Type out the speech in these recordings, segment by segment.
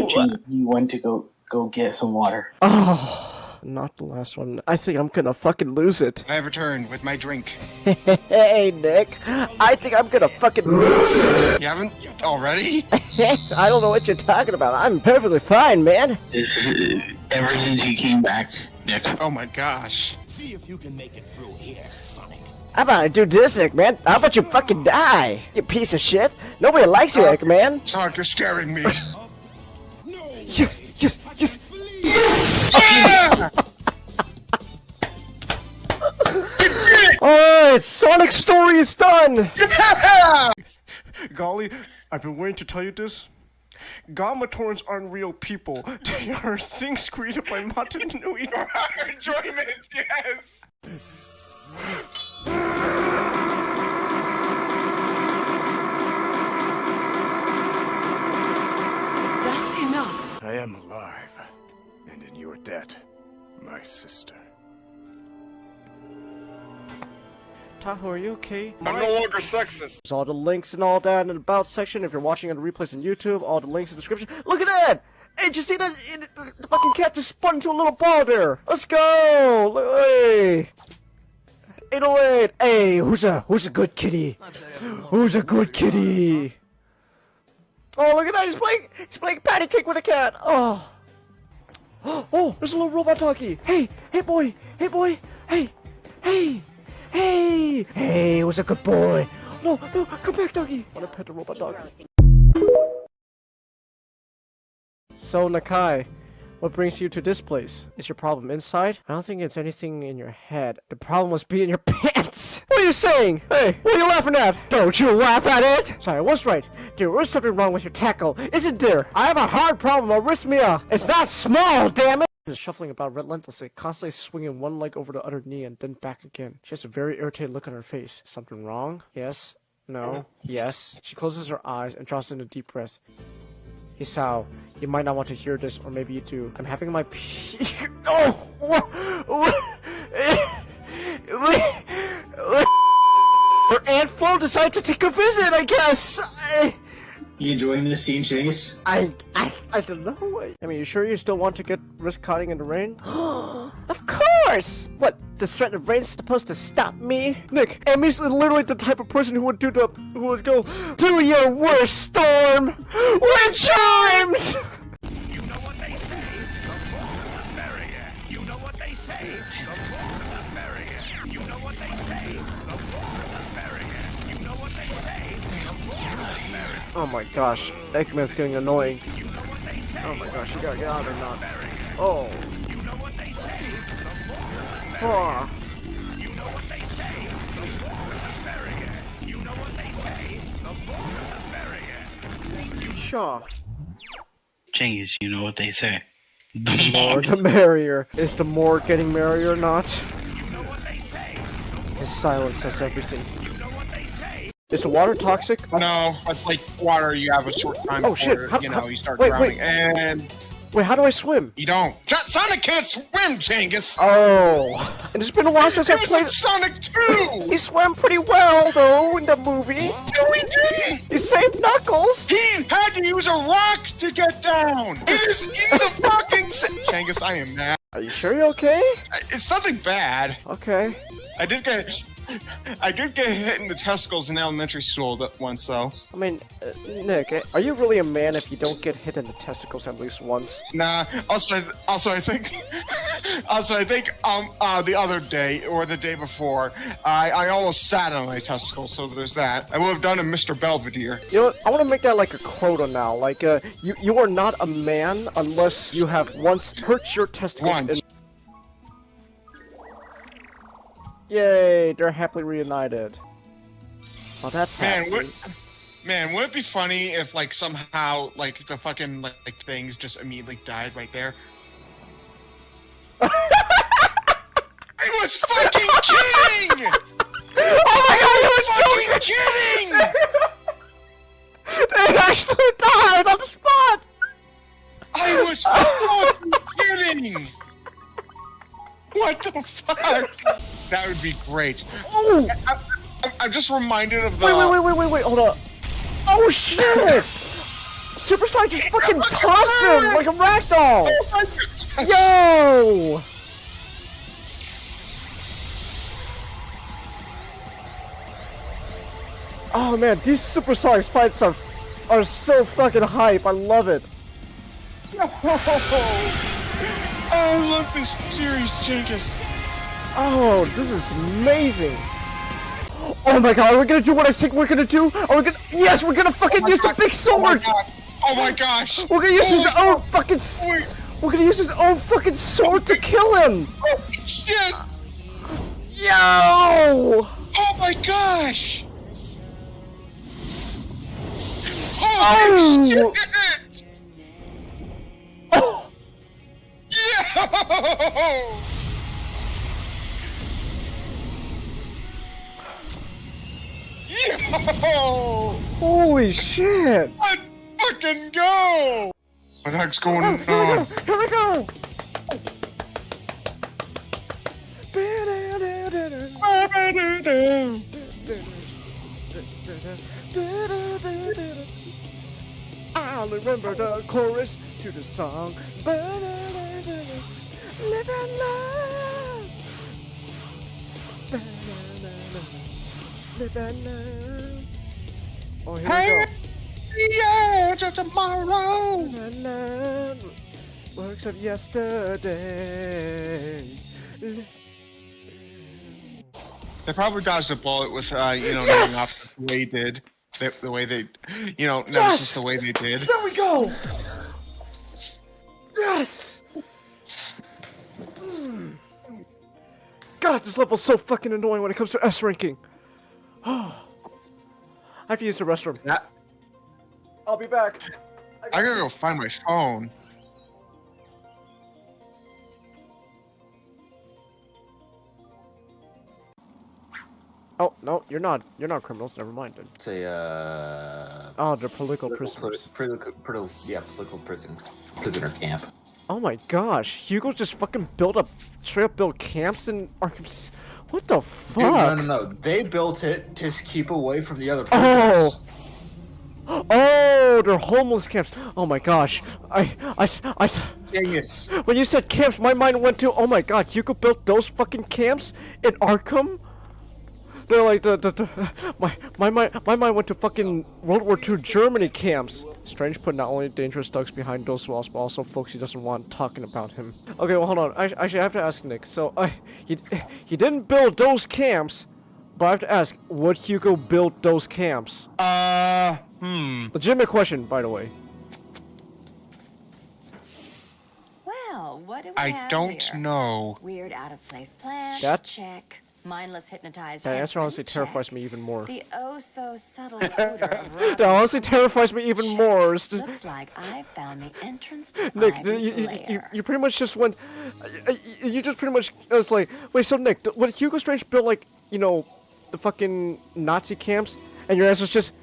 thought you went to go get some water. Oh, not the last one. I think I'm gonna fucking lose it. I have returned with my drink. Hey, Nick. I think I'm gonna fucking lose. You haven't already? I don't know what you're talking about. I'm perfectly fine, man. Ever since you came back, Nick. Oh my gosh. See if you can make it through here, Sonic. How about I do this, Eggman? How about you fucking die, you piece of shit? Nobody likes you, Eggman. Sonic, you're scaring me. Yes. Yeah! Alright, Sonic's story is done! Yeah! Golly, I've been waiting to tell you this. Gamma torrents aren't real people. They are things created by Matanui. Enjoyment, yes! That's enough. I am alive, and in your debt, my sister. Tahoe, are you okay? I'm no longer sexist. There's all the links and all that in the about section. If you're watching on the replays on YouTube, all the links in the description. Look at that! Hey, did you see that? The fucking cat just spun into a little ball there. Let's go! Hey! 808! Hey, who's a good kitty? Who's a good kitty? Oh, look at that! He's playing patty cake with a cat. Oh, oh, there's a little robot doggy. Hey, boy, hey. Hey, who's a good boy? No, come back, doggy. I want to pet the robot dog. So, Nakai, what brings you to this place? Is your problem inside? I don't think it's anything in your head. The problem must be in your pants. What are you saying? Hey, what are you laughing at? Don't you laugh at it! Sorry, I was right. There is something wrong with your tackle, isn't there? I have a hard problem, arrhythmia. It's not small, damn it! She's shuffling about relentlessly, constantly swinging one leg over the other knee and then back again. She has a very irritated look on her face. Something wrong? Yes? No? Yes? She closes her eyes and draws in a deep breath. Hisao, you might not want to hear this, or maybe you do. I'm having my Her Aunt Flo decided to take a visit, I guess! You enjoying this scene, Chase? I don't know. I mean, you sure you still want to risk caught in the rain? Of course! What, the threat of rain is supposed to stop me? Nick, Emmy's literally the type of person who would go, do your worst, Storm! Wind chimes! You know what they say, the more the merrier. You know what they say, the more the merrier. You know what they say, the more the merrier. You know what they say, the more the merrier. Oh my gosh, Eggman's getting annoying. You know what they say, Oh my gosh, you gotta get out or not. Oh. you know what they say, the more the merrier. Oh. You know what they say, the more the merrier. You know what they say, the more the merrier. Shaw. Chase, you know what they say. The more the merrier. Is the more getting merrier or not? You know what they say, His silence says everything. you know what they say. Is the water toxic? No, it's like water, you have a short time Oh, shit. before, you start Wait, drowning. wait. And Wait, how do I swim? you don't. Sonic can't swim, Changus! Oh. And it's been a while since I It was played. in Sonic 2! He swam pretty well, though, in the movie. No, he didn't! He saved Knuckles. He had to use a rock to get down! It is in the fucking Changus, I am mad. Are you sure you're okay? It's nothing bad. Okay. I did get hit in the testicles in elementary school once, though. I mean, Nick, are you really a man if you don't get hit in the testicles at least once? Nah. Also, I think, the other day or the day before, I almost sat on my testicles. So there's that. I would have done a Mr. Belvedere. You know what? I want to make that like a quota now. Like, you are not a man unless you have once hurt your testicles. Once. Yay, they're happily reunited. Well, that's Man, happy. would it be funny if, like, somehow, like, the fucking, like things just immediately died right there? I was fucking kidding! Oh my god, you were Fucking kidding! They actually died on the spot! I was fucking kidding! What the fuck? That would be great. Oh! I'm just reminded of the... Wait, hold up. Oh shit! Super Sonic just fucking tossed him like a ragdoll! Yo! Oh man, these Super Sonic fights are so fucking hype. I love it. I love this series, Jenkins. Oh, this is amazing. Oh my god, are we gonna do what I think we're gonna do? Are we gonna? Yes, we're gonna fucking use the big sword. Oh my gosh! We're gonna use his own fucking. Wait. We're gonna use his own fucking sword to kill him. Oh shit! Yo! Oh my gosh! Oh! Shit! Oh! Yo! Yo! Holy shit! Let's fucking go! What the heck's going on? Here we go! I'll remember the chorus to the song. Live and love. Live and love. Oh, here we go. Yeah, till tomorrow. Works of yesterday. They probably dodged a bullet with, naming off the way he did. The way they, Nemesis the way they did. There we go! Yes! God, this level's so fucking annoying when it comes to S ranking. I have to use the restroom. Yeah. I'll be back. I gotta go find my phone. Oh, no, you're not criminals, never mind then. Say, Oh, they're political prisoners. Political prisoner camp. Oh my gosh, Hugo just fucking straight up built camps in Arkham. What the fuck? Dude, no. They built it to keep away from the other prisoners. Oh, they're homeless camps. Oh my gosh, Genius. When you said camps, my mind went to, oh my god, Hugo built those fucking camps in Arkham? They're like my mind went to fucking World War II Germany camps. Strange put not only dangerous thugs behind those walls, but also folks he doesn't want talking about him. Okay, well hold on. Actually, I have to ask Nick. So, he didn't build those camps, but I have to ask, would Hugo build those camps? Legitimate question, by the way. Well, what do we I have don't here? know. Weird out-of-place plans, That- check. Mindless hypnotized That answer henchmen, honestly terrifies check. me even more. The oh-so-subtle odor of That honestly terrifies me even more. It's just, Looks like I found the entrance to Nick, Ivy's lair. you pretty much just went. You just pretty much. I was like, wait, so Nick, would Hugo Strange build like, the fucking Nazi camps? And your answer's just,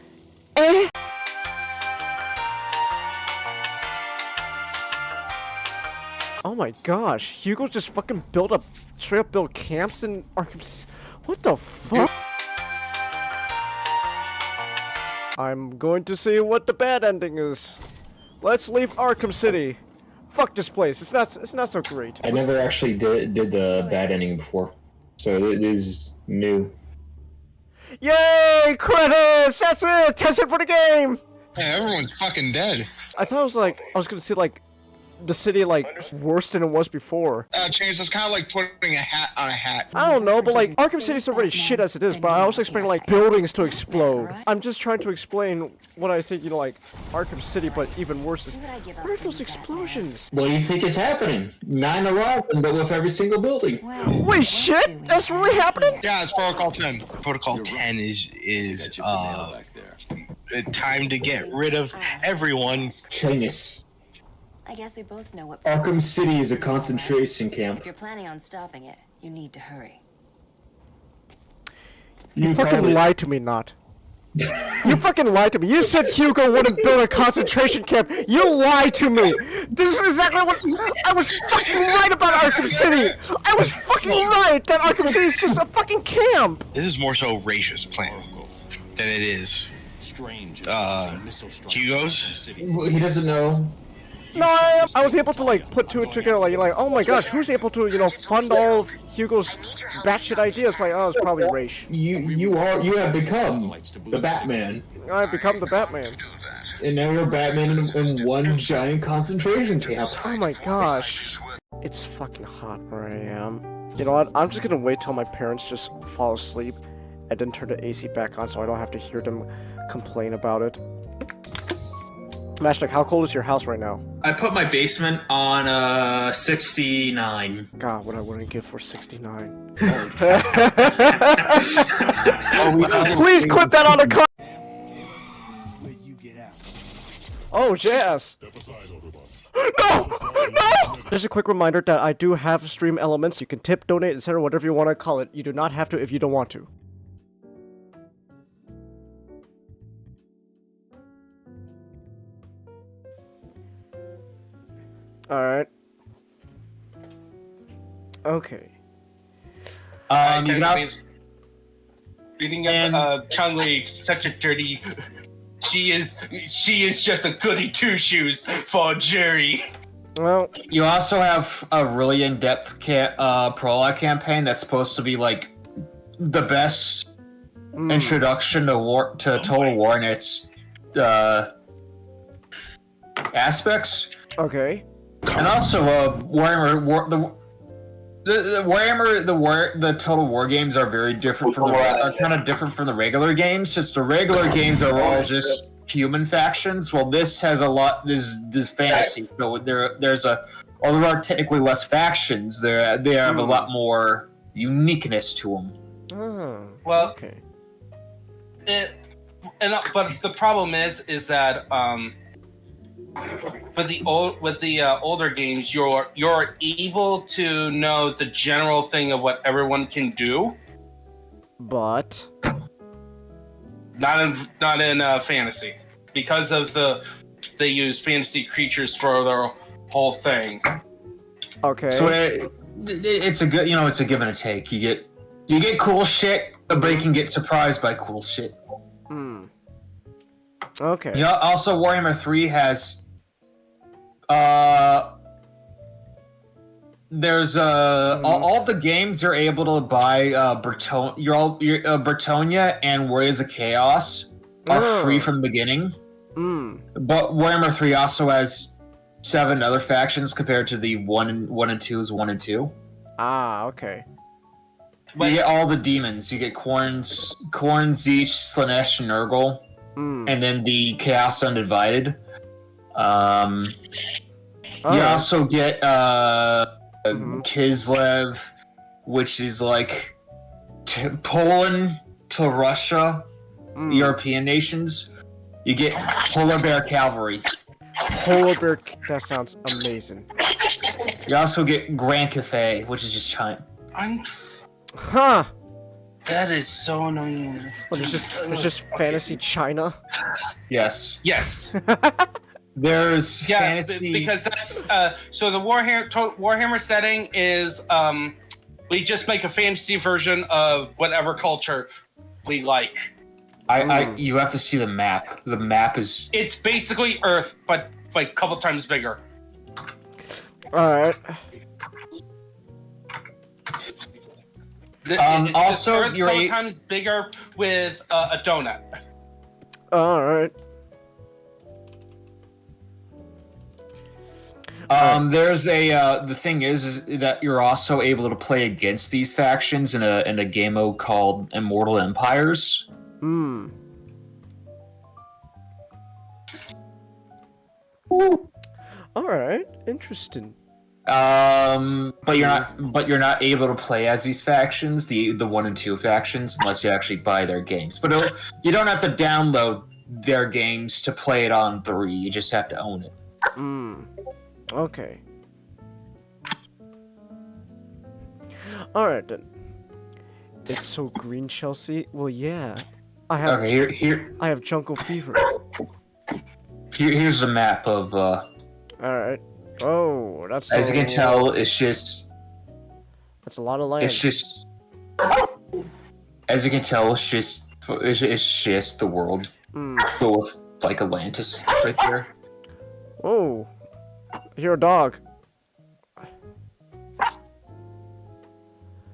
eh? Oh my gosh, Hugo just fucking straight up built camps in Arkham. What the fuck? I'm going to see what the bad ending is. Let's leave Arkham City. Fuck this place. It's not so great. I never actually did the bad ending before, so it is new. Yay! Credits! That's it! That's it for the game! Hey, everyone's fucking dead. I thought I was gonna see like the city like worse than it was before. Chase, that's kind of like putting a hat on a hat. I don't know, but like Arkham City's already shit as it is, but I was expecting like buildings to explode. I'm just trying to explain what I think, like Arkham City, but even worse is, what are those explosions? What do you think is happening? 9/11, but with every single building. Well, Wait, shit? That's really happening? Yeah, it's Protocol 10. Protocol 10 is it's time to get rid of everyone. Genius. I guess we both know what. Arkham City is a concentration If camp. you're planning on stopping it, you need to hurry. You call fucking it- lied to me, not. You fucking lied to me. You said Hugo wouldn't build a concentration camp. You lied to me. This is exactly what I was fucking right about Arkham City. I was fucking right that Arkham City is just a fucking camp. This is more so Racious plan than it is Hugo's? He doesn't know. No, I was able to like put two and two together. Like, oh my gosh, who's able to fund all of Hugo's batshit ideas? Like, oh, it's probably Raish. You have become the Batman, I've become the Batman. and now you're Batman in one giant concentration camp. Oh my gosh, it's fucking hot where I am. You know what? I'm just gonna wait till my parents just fall asleep, and then turn the AC back on so I don't have to hear them complain about it. Mashnik, how cold is your house right now? I put my basement on 69. God, what I wouldn't give for 69. Please clip that on the cut. Oh, Jazz. No! No! Just a quick reminder that I do have stream elements. You can tip, donate, etc., whatever you want to call it. You do not have to if you don't want to. Alright. Okay. You can also... Beating up Chun-Li, such a dirty... She is just a goody two-shoes for Jerry. Well, you also have a really in-depth prologue campaign that's supposed to be like the best introduction to Total War and its aspects. Okay. And also, Warhammer, the Total War games are very different from are kind of different from the regular games. Since the regular games are all just human factions, well, this has a lot. This fantasy. So there are technically less factions. They have a lot more uniqueness to them. Oh, well, okay. But the problem is that with the older games, you're able to know the general thing of what everyone can do, but not in fantasy, because of they use fantasy creatures for their whole thing. Okay. So it's a good, it's a give and a take. You get cool shit, but you can get surprised by cool shit. Hmm. Okay. Yeah. Also, Warhammer 3 has there's all the games are able to buy Bretonia and Warriors of Chaos are free from the beginning. But Warhammer 3 also has 7 other factions compared to the 1 and 2's 1 and 2. Ah, okay. You get all the demons. You get Khorne, Zeech, Slanesh, and Nurgle. And then the Chaos Undivided. You also get Kislev, which is like Poland to Russia, European nations. You get Polar Bear Cavalry. Polar Bear, that sounds amazing. You also get Grand Cathay, which is just China. Huh. That is so annoying. What, it's just fantasy China? Yes. Yes. There's fantasy because that's so the Warhammer setting is we just make a fantasy version of whatever culture we like. You have to see the map. The map is it's basically Earth, but like a couple times bigger. Alright. Also, Earth you're 12 times bigger with a donut. Alright. There's the thing is that you're also able to play against these factions in a game mode called Immortal Empires. Alright, interesting. But you're not able to play as these factions, the 1 and 2 factions, unless you actually buy their games. But you don't have to download their games to play it on 3. You just have to own it. Okay. Alright then. It's so green, Chelsea. Well, yeah. I have. Okay, here. I have jungle fever. Here's a map of. Alright. Oh, that's. As you can tell, it's just. That's a lot of land. It's just. As you can tell, it's just the world. Hmm. Go with like Atlantis right there. Oh. I hear a dog.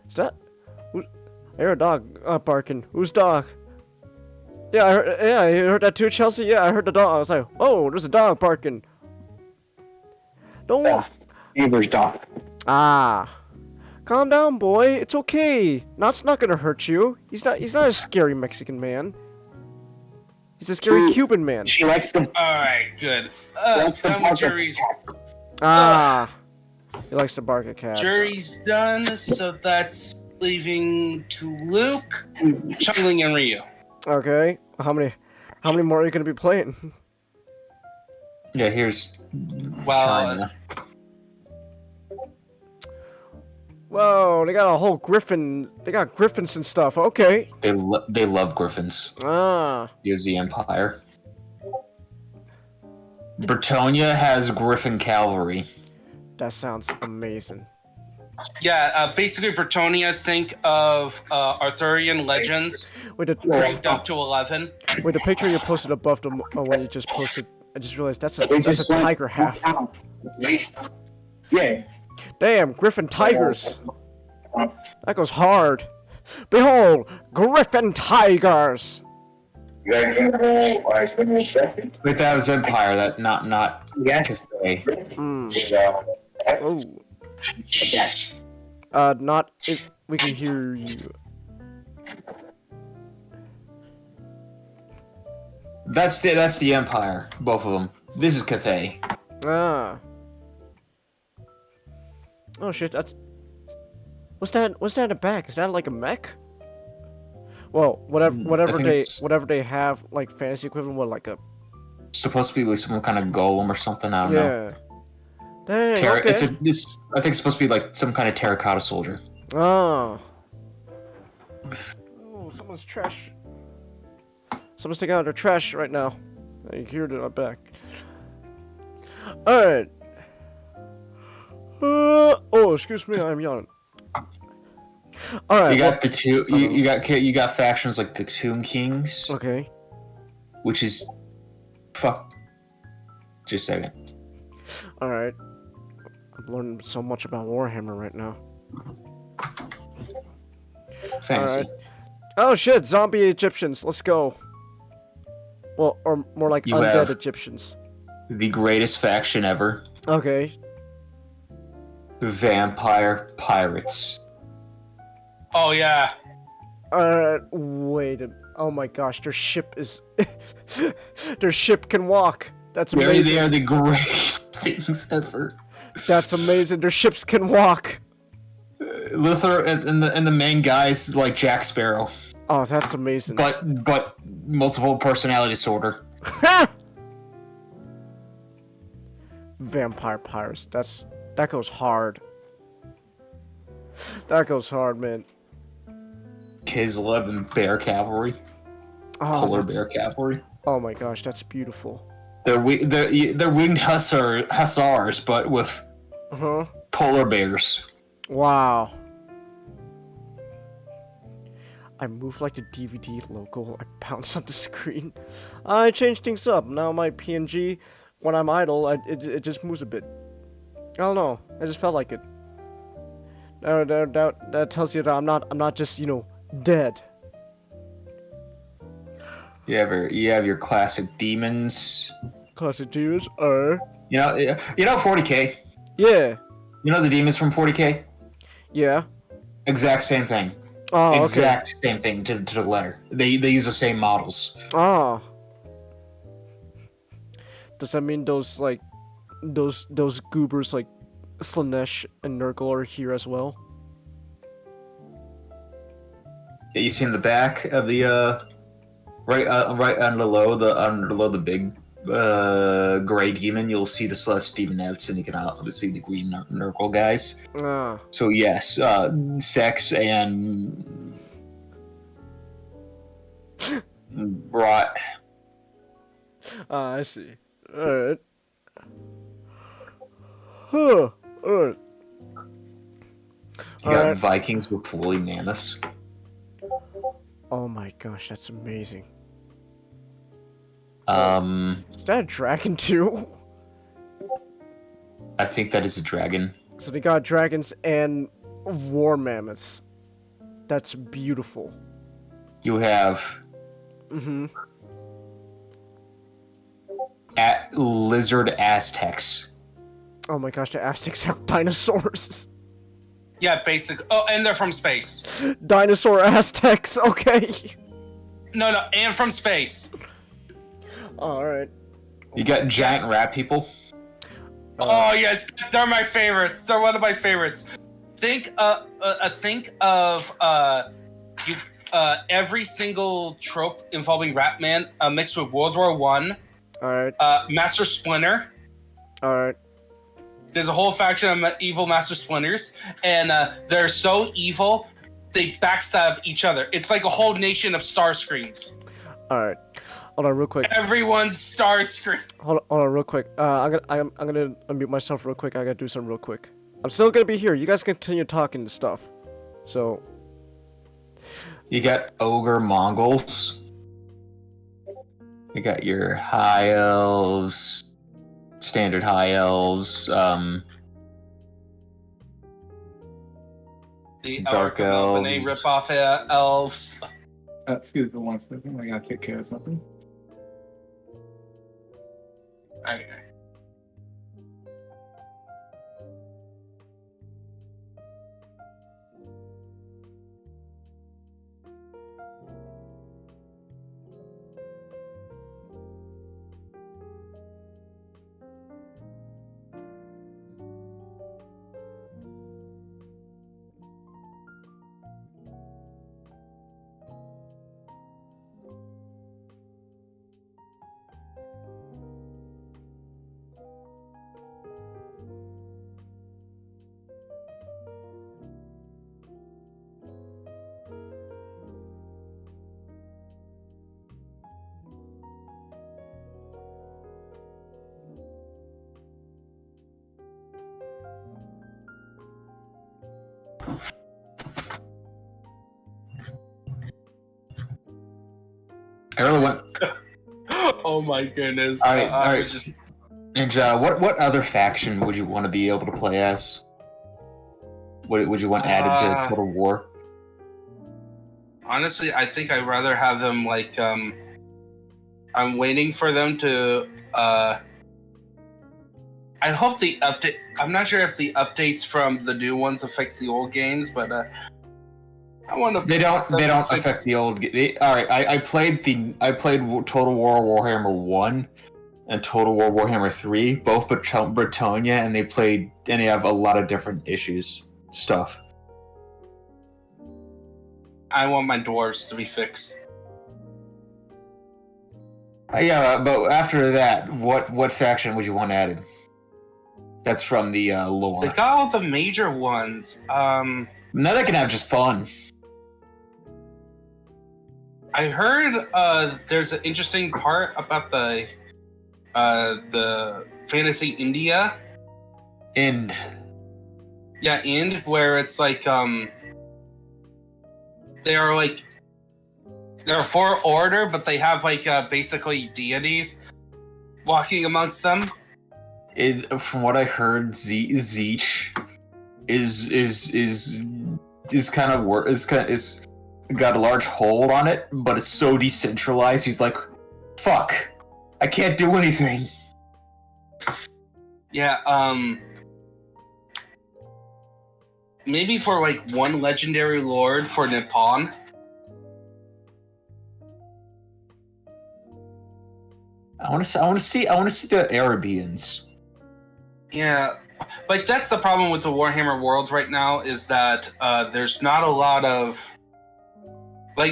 Is that? I hear a dog barking. Whose dog? Yeah, I heard that too, Chelsea. Yeah, I heard the dog. I was like, oh, there's a dog barking. Don't. Neighbor's dog. Ah. Calm down, boy. It's okay. It's not gonna hurt you. He's not a scary Mexican man. He's a scary Cuban man. She likes them. Alright, good. Likes them Done with bark at jury's, cats. Ah. He likes to bark at cats. jury's done, so that's leaving to Luke, Chungling, and Ryu. Okay. How many more are you gonna be playing? Yeah, here's Well, China. Whoa, they got a whole griffin. They got griffins and stuff. Okay. They love griffins. Ah. Here's the Empire. Bretonia has griffin cavalry. That sounds amazing. yeah, basically Bretonia, think of Arthurian legends, Wait, the cranked up to 11. picture you posted above the one you just posted. I just realized that's They a just went tiger half. down. Yeah. Damn, griffin tigers. That goes hard. Behold, griffin tigers. Wait, that was Empire. That not. Yes. Cathay. Oh. Not if we can hear you. That's the Empire. Both of them. This is Cathay. Ah. Oh shit, that's... What's that in the back? Is that like a mech? Well, whatever they have, like, fantasy equivalent, what, like a... Supposed to be like some kind of golem or something. I don't know. Yeah. Dang, okay. I think it's supposed to be like some kind of terracotta soldier. Oh. Oh, someone's trash. Someone's taking out their trash right now. I hear it in my back. Alright. Oh, excuse me, I'm yawning. Alright. You got you got factions like the Tomb Kings. Okay. Which is fuck. Just a second. Alright. I'm learning so much about Warhammer right now. Fantasy. Alright. Oh shit, zombie Egyptians, let's go. Well, or more like You undead have- Egyptians. The greatest faction ever. Okay. Vampire pirates. Oh yeah. Wait. Oh my gosh, their ship is... their ship can walk. That's They amazing. are the greatest things ever. That's amazing. Their ships can walk. Luther and the main guys like Jack Sparrow. Oh, that's amazing. But multiple personality disorder. Vampire pirates. That goes hard. That goes hard, man. Kislev and Bear Cavalry. Polar Bear Cavalry. Oh my gosh, that's beautiful. They're winged hussars, but with polar bears. Wow. I moved like the DVD logo. I bounced on the screen. I changed things up. Now my PNG, when I'm idle, it just moves a bit. I don't know. I just felt like it. That tells you that I'm not just, you know, dead. You have your classic demons. Classic demons. You know 40K. Yeah. You know the demons from 40K. Yeah. Exact same thing. Oh, exact same thing to the letter. They use the same models. Oh. Does that mean those goobers like Slanesh and Nurgle are here as well? Yeah, you see in the back of the right underlow the big gray demon, you'll see the Celeste demon notes, and you can obviously the green Nurgle guys. Ah. So yes, sex and rot. I see. Alright. Huh. Alright. You got Vikings with woolly mammoths. Oh my gosh, that's amazing. Is that a dragon too? I think that is a dragon. So they got dragons and war mammoths. That's beautiful. You have lizard Aztecs. Oh my gosh, the Aztecs have dinosaurs. Yeah, basic. Oh, and they're from space. Dinosaur Aztecs, okay. No, and from space. Alright. You got giant rat people. Oh yes, they're my favorites. They're one of my favorites. Think of every single trope involving Ratman mixed with World War One. Alright. Master Splinter. Alright. There's a whole faction of evil Master Splinters, and they're so evil they backstab each other. It's like a whole nation of Starscreams. Alright. Hold on real quick. Everyone's Starscream. Hold on real quick. I'm gonna unmute myself real quick. I gotta do something real quick. I'm still gonna be here. You guys continue talking and stuff. So You got ogre Mongols. You got your high elves, standard high elves, The dark elves. They rip off elves. Excuse me 1 second. I gotta take care of something. Okay. I really want. Oh my goodness. All right, all I right. was just Ninja, what other faction would you want to be able to play as? What would you want added to Total War? honestly, I think I'd rather have them like I'm waiting for them to I hope the update. I'm not sure if the updates from the new ones affects the old games, but I want to. They don't affect the old. All right, I played Total War Warhammer 1 and Total War Warhammer 3, both Bretonia, and they have a lot of different stuff. I want my dwarves to be fixed. Yeah, but after that, what faction would you want added? That's from the lore. They got all the major ones. Now they can have just fun. I heard there's an interesting part about the Fantasy India. Ind. Yeah, Ind, where it's like they're for order, but they have basically deities walking amongst them. From what I heard, Zeech is got a large hold on it, but it's so decentralized. He's like, fuck, I can't do anything. Yeah, maybe for one legendary lord for Nippon. I want to see the Arabians. Yeah, that's the problem with the Warhammer world right now, is that there's not a lot of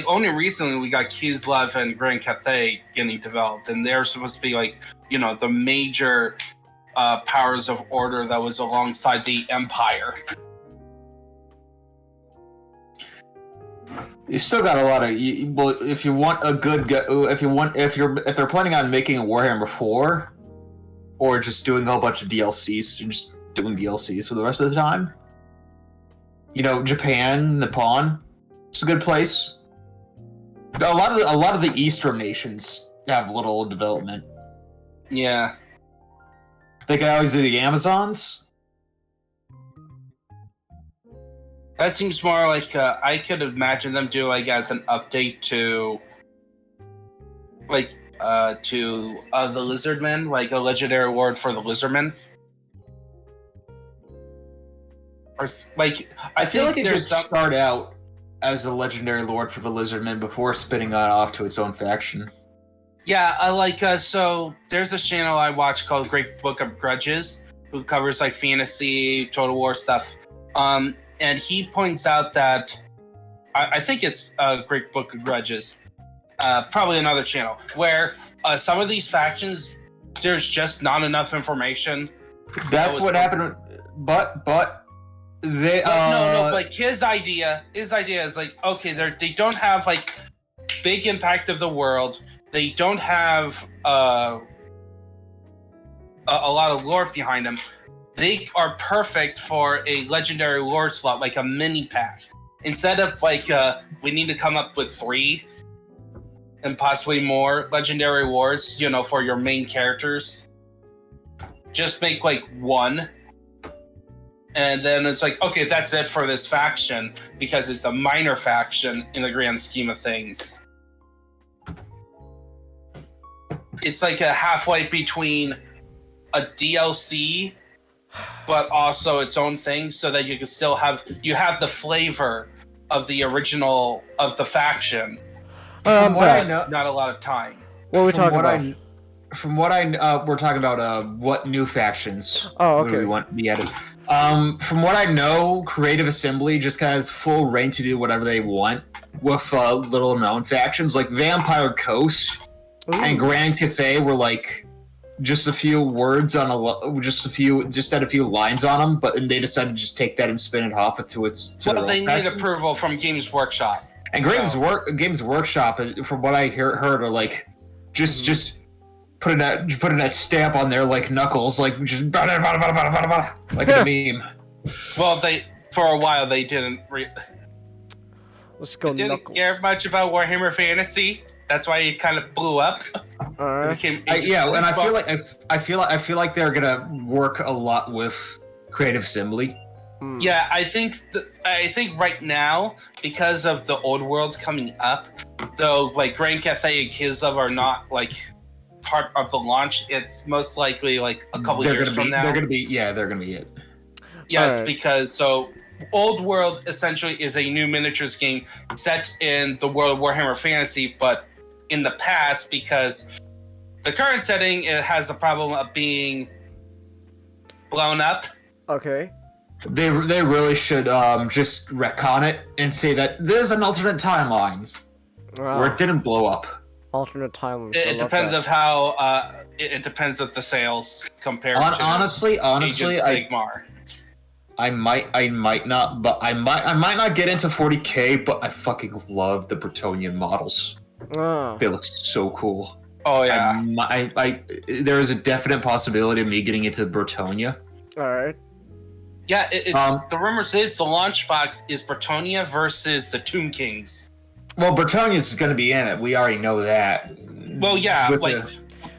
only recently we got Kislev and Grand Cathay getting developed, and they're supposed to be the major powers of order that was alongside the Empire. You still got a lot of. Well, if you want a good, if they're planning on making a Warhammer 4, or just doing a whole bunch of DLCs, and just doing DLCs for the rest of the time. Japan, Nippon, it's a good place. A lot of the Eastern nations have little development. Yeah. They could always do the Amazons. That seems more like I could imagine them do like as an update to like the Lizardmen, like a legendary award for the Lizardmen. Or like I feel like it could start out as a legendary lord for the Lizardmen before spinning it off to its own faction. Yeah, I like so there's a channel I watch called Great Book of Grudges, who covers like fantasy, Total War stuff. And he points out that I think it's a Great Book of Grudges, probably another channel, where some of these factions, there's just not enough information. That's what happened, but they no, like his idea is like, okay, they don't have like big impact of the world. They don't have a lot of lore behind them. They are perfect for a legendary lore slot, like a mini pack. Instead of like, we need to come up with 3 and possibly more legendary wars, you know, for your main characters. Just make like 1. And then it's like, okay, that's it for this faction, because it's a minor faction in the grand scheme of things. It's like a halfway between a DLC, but also its own thing, so that you can still have the flavor of the original of the faction. Not a lot of time. What are we talking about? We're talking about what new factions. Oh, okay. Do we want to be added? From what I know, Creative Assembly just kind of has full reign to do whatever they want with little known factions like Vampire Coast and Grand Cathay were like just a few words on just had a few lines on them, but then they decided to just take that and spin it off to they need approval from Games Workshop. And Games Workshop, from what I heard, are like just putting that stamp on there like Knuckles, like just like a meme. Well, for a while they didn't. Let's go. Didn't care much about Warhammer Fantasy. That's why it kind of blew up. Alright. I feel like they're gonna work a lot with Creative Assembly. Yeah, I think right now, because of the old world coming up, though, like Grand Cathay and Kislev are not like part of the launch. It's most likely like a couple years from now. They're gonna be it. Yes, because Old World essentially is a new miniatures game set in the world of Warhammer Fantasy, but in the past, because the current setting, it has the problem of being blown up. Okay. They really should just retcon it and say that there's an alternate timeline where it didn't blow up. Alternate timeline. It depends of how it depends of the sales compared to honestly, Agent Sigmar. I might not, but I might not get into 40K, but I fucking love the Bretonian models. They look so cool. Oh yeah. There is a definite possibility of me getting into the Bretonia. All right. Yeah, the rumors is the launch box is Bretonia versus the Tomb Kings. Well, Bretonia is going to be in it. We already know that. Well, yeah,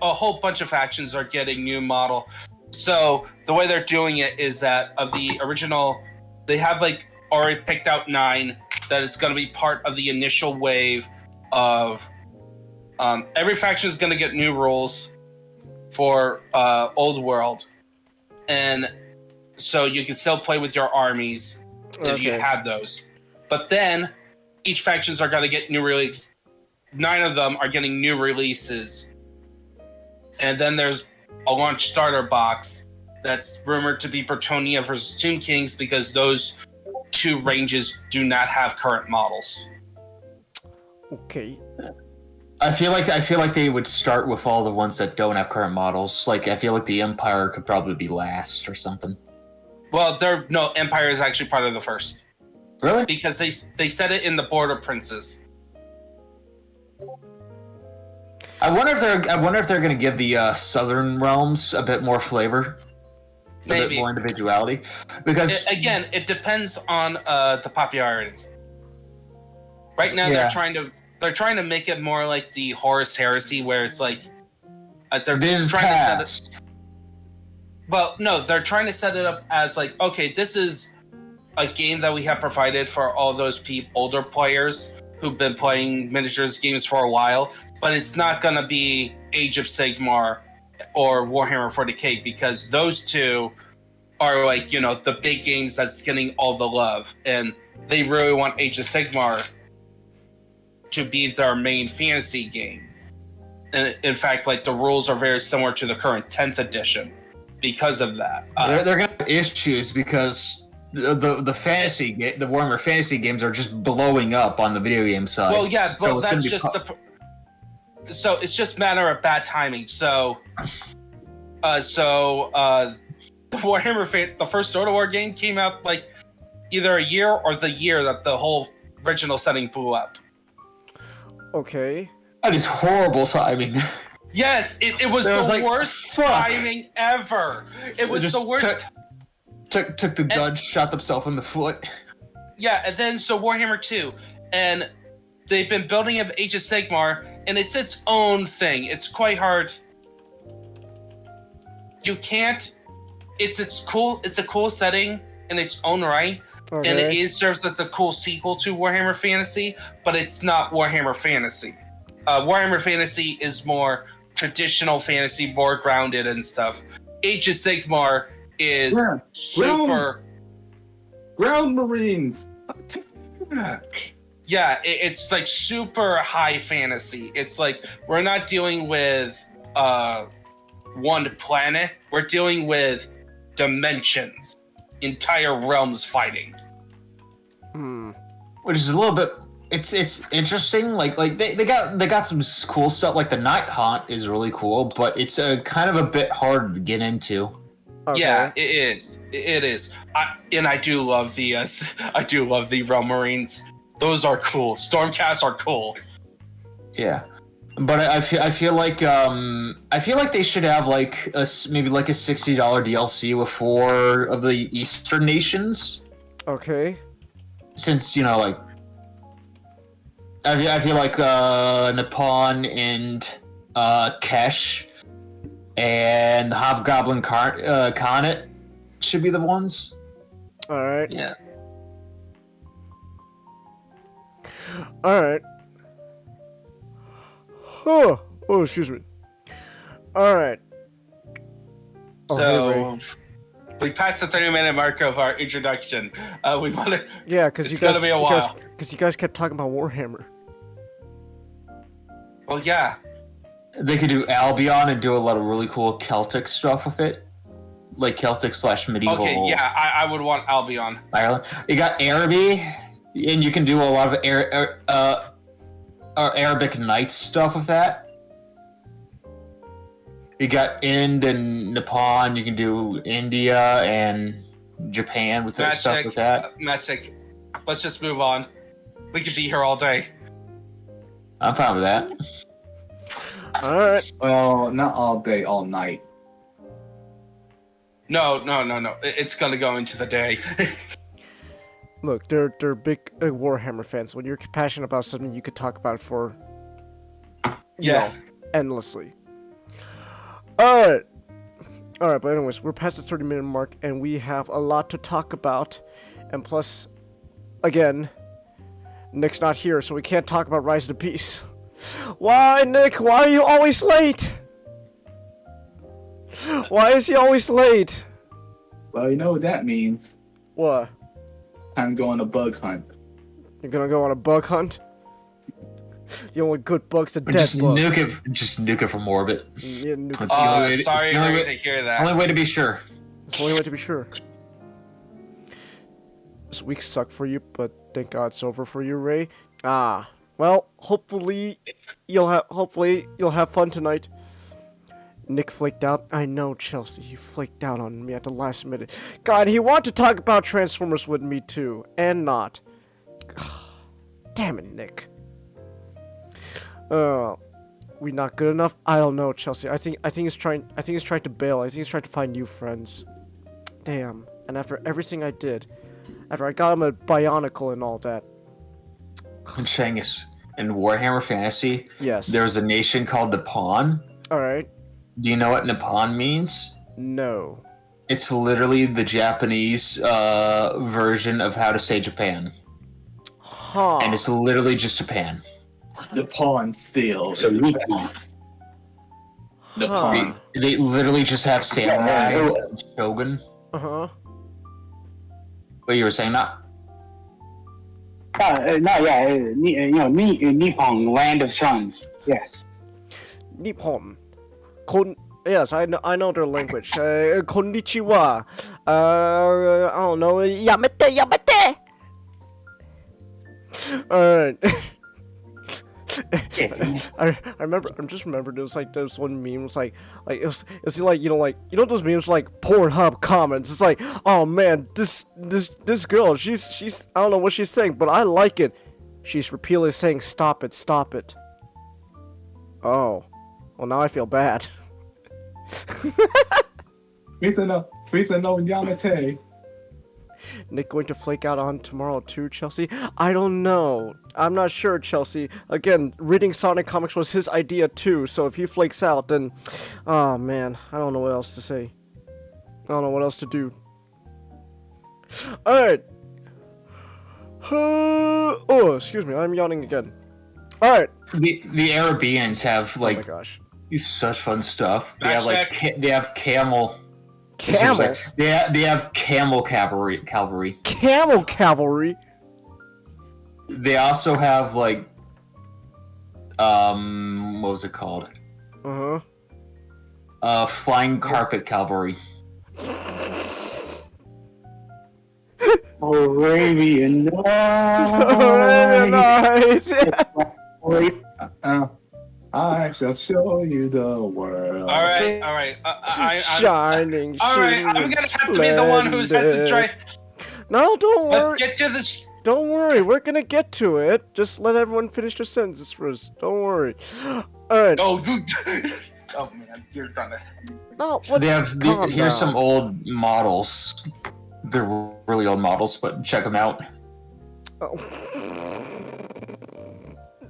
a whole bunch of factions are getting new model. So the way they're doing it is that of the original, they have like already picked out 9 that it's going to be part of the initial wave of every faction is going to get new rules for Old World, and so you can still play with your armies if you had those. But then each factions are going to get new release. 9 of them are getting new releases, and then there's a launch starter box that's rumored to be Bretonia versus Tomb Kings, because those 2 ranges do not have current models. Okay. I feel like they would start with all the ones that don't have current models. Like, I feel like the Empire could probably be last or something. Well, Empire is actually part of the first. Really? Because they said it in the Border Princes. I wonder if they're going to give the Southern realms a bit more flavor, a bit more individuality. Because it depends on the popularity. Right now, they're trying to they're trying to make it more like the Horus Heresy, where it's like they're This is trying past. to set it. Well, no, they're trying to set it up as like, okay, this is a game that we have provided for all those older players who've been playing miniatures games for a while, but it's not going to be Age of Sigmar or Warhammer 40k, because those two are like, you know, the big games that's getting all the love, and they really want Age of Sigmar to be their main fantasy game. And in fact, like, the rules are very similar to the current 10th edition because of that. They're gonna have issues because the fantasy the Warhammer fantasy games are just blowing up on the video game side. Well, yeah, but So it's that's gonna be just so it's just a matter of bad timing. So the Warhammer the first Total War game came out like either a year or the year that the whole original setting blew up. Okay. That is horrible timing. Yes, it was There was the like, worst fuck. timing ever. It was just the worst. Took the gun, shot themselves in the foot. Yeah, and then so Warhammer 2, and they've been building up Age of Sigmar, and it's its own thing. It's quite hard. You can't. It's a cool setting in its own right, Okay. and it serves as a cool sequel to Warhammer Fantasy, but it's not Warhammer Fantasy. Warhammer Fantasy is more traditional fantasy, more grounded and stuff. Age of Sigmar is super. Ground Marines. Attack. Yeah, it's like super high fantasy. It's like we're not dealing with one planet. We're dealing with dimensions, entire realms fighting. Which is a little bit. It's interesting. Like they got some cool stuff. Like the Night Haunt is really cool, but it's kind of a bit hard to get into. Okay. Yeah, it is. It is. I do love the Realm Marines. Those are cool. Stormcasts are cool. Yeah, but I feel like they should have like maybe like a $60 DLC with 4 of the Eastern nations. Okay. Since like I feel like Nippon and Kesh and Hobgoblin Khanate should be the ones. All right. Yeah. All right. Oh, excuse me. All right. Oh, hey, Ray. So we passed the 30-minute mark of our introduction. We want to. Yeah, because it's gonna be a while. Because you guys kept talking about Warhammer. Well, yeah. They could do Albion and do a lot of really cool Celtic stuff with it, like Celtic / medieval. Okay, yeah, I would want Albion. Ireland. You got Araby, and you can do a lot of Arabic Nights stuff with that. You got Ind and Nippon. You can do India and Japan with that stuff with that. Magic. Let's just move on. We could be here all day. I'm fine with that. All right. Well, not all day, all night. No. It's gonna go into the day. Look, they're big Warhammer fans. When you're passionate about something, you could talk about it for you know, endlessly. All right. But anyways, we're past the 30-minute mark, and we have a lot to talk about. And plus, again, Nick's not here, so we can't talk about Rise of the Beast. Why, Nick? Why are you always late? Why is he always late? Well, you know what that means. What? Time to go on a bug hunt. You're gonna go on a bug hunt? The only good bug's a dead Just bug. nuke it from orbit. Yeah, nuke it. That's the only way sorry it's the only to hear that. Only way to be sure. It's the only way to be sure. This week sucked for you, but thank God it's over for you, Ray. Well, hopefully you'll have fun tonight. Nick flaked out. I know, Chelsea. He flaked out on me at the last minute. God, he wanted to talk about Transformers with me too, and not. Damn it, Nick. We not good enough? I don't know, Chelsea. I think he's trying to bail. I think he's trying to find new friends. Damn. And after everything I did, after I got him a Bionicle and all that. And Shangus. in Warhammer Fantasy, Yes. there's a nation called Nippon. All right. Do you know what Nippon means? No. It's literally the Japanese version of how to say Japan. Huh. And it's literally just Japan. Nippon steel. So Nippon. Nippon. They literally just have samurai and shogun. Uh-huh. What you were saying, not? Nippon, land of sun. Yes. Nippon. Yes, I know their language. Konnichiwa. I don't know. Yamete. Alright. I remember. I'm just remembered. There was like this one meme. It was like it's like those memes like Pornhub comments. It's like, oh man, this girl. She's I don't know what she's saying, but I like it. She's repeatedly saying, "Stop it, stop it." Oh, well now I feel bad. Frieza no Yamete. Nick going to flake out on tomorrow too, Chelsea? I don't know. I'm not sure, Chelsea. Again, reading Sonic comics was his idea too, so if he flakes out, then... Oh, man. I don't know what else to say. I don't know what else to do. Alright. Oh, excuse me. I'm yawning again. Alright. The Arabians have, like... Oh my gosh. Such fun stuff. They have, like... They have camel... Camels? They have camel cavalry. Camel cavalry? They also have, like, what was it called? Flying carpet cavalry. Arabian Nights. I shall show you the world. All right. Shining. All right, I'm gonna have to be the one who has to try. No, don't worry. Let's get to this. Don't worry, we're gonna get to it. Just let everyone finish their sentences first. Don't worry. All right. Oh, oh man, you're trying to. No, what? Here's some old models. They're really old models, but check them out. Oh.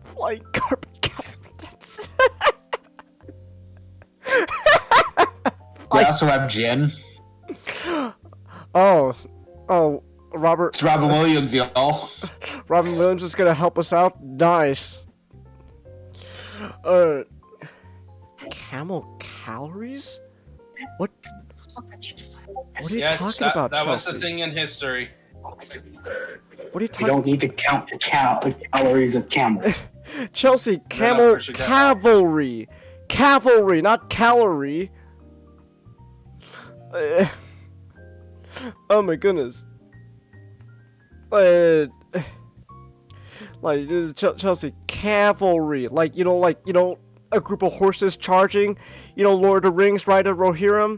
Flying carpet cabinets. They also have Jin. Oh, Robert. It's Robin Williams, y'all. Robin Williams is gonna help us out. Nice. Camel calories? What? What are you talking about, that was Chelsea? the thing in history. What are you talking? You don't need to count the calories of camels. Chelsea, camel cavalry. Cavalry, not calorie. Oh my goodness. Like Chelsea, cavalry. Like a group of horses charging. Lord of the Rings, Ride of Rohirrim.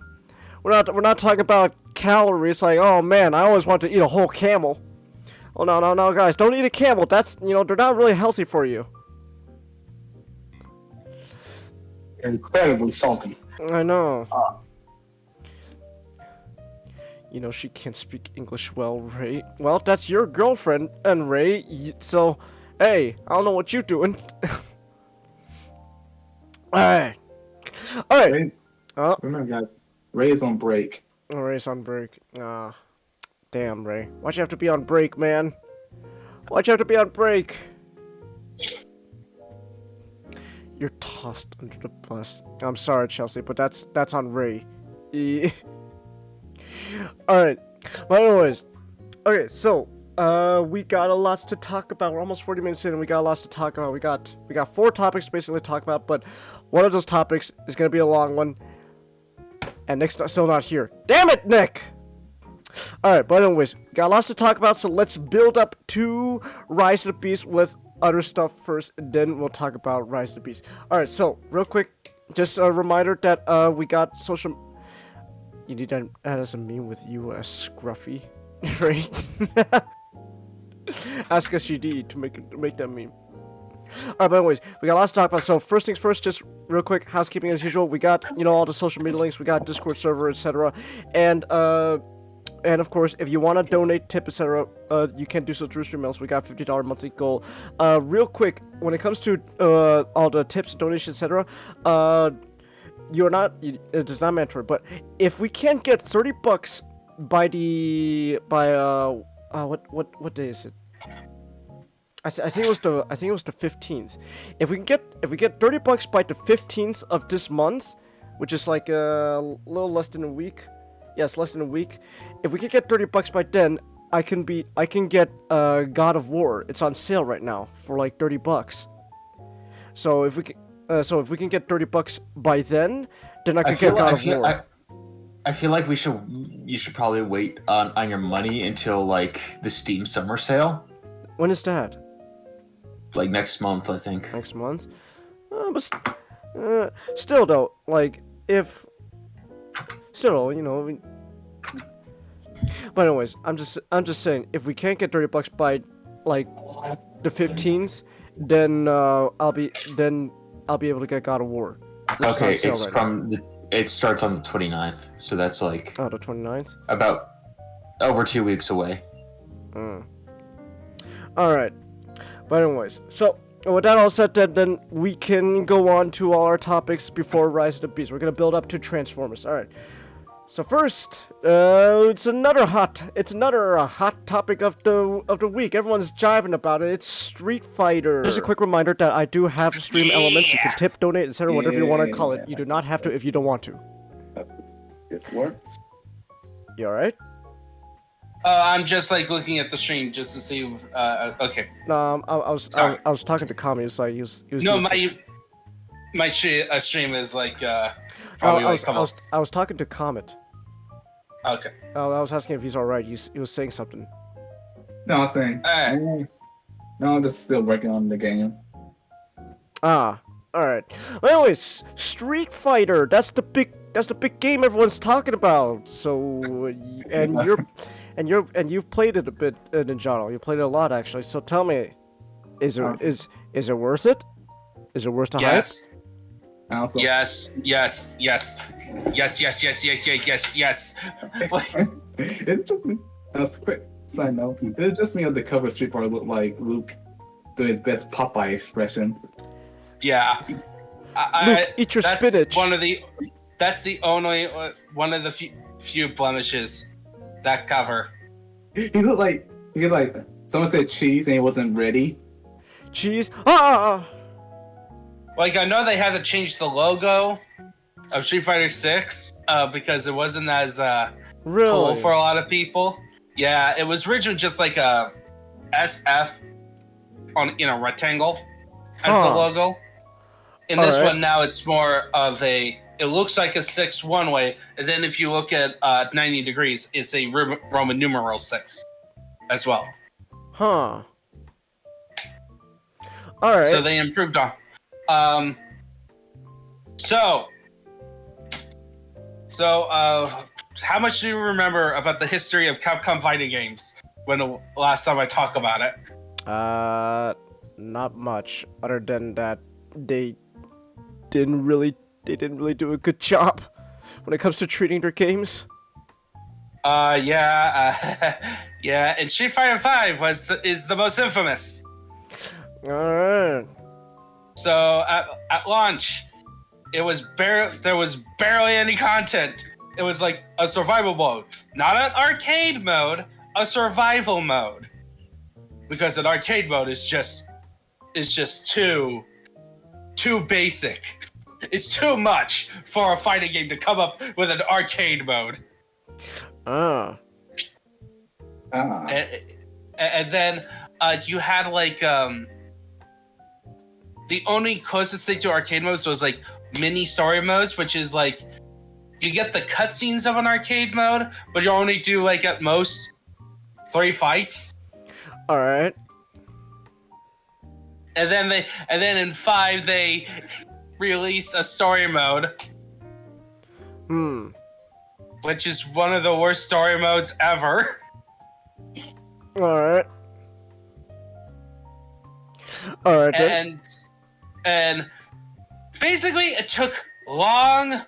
We're not talking about calories. Like, oh man, I always want to eat a whole camel. Oh no, guys, don't eat a camel. That's they're not really healthy for you. They're incredibly salty. I know. She can't speak English well, Ray. Well, that's your girlfriend, and Ray. So, hey, I don't know what you're doing. Alright. Remember, guys, Ray is on break. Oh, Ray's on break. Damn, Ray. Why'd you have to be on break, man? Why'd you have to be on break? You're tossed under the bus. I'm sorry, Chelsea, but that's on Ray. Alright. But anyways. Okay, so we got a lot to talk about. We're almost 40 minutes in and we got lots to talk about. We got 4 topics to basically talk about, but one of those topics is gonna be a long one. And Nick's still not here. Damn it, Nick! Alright, but anyways, we got lots to talk about, so let's build up to Rise of the Beast with other stuff first, and then we'll talk about Rise of the Beast. Alright, so, real quick, just a reminder that we got social... You need to add as a meme with you as Scruffy, right? Ask us GD to make that meme. Alright, but anyways, we got lots to talk about, so first things first, just real quick, housekeeping as usual. We got, all the social media links, we got Discord server, etc. And, And of course, if you want to donate, tip, etc., you can do so through Streamlabs. We got $50 monthly goal. Real quick, when it comes to all the tips, donations, etc., you're not. It is not mandatory. But if we can't get $30 by what day is it? I think it was the 15th. If we get $30 by the 15th of this month, which is like a little less than a week. Yes, less than a week. If we can get $30 by then, I can get God of War. It's on sale right now for like $30. So if we can get $30 by then I can get God of War. I feel like you should probably wait on your money until like the Steam summer sale. When is that? Like next month, I think. Next month? Still though, like if still, you know. But anyways, I'm just saying, if we can't get $30 by like the 15th, then I'll be able to get God of War. Okay, it starts on the 29th, so that's like the 29th. About over 2 weeks away. All right, but anyways, so with that all said, then we can go on to all our topics before Rise of the Beast. We're gonna build up to Transformers. All right. So first, it's another hot topic of the week. Everyone's jiving about it. It's Street Fighter. Just a quick reminder that I do have stream elements. You can tip, donate, etc., whatever you want to call it. You do not have to if you don't want to. It works. You all right? I'm just like looking at the stream just to see. Okay. No, I was talking to Kami. He was. No, my stream is like probably I was talking to Comet. Okay. I was asking if he's all right. He was saying something. No, I'm saying. No, I'm just still working on the game. All right. Well, anyways, Street Fighter. That's the big game everyone's talking about. So, and you've played it a bit, Ninjato. You played it a lot actually. So tell me, is it worth it? Is it worth the hype? Yes. That's quick side note. It's just me on the cover of Street Fighter look like Luke doing his best Popeye expression. Yeah. Luke, eat your spinach. That's the only one of the few blemishes. That cover. He looked like someone said cheese and he wasn't ready. Cheese. Like, I know they had to change the logo of Street Fighter 6 because it wasn't as cool for a lot of people. Yeah, it was originally just like a SF in a rectangle as the logo. In this one now, it's more of it looks like a 6 one way, and then if you look at 90 degrees, it's a Roman numeral 6 as well. Huh. All right. So they improved on. How much do you remember about the history of Capcom fighting games when the last time I talked about it? Not much, other than that they didn't really do a good job when it comes to treating their games. Yeah, and Street Fighter 5 is the most infamous. Alright. So at launch, there was barely any content. It was like a survival mode, not an arcade mode, a survival mode. Because an arcade mode is just too basic. It's too much for a fighting game to come up with an arcade mode. And then you had like the only closest thing to arcade modes was like mini story modes, which is like you get the cutscenes of an arcade mode, but you only do like at most 3 fights. All right. And then in 5 they released a story mode. Which is one of the worst story modes ever. Alright. And basically it took long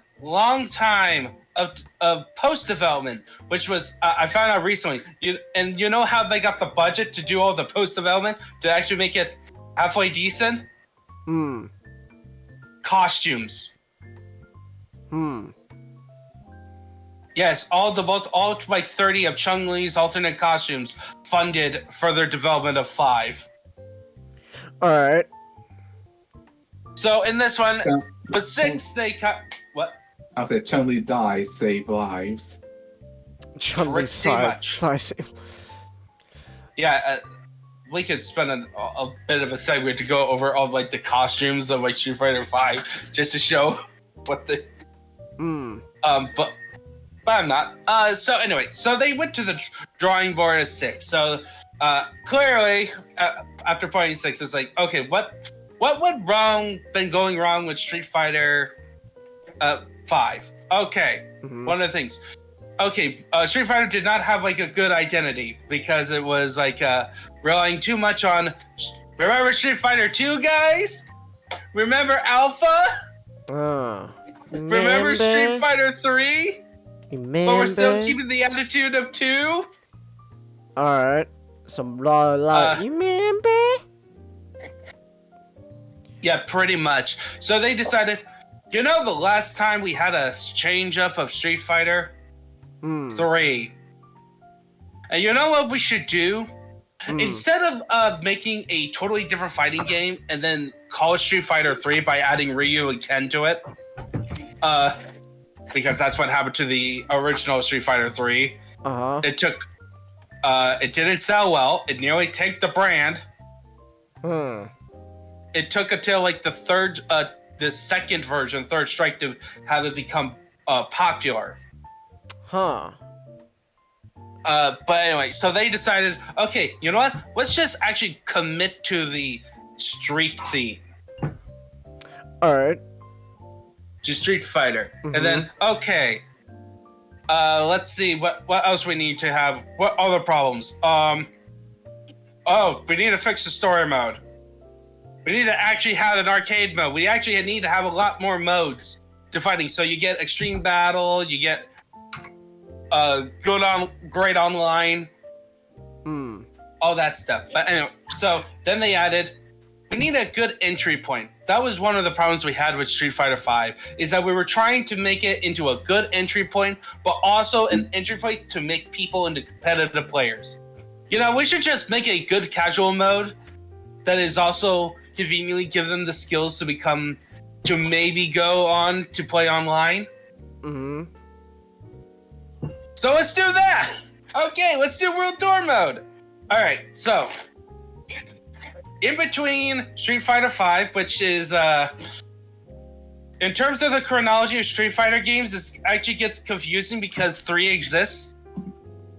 time of post development, which was I found out recently. You know how they got the budget to do all the post development to actually make it halfway decent? Costumes. Yes, all like 30 of Chun-Li's alternate costumes funded further development of 5. All right. So in this one, but 6 they cut. What? I'll say Chun-Li dies, save lives. Chun-Li save. Yeah, we could spend a bit of a segment to go over all like the costumes of like Street Fighter 5 just to show what the. But I'm not. So anyway, so they went to the drawing board of 6. So clearly, after playing 6, it's like, okay, what would been going wrong with Street Fighter 5? Okay, one of the things. Okay, Street Fighter did not have like a good identity because it was like relying too much on. Remember Street Fighter 2, guys? Remember Alpha? Remember Street Fighter 3? But we're still keeping the attitude of 2? Alright. Some remember? Yeah, pretty much. So they decided, the last time we had a change up of Street Fighter? 3. And you know what we should do? Instead of making a totally different fighting game and then call it Street Fighter 3 by adding Ryu and Ken to it, because that's what happened to the original Street Fighter 3. It took, it didn't sell well. It nearly tanked the brand. It took until like the second version, Third Strike, to have it become popular. But anyway, so they decided, okay, you know what? Let's just actually commit to the street theme. Alright. To Street Fighter. And then, okay. Let's see, what else we need to have? What other problems? We need to fix the story mode. We need to actually have an arcade mode. We actually need to have a lot more modes to fighting. So you get Extreme Battle, you get great online, all that stuff. But anyway, so then they added, we need a good entry point. That was one of the problems we had with Street Fighter 5, is that we were trying to make it into a good entry point, but also an entry point to make people into competitive players. We should just make a good casual mode that is also conveniently give them the skills to maybe go on to play online. So let's do that. Okay, let's do World Tour mode. All right, so in between Street Fighter 5, which is in terms of the chronology of Street Fighter games, it actually gets confusing because 3 exists.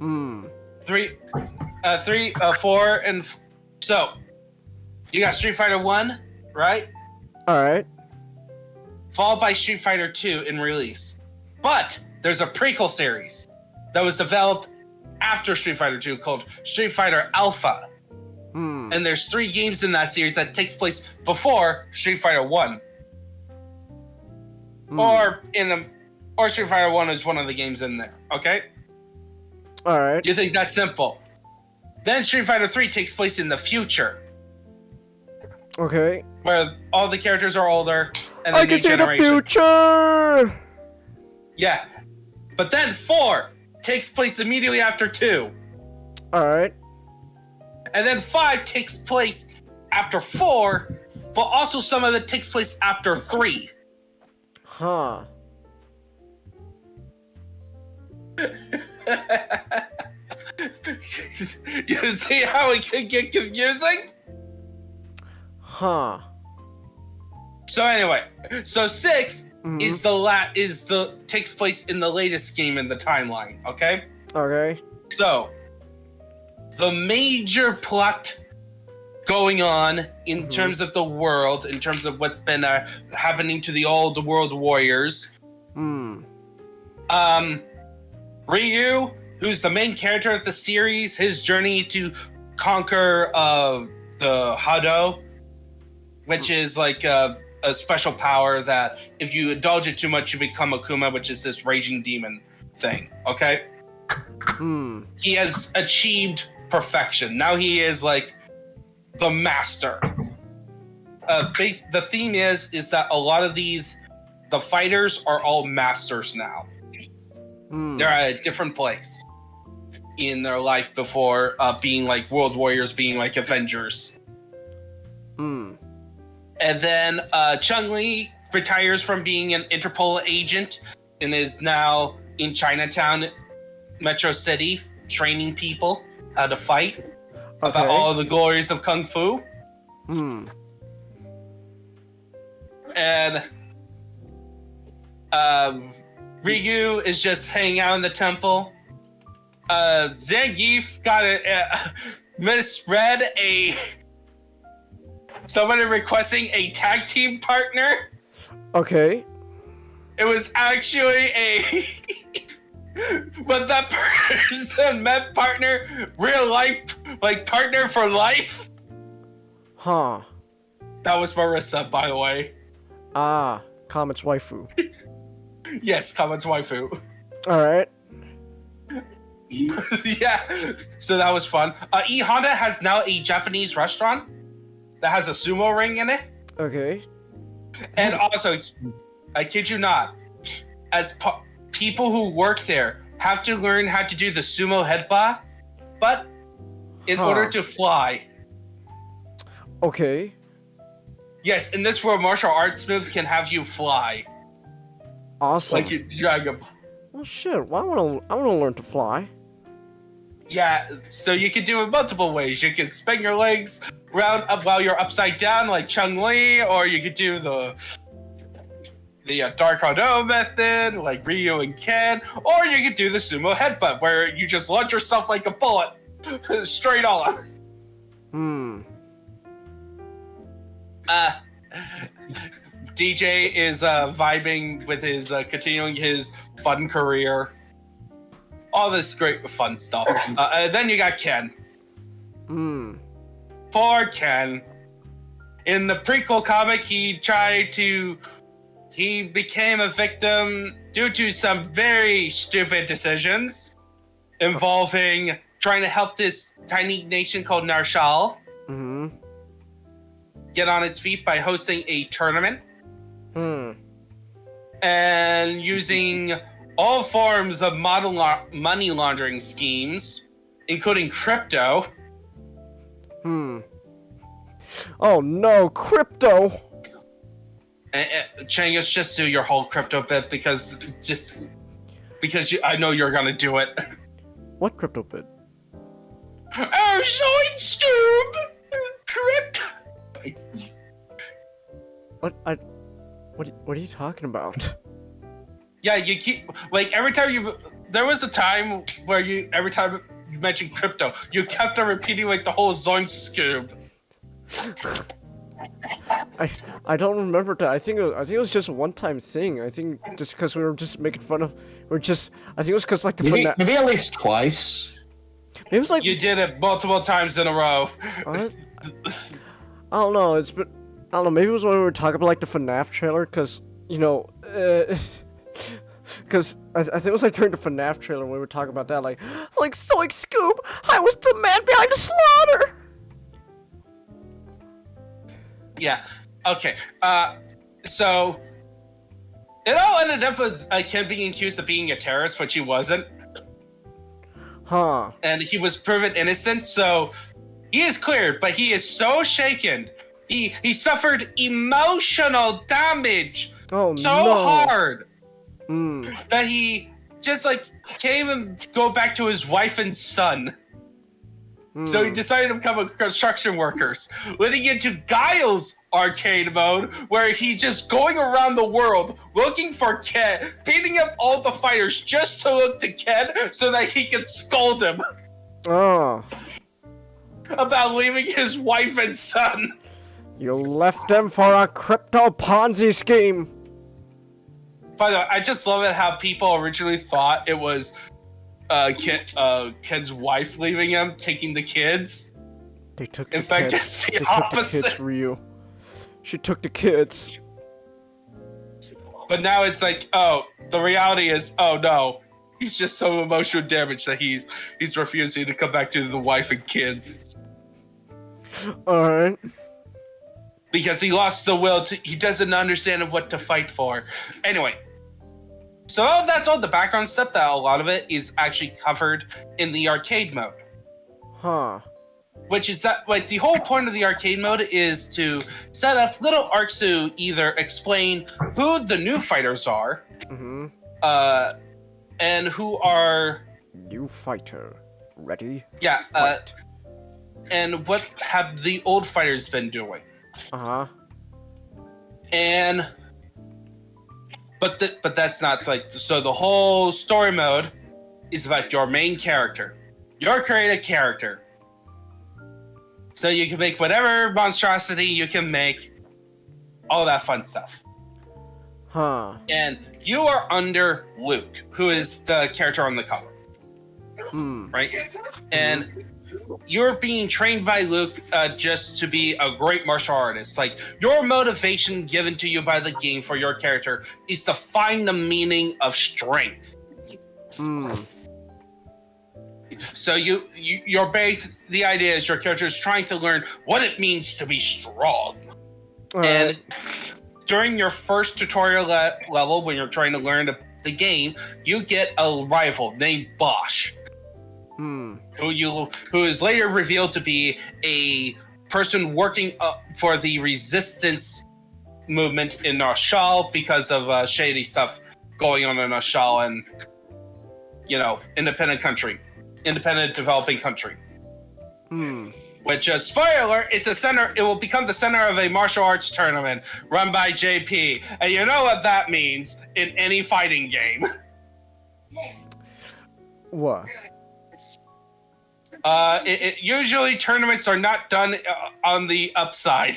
3, 4, and so you got Street Fighter 1, right? Alright. Followed by Street Fighter 2 in release. But there's a prequel series that was developed after Street Fighter 2 called Street Fighter Alpha. And there's 3 games in that series that takes place before Street Fighter 1. Or Street Fighter 1 is one of the games in there, okay? Alright. You think that's simple. Then Street Fighter 3 takes place in the future. Okay. Where all the characters are older and I can see the future! Yeah. But then 4 takes place immediately after 2. Alright. And then 5 takes place after 4, but also some of it takes place after 3. You see how it can get confusing? So anyway, so 6 is takes place in the latest game in the timeline, okay? Okay. So the major plot going on in terms of the world, in terms of what's been happening to the old world warriors. Ryu, who's the main character of the series, his journey to conquer the Hado, which is like a special power that if you indulge it too much, you become Akuma, which is this raging demon thing. Okay. He has achieved perfection. Now he is like the master. The theme is that a lot of the fighters are all masters now. They're at a different place in their life before being like world warriors, being like Avengers. And then Chun-Li retires from being an Interpol agent and is now in Chinatown, Metro City, training people how to fight about all the glories of Kung Fu. And Ryu is just hanging out in the temple. Zangief got misread somebody requesting a tag team partner. Okay. It was actually but that person meant partner, real life, like partner for life. Huh. That was Marissa, by the way. Ah, Comet's waifu. Yes, Comet's waifu. Alright. Yeah, so that was fun. E Honda has now a Japanese restaurant that has a sumo ring in it. Okay. And also, I kid you not, as people who work there have to learn how to do the sumo headbutt, but in order to fly. Okay. Yes, in this world, martial arts moves can have you fly. Awesome. Like you drag a... Well, shit. Well, I wanna learn to fly. Yeah, so you can do it multiple ways. You can spin your legs around while you're upside down, like Chun-Li, or you could do the Dark Hado method, like Ryu and Ken, or you could do the sumo headbutt, where you just launch yourself like a bullet, straight on. DJ is vibing with his continuing his fun career. All this great fun stuff. And then you got Ken. Poor Ken. In the prequel comic, he became a victim due to some very stupid decisions involving trying to help this tiny nation called Narshal get on its feet by hosting a tournament and using all forms of money laundering schemes, including crypto. Oh no, crypto! Changus, just do your whole crypto bit because I know you're gonna do it. What crypto bit? Oh, Zoid Scoob! Crypto! What are you talking about? Yeah, you keep like every time there was a time where every time you mentioned crypto, you kept on repeating like the whole Zoink Scoob. I don't remember that. I think it was just a one-time thing. I think just because we were just making fun of, I think it was because like the maybe at least twice. It was like you did it multiple times in a row. What? I don't know. I don't know. Maybe it was when we were talking about like the FNAF trailer, because you know, because I think it was like during the FNAF trailer when we were talking about that, like Zoink Scoob, I was the man behind the slaughter. Yeah. Okay. So it all ended up with Ken being accused of being a terrorist, which he wasn't. Huh. And he was proven innocent, so he is cleared, but he is so shaken. He suffered emotional damage so hard that he just like can't even go back to his wife and son. So he decided to become a construction worker, leading into Guile's arcade mode, where he's just going around the world looking for Ken, beating up all the fighters just to look to Ken so that he can scold him about leaving his wife and son. You left them for a crypto Ponzi scheme. By the way, I just love it how people originally thought it was Ken's wife leaving him, taking the kids. They took In fact, it's the opposite. Took the kids, Ryu. She took the kids. But now it's like, oh, the reality is, oh no, he's just so emotionally damaged that he's refusing to come back to the wife and kids Alright. because he lost the will to. He doesn't understand what to fight for. Anyway, so that's all the background stuff. That a lot of it is actually covered in the arcade mode. Huh. Which is that, like, the whole point of the arcade mode is to set up little arcs to either explain who the new fighters are, and who are new fighter ready. Yeah, and what have the old fighters been doing? And but that's not like so. The whole story mode is about your main character, your created character. So you can make whatever monstrosity you can make, all that fun stuff. Huh. And you are under Luke, who is the character on the cover. Right? And you're being trained by Luke just to be a great martial artist. Like, your motivation given to you by the game for your character is to find the meaning of strength. So your base, the idea is your character is trying to learn what it means to be strong. And during your first tutorial level, when you're trying to learn the game, you get a rival named Bosch, who is later revealed to be a person working for the resistance movement in Nashal because of shady stuff going on in Nashal and, independent developing country. Which, spoiler, it will become the center of a martial arts tournament run by JP. And you know what that means in any fighting game. What? Usually tournaments are not done on the upside.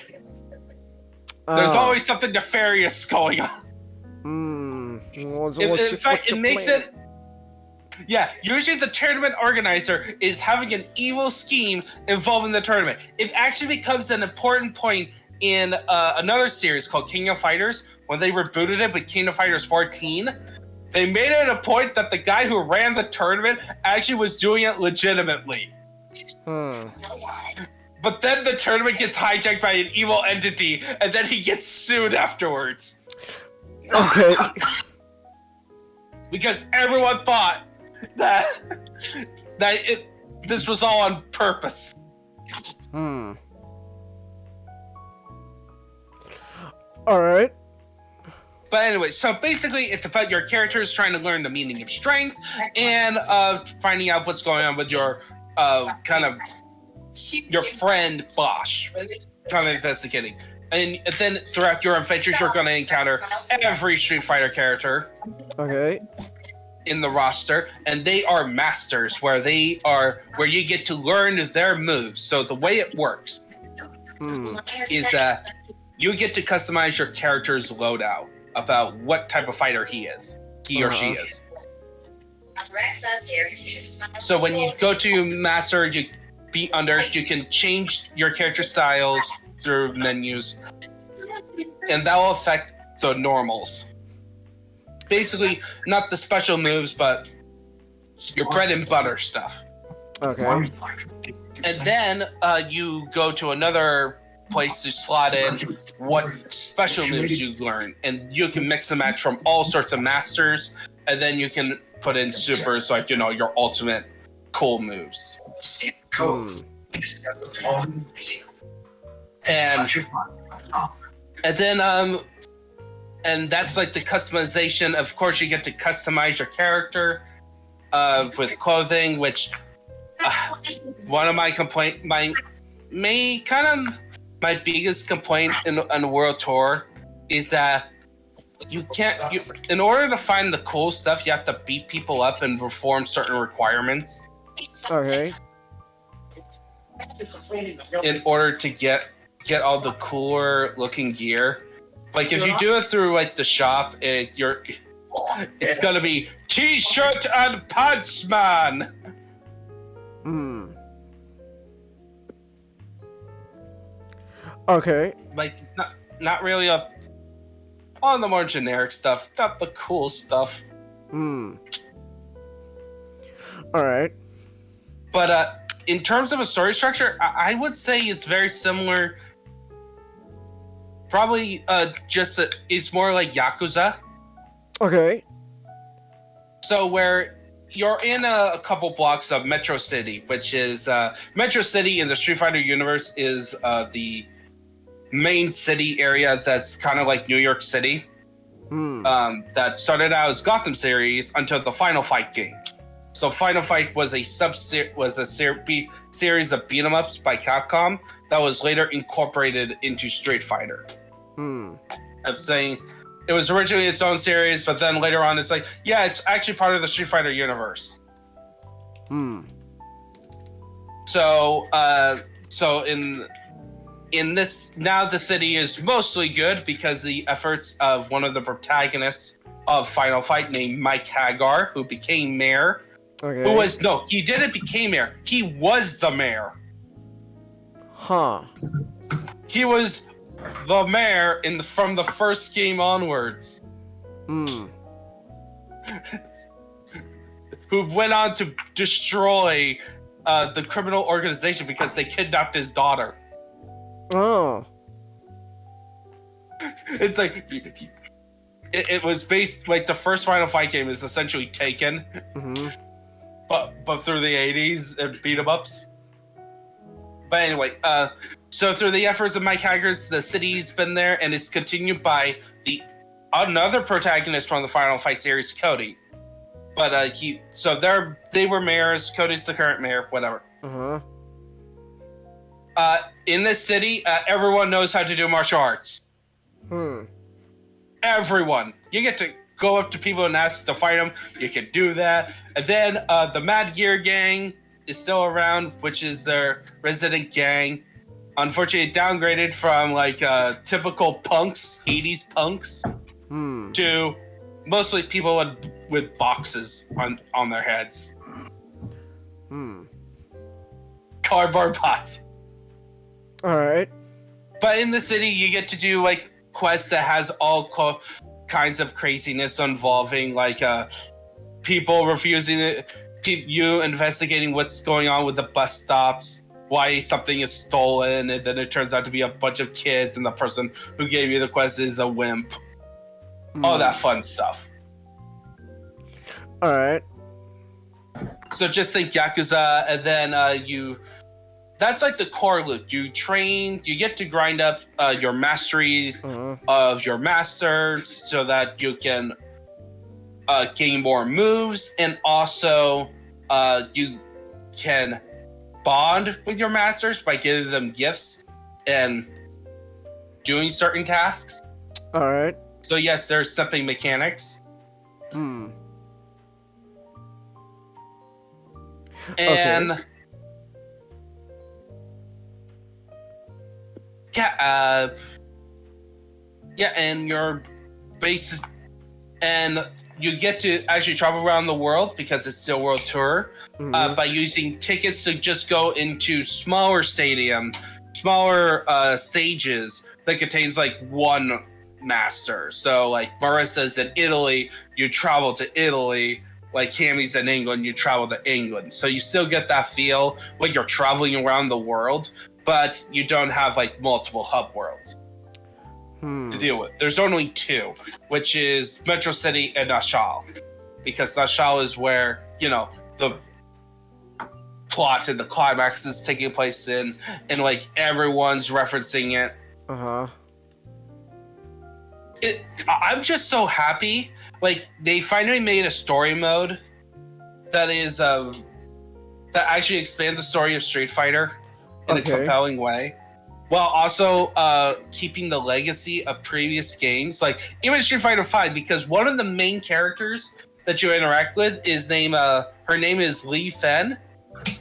There's always something nefarious going on. In fact, it makes it... Yeah, usually the tournament organizer is having an evil scheme involving the tournament. It actually becomes an important point in another series called King of Fighters. When they rebooted it with King of Fighters 14, they made it a point that the guy who ran the tournament actually was doing it legitimately. But then the tournament gets hijacked by an evil entity, and then he gets sued afterwards. Okay. Because everyone thought that this was all on purpose. Alright. But anyway, so basically it's about your characters trying to learn the meaning of strength and finding out what's going on with your your friend Bosch, kind of investigating. And then throughout your adventures, you're going to encounter every Street Fighter character. Okay. In the roster, and they are masters, where you get to learn their moves. So the way it works is that you get to customize your character's loadout about what type of fighter he or she is. So when you go to master, you can change your character styles through menus, and that will affect the normals. Basically, not the special moves, but your bread and butter stuff. Okay. And then you go to another place to slot in what special moves you learn. And you can mix and match from all sorts of masters. And then you can put in supers, like, your ultimate cool moves. And then, and that's like the customization. Of course, you get to customize your character with clothing, which one of my biggest complaint in the World Tour is that in order to find the cool stuff, you have to beat people up and perform certain requirements. Okay. In order to get all the cooler looking gear. Like, if you do it through, like, the shop, it's gonna be T-shirt and pants, man! Okay. Like, not really a on the more generic stuff, not the cool stuff. Alright. But in terms of a story structure, I would say it's very similar. Probably it's more like Yakuza. Okay. So where you're in a couple blocks of Metro City, which is Metro City in the Street Fighter universe is the main city area that's kind of like New York City. That started out as Gotham series until the Final Fight game. So Final Fight was a series of beat 'em ups by Capcom that was later incorporated into Street Fighter. I'm saying it was originally its own series, but then later on it's like, yeah, it's actually part of the Street Fighter universe. So in this, now the city is mostly good because the efforts of one of the protagonists of Final Fight named Mike Hagar, who became mayor. Okay. He didn't become mayor. He was the mayor. Huh. He was the mayor from the first game onwards. Who went on to destroy the criminal organization because they kidnapped his daughter. Oh. It's like it was based like the first Final Fight game is essentially Taken, but through the 80s and beat 'em ups. But anyway, so through the efforts of Mike Haggard's, the city's been there, and it's continued by another protagonist from the Final Fight series, Cody. But they were mayors. Cody's the current mayor. Whatever. In this city, everyone knows how to do martial arts. Everyone. You get to go up to people and ask to fight them. You can do that. And then the Mad Gear Gang is still around, which is their resident gang. Unfortunately, downgraded from like typical punks, 80s punks, to mostly people with boxes on their heads. Cardboard box. Alright. But in the city, you get to do like quests that has all kinds of craziness involving like people refusing it, you investigating what's going on with the bus stops, why something is stolen, and then it turns out to be a bunch of kids, and the person who gave you the quest is a wimp. All that fun stuff. Alright. So just think Yakuza, and then that's like the core loop. You train, you get to grind up your masteries of your masters so that you can gain more moves, and also you can bond with your masters by giving them gifts and doing certain tasks. Alright. So yes, there's something mechanics. And okay. And your base, and you get to actually travel around the world because it's still World Tour by using tickets to just go into smaller stages that contains like one master. So like Marissa's in Italy, you travel to Italy. Like Cammy's in England, you travel to England. So you still get that feel when you're traveling around the world, but you don't have like multiple hub worlds to deal with. There's only two, which is Metro City and Nashal, because Nashal is where, you know, the plot and the climax is taking place in, and like everyone's referencing it. I'm just so happy. Like they finally made a story mode that is that actually expands the story of Street Fighter in a compelling way, while also keeping the legacy of previous games, like even Street Fighter V, because one of the main characters that you interact with is her name is Lee Fen,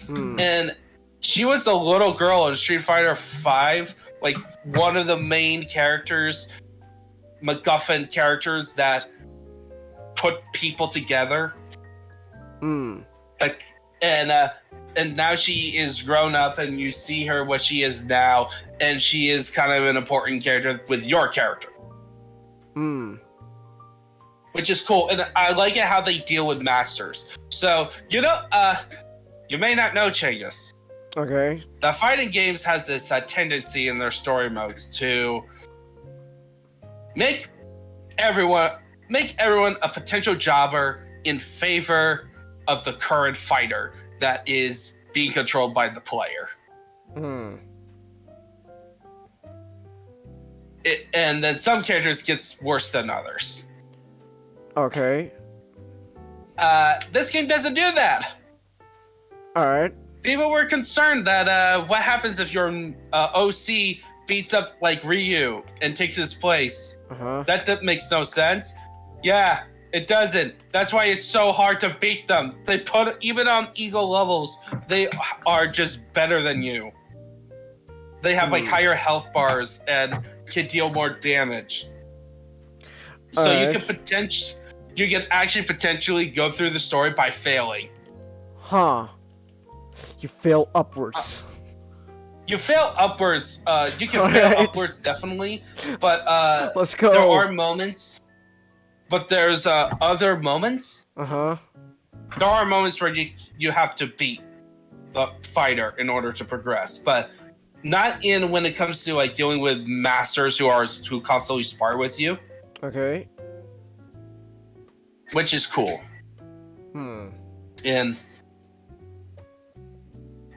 and she was the little girl in Street Fighter V, like one of the main characters, MacGuffin characters that put people together. Like, and now she is grown up, and you see her what she is now, and she is kind of an important character with your character. Hmm. Which is cool, and I like it how they deal with masters. So, you may not know, Changus. Okay. The fighting games has this tendency in their story modes to make everyone a potential jobber in favor of the current fighter that is being controlled by the player. Hmm. And then some characters gets worse than others. Okay. This game doesn't do that. All right. People were concerned that what happens if your OC beats up like Ryu and takes his place. Uh-huh. That makes no sense. Yeah, it doesn't. That's why it's so hard to beat them. They put even on ego levels, they are just better than you. They have like higher health bars and can deal more damage. So you can actually potentially go through the story by failing. Huh. You fail upwards. You fail upwards. You can fail upwards definitely, but Let's go. There are moments. But there's other moments. Uh-huh. There are moments where you have to beat the fighter in order to progress, but not when it comes to like dealing with masters who constantly spar with you. Okay. Which is cool. And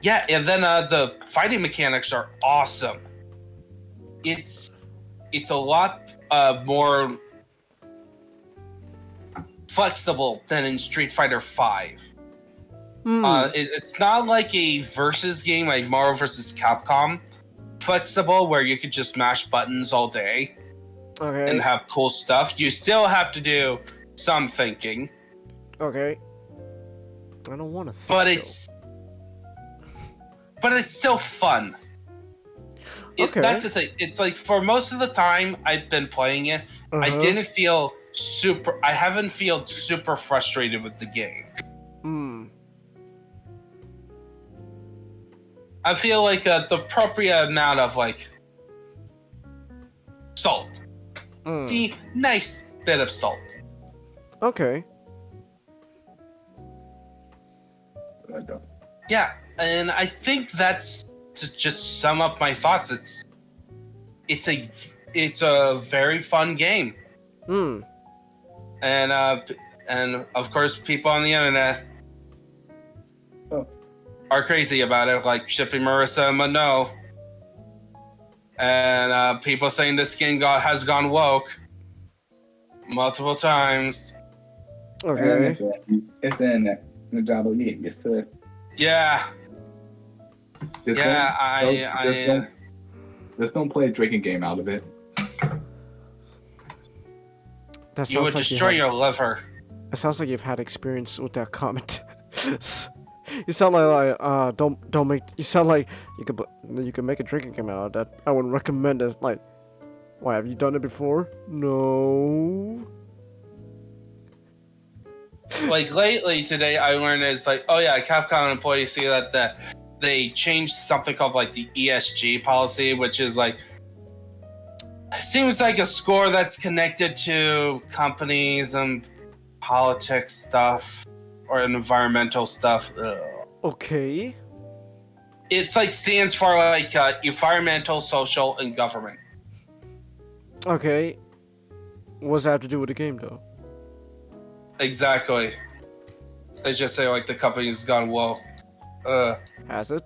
yeah, and then the fighting mechanics are awesome. It's a lot more flexible than in Street Fighter V. It's not like a versus game like Mario vs. Capcom. Flexible, where you could just mash buttons all day and have cool stuff. You still have to do some thinking. Okay. I don't want to think. But it's still fun. That's the thing. It's like for most of the time I've been playing it, I haven't felt super frustrated with the game. I feel like the appropriate amount of like salt. The nice bit of salt. Okay. Yeah, and I think that's to just sum up my thoughts. It's a very fun game. And of course people on the internet are crazy about it, like shipping Marissa and Mano. And people saying this game has gone woke multiple times. Okay. It's in the job of me. Just to. Yeah. Just don't play a drinking game out of it. You would destroy your liver. It sounds like you've had experience with that comment. You sound like don't make. You sound like you could make a drinking game out of that. I would recommend it. Like, why have you done it before? No. Like lately today, I learned it's like, oh yeah, Capcom employees see that they changed something called like the ESG policy, which is like seems like a score that's connected to companies and politics stuff. Or environmental stuff. Okay. It's like stands for like environmental, social, and government. Okay. What does that have to do with the game, though? Exactly. They just say like the company's gone woke. Has it?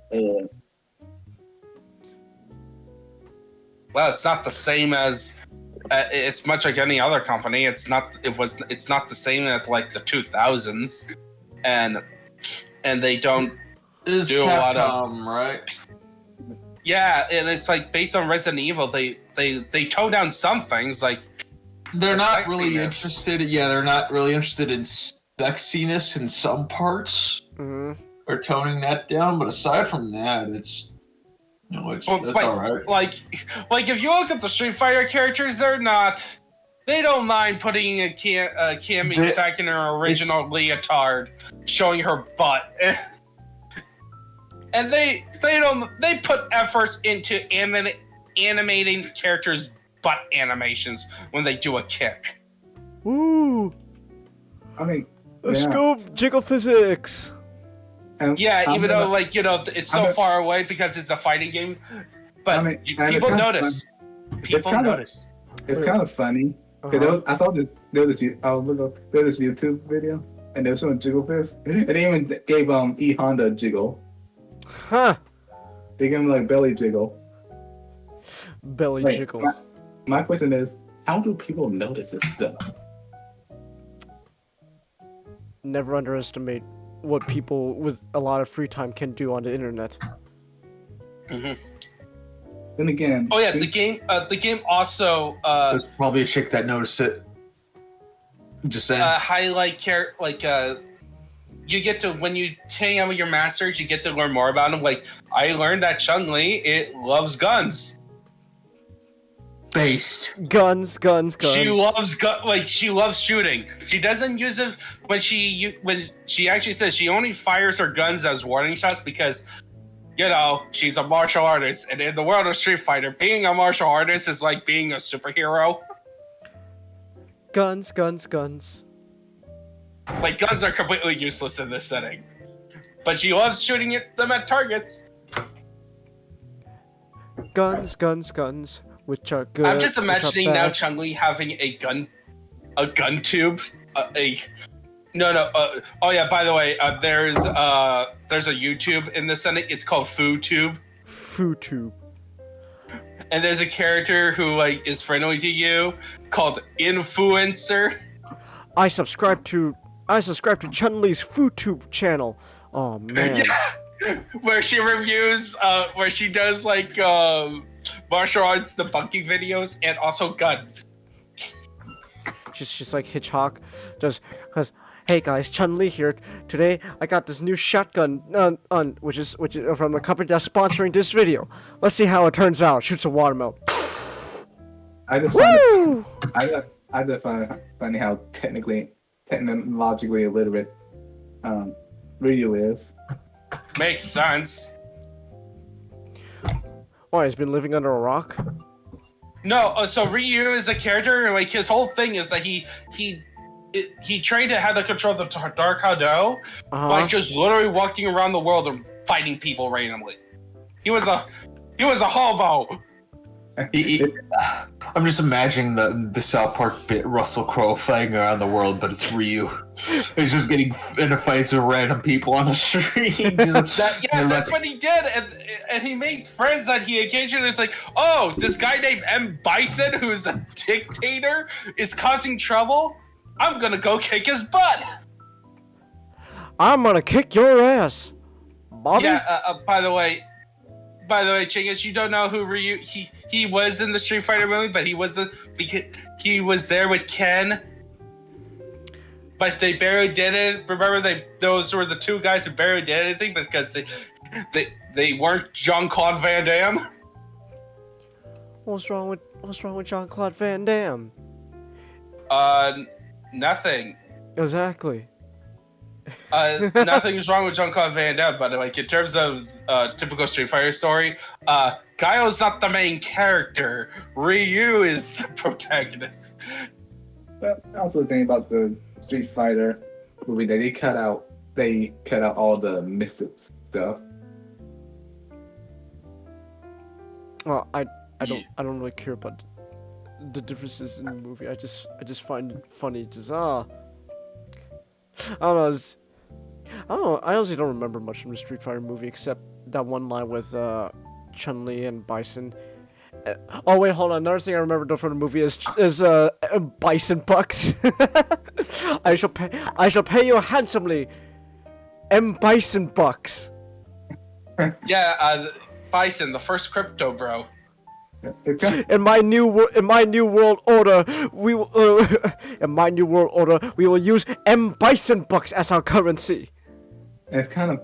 Well, it's not the same as. It's much like any other company. It's not the same as like the 2000s. And they don't do Capcom, a lot of right. Yeah, and it's like based on Resident Evil, they tone down some things like they're not really interested. Yeah, they're not really interested in sexiness in some parts. Or toning that down, but aside from that, it's that's all right. Like if you look at the Street Fighter characters, they don't mind putting a Cammy back in her original leotard, showing her butt, and they put efforts into animating characters' butt animations when they do a kick. Woo! I mean, Let's go jiggle physics. Yeah, even though like it's so far away because it's a fighting game, but people notice. People notice. It's kind of funny. I saw there was this YouTube video, and they were showing Jiggle Fist, and they even gave E Honda a jiggle. Huh? They gave him like belly jiggle. Belly jiggle. My question is, how do people notice this stuff? Never underestimate what people with a lot of free time can do on the internet. Mm-hmm. Then again. Oh yeah, the game also. There's probably a chick that noticed it. Just saying. Highlight you get to when you hang out with your masters, you get to learn more about them. Like I learned that Chun-Li loves guns. Based. Guns. She loves she loves shooting. She doesn't use it when she actually says she only fires her guns as warning shots because, she's a martial artist, and in the world of Street Fighter, being a martial artist is like being a superhero. Guns. Like guns are completely useless in this setting, but she loves shooting them at targets. Guns. Which are good. I'm just imagining now Chun-Li having a gun tube. Oh yeah. By the way, there's a YouTube in this setting. It's called Foo Tube. And there's a character who is friendly to you called Influencer. I subscribe to Chun-Li's FooTube channel. Oh man. Yeah. Where she reviews, where she does martial arts debunking videos and also guns. She's like Hitchhawk, because hey guys, Chun-Li here. Today I got this new shotgun which is from a company that's sponsoring this video. Let's see how it turns out. Shoots a watermelon. I just find it funny how technologically illiterate Ryu is. Makes sense. Why, he's been living under a rock? No, so Ryu is a character, his whole thing is that he trained to have the control of the Dark Hado by just literally walking around the world and fighting people randomly. He was a hobo. I'm just imagining the South Park bit Russell Crowe fighting around the world, but it's Ryu. He's just getting into fights with random people on the street. That's what he did, and he made friends that he occasionally is like, oh, this guy named M. Bison, who's a dictator, is causing trouble. I'm gonna go kick his butt. I'm gonna kick your ass, Bobby. Yeah. By the way, Chingus, you don't know who Ryu he was in the Street Fighter movie, but he was there with Ken. But they barely did it. Remember, those were the two guys who barely did anything because they weren't Jean-Claude Van Damme. What's wrong with Jean-Claude Van Damme? Nothing. Exactly. Nothing's wrong with Jean-Claude Van Damme, but in terms of typical Street Fighter story, Guile's not the main character. Ryu is the protagonist. But also the thing about the Street Fighter movie that they cut out all the mystic stuff. Well, I don't really care about the differences in the movie. I just find it funny. I don't know. I honestly don't remember much from the Street Fighter movie except that one line with Chun-Li and Bison. Oh wait, hold on. Another thing I remember from the movie is Bison bucks. I shall pay you handsomely, Bison bucks. Yeah, Bison, the first crypto bro. In my new world order, we will use Bison bucks as our currency. It's kind of.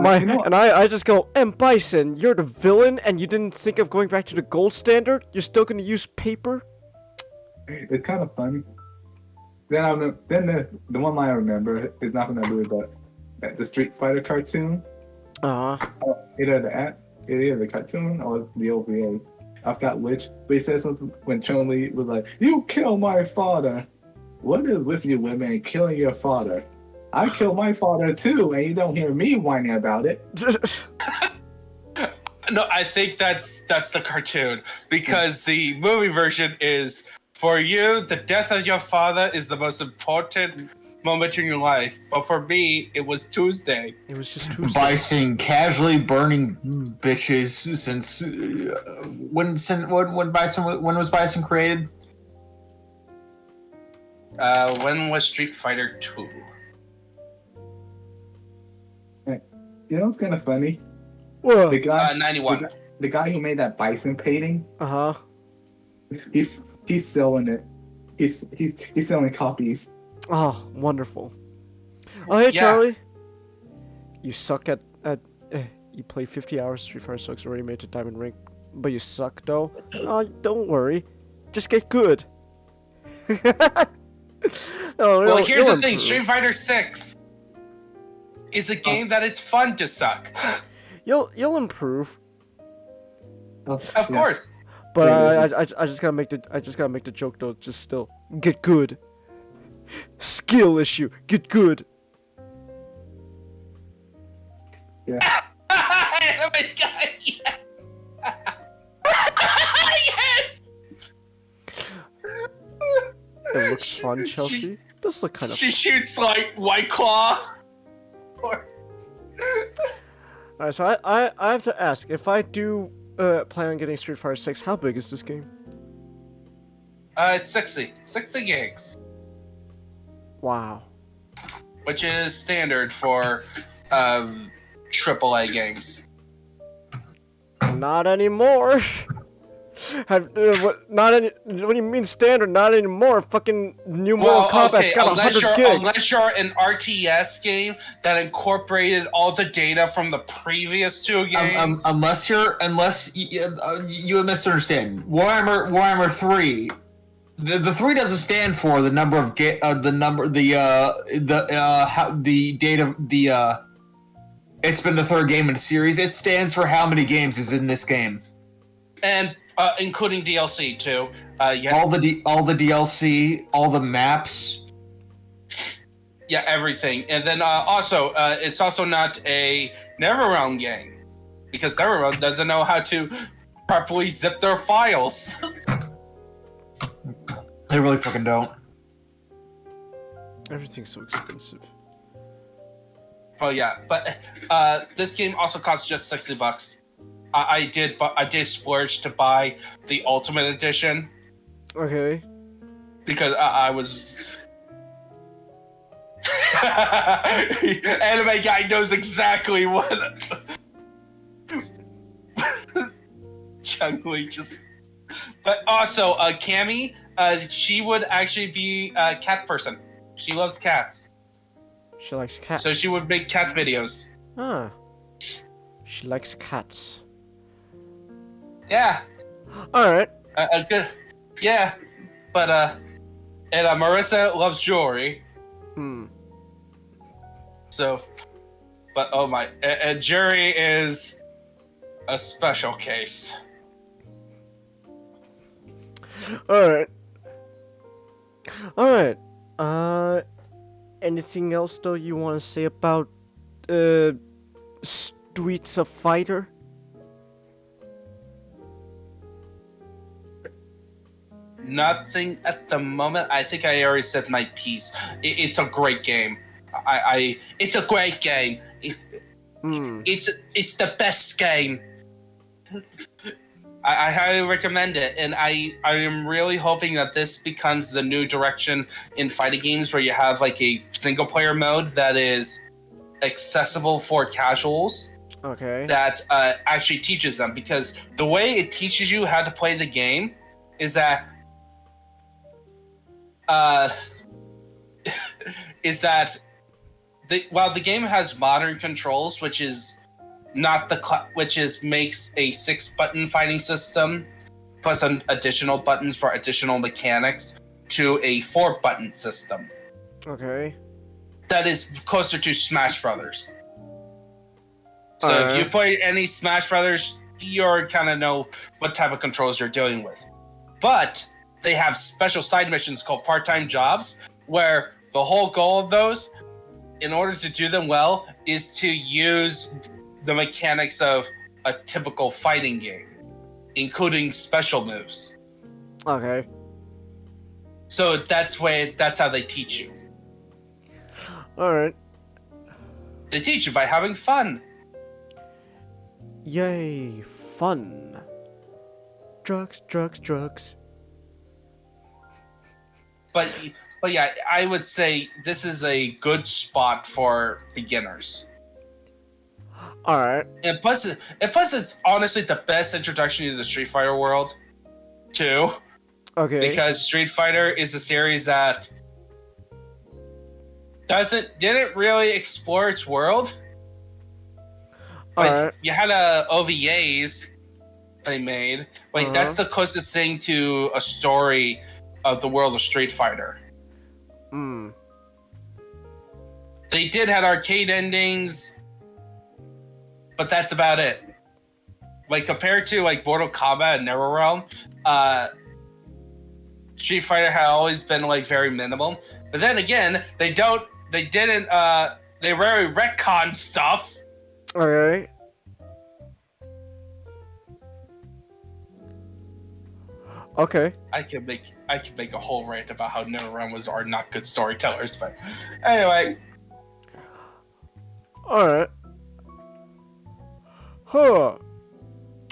I just go, Bison, you're the villain, and you didn't think of going back to the gold standard? You're still gonna use paper? It's kind of funny. Then the one line I remember is not from that movie, but the Street Fighter cartoon. Uh-huh. Either the cartoon or the OVA. I forgot which, but he said something when Chun-Li was like, "You kill my father. What is with you women killing your father? I kill my father too, and you don't hear me whining about it." No, I think that's the cartoon, because the movie version is, for you, the death of your father is the most important moment in your life, but for me, it was Tuesday. It was just Tuesday. Bison casually burning bitches since when was Bison created? When was Street Fighter 2? You know what's kind of funny? What? The guy, 91. the guy who made that Bison painting. He's selling it. He's selling copies. Oh, wonderful. Oh, hey, Yeah. Charlie. You suck at you play 50 hours Street Fighter 6, already made to Diamond Rank, but you suck, though. Oh, don't worry. Just get good. Well, here's the thing. Street Fighter 6 is a game that it's fun to suck. You'll improve. Of course. But I just gotta make the joke though. Just still get good. Skill issue. Get good. Yeah. Oh my god! Yeah. Yes. It looks fun, Chelsea. It does look kind of. She shoots like White Claw. Alright, so I have to ask, if I do plan on getting Street Fighter 6, how big is this game? It's 60 gigs, Wow. which is standard for AAA games. Not anymore. What? Not any? What do you mean standard? Not anymore. Fucking new Mortal Kombat's got 100 gigs. Unless you're an RTS game that incorporated all the data from the previous two games. Unless you misunderstand. Warhammer 3. The 3 doesn't stand for the number of it's been the third game in the series. It stands for how many games is in this game. And including DLC too. All the DLC, all the maps. Yeah, everything. And then also, it's also not a NetherRealm game, because NetherRealm doesn't know how to properly zip their files. They really fucking don't. Everything's so expensive. Oh yeah, but this game also costs just $60. I did splurge to buy the Ultimate Edition. Okay. Because I was. Anime guy knows exactly what. Chun-Li just. But also, Cammy, she would actually be a cat person. She loves cats. She likes cats. So she would make cat videos. Ah. She likes cats. Yeah. Alright. Good. Yeah. But, and Marissa loves jewelry. So, but oh my. And Jerry is a special case. Alright. Alright. Anything else though you want to say about Streets of Fighter? Nothing at the moment. I think I already said my piece. It's a great game. It's a great game. It's the best game. I highly recommend it, and I am really hoping that this becomes the new direction in fighting games, where you have like a single player mode that is accessible for casuals. Okay. That actually teaches them, because the way it teaches you how to play the game is that while the game has modern controls, which is not makes a 6-button fighting system plus an additional buttons for additional mechanics to a 4-button system. Okay. That is closer to Smash Brothers. So if you play any Smash Brothers you're kind of know what type of controls you're dealing with. But they have special side missions called part-time jobs, where the whole goal of those, in order to do them well, is to use the mechanics of a typical fighting game, including special moves. Okay. So that's how they teach you. All right. They teach you by having fun. Yay, fun. Drugs, drugs, drugs. But yeah, I would say this is a good spot for beginners. All right. And plus, it's honestly the best introduction to the Street Fighter world, too. Okay. Because Street Fighter is a series that didn't really explore its world. But Alright. you had OVAs they made. Like that's the closest thing to a story of the world of Street Fighter. Hmm. They did have arcade endings, but that's about it. Like compared to like Mortal Kombat and NetherRealm, Street Fighter had always been like very minimal. But then again, they rarely retcon stuff. Okay. Okay. I could make a whole rant about how NetherRealm are not good storytellers, but anyway. Alright. Huh.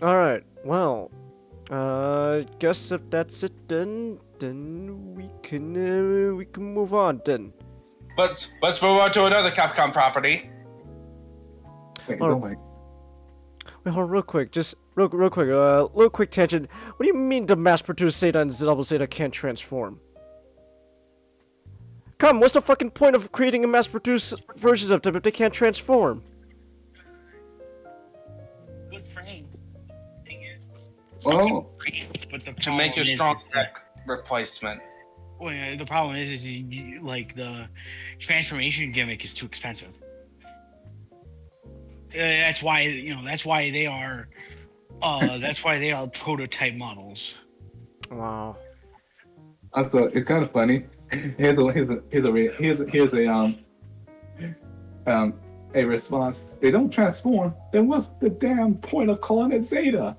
Alright. Well, guess if that's it then we can move on then. Let's move on to another Capcom property. Wait, Oh. don't wait. Wait, hold on, real quick, just real quick, little quick tangent. What do you mean the mass-produced Zeta and Double Zeta can't transform? Come, what's the fucking point of creating a mass-produced versions of them if they can't transform? Good frame. Oh, But the To make a problem strong is that- tech replacement. Well, the problem is like the transformation gimmick is too expensive. That's why they are. That's why they are prototype models. Wow. also, it's kind of funny. Here's a response. They don't transform. Then what's the damn point of calling it Zeta?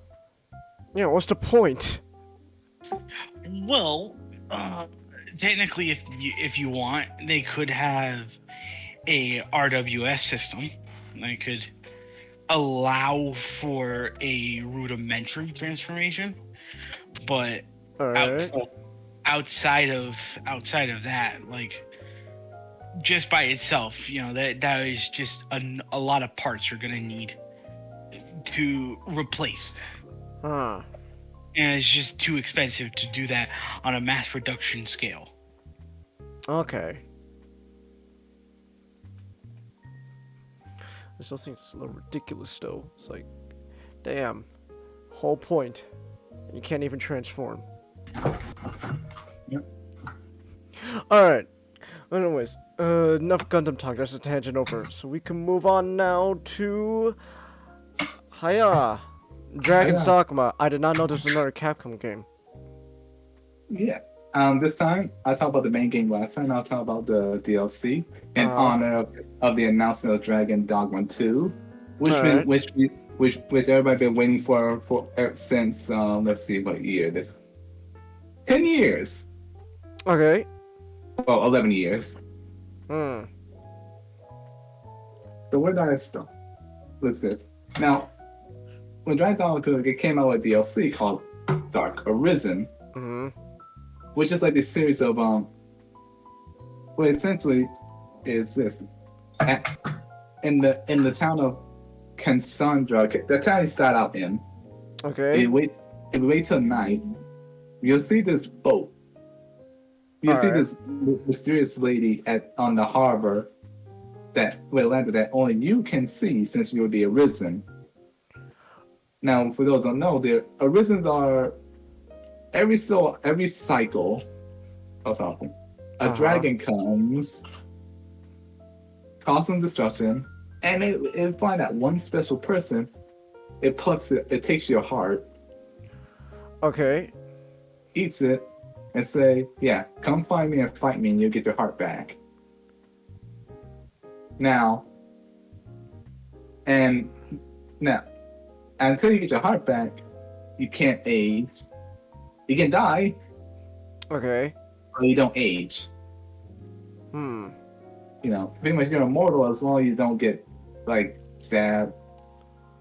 Yeah, what's the point? Well, technically, if you want, they could have a RWS system. They could allow for a rudimentary transformation, but Alright. outside of that, like just by itself, that is just a lot of parts you're gonna need to replace. Huh. And it's just too expensive to do that on a mass production scale. Okay. I still think it's a little ridiculous though. It's like, damn, whole point. You can't even transform. Yep. Alright. Anyways, enough Gundam talk, that's a tangent over. So we can move on now to Hiya. Dragon's Hiya. Dogma. I did not know this was another Capcom game. Yeah. This time I talk about the main game. Last time I'll talk about the DLC in honor of the announcement of Dragon Dogma 2, which Alright. which everybody been waiting for since let's see what year this. 10 years. Okay. Well, 11 years. Hmm. So where did I start? What's this? Now, when Dragon Dogma 2 it came out with DLC called Dark Arisen, Mm-hmm. which is like this series of well, essentially is this in the town of Cassandra, the town you start out in. Okay. If you wait till night, you'll see this boat. You'll see this mysterious lady on the harbor that landed that only you can see since you're the Arisen. Now, for those who don't know, the Arisens are every cycle or something. A dragon comes, causes some destruction, and it find that one special person it plucks it. It takes your heart, Okay. eats it, and say, "Yeah, come find me and fight me, and you'll get your heart back." Now, and now, until you get your heart back, you can't age. You can die, Okay. but you don't age. Hmm. You know, pretty much you're immortal as long as you don't get like stabbed,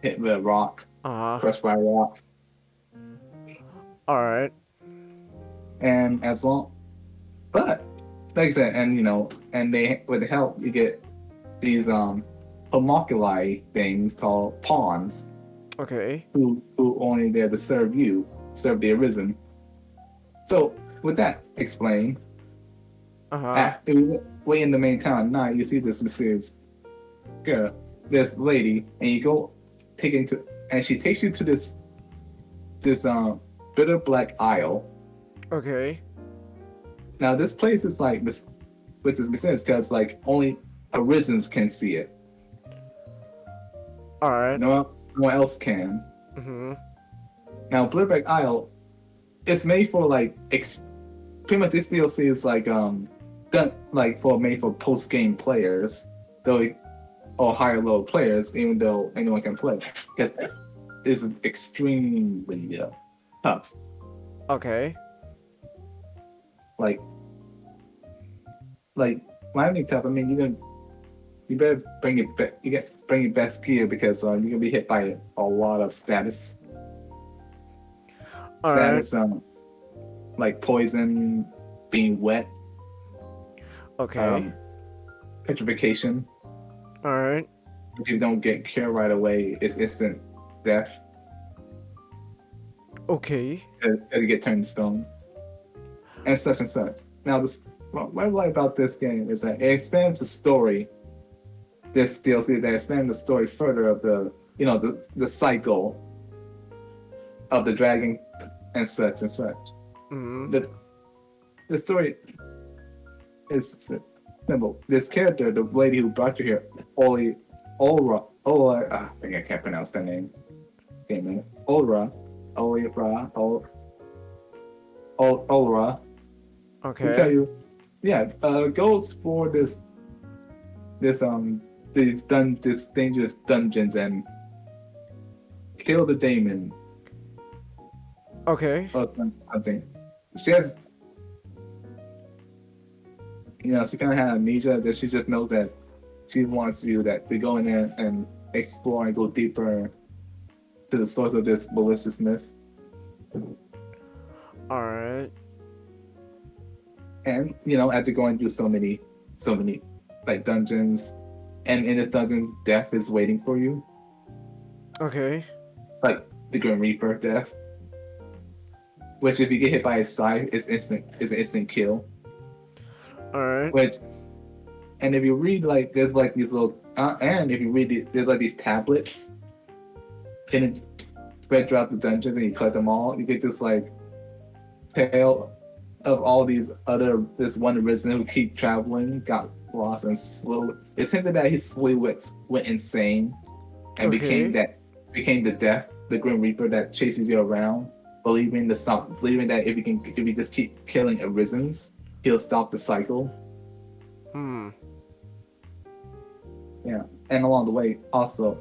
hit with a rock, crushed by a rock, All right. and as long, but like I said, and you know, and they with the help you get these homoculi things called pawns Okay. who only there to serve the arisen. So with that explained, way in the main town at night, you see this mysterious girl, this lady, and you go and she takes you to this bitter black isle. Okay. Now this place is like this, which is mysterious because like only Origins can see it. All right. No one else can. Mm-hmm. Now bitter black isle, it's made for like pretty much this DLC is like done like made for post game players, or higher level players, even though anyone can play, because it's extremely tough. Okay. Like when I mean tough, I mean you better bring your best gear because you're gonna be hit by a lot of status. All Status, like poison, being wet. Okay. Petrification. All right. If you don't get cured right away, it's instant death. Okay. As you get turned to stone. And such and such. Now, what I like about this game is that it expands the story. This DLC that expands the story further of the cycle of the dragon and such and such. Mm-hmm. The story is simple. This character, the lady who brought you here, I think I can't pronounce that name. Okay, man. Olra. Okay. To tell you, go explore this dangerous dungeons and kill the daemon. Okay. Or something. She has, she kind of had amnesia that she just knows that she wants you to go in there and explore and go deeper to the source of this maliciousness. All right. And after going through so many like dungeons, and in this dungeon, death is waiting for you. Okay. Like the Grim Reaper death, which if you get hit by his scythe, is an instant kill. All right. And if you read there's like these little, and if you read there's like these tablets hidden spread throughout the dungeon, and you collect them all, you get this like tale of all this one arisen who keep traveling, got lost, and slowly it's hinted that he slowly went insane and became the Grim Reaper that chases you around, believing that if you just keep killing arisens, he'll stop the cycle. Yeah, and along the way, also,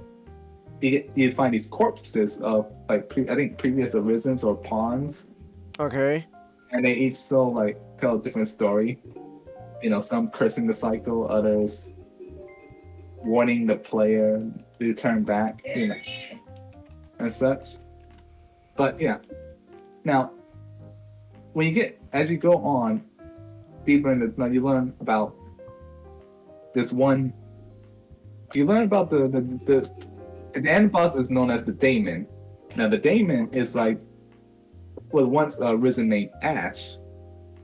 you find these corpses of I think previous arisens or pawns. Okay. And they each tell a different story. Some cursing the cycle, others warning the player to turn back, and such. But yeah, now as you go on deeper into, you learn about this one. You learn about the end boss is known as the Daemon. Now the Daemon is was once a risen named Ash,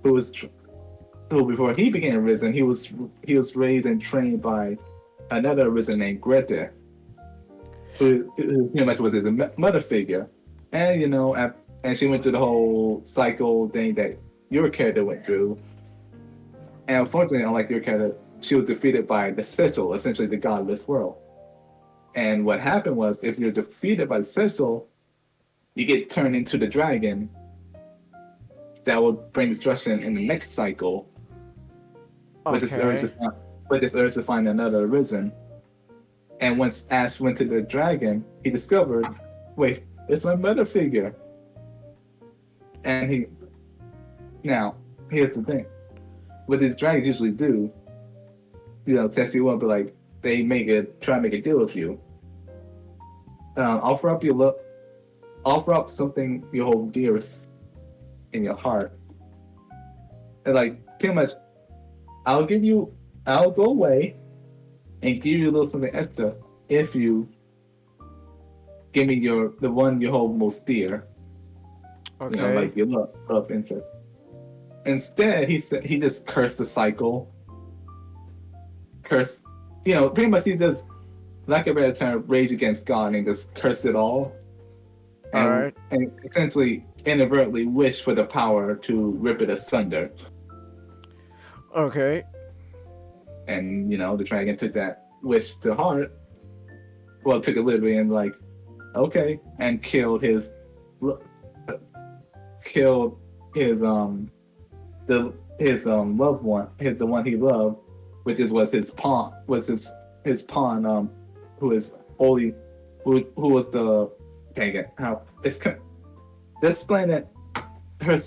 who before he became arisen, he was raised and trained by another arisen named Greta, who pretty much was his mother figure, and and she went through the whole cycle thing that your character went through, and unfortunately, unlike your character, she was defeated by the Sigil, essentially the god of this world. And what happened was, if you're defeated by the sigil, you get turned into the dragon. That will bring destruction in the next cycle. With this urge to find another arisen. And once Ash went to the dragon, he discovered, wait, it's my mother figure. And now, here's the thing. What these dragons usually do, test you up, but like, they try to make a deal with you. Offer up something you hold dearest in your heart. And like, pretty much, I'll go away and give you a little something extra if you give me the one you hold most dear. Okay. Like your love interest. Instead, he just cursed the cycle. Pretty much he just, lack of a better term, rage against God and just curse it all. And essentially inadvertently wish for the power to rip it asunder. Okay. And the dragon took that wish to heart. Well, took it literally and like, okay, and killed his loved one, the one he loved, which was his pawn, who was the, dang it, how it's explain that her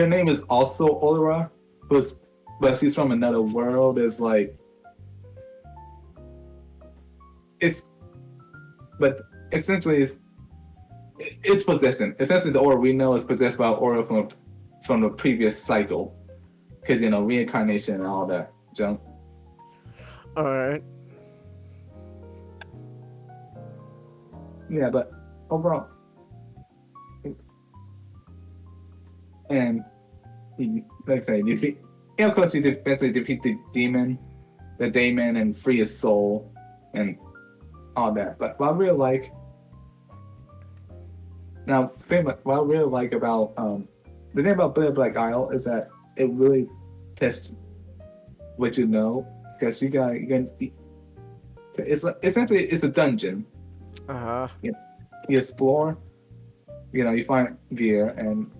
name is also Olera, but she's from another world. Is like, but essentially it's possession. Essentially, the aura we know is possessed by aura from the previous cycle, because reincarnation and all that junk. All right. Yeah, but overall, and like I say, of course, you eventually defeat the daemon, and free his soul, and all that. But what I really like about the thing about Black Isle is that it really tests what you know, because essentially it's a dungeon. You explore, you find gear, and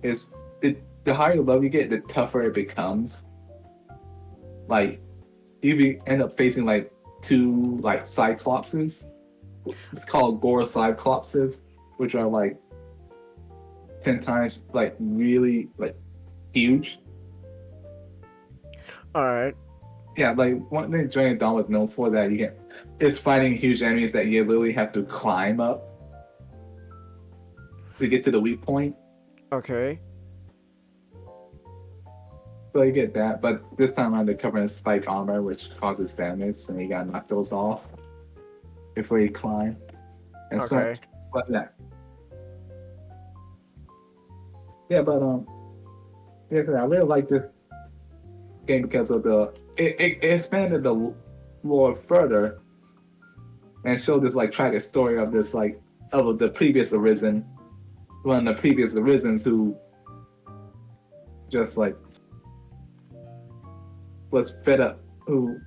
the higher level you get, the tougher it becomes. Like, you end up facing like 2 like cyclopses. It's called Gore cyclopses, which are like 10 times like really like huge. All right. Yeah, like one thing Dragon Dawn was known for that is fighting huge enemies that you literally have to climb up to get to the weak point. Okay. So you get that, but this time around they're covering spike armor, which causes damage, and you gotta knock those off before you climb. And okay. But that. Yeah, but I really like this game because of it expanded the lore further and showed this like tragic story of this like of the previous Arisen, one of the previous Arisens who just like was fed up, who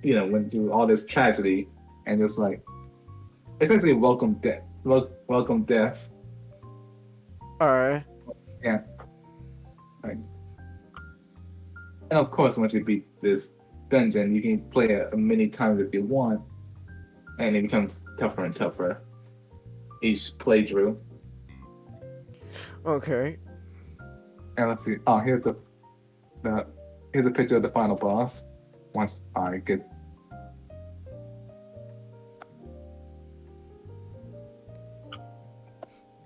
went through all this tragedy and just like essentially welcome death. All right. Yeah. Right. And of course, once you beat this dungeon, you can play it many times if you want, and it becomes tougher and tougher each playthrough. Okay. And let's see. Oh, here's a picture of the final boss. Once I get.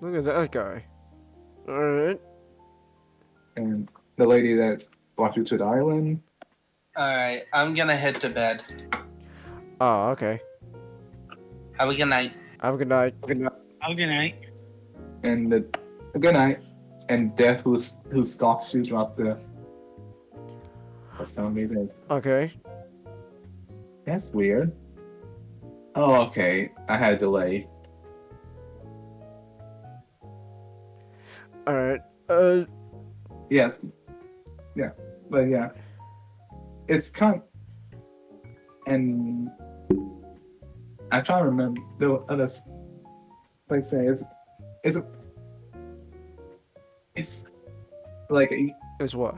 Look at that guy. All right. And the lady that brought you to the island. Alright, I'm gonna head to bed. Oh, okay. Have a good night. Have a good night. Have a good night. And good night. And Death, who stalks you throughout the. That's not me then. Okay. That's weird. Oh, okay. I had a delay. All right. Yes. Yeah. But yeah. It's and I'm trying to remember. There were others. Like say it's like It's what?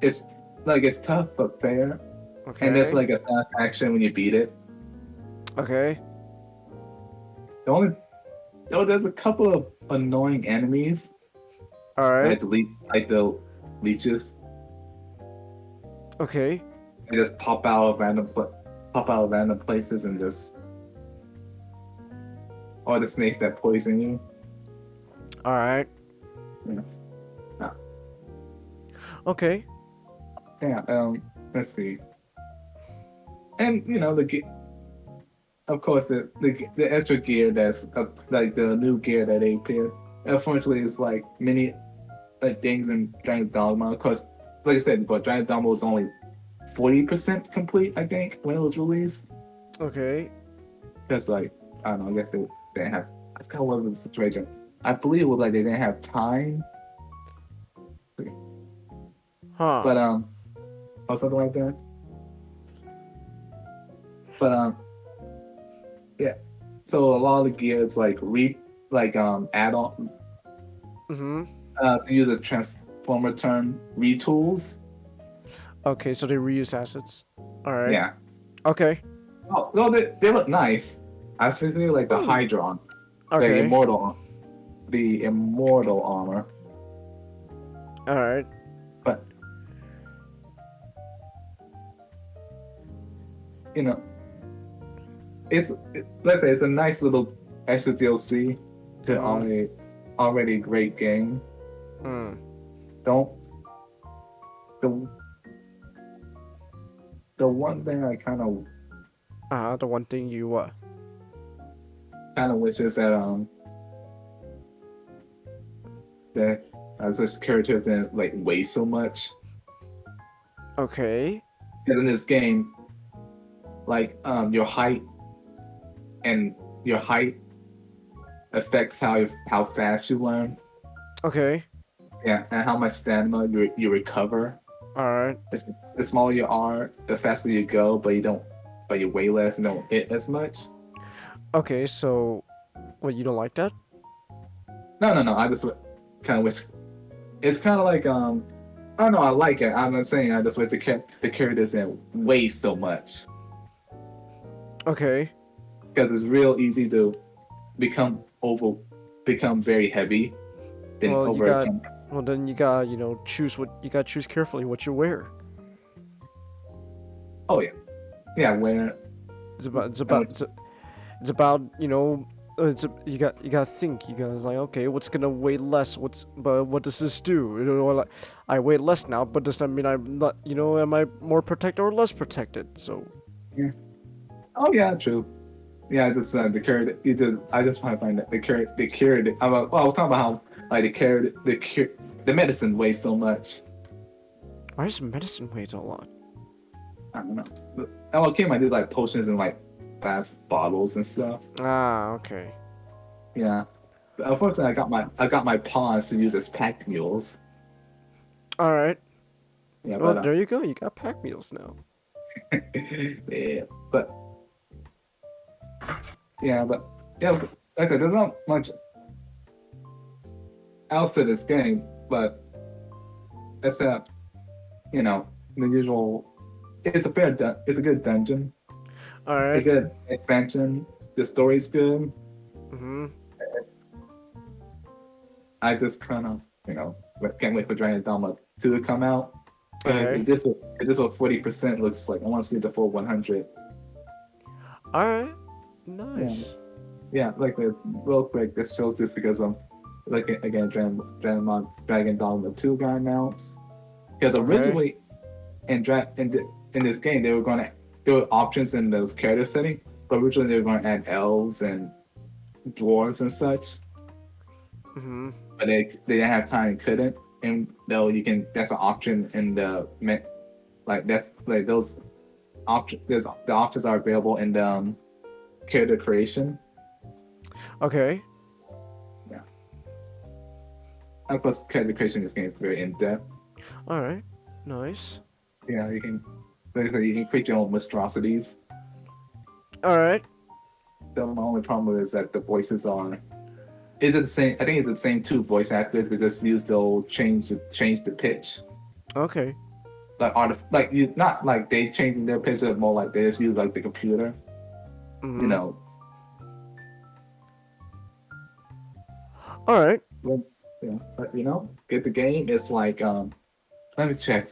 it's like it's tough but fair, Okay. and there's like a satisfaction when you beat it. Okay. There's a couple of annoying enemies. All right. Like the leeches. Okay. They just pop out of random places and just. Or the snakes that poison you. All right. Yeah. No. Okay. Yeah. Let's see. And of course, the extra gear that's like the new gear that they appeared. Unfortunately, it's like many like things in Dragon's Dogma. Of course, like I said, but Dragon's Dogma was only 40% complete, I think, when it was released. Okay. Because like I don't know, I guess they didn't have. I forgot what was the situation. I believe it was like they didn't have time. Huh. But or something like that. But yeah. So a lot of the gears like add on. Mm-hmm. To use a transformer term, retools. Okay, so they reuse assets. All right. Yeah. Okay. Oh, no, they look nice. I specifically like the Hydron, Okay. the immortal armor. All right. But let's say it's a nice little extra DLC to already great game. Don't the one thing I kind of the one thing you what? Kind of wish is that such characters didn't like weigh so much. Okay. Because in this game, like your height affects how fast you learn. Okay. Yeah, and how much stamina you recover. All right. The smaller you are, the faster you go, but you weigh less and don't hit as much. Okay, so you don't like that? No. I just kind of wish. It's kind of like oh no, I like it. I'm not saying I just wish the characters didn't weigh so much. Okay. Because it's real easy to become very heavy. Then then you gotta choose carefully what you wear. Oh yeah, where it's about you gotta think. You gotta like, okay, what's gonna weigh less? What does this do? Like, I weigh less now, but does that mean I'm not? Am I more protected or less protected? So. Yeah. Oh yeah, true. Yeah, just the carrot. I just want to find that the carrot. I was talking about how like the medicine weighs so much. Why does medicine weigh a lot? I don't know. I did like potions and like glass bottles and stuff. Ah, okay. Yeah, but unfortunately, I got my pawns to use as pack mules. All right. Yeah, well, there you go. You got pack mules now. Yeah, but like I said, there's not much else to this game, but except the usual. It's a good dungeon. All right. A good expansion. The story's good. Mm-hmm. I just kind of can't wait for Dragon's Dogma 2 to come out. Okay. If this was 40%, looks like I want to see the full 100. All right. Nice. Yeah, real quick, this shows this because again, Dragon Dogma 2 got announced. Because originally in this game there were options in those character setting, but originally they were going to add elves and dwarves and such. Mm-hmm. But they didn't have time and couldn't. And though that's an option in the those options. The options are available in the character creation. Okay. Yeah. Of course, character creation in this game is very in depth. All right. Nice. Yeah, you can create your own monstrosities. All right. The only problem is that the voices are. Is it the same? I think it's the same two voice actors. They just use the change the pitch. Okay. Like you not like they changing their pitch, but more like they just use like the computer. Mhm. You know. All right. Well, yeah, but you know, get the game. It's like let me check.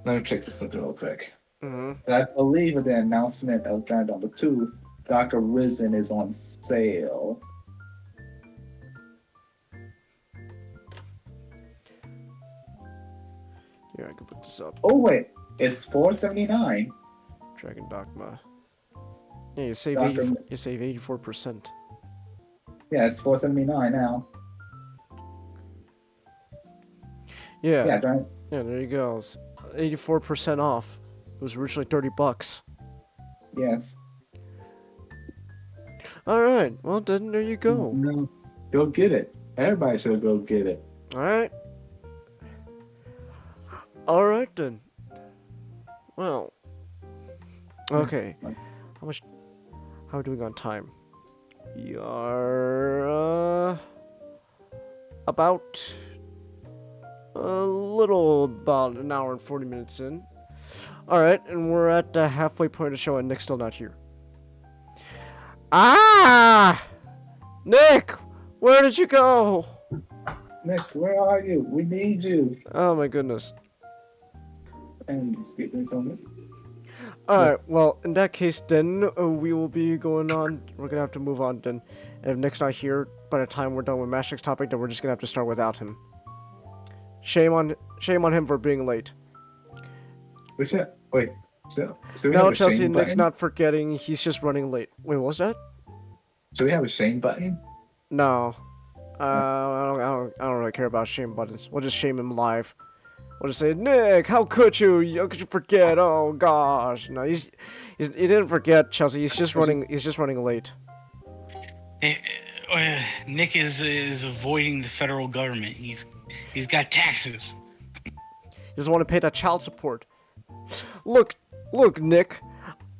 Let me check this something real quick. Mm-hmm. I believe with the announcement of Dragon Dogma 2, Dark Arisen is on sale. Here, I can look this up. Oh wait, it's $4.79. Dragon Dogma. Yeah, you save Dogma. you save 84%. Yeah, it's $4.79 now. Yeah. Yeah, Dragon. Yeah, there you go. It's 84% off. It was originally $30. Yes. All right. Well, then there you go. No, go get it. Everybody should go get it. All right. All right then. Well. Okay. How much? How are we doing on time? We are about a little about an hour and 40 minutes in. All right, and we're at the halfway point of the show, and Nick's still not here. Ah, Nick, where did you go? Nick, where are you? We need you. Oh my goodness. And speaking from it. Alright, well, in that case, then we will be going on. We're gonna have to move on then. And if Nick's not here by the time we're done with Master's topic, then we're just gonna have to start without him. Shame on him for being late. Wait, so we No, have a Chelsea, shame Nick's button? not forgetting. He's just running late. Wait, what was that? So we have a shame button? No. I don't really care about shame buttons. We'll just shame him live. We'll just say, Nick, how could you? How could you forget? Oh gosh, no, he didn't forget, Chelsea. He's just running. He's just running late. Nick is avoiding the federal government. He's got taxes. He doesn't want to pay that child support. Look, Nick.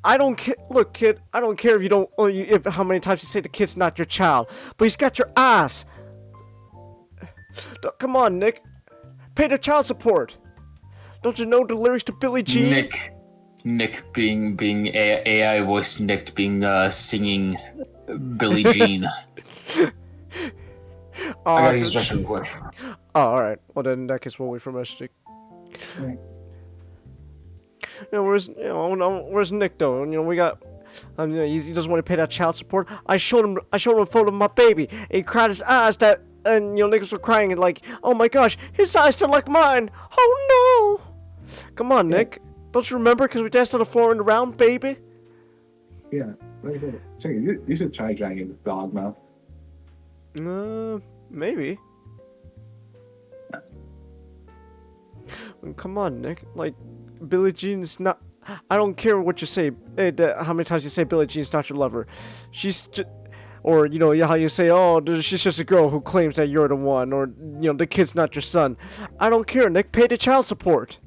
I don't care. Look, kid. I don't care if you don't. If how many times you say the kid's not your child, but he's got your ass. Come on, Nick. Pay the child support. Don't you know the lyrics to Billie Jean? Nick being AI voice Nick being singing Billie Jean. I gotta use this real quick. Oh, alright. Well then in that case we'll wait for Mystic. Where's Nick though? We got he doesn't want to pay that child support. I showed him a photo of my baby. He cried his eyes and niggas were crying and like, oh my gosh, his eyes are like mine. Oh no! Come on, Nick. Don't you remember? Because we danced on the floor in the round, baby. Yeah. Check it. You should try Dragon's Dogma. Maybe. Come on, Nick. Like, Billie Jean's not. I don't care what you say. How many times you say Billie Jean's not your lover? She's just. Or, how you say, oh, she's just a girl who claims that you're the one. Or, the kid's not your son. I don't care, Nick. Pay the child support.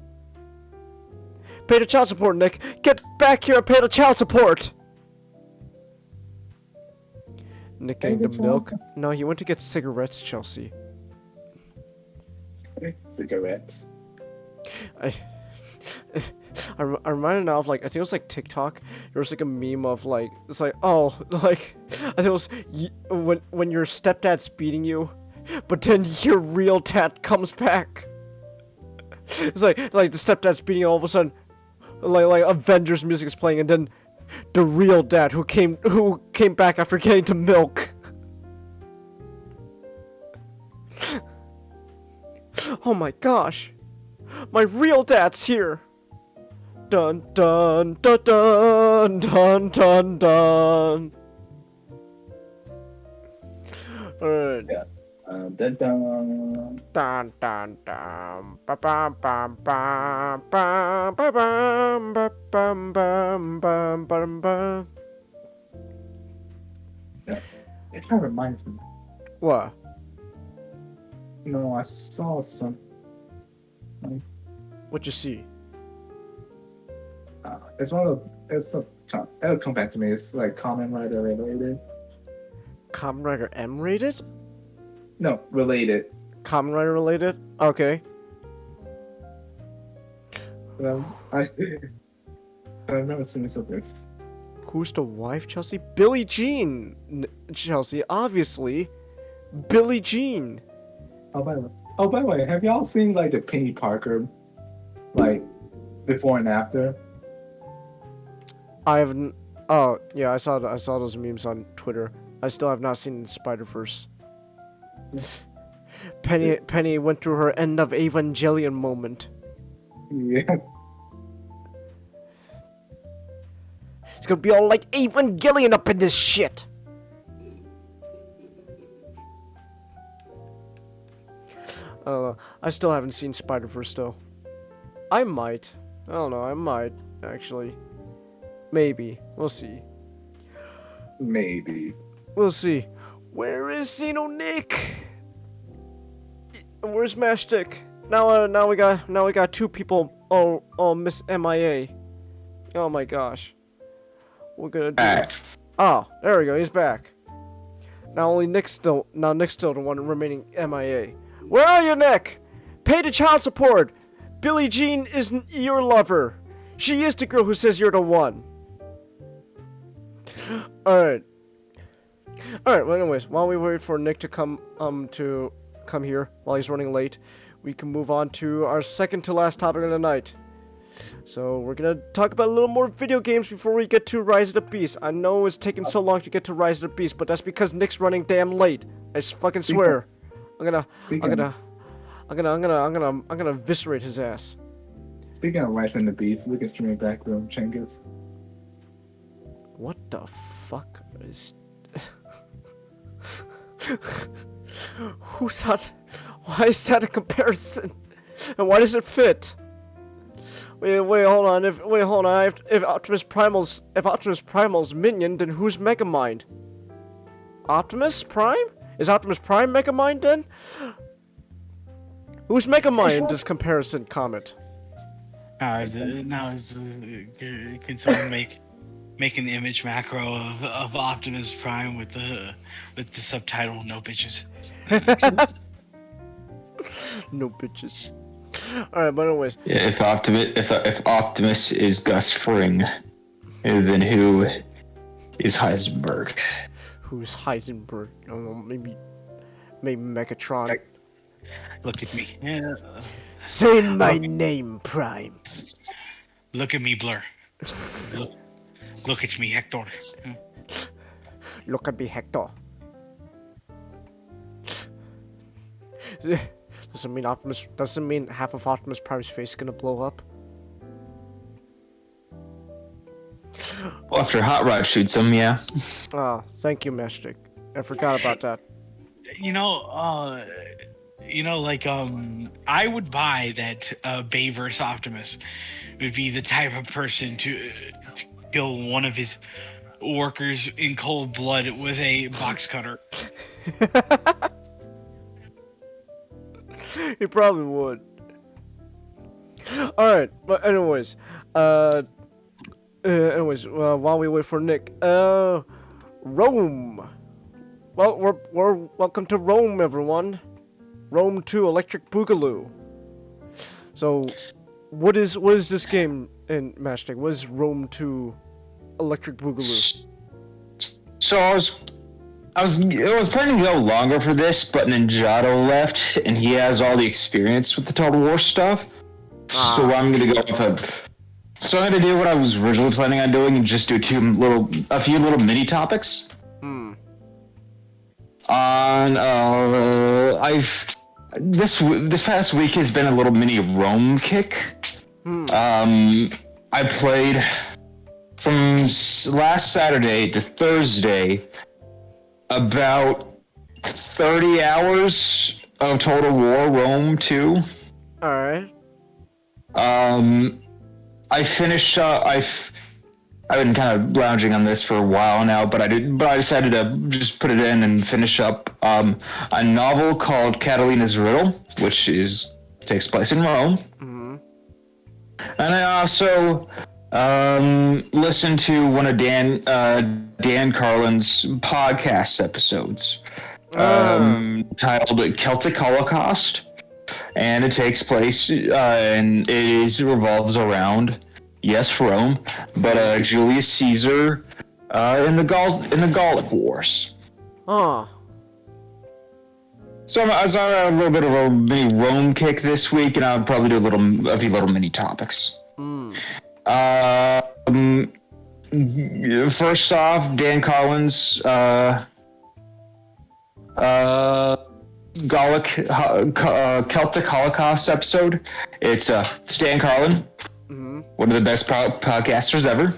Pay the child support, Nick. Get back here and pay the child support. Nick getting the milk. No, he went to get cigarettes, Chelsea. Cigarettes. I'm reminded now of I think it was TikTok. There was a meme of it's oh, I think it was when your stepdad's beating you, but then your real dad comes back. It's like the stepdad's beating you, all of a sudden, like Avengers music is playing, and then the real dad who came back after getting the milk. Oh my gosh, my real dad's here. Dun dun dun dun dun dun dun. Alright. Yeah. Dun dun dun dun dun. Ba bam bam bam bam ba bam ba bam bam bam bam bam. Yeah. It kind of reminds me. What? I saw some. What'd you see? It's one of the. It'll come back to me. It's like Kamen Rider related. Kamen Rider M rated? No, related. Kamen Rider related? Okay. I remember seeing something. Who's the wife, Chelsea? Billie Jean! Chelsea, obviously. Billie Jean! Oh, by the way, have y'all seen like the Penny Parker, like before and after? I haven't. Oh, yeah, I saw those memes on Twitter. I still have not seen Spider-Verse. Penny went through her end of Evangelion moment. Yeah. It's gonna be all like Evangelion up in this shit. I still haven't seen Spider-Verse though. I might. I don't know. I might actually. Maybe. We'll see. Maybe. We'll see. Where is Xeno Nick? Where's Mashstick? Now we got two people all miss MIA. Oh my gosh. We're gonna do. Oh, there we go. He's back. Now Nick's still the one remaining MIA. Where are you, Nick? Pay the child support. Billie Jean isn't your lover. She is the girl who says you're the one. All right. Well, anyways, while we wait for Nick to come here while he's running late, we can move on to our second to last topic of the night. So we're gonna talk about a little more video games before we get to Rise of the Beast. I know it's taking so long to get to Rise of the Beast, but that's because Nick's running damn late. I fucking swear. I'm gonna eviscerate his ass. Speaking of Rise of the Beast, look at streaming back room Chengiz. What the fuck is? Who thought? Why is that a comparison? And why does it fit? Wait, hold on. If Optimus Primal's minion, then who's Megamind? Optimus Prime? Is Optimus Prime Megamind then? Who's Megamind in this comparison comment? Now can someone make an image macro of Optimus Prime with the subtitle "No bitches"? No bitches. All right, but anyways. Yeah, if Optimus is Gus Fring, then who is Heisenberg? Who's Heisenberg? I don't know, maybe Megatron. Look at me. Yeah. Say my name, Prime. Look at me, Blur. Look at me, Hector. Look at me, Hector. Doesn't mean half of Optimus Prime's face is gonna blow up. Well, after Hot Rod shoots him, yeah. Oh, thank you, Mashstick. I forgot about that. I would buy that Bay vs. Optimus would be the type of person to kill one of his workers in cold blood with a box cutter. He probably would. Alright, but anyways, while we wait for Nick, Rome. Well, we're welcome to Rome, everyone. Rome 2 Electric Boogaloo. So, what is this game in Mashstick? What is Rome 2 Electric Boogaloo? So I was planning to go longer for this, but Ninjato left, and he has all the experience with the Total War stuff. So I'm gonna go with So I'm gonna do what I was originally planning on doing, and just do a few little mini topics. This past week has been a little mini Rome kick. I played from last Saturday to Thursday about 30 hours of Total War Rome 2. Alright. I finished I've been kind of lounging on this for a while now, but I decided to just put it in and finish up a novel called Catalina's Riddle, which takes place in Rome. And I also listen to one of Dan Carlin's podcast episodes, titled Celtic Holocaust, and it takes place, and it revolves around, yes, Rome, but Julius Caesar, in the Gallic Wars. Oh. So I was on a little bit of a mini Rome kick this week, and I'll probably do a few little mini topics. First off, Dan Carlin's Celtic Holocaust episode. It's Dan Carlin, one of the best podcasters ever.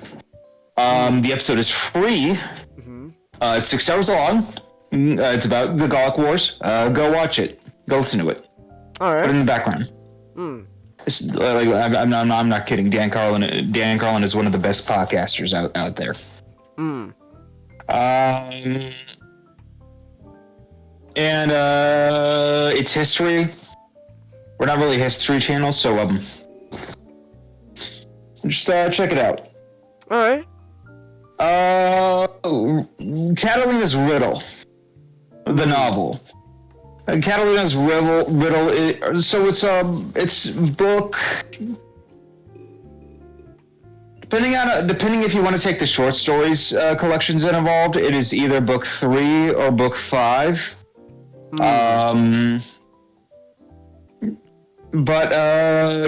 The episode is free. It's 6 hours long. It's about the Gallic Wars. Go watch it. Go listen to it. All right. Put it in the background. It's, I'm not kidding. Dan Carlin is one of the best podcasters out there. And it's history. We're not really a history channel, so just check it out. All right. Catalina's Riddle, the novel. Catalina's Riddle. So it's book. Depending if you want to take the short stories collections involved, it is either book 3 or book 5. But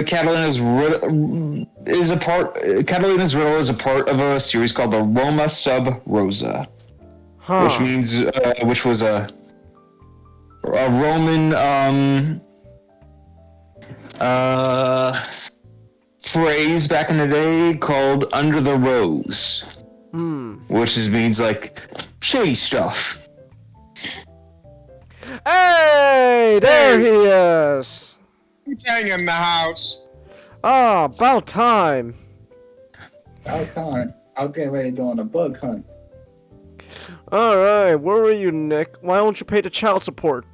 Catalina's Riddle is a part of a series called the Roma Sub Rosa, which was a Roman phrase back in the day called "under the rose," which means like shady stuff. Hey, there he is. Gang in the house. Ah, about time. I'll get ready to go on a bug hunt. All right, where were you, Nick? Why don't you pay the child support?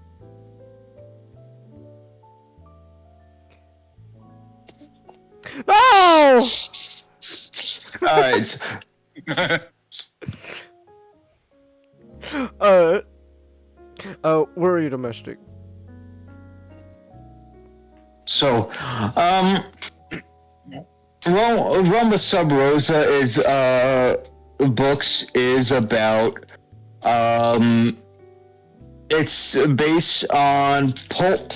No! Alright. Where are you, domestic? So, Roma Sub Rosa is about, it's based on pulp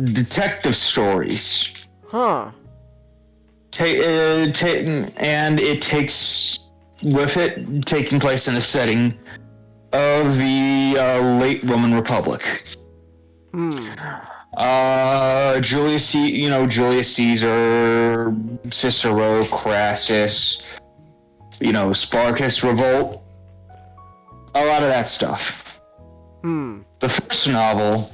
detective stories. Huh. And it takes, with it taking place in a setting of the late Roman Republic. Julius Caesar, Cicero, Crassus, Spartacus revolt, a lot of that stuff. The first novel,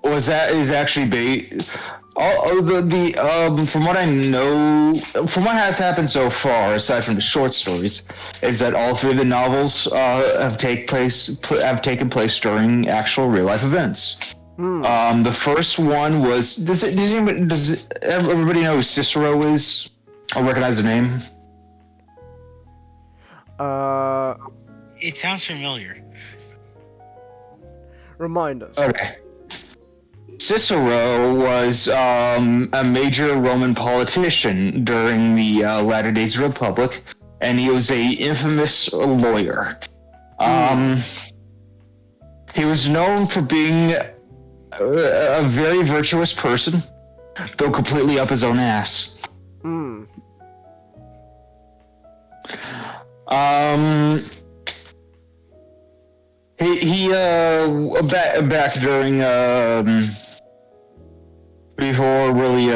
is actually based. From what I know, from what has happened so far, aside from the short stories, is that all 3 of the novels have taken place during actual real life events. The first one was. Does everybody know who Cicero is? I'll recognize the name. It sounds familiar. Remind us. Okay. Cicero was a major Roman politician during the latter days of the Republic, and he was an infamous lawyer. He was known for being a very virtuous person, though completely up his own ass. He back during before really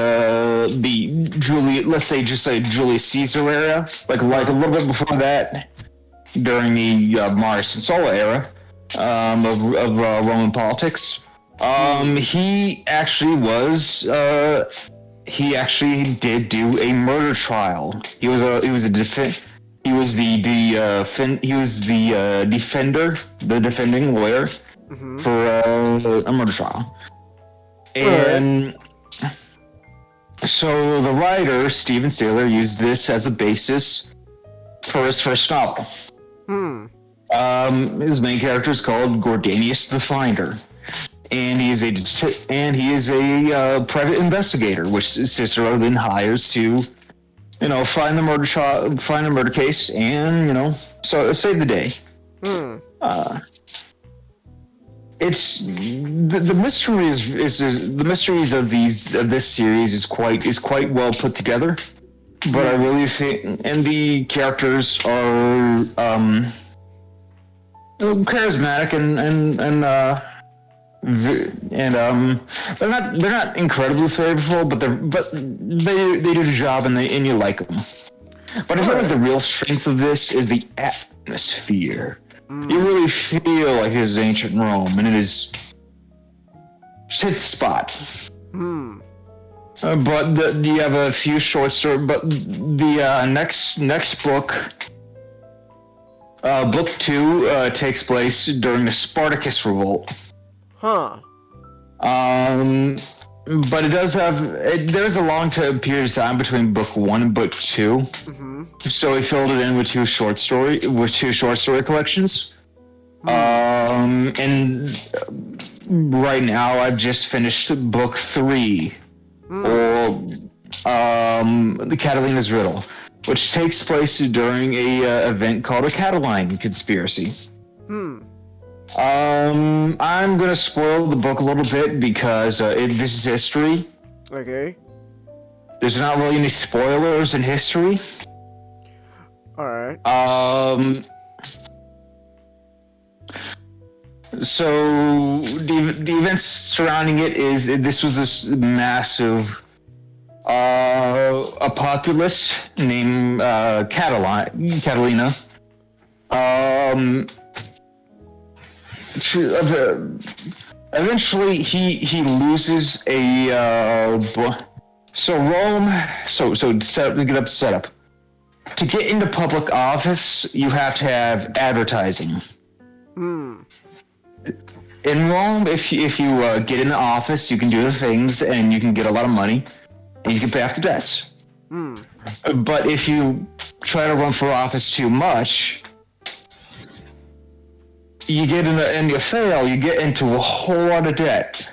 let's say Julius Caesar era, like a little bit before that, during the Marius and Sulla era of Roman politics. He actually did do a murder trial. He was the defending lawyer for a murder trial. And So the writer, Steven Saylor, used this as a basis for his first novel. His main character is called Gordanius the Finder, and he is a private investigator, which Cicero then hires to, find the murder case, and so save the day. It's the mysteries of this series is quite well put together, but I really think, and the characters are charismatic and they're not incredibly flavorful, but they do the job and you like them. But I feel like the real strength of this is the atmosphere. You really feel like this is ancient Rome, and it's the spot. But you have a few short stories. But the next book, book 2, takes place during the Spartacus Revolt. But there's a long period of time between book 1 and book 2. So he filled it in with two short story collections. And right now I've just finished book 3, or the Catalina's Riddle, which takes place during a event called a Catiline Conspiracy. I'm gonna spoil the book a little bit because this is history. Okay. There's not really any spoilers in history. Alright. So the events surrounding it is this was this massive a populace named Catalina. Eventually he loses a so Rome so to get up set up. To get into public office, you have to have advertising. In Rome, if you get into office, you can do the things, and you can get a lot of money, and you can pay off the debts. But if you try to run for office too much, you get and you fail, you get into a whole lot of debt.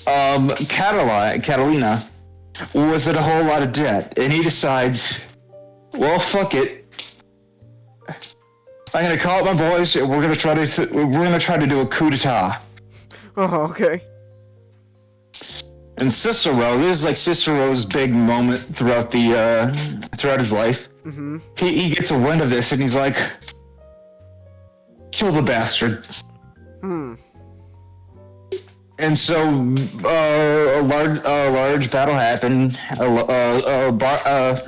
Catalina was in a whole lot of debt, and he decides, well, fuck it. I'm gonna call up my boys, and we're gonna try to do a coup d'état. Oh, okay. And Cicero, this is like Cicero's big moment throughout his life. He gets a wind of this, and he's like, kill the bastard. And so a large battle happened. Not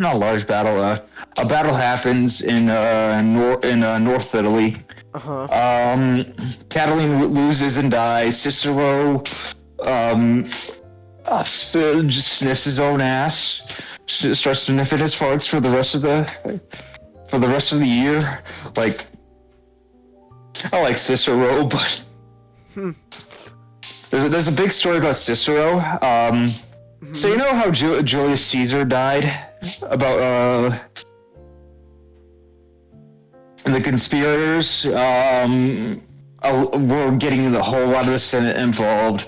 a large battle. A battle happens in North Italy. Catalina loses and dies. Cicero just sniffs his own ass. Starts sniffing his farts for the rest of the year. Like, I like Cicero, but. There's a big story about Cicero. So you know how Julius Caesar died? About the conspirators were getting the whole lot of the Senate involved,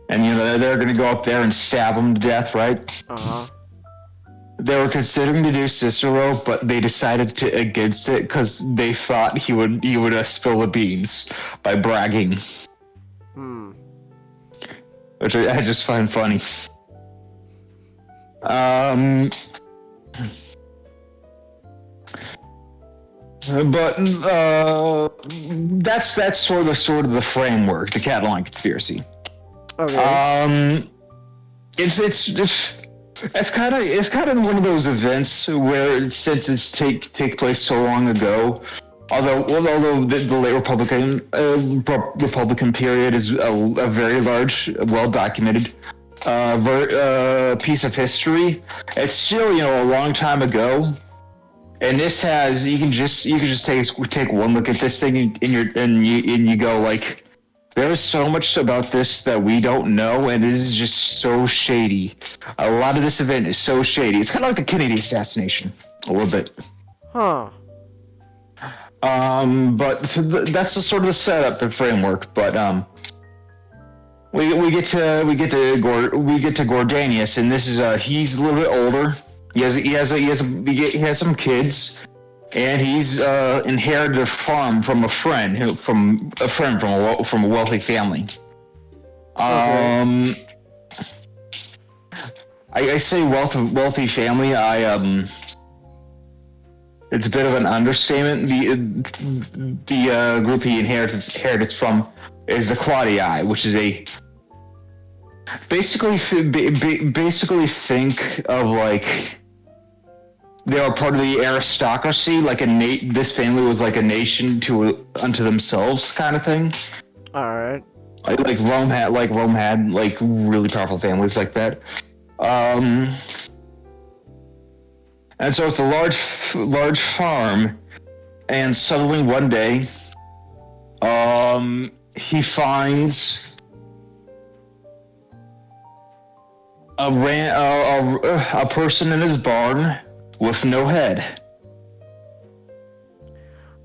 and they're going to go up there and stab him to death, right? They were considering to do Cicero, but they decided against it because they thought he would spill the beans by bragging. Which I just find funny. But that's sort of the framework, the Catalan Conspiracy. Okay. It's kind of one of those events where, since it's take place so long ago, although the late Republican period is a very large, well documented piece of history, it's still a long time ago. And this has you can just take one look at this thing and you go like, There is so much about this that we don't know, and it is just so shady. A lot of this event is so shady. It's kind of like the Kennedy assassination, a little bit. Huh. But that's the sort of the setup and framework. But we get to Gordanius, and this is he's a little bit older. He has some kids, and he's inherited a farm from a friend from a wealthy family. Okay. I say wealthy family. It's a bit of an understatement. The group he inherits from is the Claudii, which is a basically think of like they are part of the aristocracy. Like this family was like a nation unto themselves, kind of thing. All right. Like Rome had like really powerful families like that. And so it's a large farm, and suddenly one day, he finds a person in his barn with no head.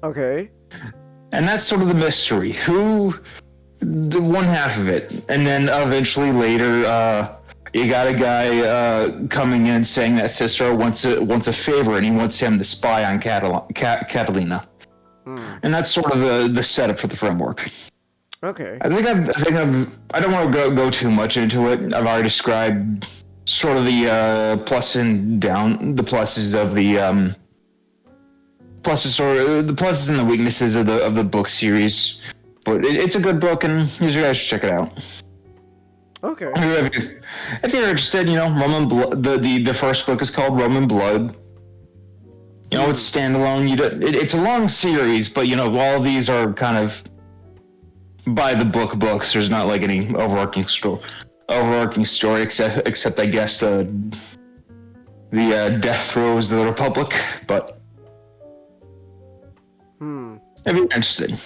Okay. And that's sort of the mystery. The one half of it, and then eventually later, you got a guy coming in saying that Cicero wants a favor, and he wants him to spy on Catalina. And that's sort of the setup for the framework. Okay. I don't want to go too much into it. I've already described sort of the pluses of the pluses and the weaknesses of the book series. But it's a good book, and you guys should check it out. Okay. If you're interested, Roman Blood. The first book is called Roman Blood. It's standalone. It's a long series, but all of these are kind of by the book books. There's not like any overarching story except I guess the death throes of the Republic. But if you're interested.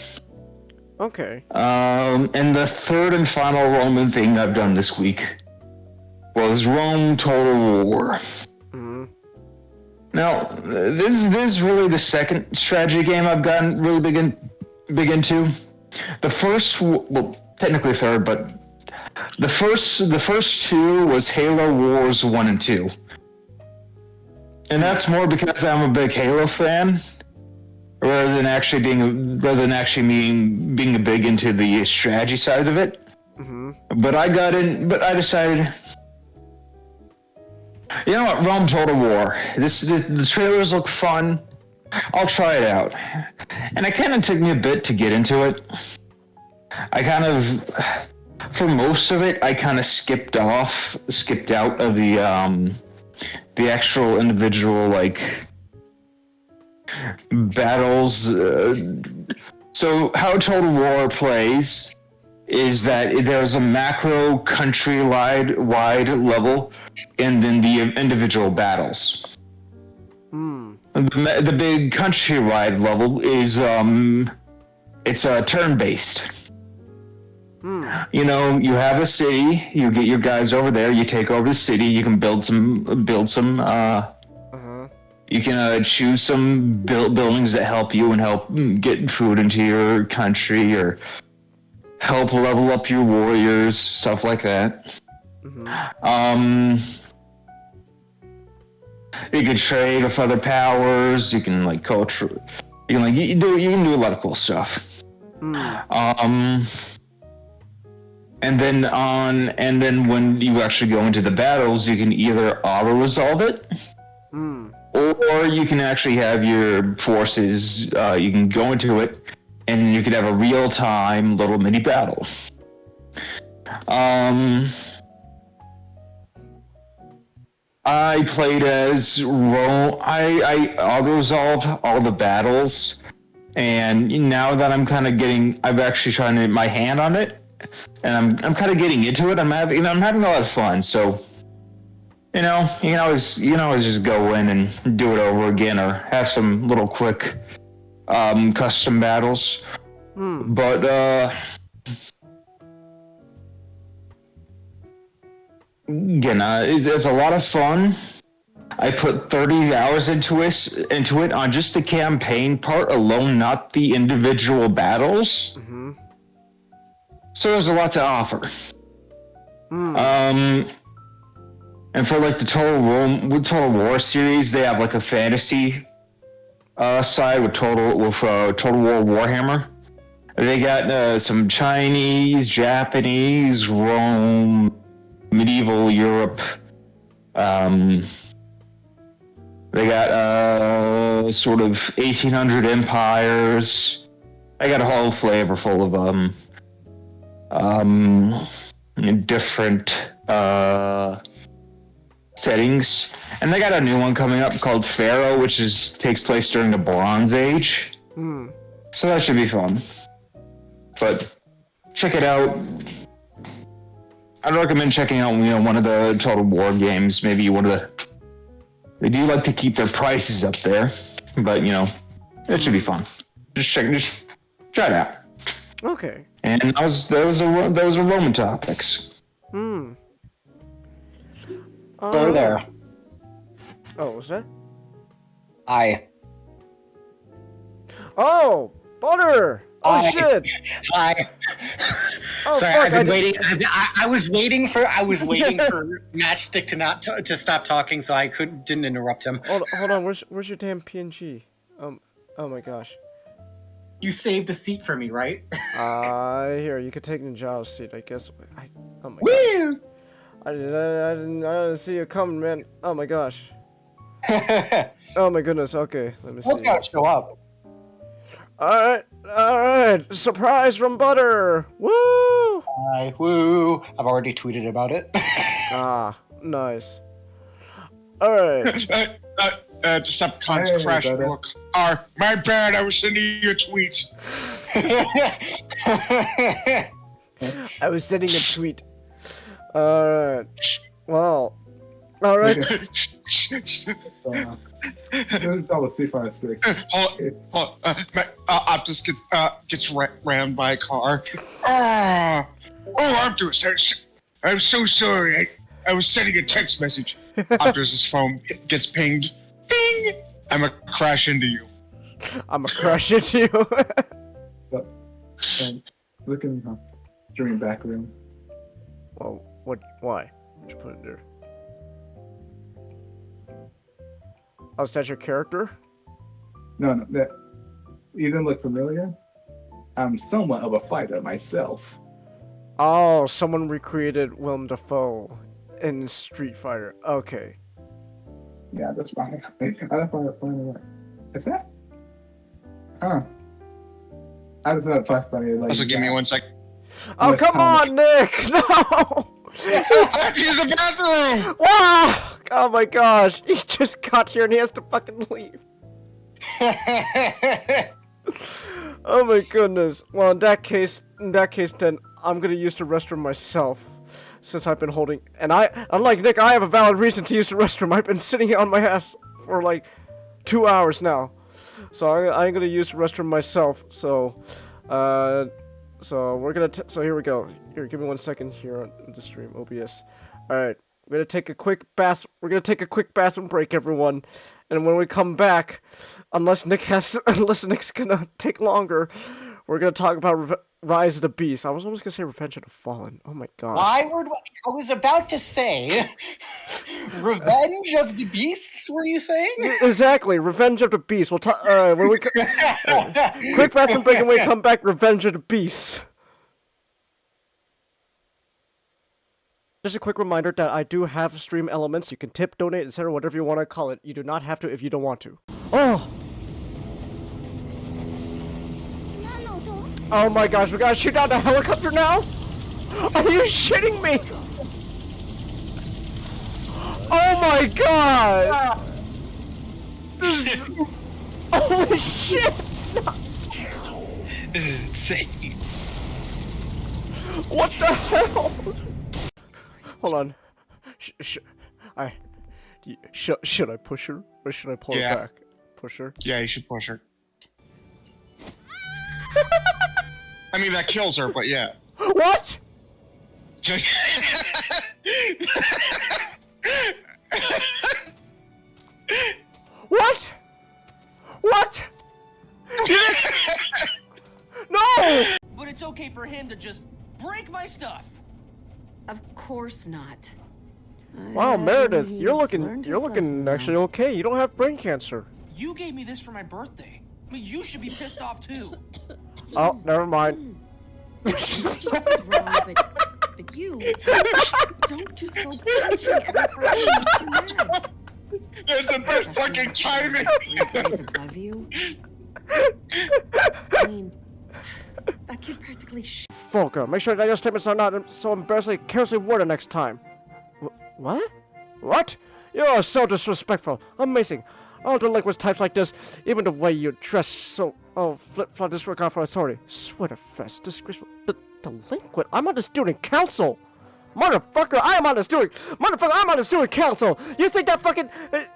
Okay. And the third and final Roman thing I've done this week was Rome Total War. Now, this is really the second strategy game I've gotten really big into. The first, well, technically third, but the first two was Halo Wars 1 and 2. And that's more because I'm a big Halo fan. Rather than actually being a big into the strategy side of it. But I decided, you know what, Rome Total War. The trailers look fun. I'll try it out. And it kind of took me a bit to get into it. For most of it, I kind of skipped out of the actual individual battles. So how Total War plays is that there's a macro country-wide level and then the individual battles. The big country-wide level is it's turn-based. You have a city, you get your guys over there, you take over the city, you can build some you can choose some buildings that help you and help get food into your country or help level up your warriors, stuff like that. You can trade with other powers. You can culture. You can do a lot of cool stuff. And then when you actually go into the battles, you can either auto resolve it. Or you can actually have your forces, you can go into it, and you can have a real-time little mini battle. I played as Rome. I auto-resolved all the battles, and now that I'm actually trying to get my hand on it, and I'm kind of getting into it. I'm having a lot of fun, so... You can always just go in and do it over again, or have some little quick custom battles. But it's a lot of fun. I put 30 hours into it on just the campaign part alone, not the individual battles. Mm-hmm. So there's a lot to offer. And for like the Total War series, they have like a fantasy side with Total War Warhammer. They got some Chinese, Japanese, Rome, medieval Europe. They got sort of 1800 empires. I got a whole flavor full of different settings. And they got a new one coming up called Pharaoh, which takes place during the Bronze Age. So that should be fun. But check it out. I'd recommend checking out, one of the Total War games. Maybe one of the. They do like to keep their prices up there, but it should be fun. Just try it out. Okay. And those are Roman topics. Hello there. Oh, what's that? Hi. Oh, Butter! Oh Hi. shit! Hi. Oh, Sorry, fuck, I've been waiting. I was waiting for Matchstick to stop talking, so I didn't interrupt him. Hold on. Where's your damn PNG? Oh my gosh. You saved a seat for me, right? Here, you could take Ninja's seat, I guess. Oh my Woo! gosh. I didn't see you coming, man. Oh my gosh. Oh my goodness. Okay, let me see. Let's gotta show up. All right. Surprise from Butter. Woo! Hi, woo! I've already tweeted about it. Nice. All right. Decepticons crash book. My bad. I was sending you a tweet. I was sending a tweet. Alright. Well. Alright. That was C56. Optus gets rammed by a car. I'm so sorry. I was sending a text message. Optus's phone gets pinged. Bing! I'ma crash into you. I'ma crash into you. Look in the streaming back room. Well, why? Why'd you put it there? Oh, is that your character? No, that you didn't look familiar. I'm somewhat of a fighter myself. Oh, someone recreated Willem Dafoe in Street Fighter. Okay. Yeah, that's fine. I don't find it funny. Is that? Huh. I just had to funny. Like, Also, give me 1 sec. Oh, come on, Nick! No! I have to use the bathroom! Wow! Oh my gosh, he just got here and he has to fucking leave. Oh my goodness. Well, in that case, then I'm gonna use the restroom myself, since I've been holding. And unlike Nick, I have a valid reason to use the restroom. I've been sitting here on my ass for like 2 hours now, so I'm gonna use the restroom myself. So, we're gonna. So here we go. Here, give me 1 second here on the stream OBS. All right. We're gonna take a quick bathroom break, everyone, and when we come back, unless Nick's gonna take longer, we're gonna talk about Rise of the Beast. I was almost gonna say Revenge of the Fallen. Oh my god! I was about to say, Revenge of the Beasts. Were you saying? Exactly, Revenge of the Beast. We'll talk. When we quick bathroom break, and when we come back, Revenge of the Beasts. Just a quick reminder that I do have stream elements. You can tip, donate, etc., whatever you want to call it. You do not have to if you don't want to. Oh! Oh my gosh, we gotta shoot down the helicopter now? Are you shitting me? Oh my god! Holy shit! This is insane. What the hell? Hold on. Should I push her or should I pull her back? Push her? Yeah, you should push her. I mean, that kills her, but yeah. What? What? What? No! But it's okay for him to just break my stuff. Of course not. Wow, Meredith, He's you're looking learned his actually lesson now. okay. You don't have brain cancer. You gave me this for my birthday. I mean, you should be pissed off too. Oh, never mind. Wrong, but you don't just go punching every person who makes you mad. That's the best fucking timing. Grades above you. I mean, that kid practically Volker, make sure that your statements are not so embarrassingly carelessly worded next time. What? What? You are so disrespectful. Amazing. All delinquents types like this, even the way you dress so... Oh, flip-flop disregard for authority. Sweater fest, disgraceful... Delinquent? I'm on the student council! Motherfucker, I'm on the student council! You think that fucking...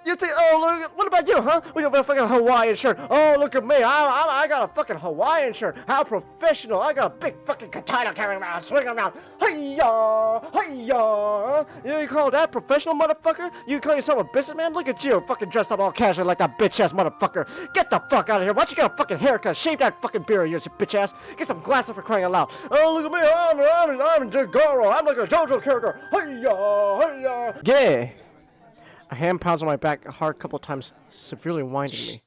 You think... Oh, look, what about you, huh? We got a fucking Hawaiian shirt. Oh, look at me. I got a fucking Hawaiian shirt. How professional. I got a big fucking katana carrying around, swinging around. Hi-ya! Hi-ya! You call that professional, motherfucker? You call yourself a businessman? Look at you, fucking dressed up all casually like that bitch-ass motherfucker. Get the fuck out of here. Why don't you get a fucking haircut? Shave that fucking beard of yours, you bitch-ass. Get some glasses for crying out loud. Oh, look at me. I'm Jagoro. I'm like a JoJo character. Hi-ya! Hi-ya! Yeah! A hand pounds on my back a hard couple times, severely winding me.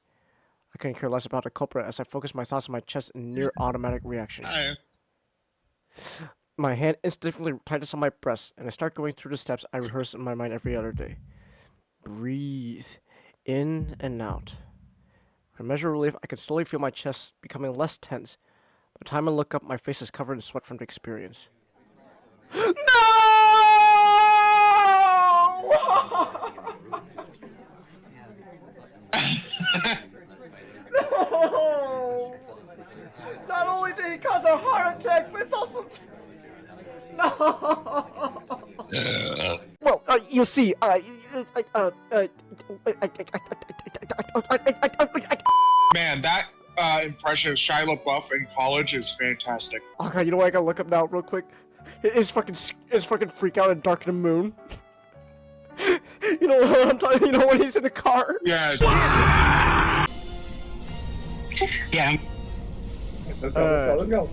I couldn't care less about the culprit as I focused my thoughts on my chest in near automatic reaction. My hand instinctively tightens on my breast, and I start going through the steps I rehearse in my mind every other day. Breathe. In and out. For a measure of relief, I could slowly feel my chest becoming less tense. By the time I look up, my face is covered in sweat from the experience. No! No! Not only did he cause a heart attack, but it's also... No! Well, you see, Man, that impression of Shia LaBeouf in college is fantastic. Oh god, you know what? I gotta look up now real quick. His fucking freak out in Dark of the Moon. You know what I'm talking? You know when he's in the car? Yeah. Yeah. Let's go.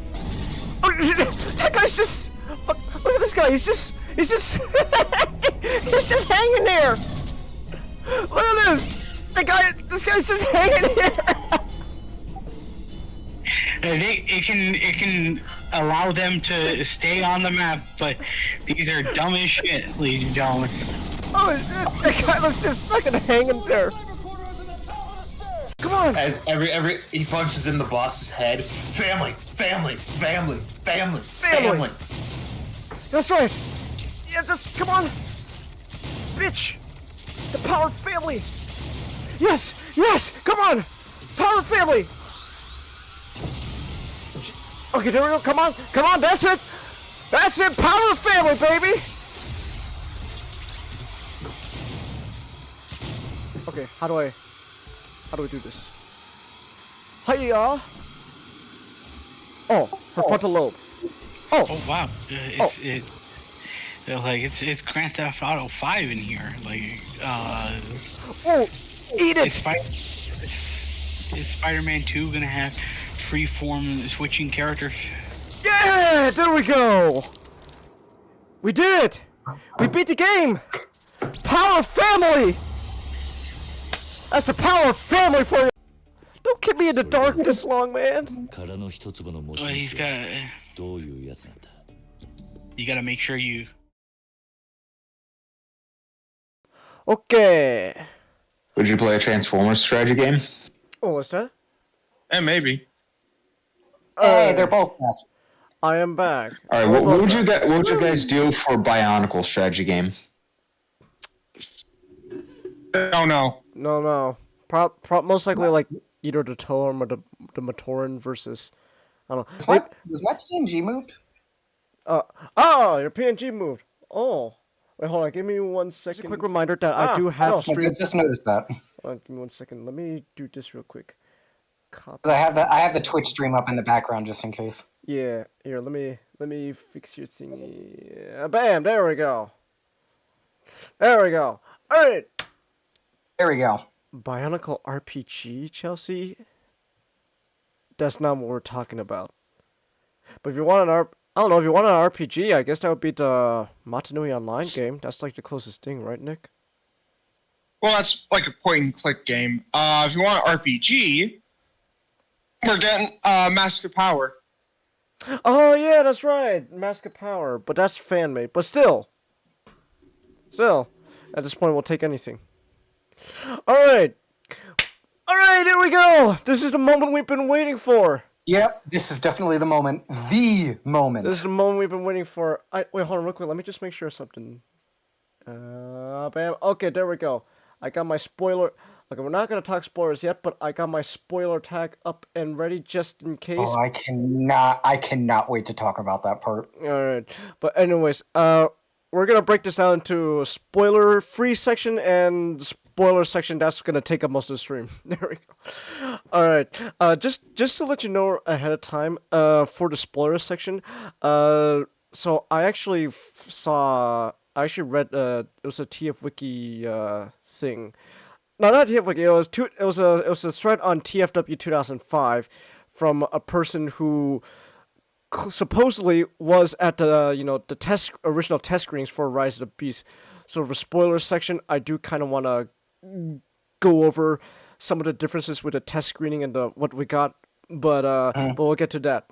Oh, that guy's just. Look at this guy. He's just he's just hanging there. Look at this. This guy's just hanging here. It can allow them to stay on the map, but these are dumb as shit, ladies and gentlemen. Oh, that guy was just fucking hanging there. Come on! As he punches in the boss's head. Family. That's right. Yeah, come on, bitch. The power of family. Yes. Come on, power of family. Okay, there we go. Come on. That's it. Power of family, baby. Okay, how do we do this? Hiya! Oh, her frontal lobe. Oh wow! It's Grand Theft Auto 5 in here. Oh, eat it! Is Spider-Man 2 gonna have free-form switching characters? Yeah! There we go. We did it. We beat the game. Power of family. That's the power of family for you! Don't keep me in the dark this long, man! Well, he's got... You gotta make sure you... Okay. Would you play a Transformers strategy game? Oh, what's that? Maybe. Hey, they're both back. I am back. Alright, what would you guys do for a Bionicle strategy game? No. No. Most likely like either the Toem or the Matoran versus I don't know. Was my PNG moved? Your PNG moved. Oh. Wait, hold on, give me 1 second. Just a quick reminder that I do have I just noticed that. Hold on, give me 1 second. Let me do this real quick. Copy. I have the Twitch stream up in the background just in case. Yeah, here, let me fix your thingy. Bam, there we go. There we go. All right. There we go. Bionicle RPG, Chelsea? That's not what we're talking about. But if you want I don't know, if you want an RPG, I guess that would be the Matanui Online game. That's like the closest thing, right, Nick? Well, that's like a point-and-click game. If you want an RPG, we're getting Mask of Power. Oh, yeah, that's right. Mask of Power. But that's fan-made. But still, at this point, we'll take anything. Alright, here we go! This is the moment we've been waiting for! Yep, this is definitely the moment. The moment. This is the moment we've been waiting for. Wait, hold on real quick. Let me just make sure of something. Bam. Okay, there we go. I got my spoiler. Okay, we're not going to talk spoilers yet, but I got my spoiler tag up and ready just in case. Oh, I cannot wait to talk about that part. Alright, but anyways, we're going to break this down into a spoiler-free section and spoiler section. That's going to take up most of the stream. There we go. Alright, just to let you know ahead of time, for the spoiler section, so I actually read, it was a TF Wiki, thing. No, not TF Wiki, it was a thread on TFW 2005 from a person who supposedly was at the original test screenings for Rise of the Beast. So for spoiler section, I do kind of want to go over some of the differences with the test screening and what we got, but we'll get to that.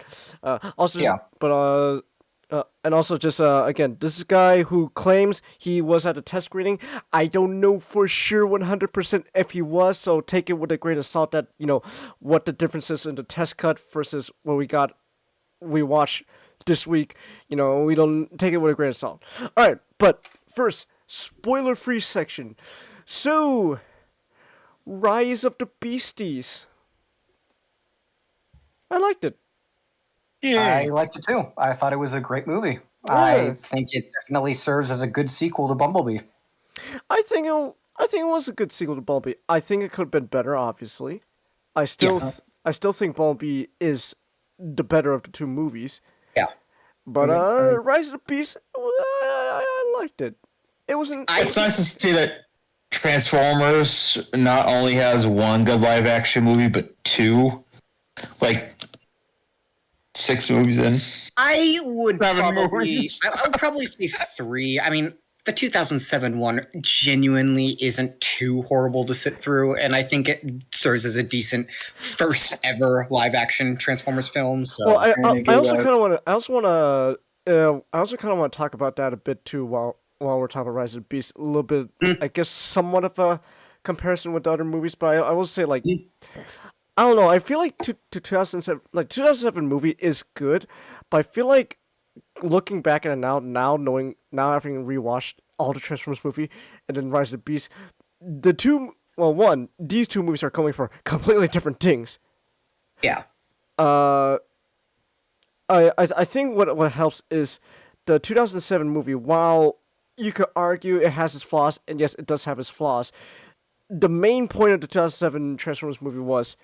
Again, this is a guy who claims he was at the test screening. I don't know for sure 100% if he was, so take it with a grain of salt that, what the difference is in the test cut versus what we watched this week. We don't take it with a grain of salt. Alright, but first, spoiler-free section. So, Rise of the Beasties. I liked it. Yeah. I liked it too. I thought it was a great movie. Yeah. I think it definitely serves as a good sequel to Bumblebee. I think it was a good sequel to Bumblebee. I think it could have been better, obviously. I still think Bumblebee is the better of the two movies. Yeah. But Rise of the Beast, I liked it. It wasn't. It's nice to see that Transformers not only has one good live action movie, but two. Like 6 movies in. I would 7 probably movies. I would probably say 3. I mean, the 2007 one genuinely isn't too horrible to sit through, and I think it serves as a decent first ever live action Transformers film. So Well, I also kind of want to talk about that a bit too while we're talking about Rise of the Beast. A little bit, I guess, somewhat of a comparison with the other movies, but I will say, like, I don't know. I feel like 2007 movie is good, but I feel like looking back at it now having rewatched all the Transformers movie and then Rise of the Beast, these two movies are coming for completely different things. Yeah. I think what helps is the 2007 movie. While you could argue it has its flaws, and yes, it does have its flaws, the main point of the 2007 Transformers movie was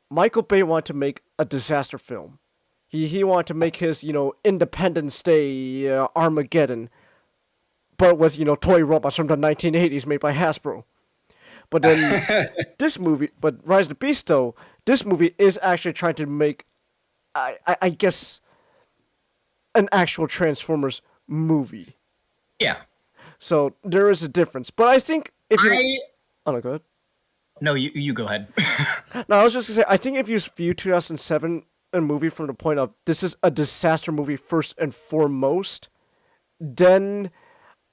Michael Bay wanted to make a disaster film. He wanted to make his, Independence Day, Armageddon, but with, toy robots from the 1980s made by Hasbro. But then Rise of the Beast, though, this movie is actually trying to make, I guess, an actual Transformers movie. Yeah. So there is a difference. But I think if you... Oh, no, go ahead. No, you go ahead. No, I was just going to say, I think if you view 2007 a movie from the point of this is a disaster movie first and foremost, then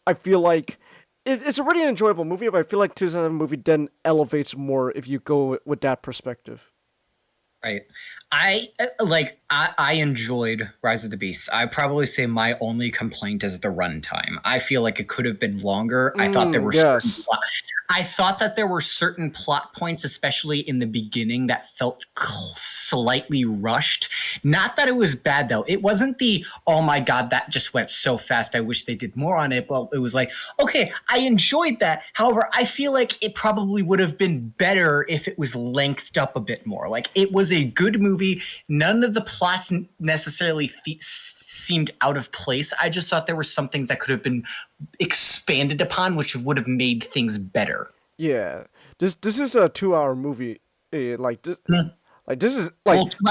I feel like it's already an enjoyable movie, but I feel like 2007 movie then elevates more if you go with that perspective. Right. I enjoyed Rise of the Beast. I probably say my only complaint is the runtime. I feel like it could have been longer. I thought there were certain plot points, especially in the beginning, that felt slightly rushed. Not that it was bad though. It wasn't oh my god, that just went so fast. I wish they did more on it. But it was like, okay, I enjoyed that. However, I feel like it probably would have been better if it was lengthed up a bit more. Like, it was a good movie. None of the plots necessarily seemed out of place. I just thought there were some things that could have been expanded upon, which would have made things better. Yeah, this is a 2-hour movie. Like this, like this is like well, 2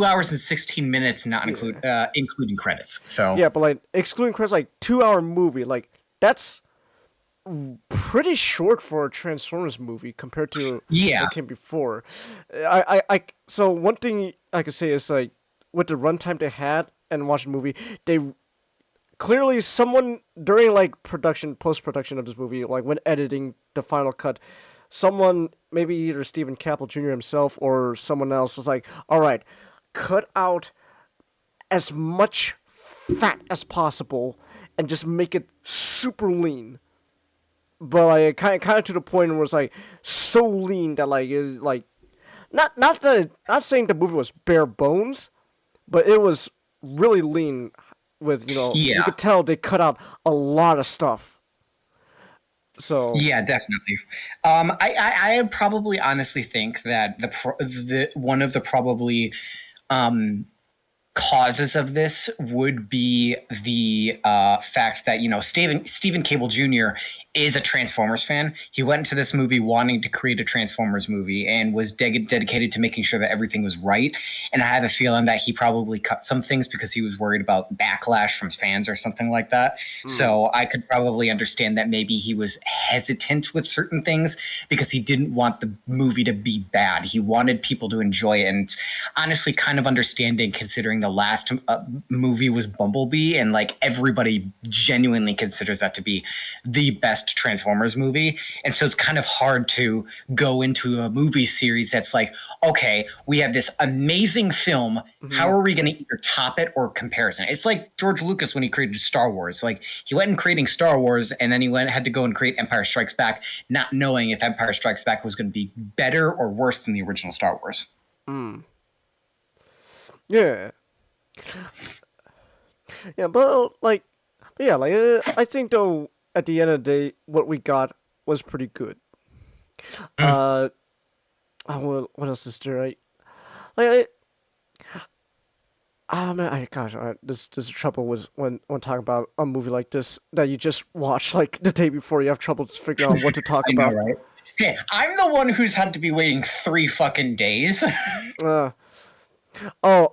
hours and 16 minutes, not including credits. So yeah, but like excluding credits, like 2-hour movie, like that's pretty short for a Transformers movie compared to what came before. So one thing I could say is like with the runtime they had and watching the movie, they clearly someone during like post-production of this movie, like when editing the final cut, someone, maybe either Stephen Caple Jr. himself or someone else, was like, all right, cut out as much fat as possible and just make it super lean. But like kind of to the point where it's like so lean that like is like not saying the movie was bare bones, but it was really lean with, you could tell they cut out a lot of stuff. So yeah, definitely. I probably honestly think that the one of the probably causes of this would be the fact that Stephen Cable Jr. is a Transformers fan. He went into this movie wanting to create a Transformers movie and was dedicated to making sure that everything was right. And I have a feeling that he probably cut some things because he was worried about backlash from fans or something like that. So I could probably understand that maybe he was hesitant with certain things because he didn't want the movie to be bad. He wanted people to enjoy it. And honestly, kind of understanding considering the last movie was Bumblebee, and like everybody genuinely considers that to be the best Transformers movie. And so it's kind of hard to go into a movie series that's like, okay, we have this amazing film. How are we going to either top it or comparison? It's like George Lucas when he created Star Wars. Like he went and creating Star Wars, and then he had to go and create Empire Strikes Back, not knowing if Empire Strikes Back was going to be better or worse than the original Star Wars. Yeah. Yeah, but I think though at the end of the day, what we got was pretty good. What else is there? This is trouble with when talking about a movie like this that you just watched like the day before. You have trouble figuring out what to talk about. Know, right? Okay, I'm the one who's had to be waiting 3 fucking days. I'll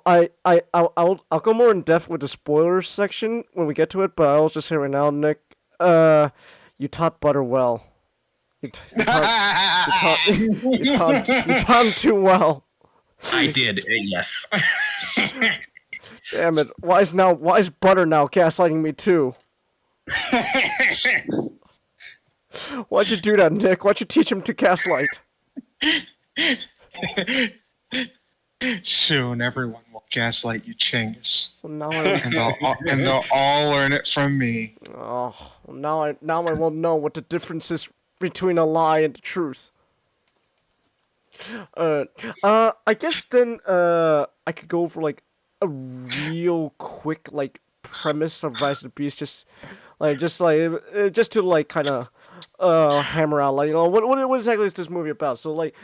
go more in depth with the spoilers section when we get to it, but I'll just say right now, Nick, you taught Butter well. You taught him too well. I did, yes. Damn it! Why is Butter now gaslighting me too? Why'd you do that, Nick? Why'd you teach him to gaslight? Soon, everyone will gaslight you, Chingus. Well, now and they'll all learn it from me. Oh, now I won't know what the difference is between a lie and the truth. I guess then I could go over like a real quick like premise of Rise of the Beast, just to like kind of hammer out like what exactly is this movie about. So like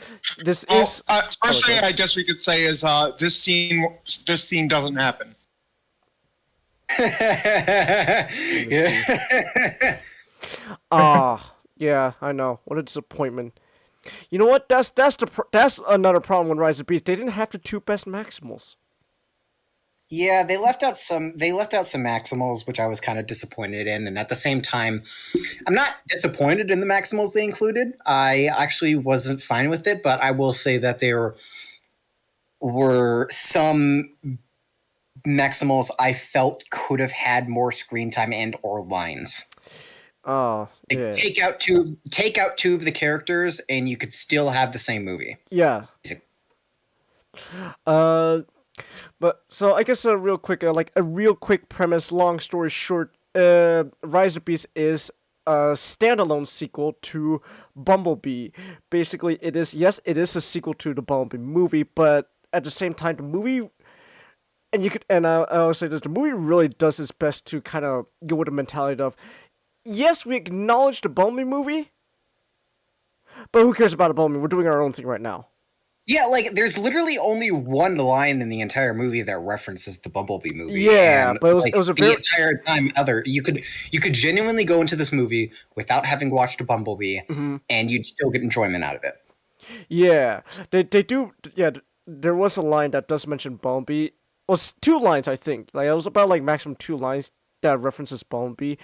this is first thing I guess we could say is this scene doesn't happen. Yeah, I know. What a disappointment. You know what? That's another problem with Rise of the Beast. They didn't have the 2 best Maximals. Yeah, they left out some Maximals, which I was kind of disappointed in, and at the same time, I'm not disappointed in the Maximals they included. I actually wasn't fine with it, but I will say that there were some Maximals I felt could have had more screen time and or lines. Oh, yeah. Take out two of the characters, and you could still have the same movie. Yeah. But so I guess a real quick premise. Long story short, Rise of the Beast is a standalone sequel to Bumblebee. Basically, it is a sequel to the Bumblebee movie, but at the same time, the movie. And I would say this: the movie really does its best to kind of go with the mentality of, yes, we acknowledge the Bumblebee movie, but who cares about a Bumblebee? We're doing our own thing right now. Yeah, like there's literally only one line in the entire movie that references the Bumblebee movie. Yeah, and, but like, it was a the very entire time you could genuinely go into this movie without having watched a Bumblebee, and you'd still get enjoyment out of it. Yeah, they do. Yeah, there was a line that does mention Bumblebee. Well, it's 2 lines, I think. Like it was about like maximum 2 lines that references Bumblebee,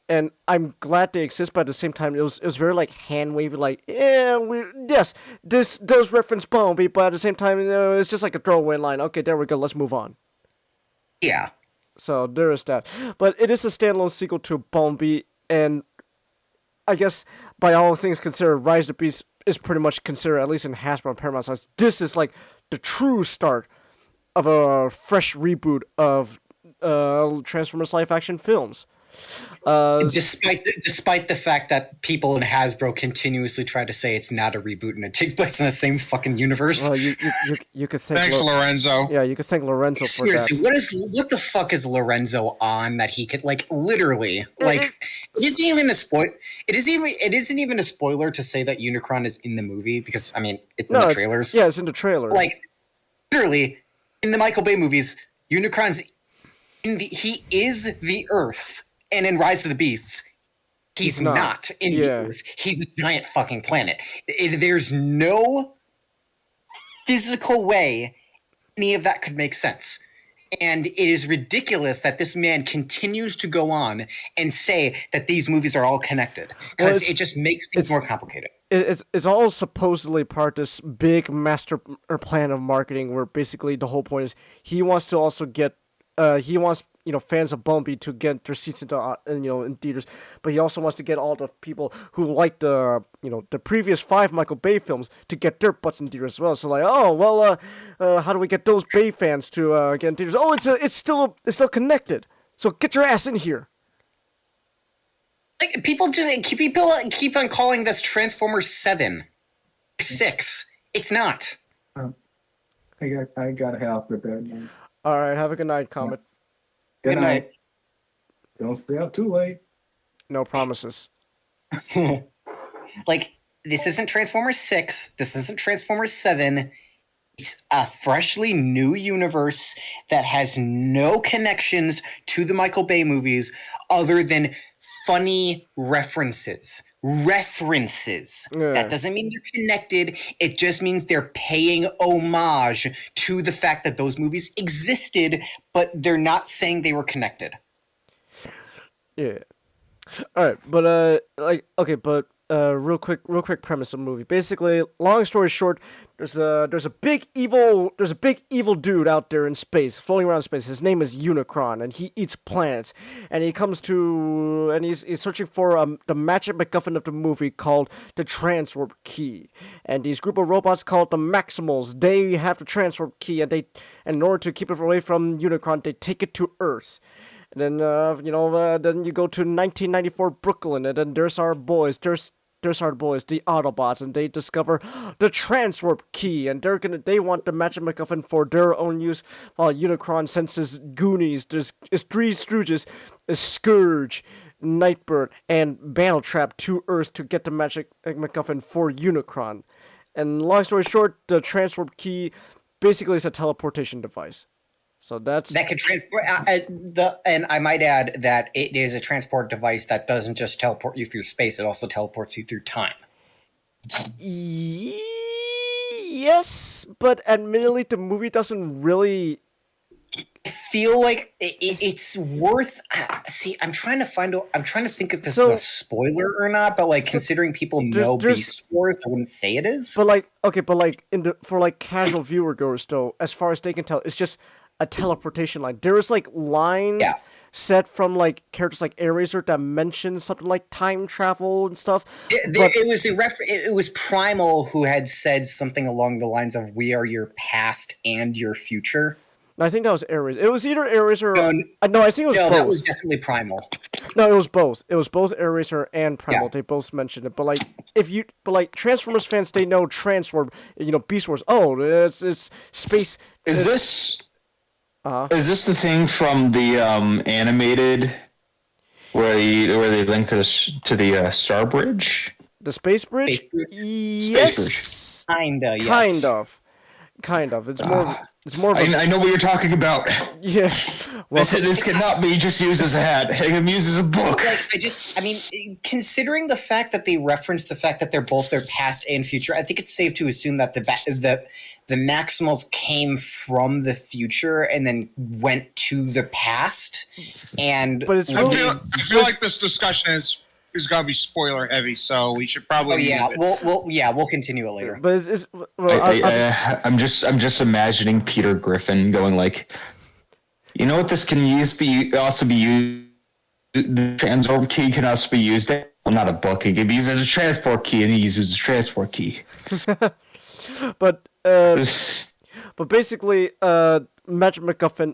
and I'm glad they exist. But at the same time, it was very like hand wavy. Like yes, this does reference Bumblebee, but at the same time, it's just like a throwaway line. Okay, there we go. Let's move on. Yeah. So there is that, but it is a standalone sequel to Bumblebee, and I guess by all things considered, Rise of the Beast is pretty much considered, at least in Hasbro and Paramount size, this is like the true start of a fresh reboot of Transformers live action films. Despite the fact that people in Hasbro continuously try to say it's not a reboot and it takes place in the same fucking universe. Well, you could thank Thanks, Lorenzo. Yeah, you could thank Lorenzo for Seriously, that. what the fuck is Lorenzo on that he could like literally like it isn't even a spoil. It isn't even a spoiler to say that Unicron is in the movie because I mean it's in the trailers. Yeah, it's in the trailer. Like literally in the Michael Bay movies, Unicron's he is the Earth. And in Rise of the Beasts, he's not in the Earth. He's a giant fucking planet. There's no physical way any of that could make sense. And it is ridiculous that this man continues to go on and say that these movies are all connected. Because it just makes things more complicated. It's all supposedly part of this big master plan of marketing where basically the whole point is he wants to also get fans of Bumblebee to get their seats into in theaters, but he also wants to get all the people who like the previous 5 Michael Bay films to get their butts in theaters as well. So like, how do we get those Bay fans to get in theaters? Oh, it's still connected. So get your ass in here. Like people keep on calling this Transformers 7, 6. It's not. I got help with that, man. All right, have a good night, Comet. Good night. Don't stay up too late. No promises. Like, this isn't Transformers 6. This isn't Transformers 7. It's a freshly new universe that has no connections to the Michael Bay movies other than funny references. That doesn't mean they're connected. It just means they're paying homage to the fact that those movies existed, but they're not saying they were connected. Yeah. All right, but real quick premise of the movie. Basically, long story short, there's a big evil dude out there in space, floating around in space. His name is Unicron, and he eats planets. And he's searching for the magic MacGuffin of the movie called the Transwarp Key. And these group of robots called the Maximals, they have the Transwarp Key, and in order to keep it away from Unicron, they take it to Earth. And then then you go to 1994 Brooklyn, and then there's our boys, the Autobots, and they discover the Transwarp Key, and they want the Magic MacGuffin for their own use, while Unicron sends his Goonies, there's 3 Stooges, a Scourge, Nightbird, and Battletrap to Earth to get the Magic MacGuffin for Unicron. And long story short, the Transwarp Key basically is a teleportation device. So that can transport. And I might add that it is a transport device that doesn't just teleport you through space; it also teleports you through time. Yes, but admittedly, the movie doesn't really. I feel like it's worth. See, I'm trying to think if this is a spoiler or not. But like, considering people know Beast Wars, I wouldn't say it is. But for casual viewer goers, though, as far as they can tell, it's just a teleportation line. There is like lines set from like characters like Eraser that mention something like time travel and stuff. It was Primal who had said something along the lines of "We are your past and your future." I think that was Eraser. It was either Eraser. No, I think it was both. That was definitely Primal. No, it was both. It was both Eraser and Primal. Yeah. They both mentioned it. But Transformers fans, they know Transform. Beast Wars. Oh, it's space. Is this the thing from the animated where they link to the Star Bridge? The Space Bridge? Yes. Kinda, yes. Kind of. Kind of. It's more. It's more. Of I know what you're talking about. Yeah. Well, this cannot be just used as a hat. It can be used as a book. I mean, considering the fact that they reference the fact that they're both their past and future, I think it's safe to assume that the Maximals came from the future and then went to the past. And but it's really, I feel like this discussion is gonna be spoiler heavy, so we should probably. Oh yeah, we'll continue it later. But I'm just imagining Peter Griffin going like, you know what this can also be used. The transform key can also be used. Well, not a book. It can be used as a transport key, and he uses a transport key. but basically, Magic MacGuffin.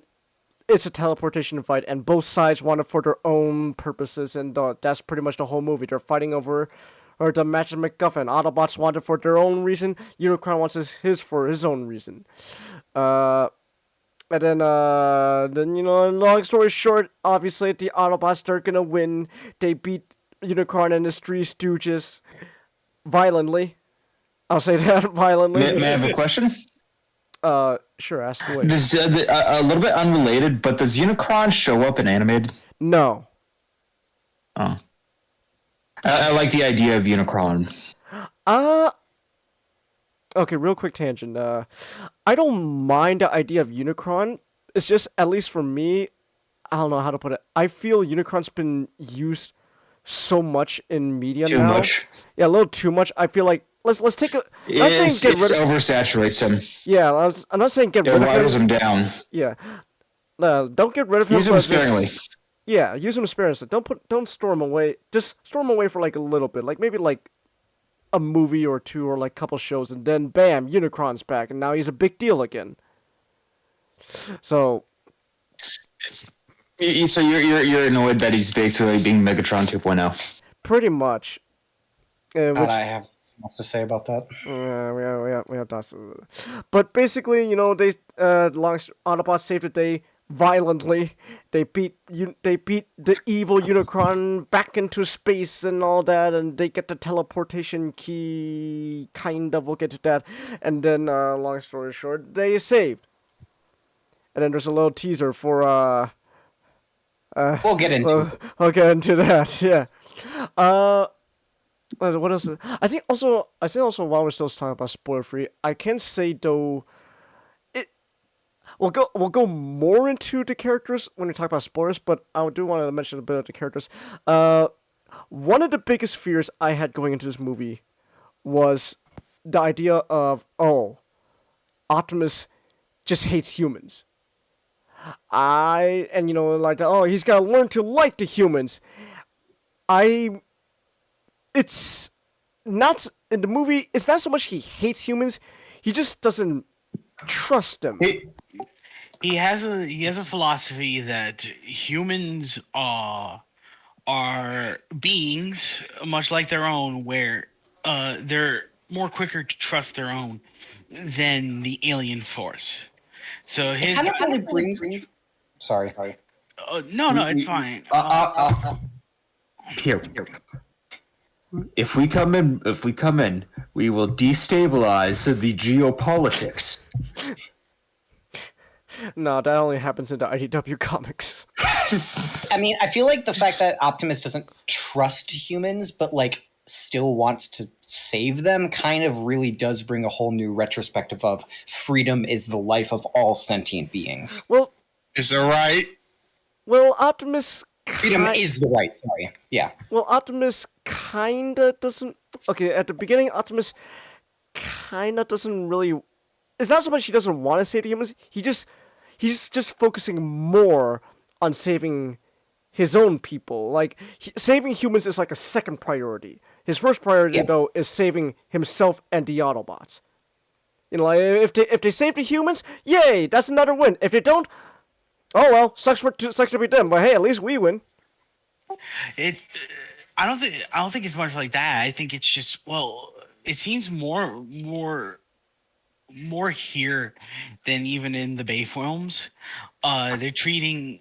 It's a teleportation fight, and both sides want it for their own purposes, and that's pretty much the whole movie. They're fighting over the Magic MacGuffin. Autobots want it for their own reason. Unicron wants his for his own reason. And then long story short, obviously the Autobots are gonna win. They beat Unicron and his Three Stooges violently. I'll say that violently. May I have a question? Sure, ask away. Does, a little bit unrelated, but does Unicron show up in animated? No. Oh. I like the idea of Unicron. Okay, real quick tangent. I don't mind the idea of Unicron. It's just, at least for me, I don't know how to put it. I feel Unicron's been used so much in media now. Too much? Yeah, a little too much. I feel like let's take a. It oversaturates him. Yeah, I'm not saying get rid of him. It waters him down. Yeah, don't get rid of him. Use him sparingly. Yeah, use him sparingly. Don't store him away. Just store him away for like a little bit, like maybe like a movie or two or like a couple shows, and then bam, Unicron's back, and now he's a big deal again. So you're annoyed that he's basically being Megatron 2.0. Pretty much. I have much to say about that. We have thoughts. But basically, they Autobots saved the day violently. They beat the evil Unicron back into space and all that, and they get the teleportation key. Kind of, we'll get to that. And then, long story short, they saved. And then there's a little teaser for we'll get into it. We'll get into that. Yeah. What else? I think also while we're still talking about spoiler free, I can say though, we'll go more into the characters when we talk about spoilers, but I do want to mention a bit of the characters. One of the biggest fears I had going into this movie was the idea of Optimus just hates humans. He's gotta learn to like the humans. It's not in the movie. It's not so much he hates humans; he just doesn't trust them. He has a philosophy that humans are beings much like their own, where they're more quicker to trust their own than the alien force. So his kind of really brings. Sorry. No, it's fine. Here. If we come in, we will destabilize the geopolitics. No, that only happens in the IDW comics. I mean, I feel like the fact that Optimus doesn't trust humans, but still wants to save them, kind of really does bring a whole new retrospective of freedom is the life of all sentient beings. Well, is that right? Well, Optimus. Freedom is the right. Sorry. Yeah. Well, Optimus kinda doesn't. Okay, at the beginning, Optimus kinda doesn't really. It's not so much he doesn't want to save the humans. He's just focusing more on saving his own people. Saving humans is like a second priority. His first priority though is saving himself and the Autobots. If they save the humans, yay, that's another win. If they don't, oh well, sucks to be them. But hey, at least we win. I don't think it's much like that. I think it's just, it seems more here than even in the Bay films. They're treating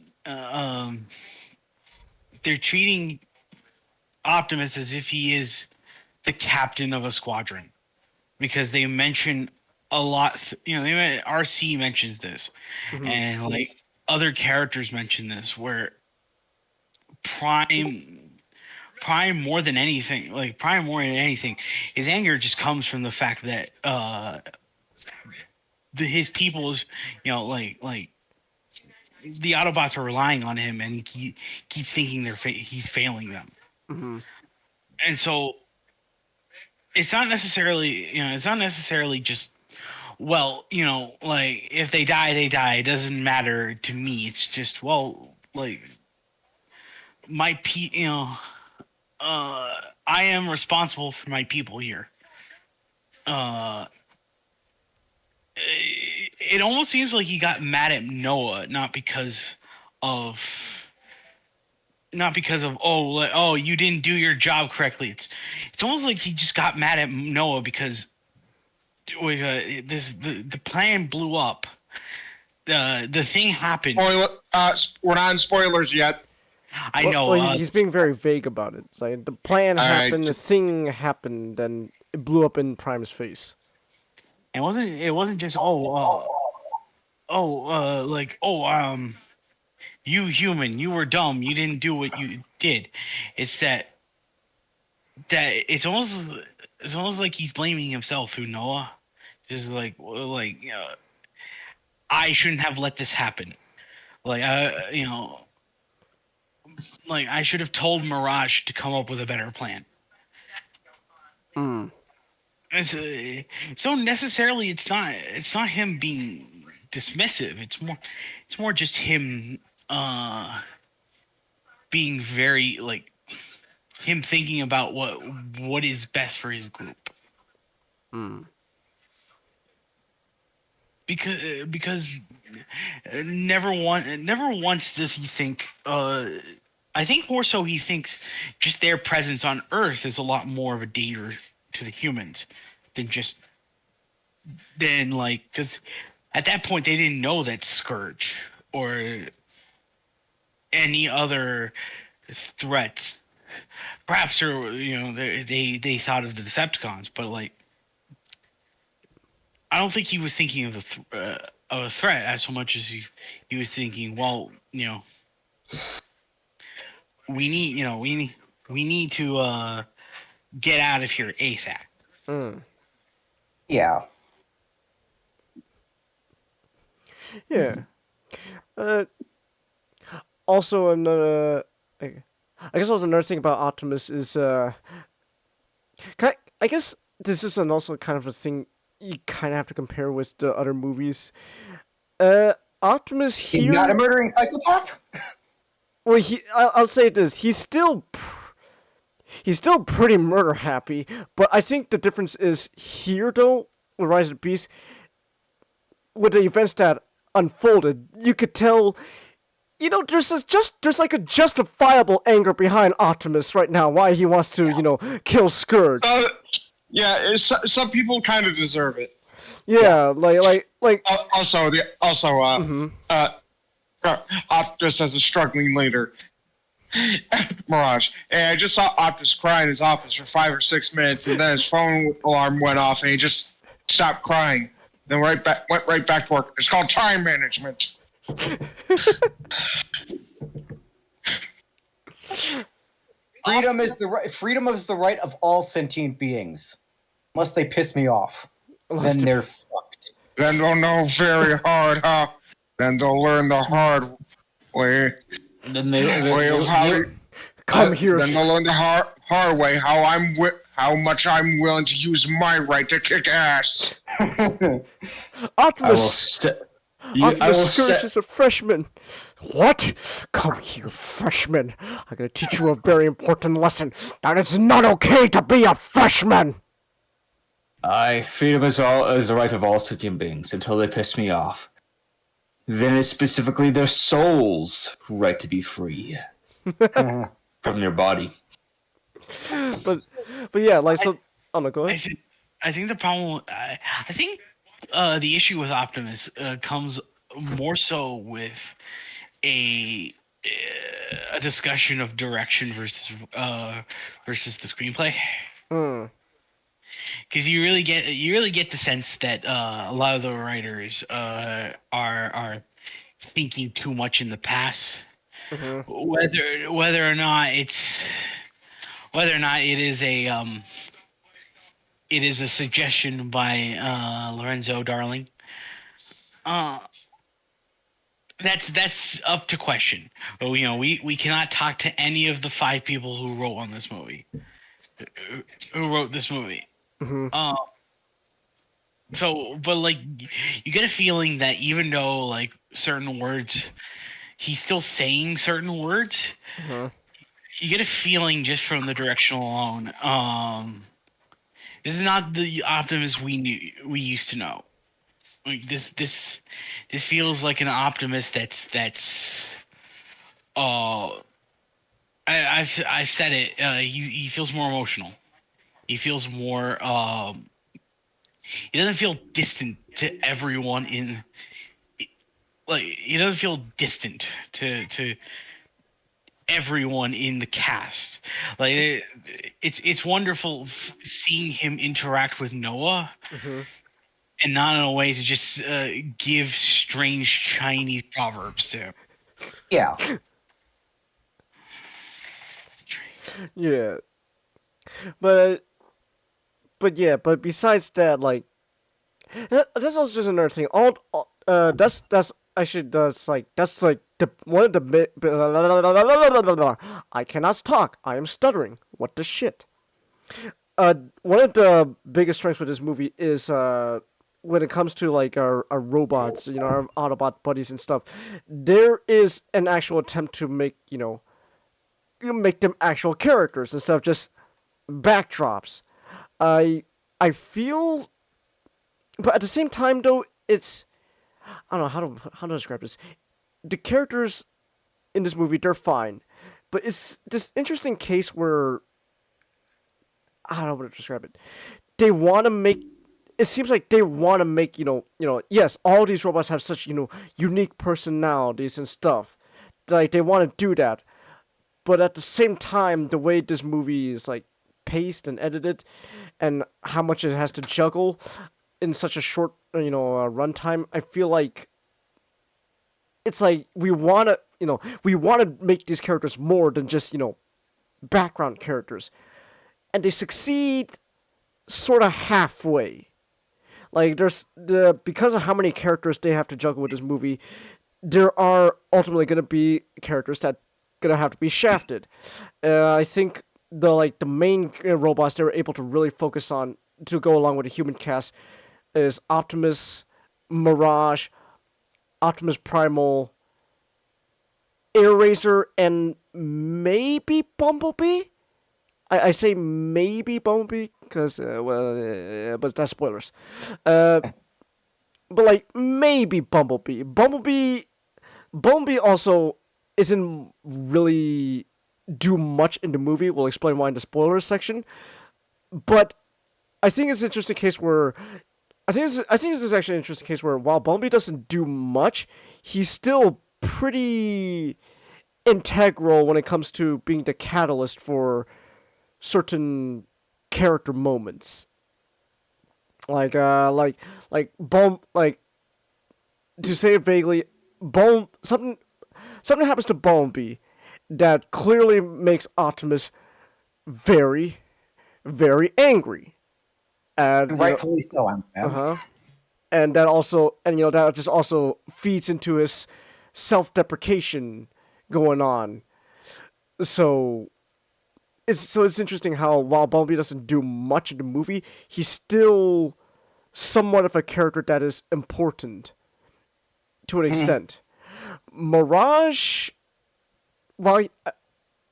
Optimus as if he is the captain of a squadron, because they mention a lot. Even RC mentions this, and like other characters mention this, where Prime more than anything, his anger just comes from the fact that his people's, like the Autobots are relying on him, and he keeps thinking he's failing them. And so it's not necessarily just, well, like if they die, they die. It doesn't matter to me. It's just, well, like I am responsible for my people here. It almost seems like he got mad at Noah, not because of oh you didn't do your job correctly. It's almost like he just got mad at Noah because the plan blew up. The thing happened. We're not in spoilers yet. I know. Well, he's being very vague about it. It's like the plan happened, the thing happened, and it blew up in Prime's face. It wasn't just you human, you were dumb, you didn't do what you did. It's that it's almost like he's blaming himself through Noah. Just like I shouldn't have let this happen. Like like I should have told Mirage to come up with a better plan. So necessarily it's not him being dismissive. It's more just him being very like him thinking about what is best for his group. Because never once does he think I think more so he thinks just their presence on Earth is a lot more of a danger to the humans than because at that point they didn't know that Scourge or any other threats. Perhaps they thought of the Decepticons, but like I don't think he was thinking of a threat as so much as he was thinking, well, we need to get out of here ASAP. Yeah. Yeah. Also, another. I guess also another thing about Optimus is I guess this is also kind of a thing you kind of have to compare with the other movies. Optimus here. He's not a murdering psychopath. Well, I'll say this: he's still pretty murder happy, but I think the difference is here, though, with Rise of the Beast, with the events that unfolded, you could tell, there's like a justifiable anger behind Optimus right now, why he wants to, kill Scourge. Yeah, some people kind of deserve it. Yeah, like. Optus as a struggling leader. Mirage. Hey, I just saw Optus cry in his office for 5 or 6 minutes, and then his phone alarm went off, and he just stopped crying. Then went right back to work. It's called time management. Freedom is the right of all sentient beings, unless they piss me off. Then they're fucked. Then they'll know very hard, huh? Then they'll learn the hard way. Then come here. Then they'll learn the hard way how much I'm willing to use my right to kick ass. Optimus Scourge is a freshman. What? Come here, freshman. I'm gonna teach you a very important lesson. That it's not okay to be a freshman. Freedom is the right of all sentient beings until they piss me off. Then it's specifically their soul's right to be free from their body. But yeah, like so. Oh no, go ahead. I think the problem. I think the issue with Optimus comes more so with a discussion of direction versus the screenplay. because you really get the sense that a lot of the writers are thinking too much in the past, whether or not it is a suggestion by Lorenzo Darling. That's up to question. But, we cannot talk to any of the 5 people who wrote this movie. So, but like, you get a feeling that even though like certain words, he's still saying certain words. You get a feeling just from the direction alone. This is not the Optimus we used to know. Like this feels like an Optimus that's I've said it. He feels more emotional. He feels more. He doesn't feel distant to everyone in. Like, he doesn't feel distant to everyone in the cast. Like, it's wonderful seeing him interact with Noah. And not in a way to just give strange Chinese proverbs to. Yeah. Yeah. But besides that, like, that's also just another thing. That's actually that's like the one of the I cannot talk. I am stuttering. What the shit? One of the biggest strengths with this movie is when it comes to like our robots, our Autobot buddies and stuff. There is an actual attempt to make make them actual characters instead of just backdrops. I feel, but at the same time though, it's, I don't know how to describe this. The characters in this movie, they're fine, but it's this interesting case where I don't know how to describe it. They want to make. It seems like they want to make yes, all these robots have such unique personalities and stuff. Like they want to do that, but at the same time, the way this movie is like paced and edited, and how much it has to juggle in such a short runtime, I feel like it's like we want to make these characters more than just background characters, and they succeed sort of halfway. Like because of how many characters they have to juggle with this movie, there are ultimately going to be characters that going to have to be shafted. I think the main robots they were able to really focus on to go along with the human cast is Optimus, Mirage, Optimus Primal, Air Razor, and maybe Bumblebee. I say maybe Bumblebee because but that's spoilers. But like maybe Bumblebee. Bumblebee also isn't really do much in the movie. We'll explain why in the spoilers section. But I think it's an interesting case where I think this is actually an interesting case where while Bumblebee doesn't do much, he's still pretty integral when it comes to being the catalyst for certain character moments. Like to say it vaguely, something happens to Bumblebee that clearly makes Optimus very, very angry. And rightfully so, I'm And that also, that just also feeds into his self-deprecation going on. So it's interesting how while Bumblebee doesn't do much in the movie, he's still somewhat of a character that is important to an extent. Mirage, while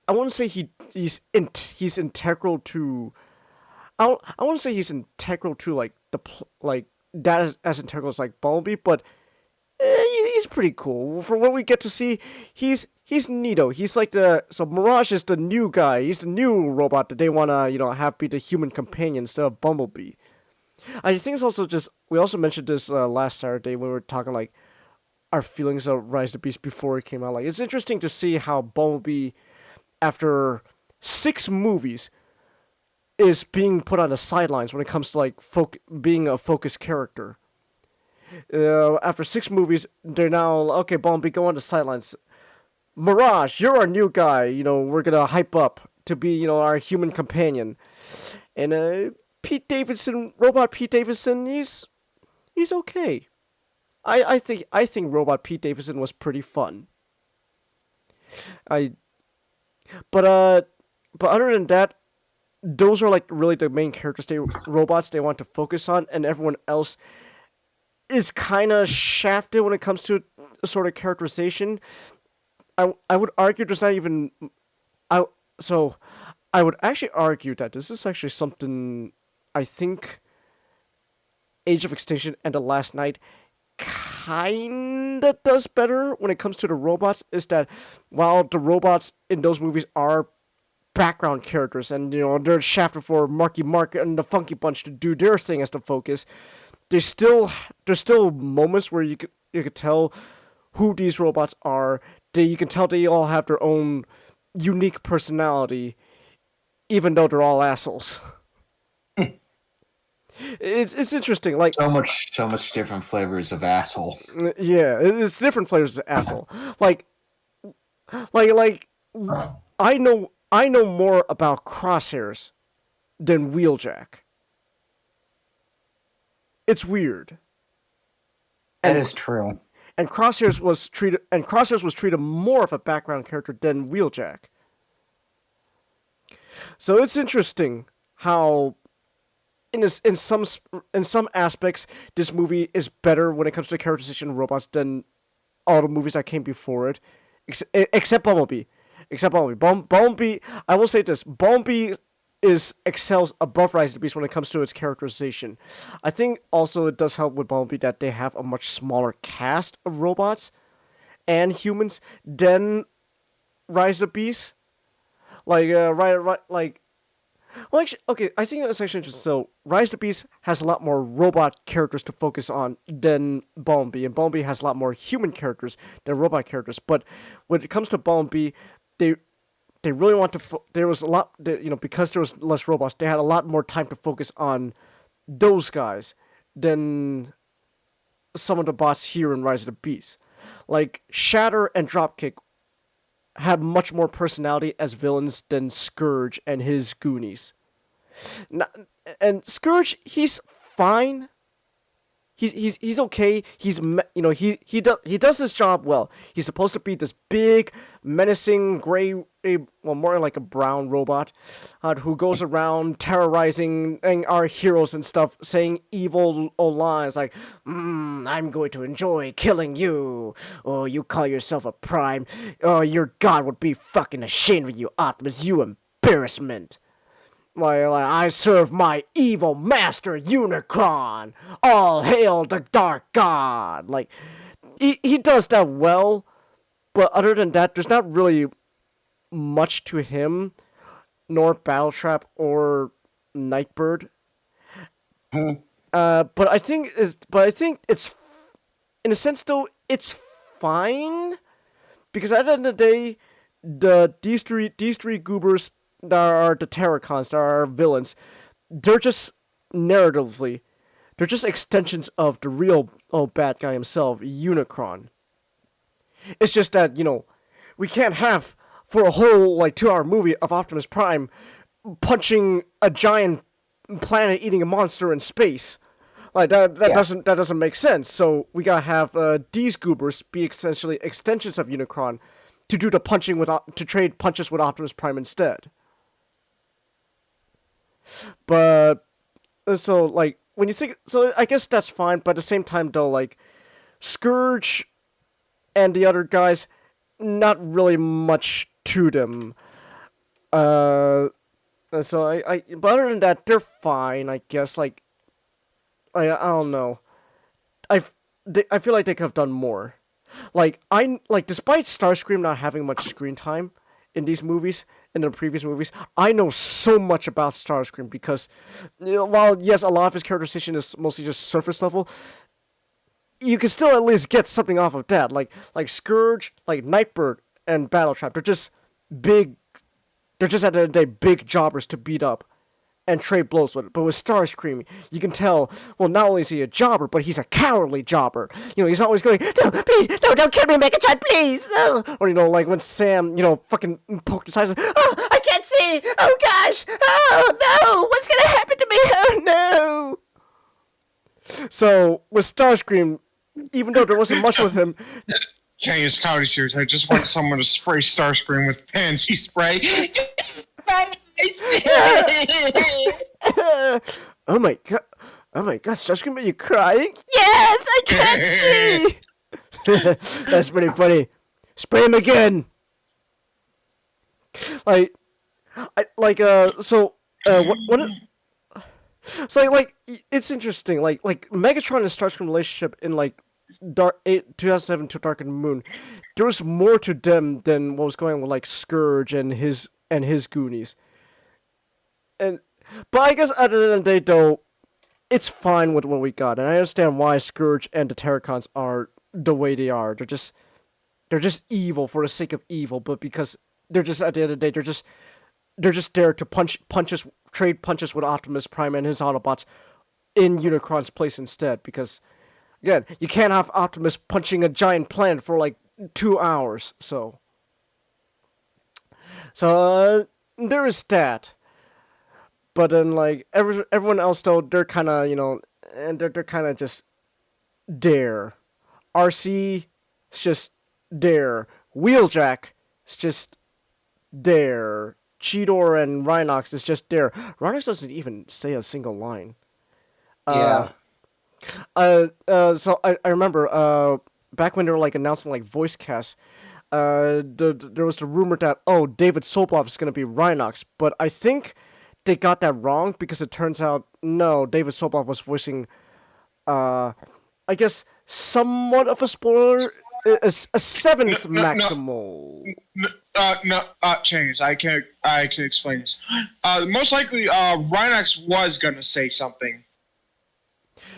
I wouldn't say he's integral to. I wouldn't say he's integral to like that as integral as like Bumblebee, but he's pretty cool. For what we get to see, he's neato. He's like Mirage is the new guy. He's the new robot that they wanna have be the human companion instead of Bumblebee. I think it's also just we also mentioned this last Saturday when we were talking like our feelings of Rise of the Beast before it came out. Like it's interesting to see how Bumblebee, after 6 movies, is being put on the sidelines when it comes to like being a focused character. After 6 movies, they're now okay. Bumblebee, go on the sidelines. Mirage, you're our new guy. You know, we're gonna hype up to be, you know, our human companion. And Pete Davidson, Robot Pete Davidson, he's okay. I think Robot Pete Davidson was pretty fun. But other than that, those are like really the main characters, robots they want to focus on, and everyone else is kind of shafted when it comes to a sort of characterization. I would argue there's not even I would actually argue that this is actually something I think Age of Extinction and The Last Night kinda does better when it comes to the robots, is that while the robots in those movies are background characters and, you know, they're shafted for Marky Mark and the Funky Bunch to do their thing as the focus, there's still moments where you could tell who these robots are. You can tell they all have their own unique personality, even though they're all assholes. It's interesting, like so much different flavors of asshole. Yeah, it's different flavors of asshole. Like I know more about Crosshairs than Wheeljack. It's weird. That is true. And Crosshairs was treated more of a background character than Wheeljack. So it's interesting how in some aspects this movie is better when it comes to characterization of robots than all the movies that came before it, except Bumblebee. Bumblebee, I will say this: Bumblebee excels above Rise of the Beast when it comes to its characterization. I think also it does help with Bumblebee that they have a much smaller cast of robots and humans than Rise of the Beast. Well, actually, okay, I think that's actually interesting. So, Rise of the Beast has a lot more robot characters to focus on than Bumblebee, and Bumblebee has a lot more human characters than robot characters. But when it comes to Bumblebee, they really want to. There was a lot, because there was less robots, they had a lot more time to focus on those guys than some of the bots here in Rise of the Beast. Like Shatter and Dropkick had much more personality as villains than Scourge and his Goonies. And Scourge, he's fine. He's okay. He does his job well. He's supposed to be this big, menacing gray, more like a brown robot, who goes around terrorizing our heroes and stuff, saying evil lines like, "I'm going to enjoy killing you. Oh, you call yourself a prime? Oh, your god would be fucking ashamed of you, Optimus. You embarrassment. Like, I serve my evil master, Unicron. All hail the Dark God." Like, he does that well, but other than that, there's not really much to him, nor Battletrap or Nightbird. But I think it's, in a sense though, it's fine, because at the end of the day, these three goobers that are the Terracons, that are villains, they're just narratively, they're just extensions of the real bad guy himself, Unicron. It's just that, we can't have, for a whole 2-hour movie of Optimus Prime punching a giant planet-eating monster in space. Like that doesn't make sense. So we gotta have these goobers be essentially extensions of Unicron to do the punching to trade punches with Optimus Prime instead. But so when you think, so I guess that's fine. But at the same time though, Scourge and the other guys, not really much to them. So but other than that, they're fine, I guess. I don't know. I feel like they could have done more. Despite Starscream not having much screen time in these movies, in the previous movies, I know so much about Starscream because, while yes, a lot of his characterization is mostly just surface level, you can still at least get something off of that. Like Scourge, Nightbird, and Battletrap. They're just big. They're just at the end of the day big jobbers to beat up, and trade blows with it. But with Starscream, you can tell, well, not only is he a jobber, but he's a cowardly jobber. You know, he's always going, no, please, no, don't kill me, Megatron, please, no. Or, you know, like when Sam, you know, fucking poked his eyes, oh, I can't see, oh gosh, oh no, what's gonna happen to me, oh no. So, with Starscream, even though there wasn't much with him... Kenny's comedy series, I just want someone to spray Starscream with Pansy spray. Oh my god, Starscream, are you crying? Yes, I can't see! That's pretty funny. Spray him again! So, it's interesting, like, Megatron and Starscream relationship in, like, 2007 to Dark and Moon, there was more to them than what was going on with, like, Scourge and his Goonies. But I guess at the end of the day, though, it's fine with what we got, and I understand why Scourge and the Terracons are the way they are. They're just evil for the sake of evil, but because they're just, at the end of the day, they're just there to trade punches with Optimus Prime and his Autobots in Unicron's place instead, because, again, you can't have Optimus punching a giant planet for, like, 2 hours, so... there is that. But then, like, everyone else, though, they're kind of, you know, and they're kind of just there. RC is just there. Wheeljack is just there. Cheetor and Rhinox is just there. Rhinox doesn't even say a single line. Yeah. So I remember, back when they were, like, announcing, like, voice casts, there was the rumor that, oh, David Soboff is going to be Rhinox, but I think they got that wrong, because it turns out, no, David Soboff was voicing, I guess, somewhat of a spoiler, a seventh Maximal. Change. I can explain this. Most likely, Rhinox was gonna say something,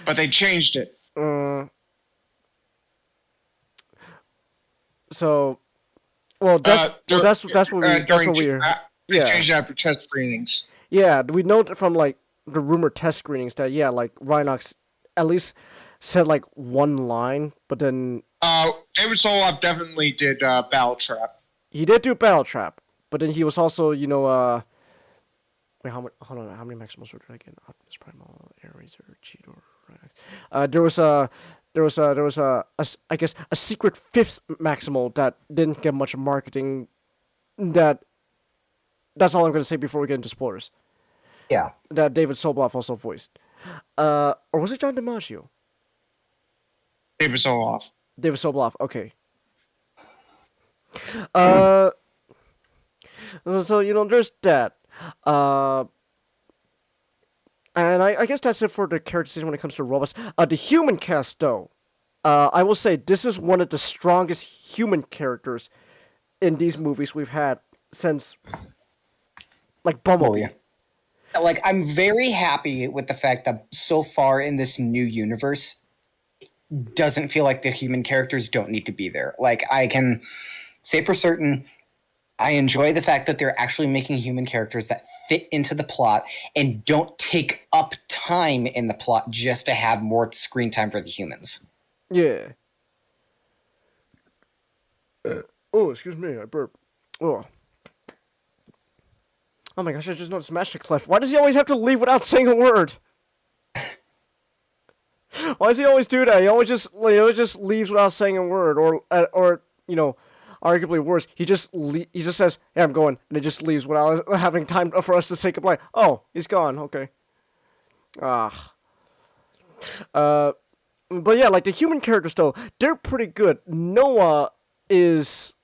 but they changed it. So, well, that's what we changed it after test screenings. Yeah, we know from, like, the rumored test screenings that, yeah, like, Rhinox at least said, like, one line, but then... David Soboff definitely did Battle Trap. He did do Battle Trap, but then he was also, you know, wait, how many Maximals were there again? Optimus Primal, Air Razor, Cheetor, Rhinox. There was I guess, a secret fifth Maximal that didn't get much marketing. That's all I'm going to say before we get into spoilers. Yeah. That David Soboff also voiced. Or was it John DiMaggio? David Soboff. David Soboff, okay. So, you know, there's that. And I guess that's it for the characterization when it comes to robots. The human cast, though. I will say this is one of the strongest human characters in these movies we've had since, like, Bumblebee. Oh, yeah. Like, I'm very happy with the fact that so far in this new universe, it doesn't feel like the human characters don't need to be there. Like, I can say for certain, I enjoy the fact that they're actually making human characters that fit into the plot and don't take up time in the plot just to have more screen time for the humans. Yeah. Oh, excuse me, I burped. Oh. Oh my gosh, I just noticed Magic left. Why does he always have to leave without saying a word? Why does he always do that? He always just leaves without saying a word, or you know, arguably worse, he just says, "Hey, I'm going," and he just leaves without having time for us to say goodbye. Oh, he's gone. Okay. But yeah, like the human characters though, they're pretty good. Noah is.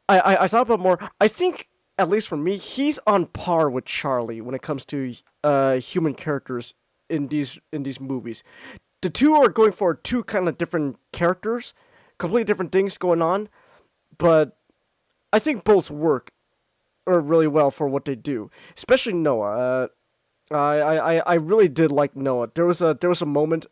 I thought about more. I think, at least for me, he's on par with Charlie when it comes to human characters in these movies. The two are going for two kind of different characters, completely different things going on, but I think both work really well for what they do. Especially Noah. I really did like Noah. There was a moment.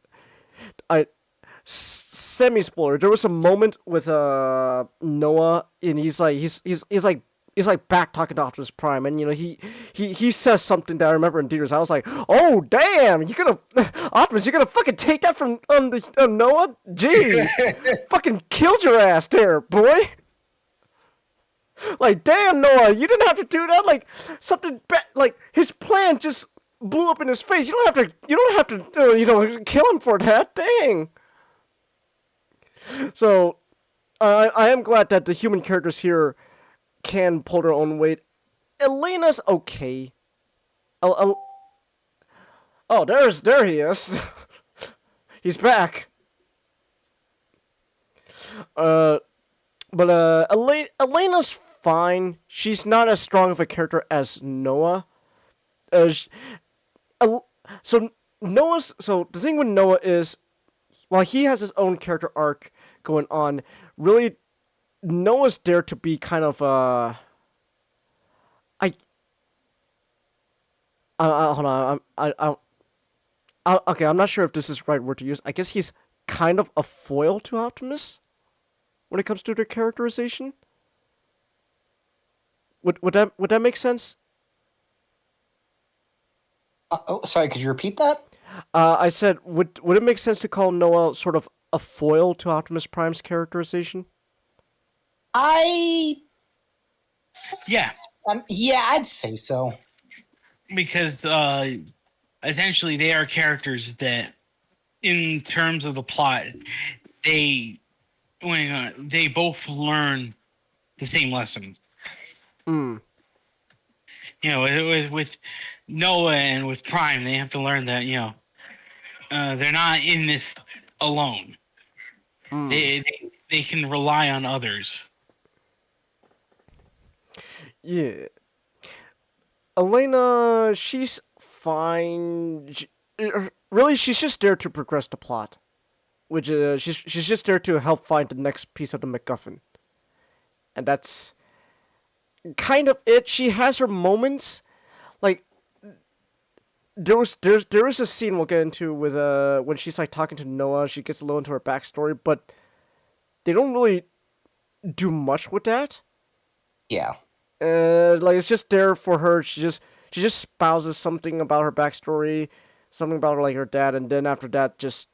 Semi-spoiler. There was a moment with Noah, and he's like he's like back talking to Optimus Prime, and he says something that I remember in theaters. I was like, oh damn, you gonna Optimus, you're gonna fucking take that from Noah? Jeez, fucking killed your ass there, boy. Like, damn, Noah, you didn't have to do that. Like, something like his plan just blew up in his face. You don't have to kill him for that. Dang. So, I am glad that the human characters here can pull their own weight. Elena's okay. Oh, there he is. He's back. But Elena's fine. She's not as strong of a character as Noah. So the thing with Noah is, while he has his own character arc going on, really, Noah's there to be kind of hold on. Okay, I'm not sure if this is the right word to use. I guess he's kind of a foil to Optimus when it comes to their characterization. Would that make sense? Sorry, could you repeat that? I said, would it make sense to call Noah sort of a foil to Optimus Prime's characterization? Yeah, Yeah, I'd say so. because essentially they are characters that, in terms of the plot, they both learn the same lesson. Hmm. With Noah and with Prime, they have to learn that they're not in this alone. They can rely on others. Yeah. Elena, she's fine. Really, she's just there to progress the plot. Which she's just there to help find the next piece of the MacGuffin. And that's kind of it. She has her moments. Like, there is a scene we'll get into with when she's like talking to Noah. She gets a little into her backstory, but they don't really do much with that. Yeah. Like, it's just there for her. She just spouses something about her backstory, something about like her dad, and then after that, just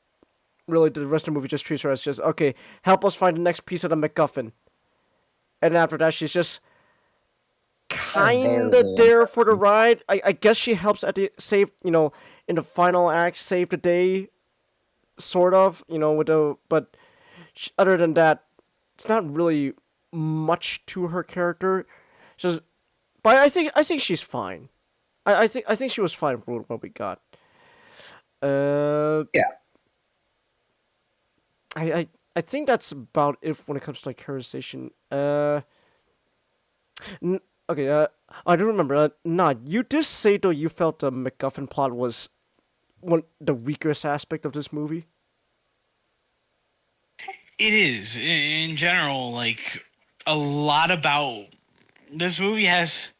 really the rest of the movie just treats her as just, okay, help us find the next piece of the MacGuffin. And after that, she's just kind of there for the ride. I guess she helps at the in the final act, save the day, sort of, but other than that, it's not really much to her character. But I think she's fine. I think she was fine for what we got. Yeah. I think that's about it when it comes to like characterization. Okay. I do remember. You did say though you felt the MacGuffin plot was the weakest aspect of this movie. It is, in general, like, a lot about this movie has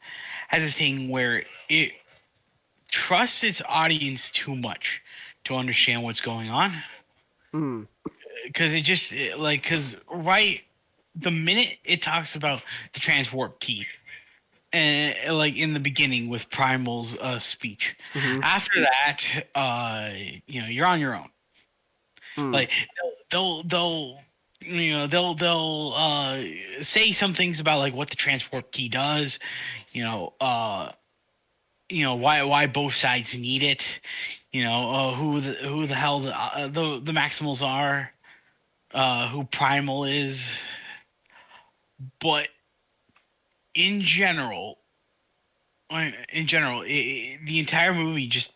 a thing where it trusts its audience too much to understand what's going on. Because right the minute it talks about the transwarp key, and like in the beginning with Primal's speech, after that, you're on your own. Like they'll say some things about like what the transport key does, why both sides need it, who the hell the Maximals are, who Primal is, but in general, the entire movie just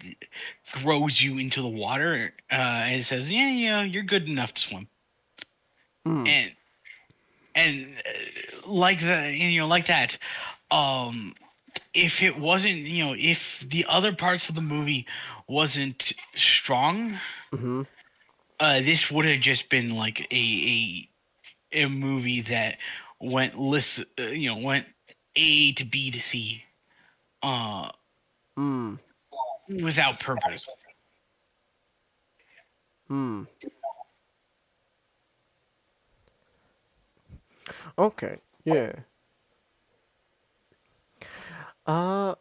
throws you into the water and says, yeah, you're good enough to swim. And like that, if it wasn't, if the other parts of the movie wasn't strong, this would have just been like a movie that went went A to B to C, without purpose. Okay, yeah. And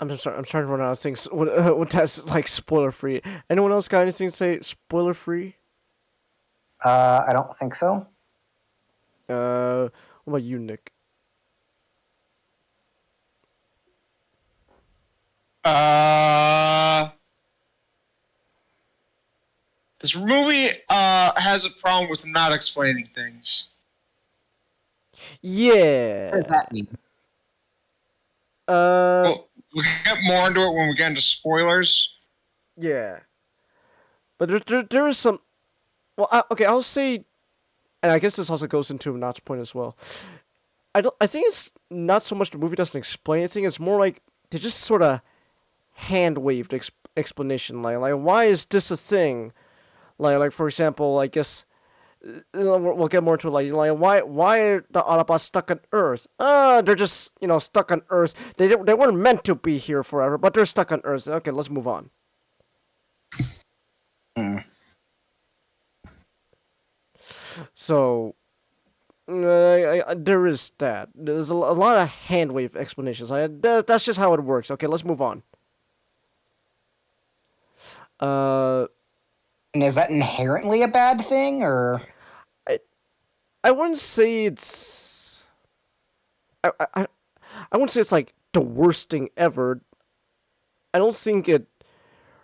I'm sorry. I'm trying to run out of things. What that's like spoiler free. Anyone else got anything to say spoiler free? I don't think so. What about you, Nick? This movie has a problem with not explaining things. Yeah. What does that mean? We'll get more into it when we get into spoilers. Yeah. But there is some. Well, okay, I'll say, and I guess this also goes into Not's point as well. I think it's not so much the movie doesn't explain anything. It's more like they just sort of hand waved explanation. Like why is this a thing? Like for example, I guess we'll get more into like why are the Autobots stuck on Earth? They're just stuck on Earth. They weren't meant to be here forever, but they're stuck on Earth. Okay, let's move on. So there is that. There's a lot of hand wave explanations. That's just how it works. Okay, let's move on. And is that inherently a bad thing, or? I wouldn't say it's. I wouldn't say it's like the worst thing ever. I don't think it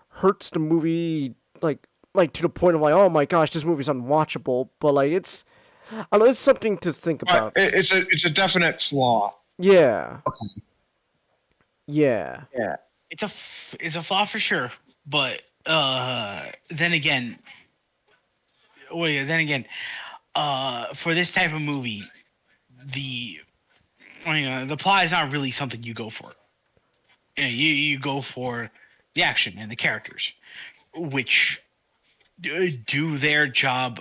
hurts the movie like to the point of like, oh my gosh, this movie's unwatchable. But like it's something to think about. It's a definite flaw. Yeah. Okay. Yeah. Yeah. It's a flaw for sure, but then again, for this type of movie, the plot is not really something you go for. You go for the action and the characters, which do their job,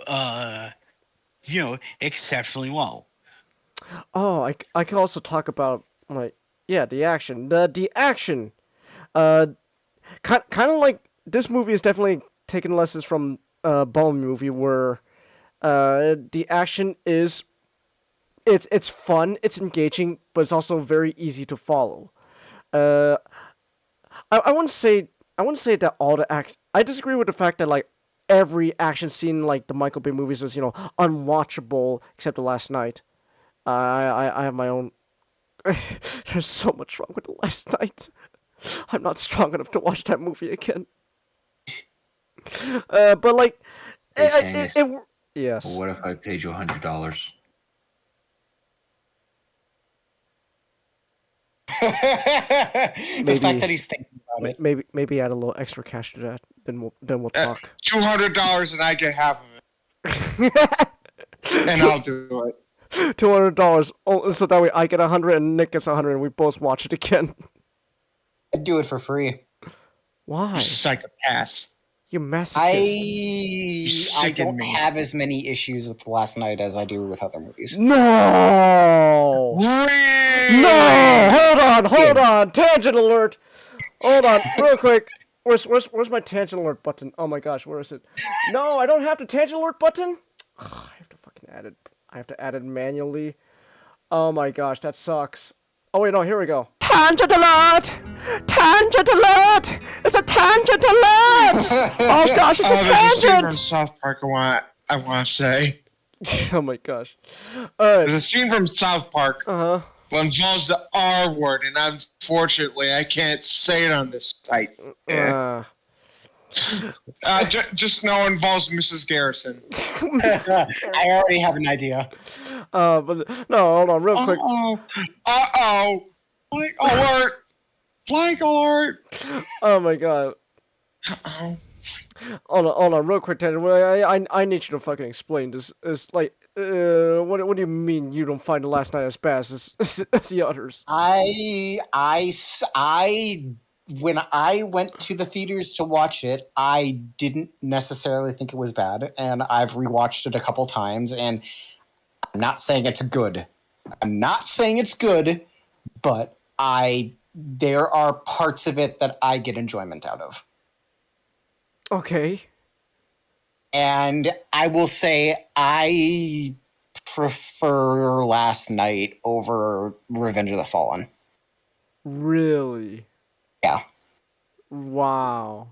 exceptionally well. Oh, I can also talk about the action. The action, kind of like this movie is definitely taking lessons from Bone movie where the action is it's fun, it's engaging, but it's also very easy to follow. I wouldn't say that all the action. I disagree with the fact that like every action scene like the Michael Bay movies was unwatchable except the Last Night. I have my own. There's so much wrong with the Last Night. I'm not strong enough to watch that movie again. But like, yes. Well, what if I paid you $100? The fact that he's thinking about it. Maybe add a little extra cash to that. Then we'll talk. $200 and I get half of it. And I'll do it. $200. So that way I get 100 and Nick gets 100 and we both watch it again. I'd do it for free. Why? You psychopath. You masochist. I don't have as many issues with Last Night as I do with other movies. No! Really? No! Hold on! Tangent alert! Hold on, real quick. Where's my tangent alert button? Oh my gosh, where is it? No, I don't have the tangent alert button? I have to fucking add it. I have to add it manually. Oh my gosh, that sucks. Oh wait, no, here we go. Tangent alert! Tangent alert! It's a tangent alert! Oh gosh, it's a there's a scene tangent! from South Park I want to say. Oh my gosh. There's a scene from South Park that involves the R word, and unfortunately, I can't say it on this site. Just know it involves Mrs. Garrison. I already have an idea. But no, hold on, real quick. Uh-oh. Blank alert. Blank alert. Oh my god. Uh-oh. Hold on, real quick, Tanner. I need you to fucking explain this. It's like, what do you mean you don't find the Last Night as bad as the others? When I went to the theaters to watch it, I didn't necessarily think it was bad, and I've rewatched it a couple times, and I'm not saying it's good. But there are parts of it that I get enjoyment out of. Okay. And I will say I prefer Last Night over Revenge of the Fallen. Really? Yeah. Wow.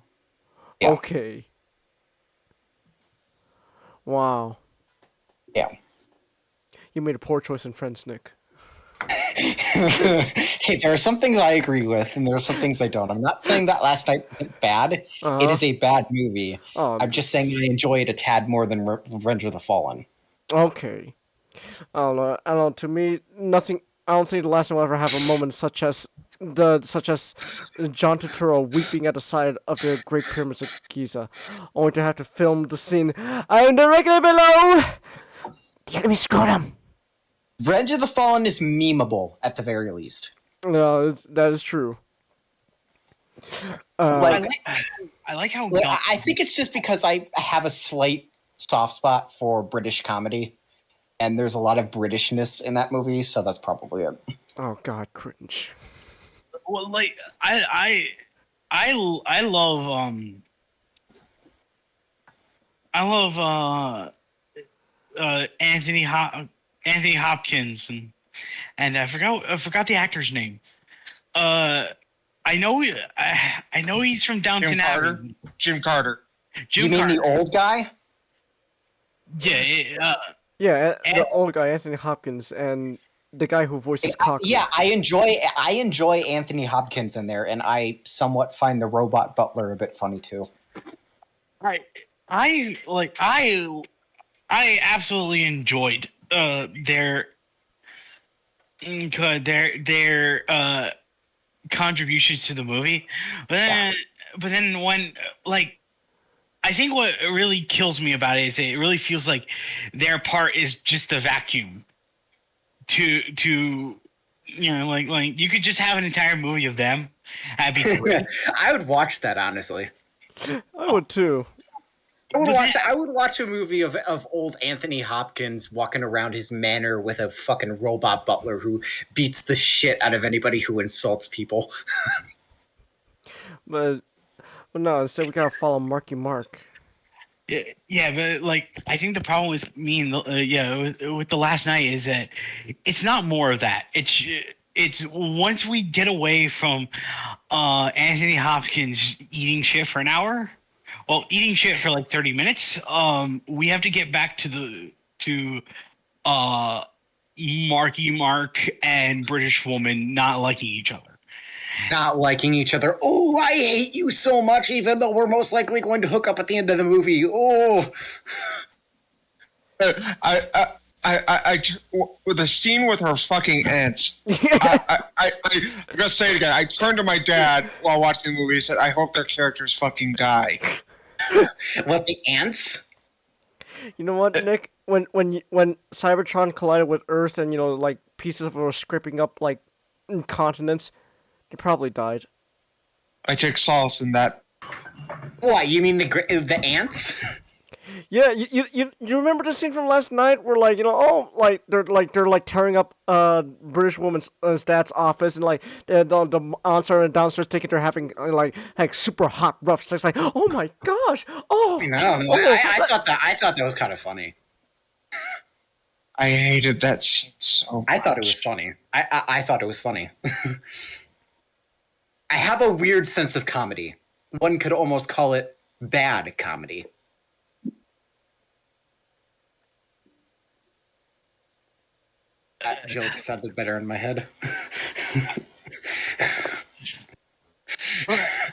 Yeah. Okay. Wow. Yeah. You made a poor choice in friends, Nick. Hey, there are some things I agree with, and there are some things I don't. I'm not saying that Last Night isn't bad. It is a bad movie. I'm just saying I enjoy it a tad more than Revenge of the Fallen. Okay. I don't know. To me, nothing. I don't think the last one will ever have a moment such as John Turturro weeping at the side of the Great Pyramids of Giza, only to have to film the scene. I am directly below the enemy scrotum. Revenge of the Fallen is memeable at the very least. No, that is true. I like how. Well, I think it's just because I have a slight soft spot for British comedy, and there's a lot of Britishness in that movie, so that's probably it. Oh God, cringe. Well, like I love Anthony Hopkins and I forgot the actor's name. I know he's from Downton Abbey. Jim Carter. You mean the old guy? Yeah. The old guy, Anthony Hopkins, and the guy who voices Cockroach. Yeah, I enjoy Anthony Hopkins in there, and I somewhat find the robot butler a bit funny too. Right. I absolutely enjoyed their contributions to the movie, but then when I think what really kills me about it is it really feels like their part is just the vacuum to like you could just have an entire movie of them. That'd be great. I would watch that, honestly. I would too. I would watch a movie of old Anthony Hopkins walking around his manor with a fucking robot butler who beats the shit out of anybody who insults people. But no, instead we gotta follow Marky Mark. Yeah, but like I think the problem with me and with the Last Night is that it's not more of that. It's once we get away from Anthony Hopkins eating shit for an hour, eating shit for like 30 minutes, we have to get back to Marky Mark and British Woman not liking each other. Not liking each other. Oh, I hate you so much, even though we're most likely going to hook up at the end of the movie. Oh, with the scene with her fucking aunts. I gotta say it again. I turned to my dad while watching the movie and said, "I hope their characters fucking die." What, the ants? You know what, Nick? When Cybertron collided with Earth and like pieces of it were scraping up like continents, they probably died. I take solace in that. What, you mean the ants? Yeah, you remember the scene from Last Night where they're tearing up British woman's dad's office, and like the aunts are downstairs thinking they're having like super hot rough sex. Like, oh my gosh, I thought that was kind of funny. I hated that scene so much. I thought it was funny. I thought it was funny. I have a weird sense of comedy. One could almost call it bad comedy. That joke sounded better in my head.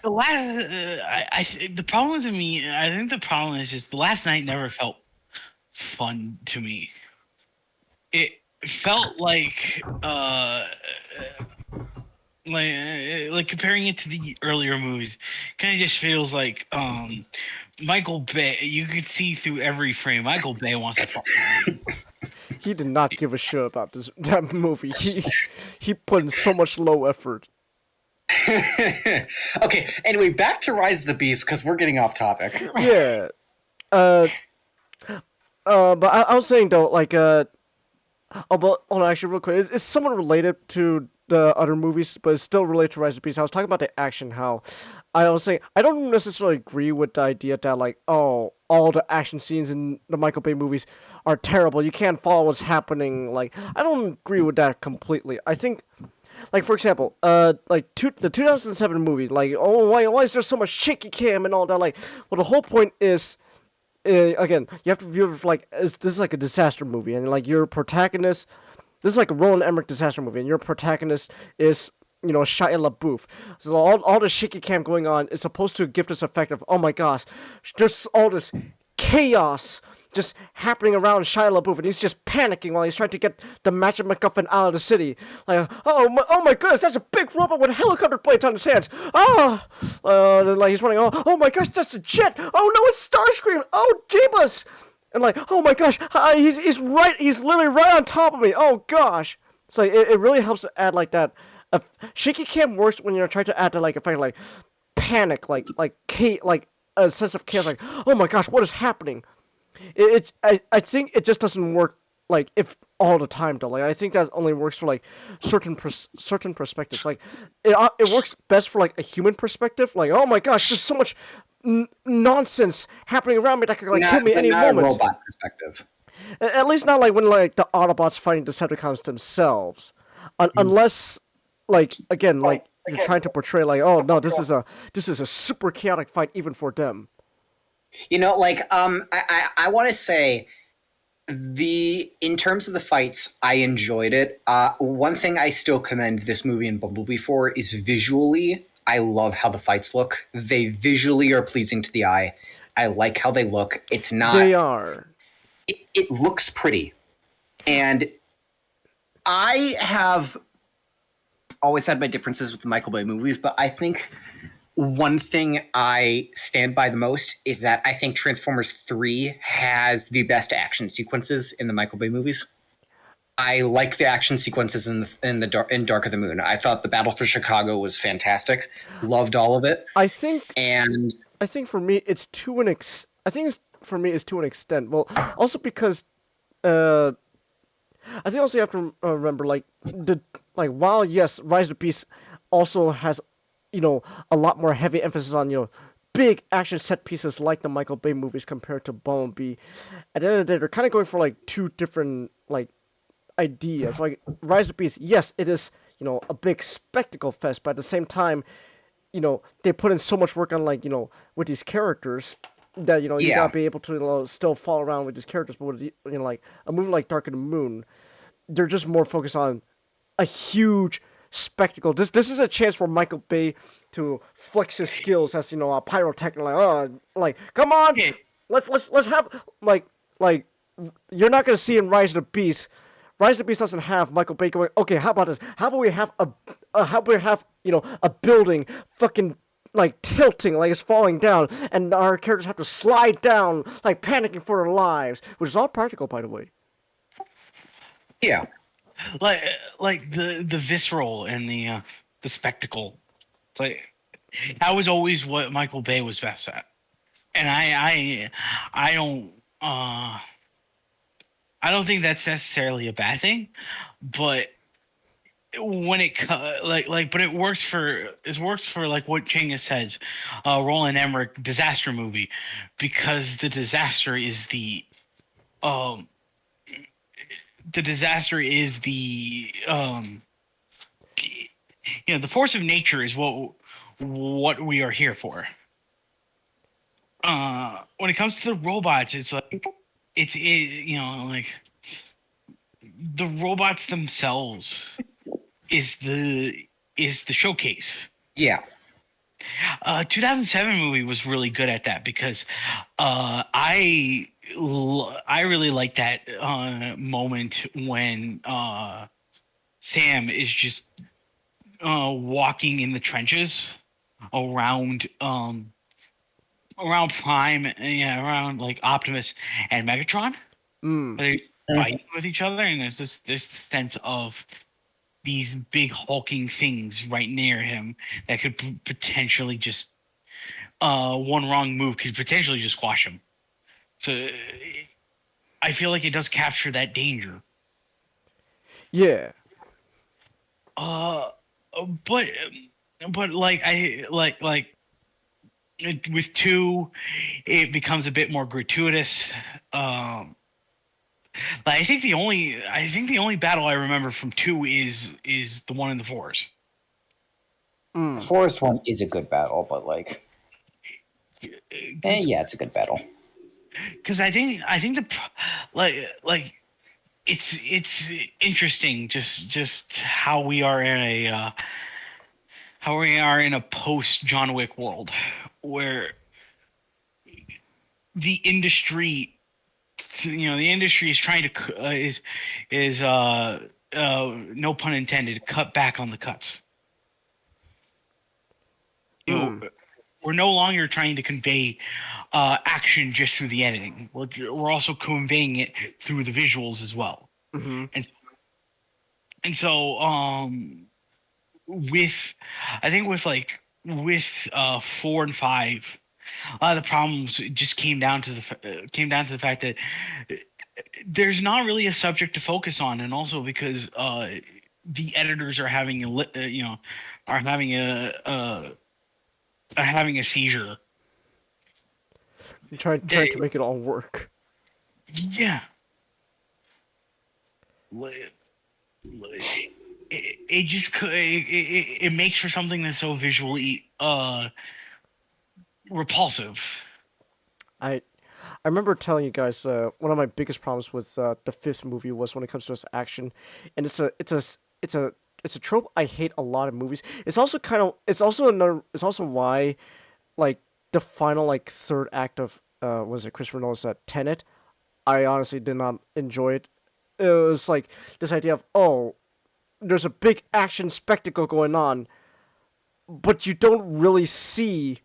The problem with me, I think the problem is just the Last Night never felt fun to me. It felt like comparing it to the earlier movies, kind of just feels like Michael Bay. You could see through every frame. Michael Bay wants to fuck. He did not give a shit about that movie. He put in so much low effort. Okay, anyway, back to Rise of the Beast, because we're getting off topic. Yeah. But I was saying though, like, but hold on, actually, real quick, is someone related to the other movies, but it's still related to Rise of the Beast. I was talking about the action, how I was saying I don't necessarily agree with the idea that like, oh, all the action scenes in the Michael Bay movies are terrible. You can't follow what's happening. Like, I don't agree with that completely. I think, like, for example, the 2007 movie, like, oh, why is there so much shaky cam and all that? Like, well, the whole point is, again, you have to view it like this is like a disaster movie, and like your protagonist, this is like a Roland Emmerich disaster movie, and your protagonist is, you know, Shia LaBeouf. So all the shaky cam going on is supposed to give this effect of, oh my gosh, there's all this chaos just happening around Shia LaBeouf, and he's just panicking while he's trying to get the Magic MacGuffin out of the city. Like, oh my goodness, that's a big robot with helicopter blades on his hands. Ah, like he's running. Oh my gosh, that's a jet. Oh no, it's Starscream. Oh Jeebus. And like, oh my gosh, he's literally right on top of me. Oh gosh. So it really helps to add like that. Shaky cam works when you're trying to add to like effect like panic, like a sense of chaos. Like, oh my gosh, what is happening? I think it just doesn't work like if all the time though. Like I think that only works for like certain perspectives. Like it works best for like a human perspective. Like, oh my gosh, there's so much nonsense happening around me that could like kill me any not moment. A robot perspective. At least not like when like the Autobots fighting Decepticons themselves, unless like again like you're trying to portray like, oh no, this is a super chaotic fight even for them. You know, like I want to say in terms of the fights, I enjoyed it. One thing I still commend this movie and Bumblebee for is visually. I love how the fights look. They visually are pleasing to the eye. I like how they look. It's not. They are. It looks pretty, and I have always had my differences with the Michael Bay movies, but I think one thing I stand by the most is that I think Transformers 3 has the best action sequences in the Michael Bay movies. I like the action sequences in Dark of the Moon. I thought the Battle for Chicago was fantastic. Loved all of it. I think for me it's to an extent. Well, also because I think also you have to remember while yes, Rise of the Beast also has, you know, a lot more heavy emphasis on, you know, big action set pieces like the Michael Bay movies compared to Bumblebee. At the end of the day, they're kind of going for like two different like ideas. Like Rise of the Beast, yes, it is, you know, a big spectacle fest, but at the same time, you know, they put in so much work on like, you know, with these characters that, you know, you gotta be able to, you know, still follow around with these characters. But with, you know, like a movie like Dark of the Moon, they're just more focused on a huge spectacle. This is a chance for Michael Bay to flex his skills as, you know, a pyrotechnist. Like come on, let's have like you're not gonna see in Rise of the Beast. Rise of the Beast doesn't have Michael Bay going, okay, how about this? How about we have you know, a building fucking like tilting, like it's falling down, and our characters have to slide down, like panicking for their lives, which is all practical, by the way. Yeah. Like the visceral and the spectacle, like that was always what Michael Bay was best at, and I don't think that's necessarily a bad thing, but when it but it works for like what Chinga says, Roland Emmerich disaster movie, because the disaster is the you know, the force of nature is what we are here for. When it comes to the robots, it's like you know, like the robots themselves is the showcase. Yeah. 2007 movie was really good at that because I really like that moment when Sam is just walking in the trenches around Prime, around like Optimus and Megatron. They fighting with each other, and there's this sense of these big hulking things right near him that could potentially just one wrong move could potentially just squash him. So I feel like it does capture that danger. Yeah. Uh, but like with 2, it becomes a bit more gratuitous. Like I think the only battle I remember from 2 is the one in the forest. The forest one is a good battle, but like, yeah, it's a good battle. Because I think like it's interesting just how we are in a post John Wick world where the industry the industry is trying to no pun intended, cut back on the cuts. You know, we're no longer trying to convey action just through the editing. We're also conveying it through the visuals as well. Mm-hmm. And so with 4 and 5, a lot of the problems just came down to the fact that there's not really a subject to focus on, and also because the editors are having having a seizure. Trying to make it all work. Yeah. It makes for something that's so visually repulsive. I remember telling you guys one of my biggest problems with the 5th movie was when it comes to its action, and it's a trope I hate a lot in movies. It's also why like the final like 3rd act of was it Christopher Nolan's Tenet, I honestly did not enjoy it. It was like this idea of, oh, there's a big action spectacle going on, but you don't really see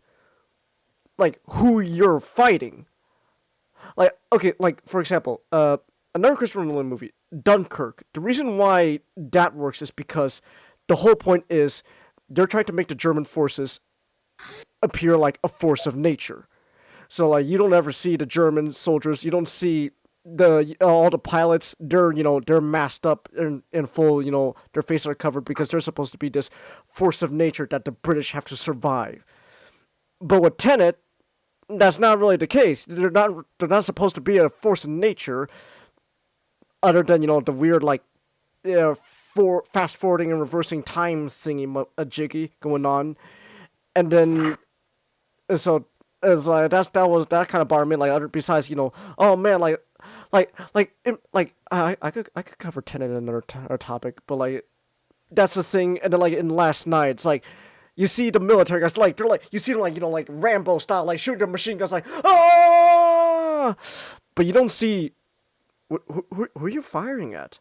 like who you're fighting. Like, okay, like for example, another Christopher Nolan movie, Dunkirk. The reason why that works is because the whole point is they're trying to make the German forces appear like a force of nature. So like you don't ever see the German soldiers, you don't see all the pilots. They're masked up in full, their faces are covered because they're supposed to be this force of nature that the British have to survive. But with Tenet, that's not really the case. They're not supposed to be a force of nature, other than the weird like for fast forwarding and reversing time thingy a jiggy going on, and then so it's like that kind of bothered me. Like besides oh man, I could cover Tenet in another topic, but like that's the thing. And then like in Last Night, it's like you see the military guys you see them like Rambo style, like shooting their machine guns like ah, but you don't see who are you firing at?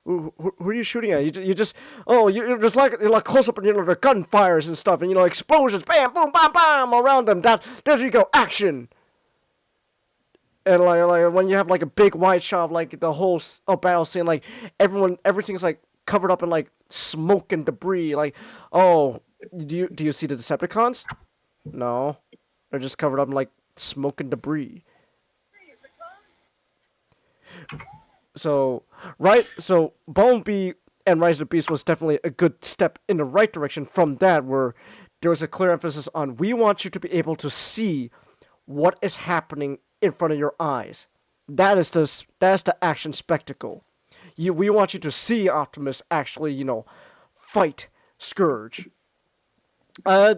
Who are you shooting at? You're just you're like close up and the gun fires and stuff and explosions, bam, boom, bam, bam around them. There you go, action. And like when you have like a big wide shot of like the whole battle scene, like everything's like covered up in like smoke and debris. Like, oh, do you see the Decepticons? No, they're just covered up in like smoke and debris. So Bumblebee and Rise of the Beast was definitely a good step in the right direction from that, where there was a clear emphasis on we want you to be able to see what is happening in front of your eyes. That's the action spectacle. We want you to see Optimus actually, fight Scourge. I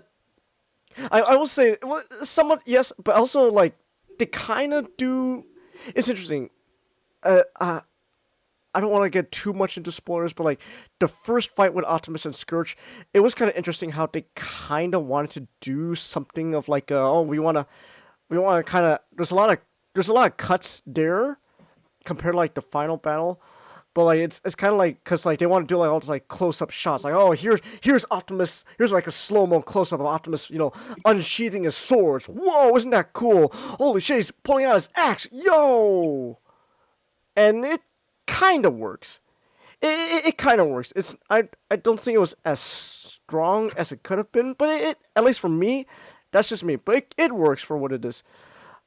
will say, well, somewhat yes, but also like they kind of do. It's interesting. I don't want to get too much into spoilers, but like the first fight with Optimus and Scourge, it was kind of interesting how they kind of wanted to do something of like, we want to kind of. There's a lot of cuts there compared to like the final battle. But like it's kind of like because like they want to do like all these like close up shots, like oh here's Optimus, here's like a slow mo close up of Optimus, unsheathing his swords. Whoa, isn't that cool? Holy shit, he's pulling out his axe, yo! And it kind of works. It kind of works. I don't think it was as strong as it could have been, but it at least for me, that's just me. But it works for what it is.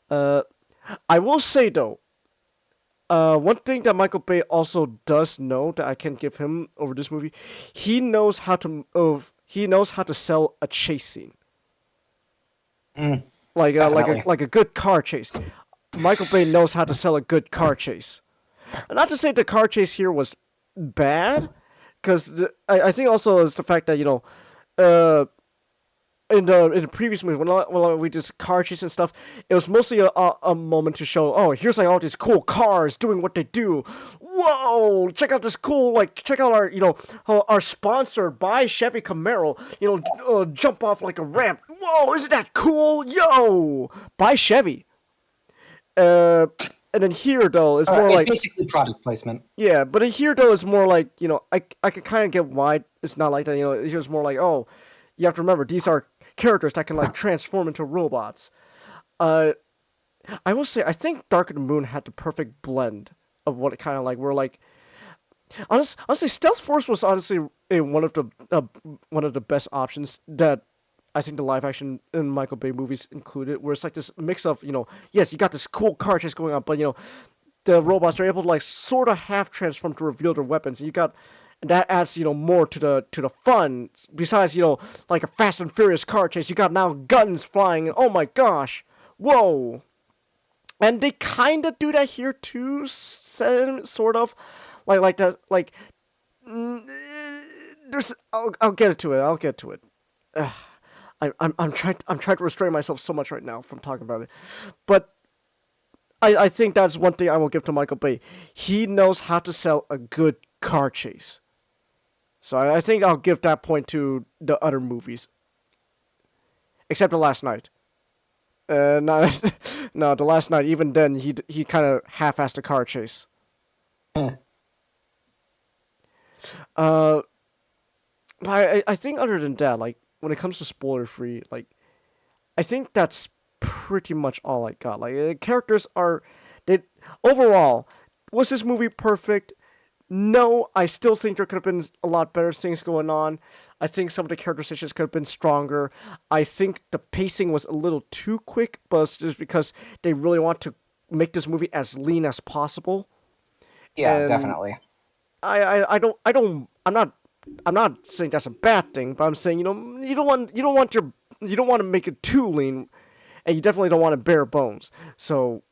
I will say though, One thing that Michael Bay also does know that I can give him over this movie, he knows how to sell a chase scene. Like a good car chase. Michael Bay knows how to sell a good car chase. Not to say the car chase here was bad, because I think also is the fact that in the previous movie when we did car chase and stuff, it was mostly a moment to show, oh, here's like all these cool cars doing what they do. Whoa, check out this cool, check out our sponsor by Chevy Camaro, jump off like a ramp. Whoa, isn't that cool? Yo, by Chevy. And then here though it's more like basically product placement. Yeah, but here though is more like I could kind of get why it's not like that. It's more like, oh, you have to remember these are characters that can transform into robots. I will say I think Dark of the Moon had the perfect blend of what it kind of like. We're like, honestly, Stealth Force was honestly one of the best options that I think the live action in Michael Bay movies included, where it's like this mix of, yes, you got this cool car chase going on, but the robots are able to sort of half transform to reveal their weapons. And that adds more to the fun. Besides like a Fast and Furious car chase, you got now guns flying. And oh my gosh, whoa! And they kind of do that here too, sort of, like that. There's I'll get to it. I'll get to it. I'm trying to restrain myself so much right now from talking about it, but I think that's one thing I will give to Michael Bay. He knows how to sell a good car chase. So I think I'll give that point to the other movies, except The Last Night. No, The Last Night. Even then, he kind of half-assed the car chase. But I think other than that, when it comes to spoiler-free, I think that's pretty much all I got. The characters are... Overall, was this movie perfect? No, I still think there could have been a lot better things going on. I think some of the characterizations could have been stronger. I think the pacing was a little too quick, but it's just because they really want to make this movie as lean as possible. Yeah, And definitely. I'm not saying that's a bad thing, but I'm saying you don't want to make it too lean, and you definitely don't want to bare bones. So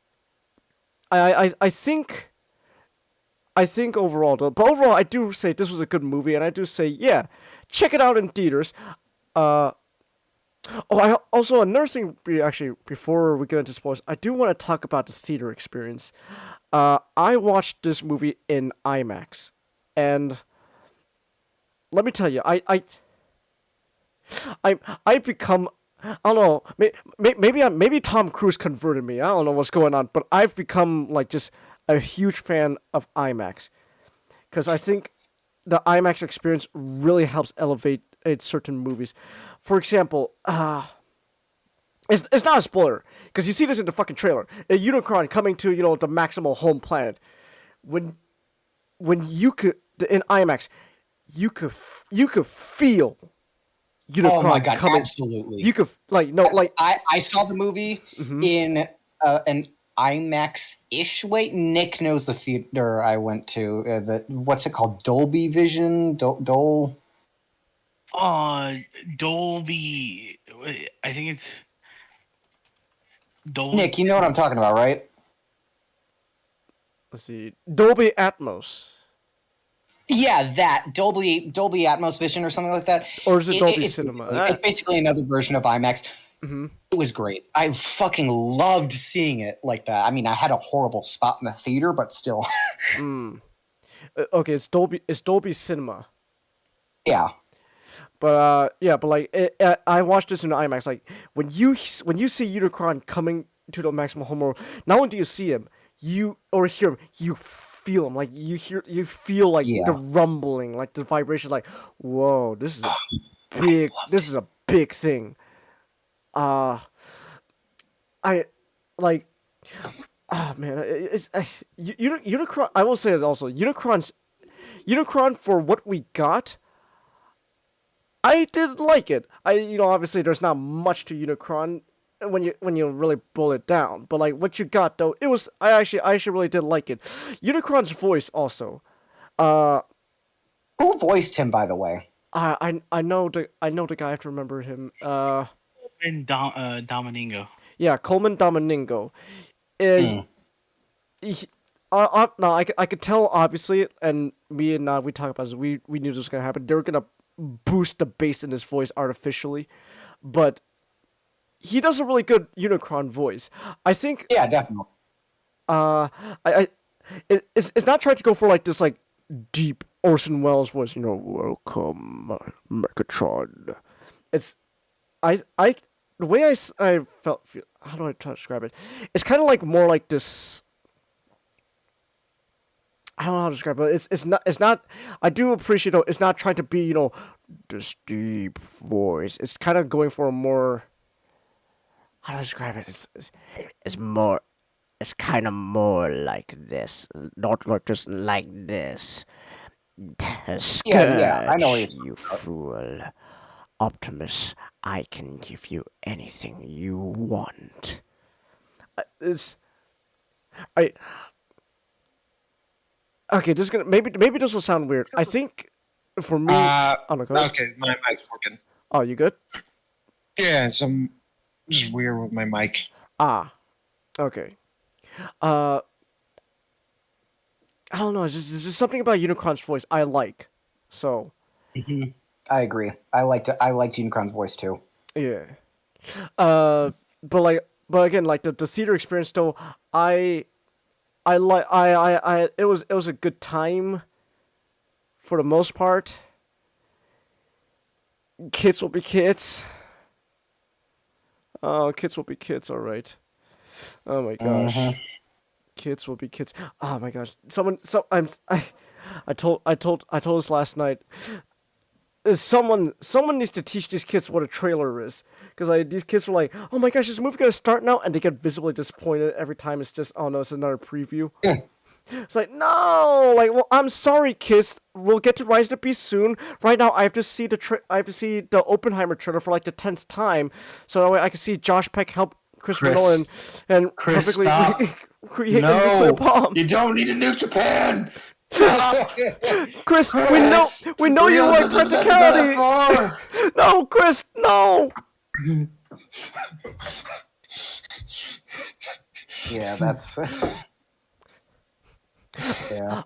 I think overall, though, but overall, I do say this was a good movie, and I do say, yeah, check it out in theaters. I also, another thing, actually, before we get into spoilers, I do want to talk about the theater experience. I watched this movie in IMAX, and let me tell you, I become, I don't know, maybe Tom Cruise converted me. I don't know what's going on, but I've become just a huge fan of IMAX, because I think the IMAX experience really helps elevate certain movies. For example, it's not a spoiler, because you see this in the fucking trailer. A Unicron coming to the maximal home planet. When you could in IMAX, you could feel Unicron oh my god, coming. absolutely. You could I saw the movie in an IMAX-ish way. Nick knows the theater I went to. What's it called? Dolby Vision? Dolby. I think it's Dolby. Nick, you know what I'm talking about, right? Let's see. Dolby Atmos. Yeah, that Dolby Atmos Vision or something like that. Or is it Dolby Cinema? It's basically another version of IMAX. It was great. I fucking loved seeing it like that. I mean, I had a horrible spot in the theater, but still. Okay, it's Dolby Cinema. Yeah. But I watched this in IMAX. When you see Unicron coming to the maximum home world, not only do you see him, you hear him, you feel him. You feel the rumbling, the vibration. Whoa, this is a big. This is a big thing. Man, it's Unicron. I will say it also. Unicron for what we got. I did like it. Obviously there's not much to Unicron when you really boil it down. But like what you got though, it was I actually really did like it. Unicron's voice also. Who voiced him, by the way? I know the guy. I have to remember him. And Domingo. Yeah, Coleman Domingo. No, I could tell obviously, and me and we talked about this. We knew this was gonna happen. They were gonna boost the bass in his voice artificially, but he does a really good Unicron voice. I think. Yeah, definitely. It's not trying to go for like this like deep Orson Welles voice. Welcome, Megatron. It's the way I felt. How do I try to describe it? It's kind of like more like this. I don't know how to describe it. It's not. I do appreciate though. It's not trying to be this deep voice. It's kind of going for a more. How do I describe it? It's more. It's kind of more like this, not like just like this. Yeah, I know what you fool. Optimus, I can give you anything you want. Okay, this is gonna maybe this will sound weird. I think for me. Okay, my mic's working. Oh, you good? Yeah, I'm just weird with my mic. Okay. I don't know. There's just something about Unicron's voice I like. So. I agree. I liked Unicron's voice too. Yeah. But again, like the theater experience though, it was a good time. For the most part. Kids will be kids. Oh, kids will be kids. All right. Oh my gosh. Kids will be kids. Oh my gosh. I told us last night. Someone needs to teach these kids what a trailer is, because these kids were like, "Oh my gosh, is the movie gonna start now?" And they get visibly disappointed every time. It's just, "Oh no, it's another preview." It's like, no, like, well, I'm sorry, kids. We'll get to Rise of the Beast soon. Right now, I have to see the Oppenheimer trailer for like the 10th time, so that way I can see Josh Peck help Christopher Nolan and Chris, perfectly stop. create a nuclear bomb. You don't need to nuke Japan. Chris, we know you like practicality. No, Chris, no. Yeah, that's. Yeah.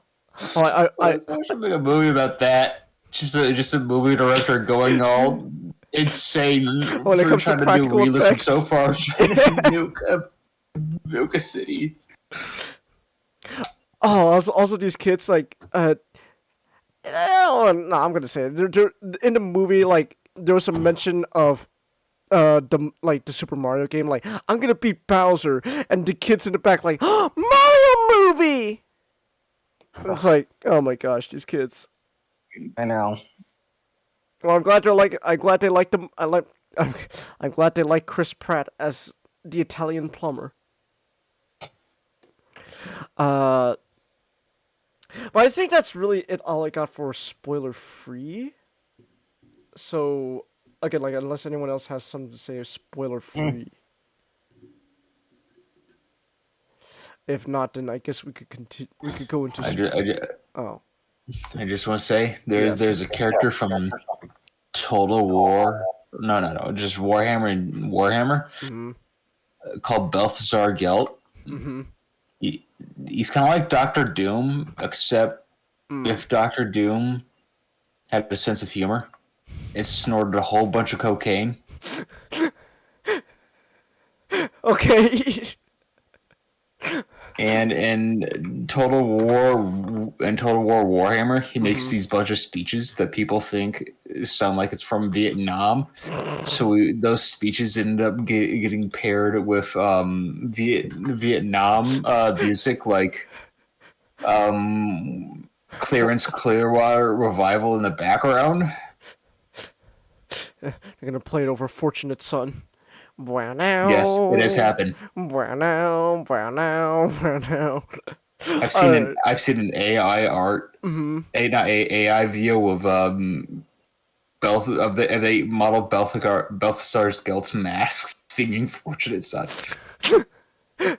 I should make a movie about that. Just a movie director going all insane when it comes trying to to do practical realism effects. so far. Trying to nuke a city. Oh, also these kids like no, I'm gonna say it. They're in the movie. Like there was a mention of the Super Mario game. Like I'm gonna beat Bowser, and the kids in the back like Mario movie. It's like, oh my gosh, these kids. I know. Well, I'm glad they like them. I'm glad they like Chris Pratt as the Italian plumber. But I think that's really all I got for spoiler free. So again, like unless anyone else has something to say, spoiler free. If not, then I guess we could continue. We could go into. I just want to say there's a character from Total War. No, just Warhammer. Called Balthazar Gelt. He's kind of like Doctor Doom, except if Doctor Doom had a sense of humor and snorted a whole bunch of cocaine. Okay. And in Total War Warhammer, he makes these bunch of speeches that people think sound like it's from Vietnam. So those speeches end up getting paired with Vietnam music, like Clarence Clearwater Revival in the background. They're gonna play it over Fortunate Son. Yes, it has happened. Now. I've seen an AI art, AI video of they modeled Balthazar's Guild's masks, singing "Fortunate Son," and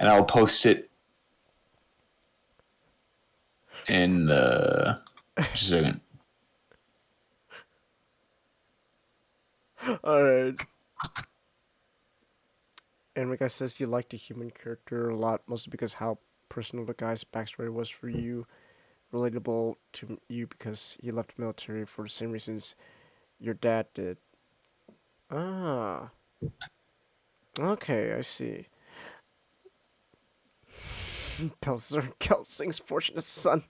I'll post it in just a second. All right. And like I says, you like the human character a lot, mostly because how personal the guy's backstory was for you, relatable to you because he left the military for the same reasons your dad did. Ah. Okay, I see. Pelzer Kelp sings Fortunate Son.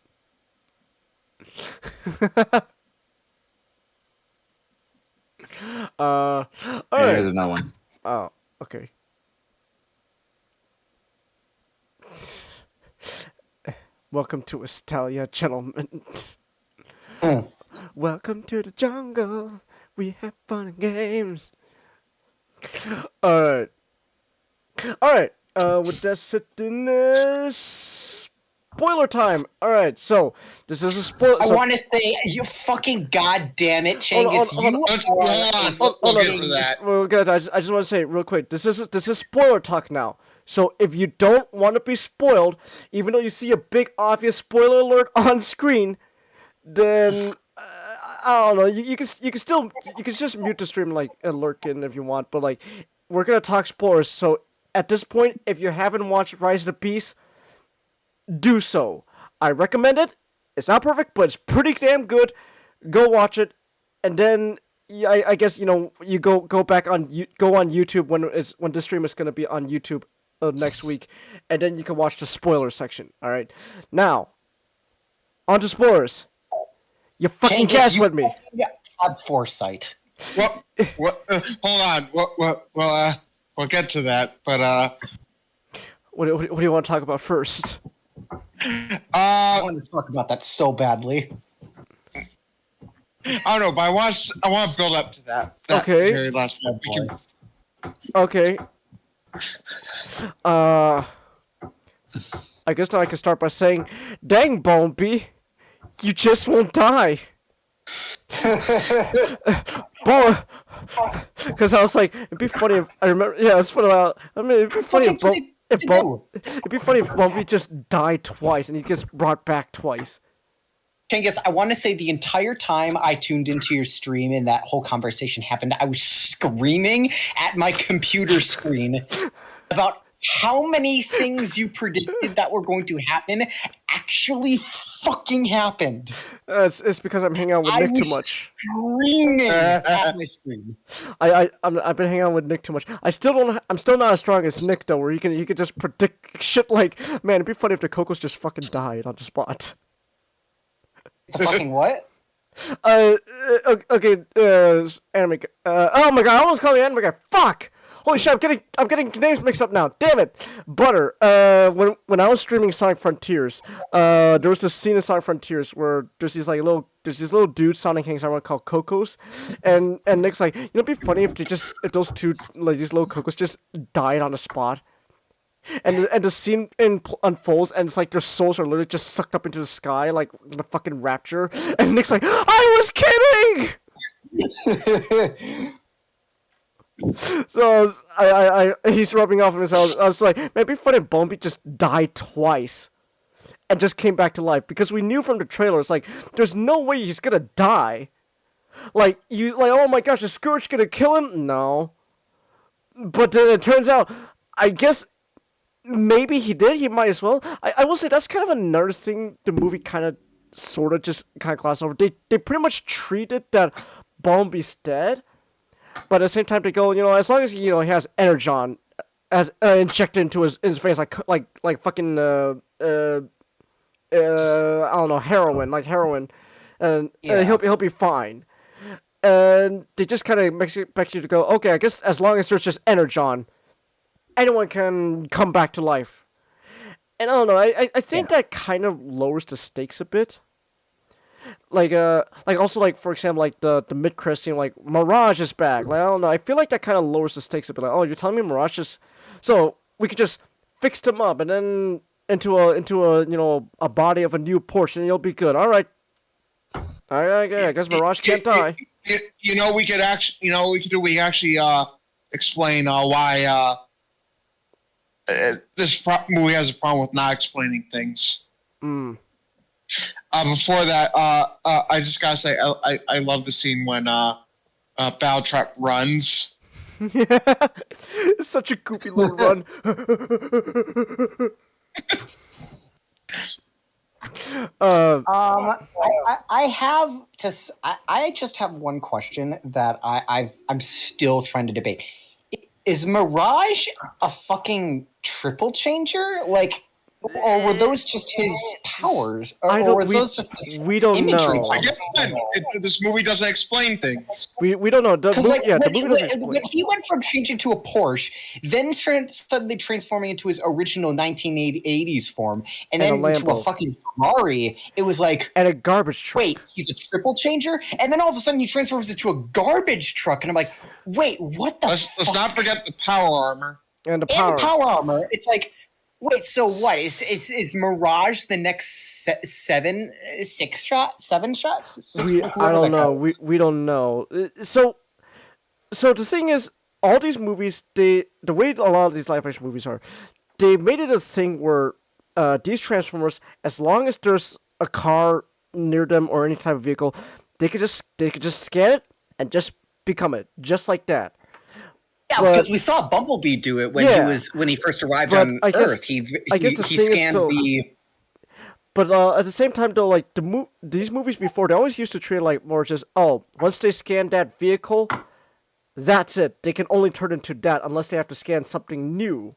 Alright. Here's another one. Oh, okay. Welcome to Estalia, gentlemen. Welcome to the jungle. We have fun and games. Alright. Alright. With that said, spoiler time. Alright, so this is a spoiler. I want to say, you fucking goddamn it, Changus. We'll get to that. Well, good. I just want to say real quick. This is spoiler talk now. So if you don't want to be spoiled, even though you see a big obvious spoiler alert on screen, then I don't know. You can just mute the stream like and lurk in if you want. But like, we're gonna talk spoilers. So at this point, if you haven't watched Rise of the Beast, do so. I recommend it. It's not perfect, but it's pretty damn good. Go watch it, and then I guess you go back on YouTube when this stream is gonna be on YouTube next week, and then you can watch the spoiler section. All right, now on to spoilers. You fucking gaslit me. Have foresight. What? Hold on. We'll get to that. But what do you want to talk about first? I want to talk about that so badly. I don't know, but I want to build up to that. Okay. Very last one. Okay. I guess now I can start by saying, dang, Boneby, you just won't die. Boy, because I was like, it'd be funny if I remember. Yeah, it's funny. I mean, it'd be funny it'd be funny if Boneby just died twice and he gets brought back twice. Changus, I want to say the entire time I tuned into your stream and that whole conversation happened, I was screaming at my computer screen about how many things you predicted that were going to happen actually fucking happened. It's because I'm hanging out with Nick too much. Screaming at my screen. I've been hanging out with Nick too much. I'm still not as strong as Nick though, where you can just predict shit like, man, it'd be funny if the Cocos just fucking died on the spot. The fucking what? Okay, anime. Oh my god, I almost called the anime guy. Fuck! Holy shit, I'm getting names mixed up now. Damn it! Butter. When I was streaming Sonic Frontiers, there was this scene in Sonic Frontiers where there's these little dudes Sonic hangs around called Cocos, and Nick's like, it'd be funny if those two like these little Cocos just died on the spot. And the scene unfolds, and it's like their souls are literally just sucked up into the sky, like the fucking rapture. And Nick's like, I was kidding! So he's rubbing off on himself. I was like, man, it'd be funny if Boneby just died twice and just came back to life, because we knew from the trailer, it's like, there's no way he's gonna die. Like, oh my gosh, is Scourge gonna kill him? No. But then it turns out, I guess, maybe he did. He might as well. I will say that's kind of another thing the movie kind of, sort of just kind of glossed over. They pretty much treated that Boneby's dead, but at the same time they go, as long as he has energon as injected into his face, like fucking I don't know, heroin, and he'll be fine. And they just kind of expect you to go, okay, I guess as long as there's just energon, anyone can come back to life. And I don't know, I think that kind of lowers the stakes a bit. Like also, like, for example, like the mid-credit scene, like, Mirage is back. Like, I don't know, I feel like that kind of lowers the stakes a bit. Like, oh, you're telling me Mirage is... So, we could just fix him up and then into a body of a new Porsche and you'll be good. Alright. I guess Mirage can't die. We could actually explain why this movie has a problem with not explaining things. Before that, I just gotta say I love the scene when Battletrap runs. It's such a goofy little run. I just have one question that I'm still trying to debate. Is Mirage a fucking triple changer? Like, or were those just his powers? Or were those just his imagery know. I guess this movie doesn't explain things. We don't know. The movie doesn't explain. When he went from changing to a Porsche, then suddenly transforming into his original 1980s form, and then into a fucking Ferrari, it was like... And a garbage truck. Wait, he's a triple changer? And then all of a sudden he transforms into a garbage truck, and I'm like, wait, what the fuck? Let's not forget the power armor. And the power armor. It's like... Wait, so what? Is Mirage the next seven shots? I don't know. We don't know. So the thing is, all these movies, the way a lot of these live action movies are, they made it a thing where these Transformers, as long as there's a car near them or any type of vehicle, they could just scan it and just become it, just like that. Yeah, because we saw Bumblebee do it when he first arrived on Earth. He scanned the. But at the same time, though, like these movies before, they always used to treat it like more just once they scan that vehicle, that's it. They can only turn into that unless they have to scan something new.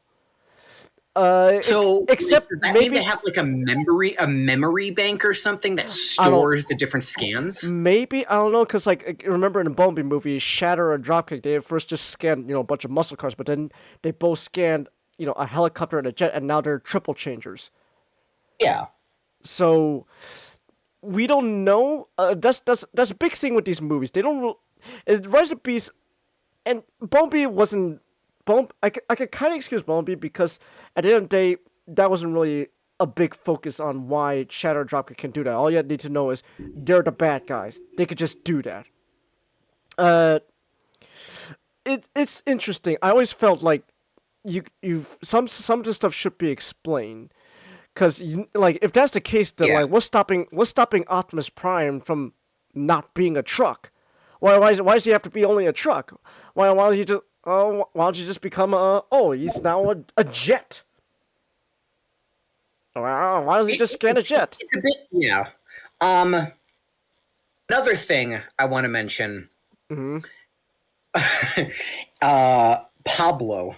Except does that maybe mean they have like a memory bank or something that stores the different scans. Maybe, I don't know, because like remember in the Bumblebee movie, Shatter and Dropkick, they first just scanned a bunch of muscle cars, but then they both scanned a helicopter and a jet, and now they're triple changers. Yeah. So we don't know. That's a big thing with these movies. They don't. Rise of Beast and Bumblebee wasn't. I could kind of excuse Bumblebee because at the end of the day, that wasn't really a big focus on why Shadow Dropkick can do that. All you need to know is they're the bad guys. They could just do that. It's interesting. I always felt like some of this stuff should be explained, because if that's the case, then like what's stopping Optimus Prime from not being a truck? Why does he have to be only a truck? Why don't you just why don't you just become he's now a jet? Why doesn't he just scan a jet? It's a bit, another thing I want to mention. Pablo.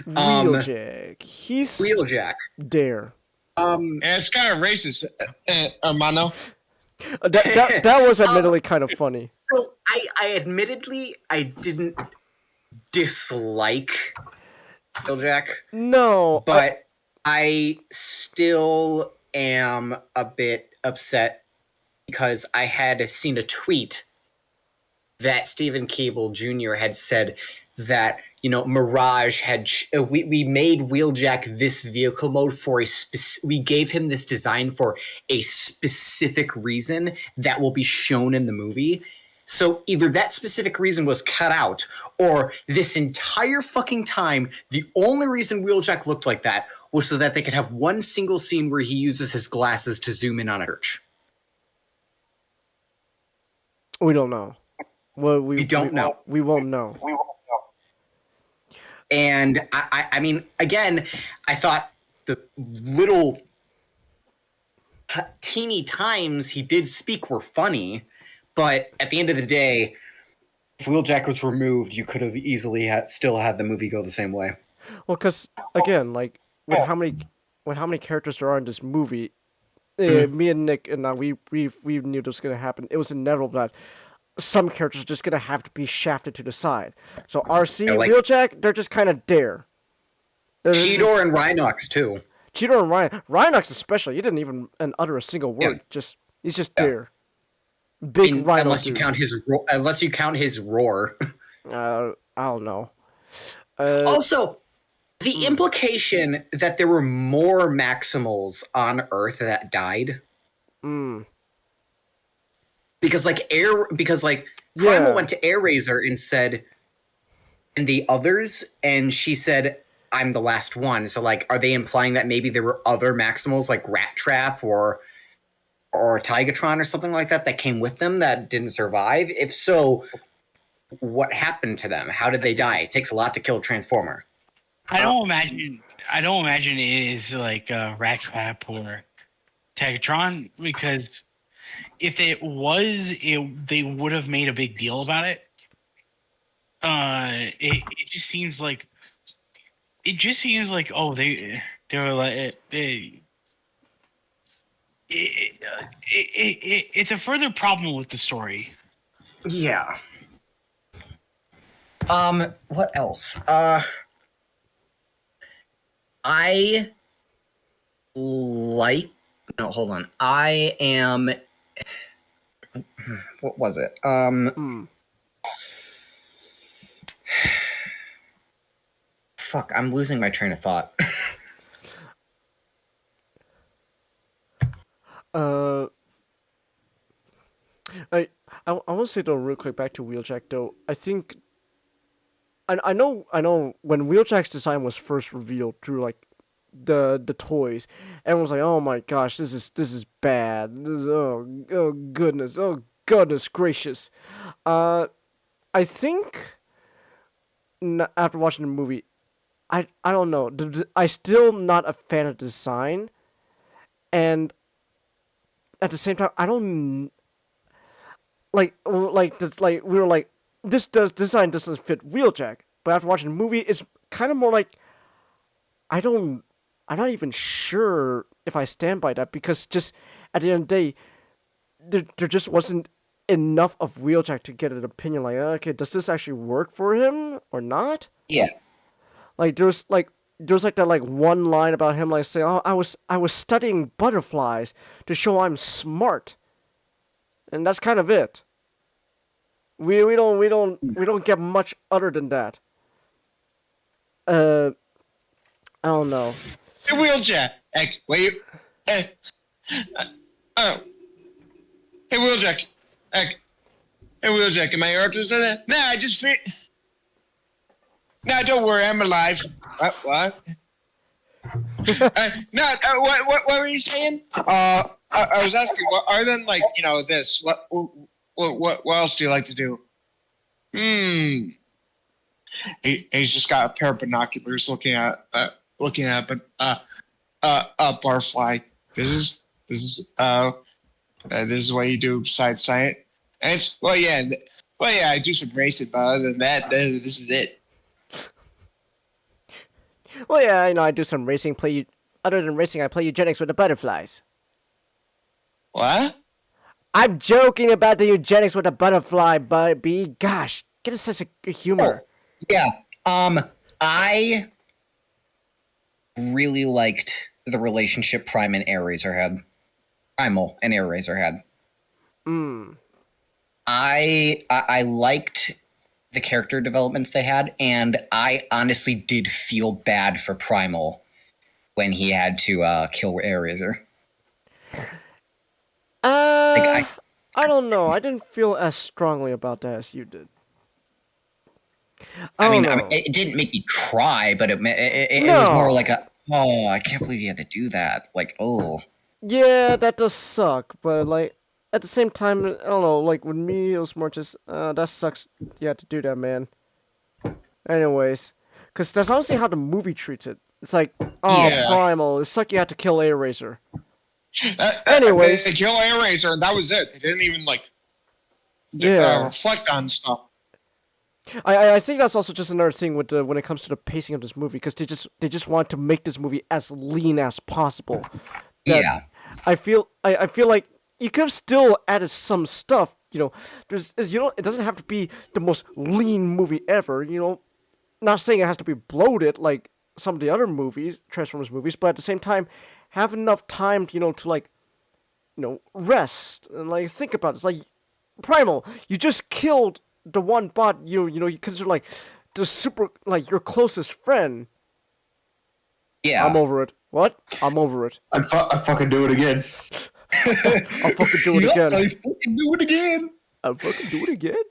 Wheeljack. He's Wheeljack. Dare. And it's kind of racist, hermano. That was admittedly kind of funny. So I admittedly I didn't dislike Wheeljack. No, but I still am a bit upset because I had seen a tweet that Stephen Cable Jr. had said that Mirage had we made Wheeljack this vehicle mode for we gave him this design for a specific reason that will be shown in the movie. So either that specific reason was cut out, or this entire fucking time, the only reason Wheeljack looked like that was so that they could have one single scene where he uses his glasses to zoom in on a church. We don't know. Well, we don't know. We won't know. And I mean, again, I thought the little teeny times he did speak were funny, but at the end of the day, if Wheeljack was removed, you could have easily still had the movie go the same way. Well, because again, like with how many characters there are in this movie, me and Nick and we knew this was gonna happen. It was inevitable that some characters are just gonna have to be shafted to the side. So RC, Wheeljack, they're just kind of there. Cheetor and Rhinox too. Cheetor and Rhinox especially. He didn't even utter a single word. He's just there. Big Rhino. Unless you count his roar. I don't know. Also, the implication that there were more Maximals on Earth that died. because Primal went to Airazor and said, and the others, and she said, I'm the last one. So like, are they implying that maybe there were other Maximals like Rat Trap or Tigatron or something like that came with them that didn't survive? If so, what happened to them? How did they die? It takes a lot to kill a Transformer. I don't imagine it is like Rat Trap or Tagatron, because if it was, they would have made a big deal about it. It just seems like oh they were like it's a further problem with the story. Yeah. What else? I like. No, hold on. I am. What was it? Fuck, I'm losing my train of thought. I want to say though real quick back to Wheeljack though. I think I know when Wheeljack's design was first revealed through like the toys, everyone was like, oh my gosh, this is bad. Oh goodness gracious. I think after watching the movie, I don't know. I still not a fan of design, and at the same time, I don't like we were like this design doesn't fit Wheeljack. But after watching the movie, it's kind of more like I'm not even sure if I stand by that, because just at the end of the day, there just wasn't enough of Wheeljack to get an opinion like, okay, does this actually work for him or not? Yeah. Like there's that like one line about him like saying, "Oh, I was studying butterflies to show I'm smart," and that's kind of it. We don't get much other than that. I don't know. Hey, Wheeljack. Hey, wait. Hey. Oh. Hey, Wheeljack. Hey, Wheeljack. Am I artist in that? Nah, I just fit. Nah, don't worry. I'm alive. What? No. What were you saying? I was asking. What other than like this? What else do you like to do? He's just got a pair of binoculars looking at a barfly. This is what you do besides science. And it's I do some racing, but other than that, this is it. Well, yeah, I do some racing. Other than racing, I play eugenics with the butterflies. What? I'm joking about the eugenics with the butterfly, but gosh, get a sense of humor. Oh, yeah. I really liked the relationship Primal and Airazor had. I liked the character developments they had, and I honestly did feel bad for Primal when he had to kill Airazor. I don't know. I didn't feel as strongly about that as you did. I mean, it didn't make me cry, but it was more like I can't believe you had to do that. Like, oh. Yeah, that does suck, but like at the same time, I don't know. Like with me, it was more just that sucks. You had to do that, man. Anyways, because that's honestly how the movie treats it. It's like, Primal. It sucked. You had to kill Airazor. Anyways, they kill Airazor, and that was it. They didn't even reflect on stuff. I think that's also just another thing with when it comes to the pacing of this movie, because they just want to make this movie as lean as possible. Yeah, I feel like you could have still added some stuff. It doesn't have to be the most lean movie ever. Not saying it has to be bloated like some of the other movies, Transformers movies, but at the same time, have enough time to rest and like think about it. It's like Primal, you just killed the one bot you consider like the super, like your closest friend. Yeah, I'm over it. What? I'm over it. I fucking do it again. I'll fucking do it Yup, again. I fucking do it again. I'll fucking do it again.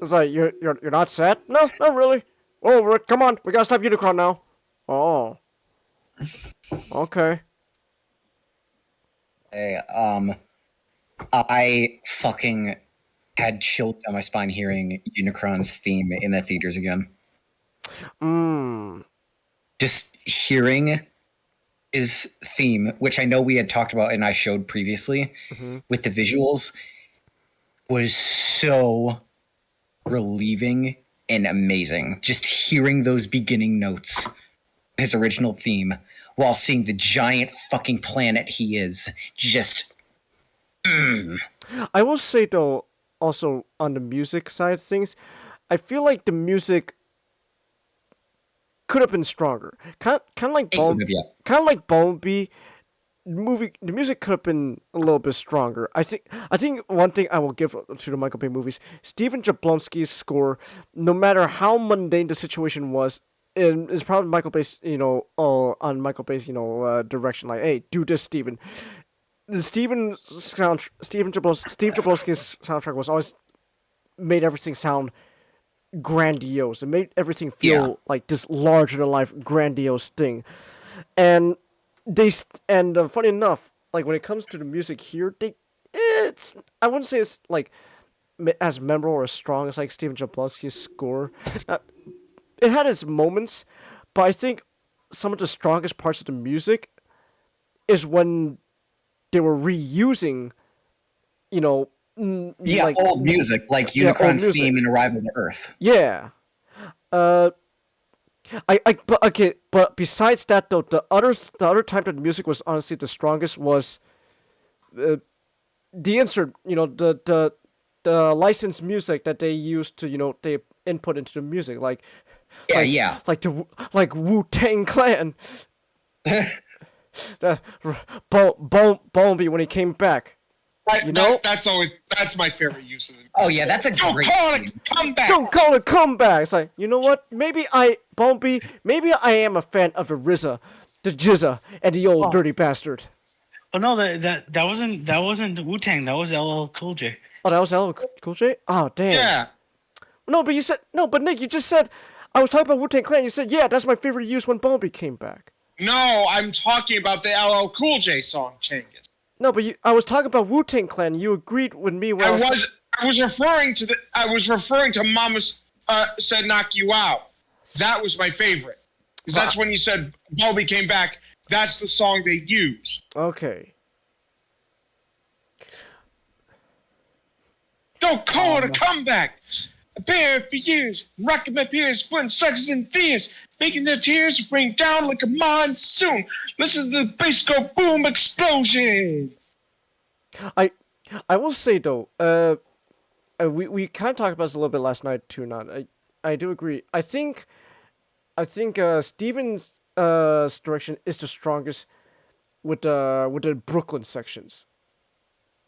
It's like you're not sad? No, not really. Oh, Rick, come on, we gotta stop Unicron now. Oh. Okay. Hey, I fucking had chills down my spine hearing Unicron's theme in the theaters again. Just hearing his theme, which I know we had talked about and I showed previously with the visuals, was so relieving and amazing. Just hearing those beginning notes, his original theme, while seeing the giant fucking planet he is, just. I will say though, also on the music side of things, I feel like the music could have been stronger. Kind of like Bumblebee. The music could have been a little bit stronger. I think one thing I will give to the Michael Bay movies, Steven Jablonsky's score, no matter how mundane the situation was, and it's probably Michael Bay's, on Michael Bay's, direction, like, hey, do this, Steven. Steve Jablonsky's soundtrack was always made everything sound grandiose. It made everything feel like this larger than life, grandiose thing. And funny enough, like when it comes to the music here, I wouldn't say it's like as memorable or as strong as like Steven Jablonsky's score. It had its moments, but I think some of the strongest parts of the music is when they were reusing, old music, like Unicron's theme in Arrival to Earth. Yeah. But besides that though, the other time that the music was honestly the strongest was the insert, the licensed music that they used to, they input into the music, like Wu-Tang Clan. Bumblebee when he came back. That's my favorite use of it. Oh yeah, that's a great. Don't call it a comeback. Don't call it a comeback. It's like, you know what? Maybe I am a fan of the RZA, the Jizza, and the old dirty bastard. Oh no, that wasn't Wu-Tang. That was LL Cool J. Oh, that was LL Cool J. Oh damn. Yeah. No, but Nick, you just said I was talking about Wu-Tang Clan. You said, yeah, that's my favorite use when Bumblebee came back. No, I'm talking about the LL Cool J song, Changus. No, but I was talking about Wu-Tang Clan. You agreed with me when I was referring to Mama's said knock you out. That was my favorite. Because that's when you said Bumblebee came back. That's the song they used. Okay. Don't call it a comeback. I've been here for years, rocking my peers, putting suckers in fears, making their tears rain down like a monsoon. Listen to the bass go boom, explosion. I will say though, we kind of talked about this a little bit last night too. I do agree. I think Steven's direction is the strongest with the Brooklyn sections.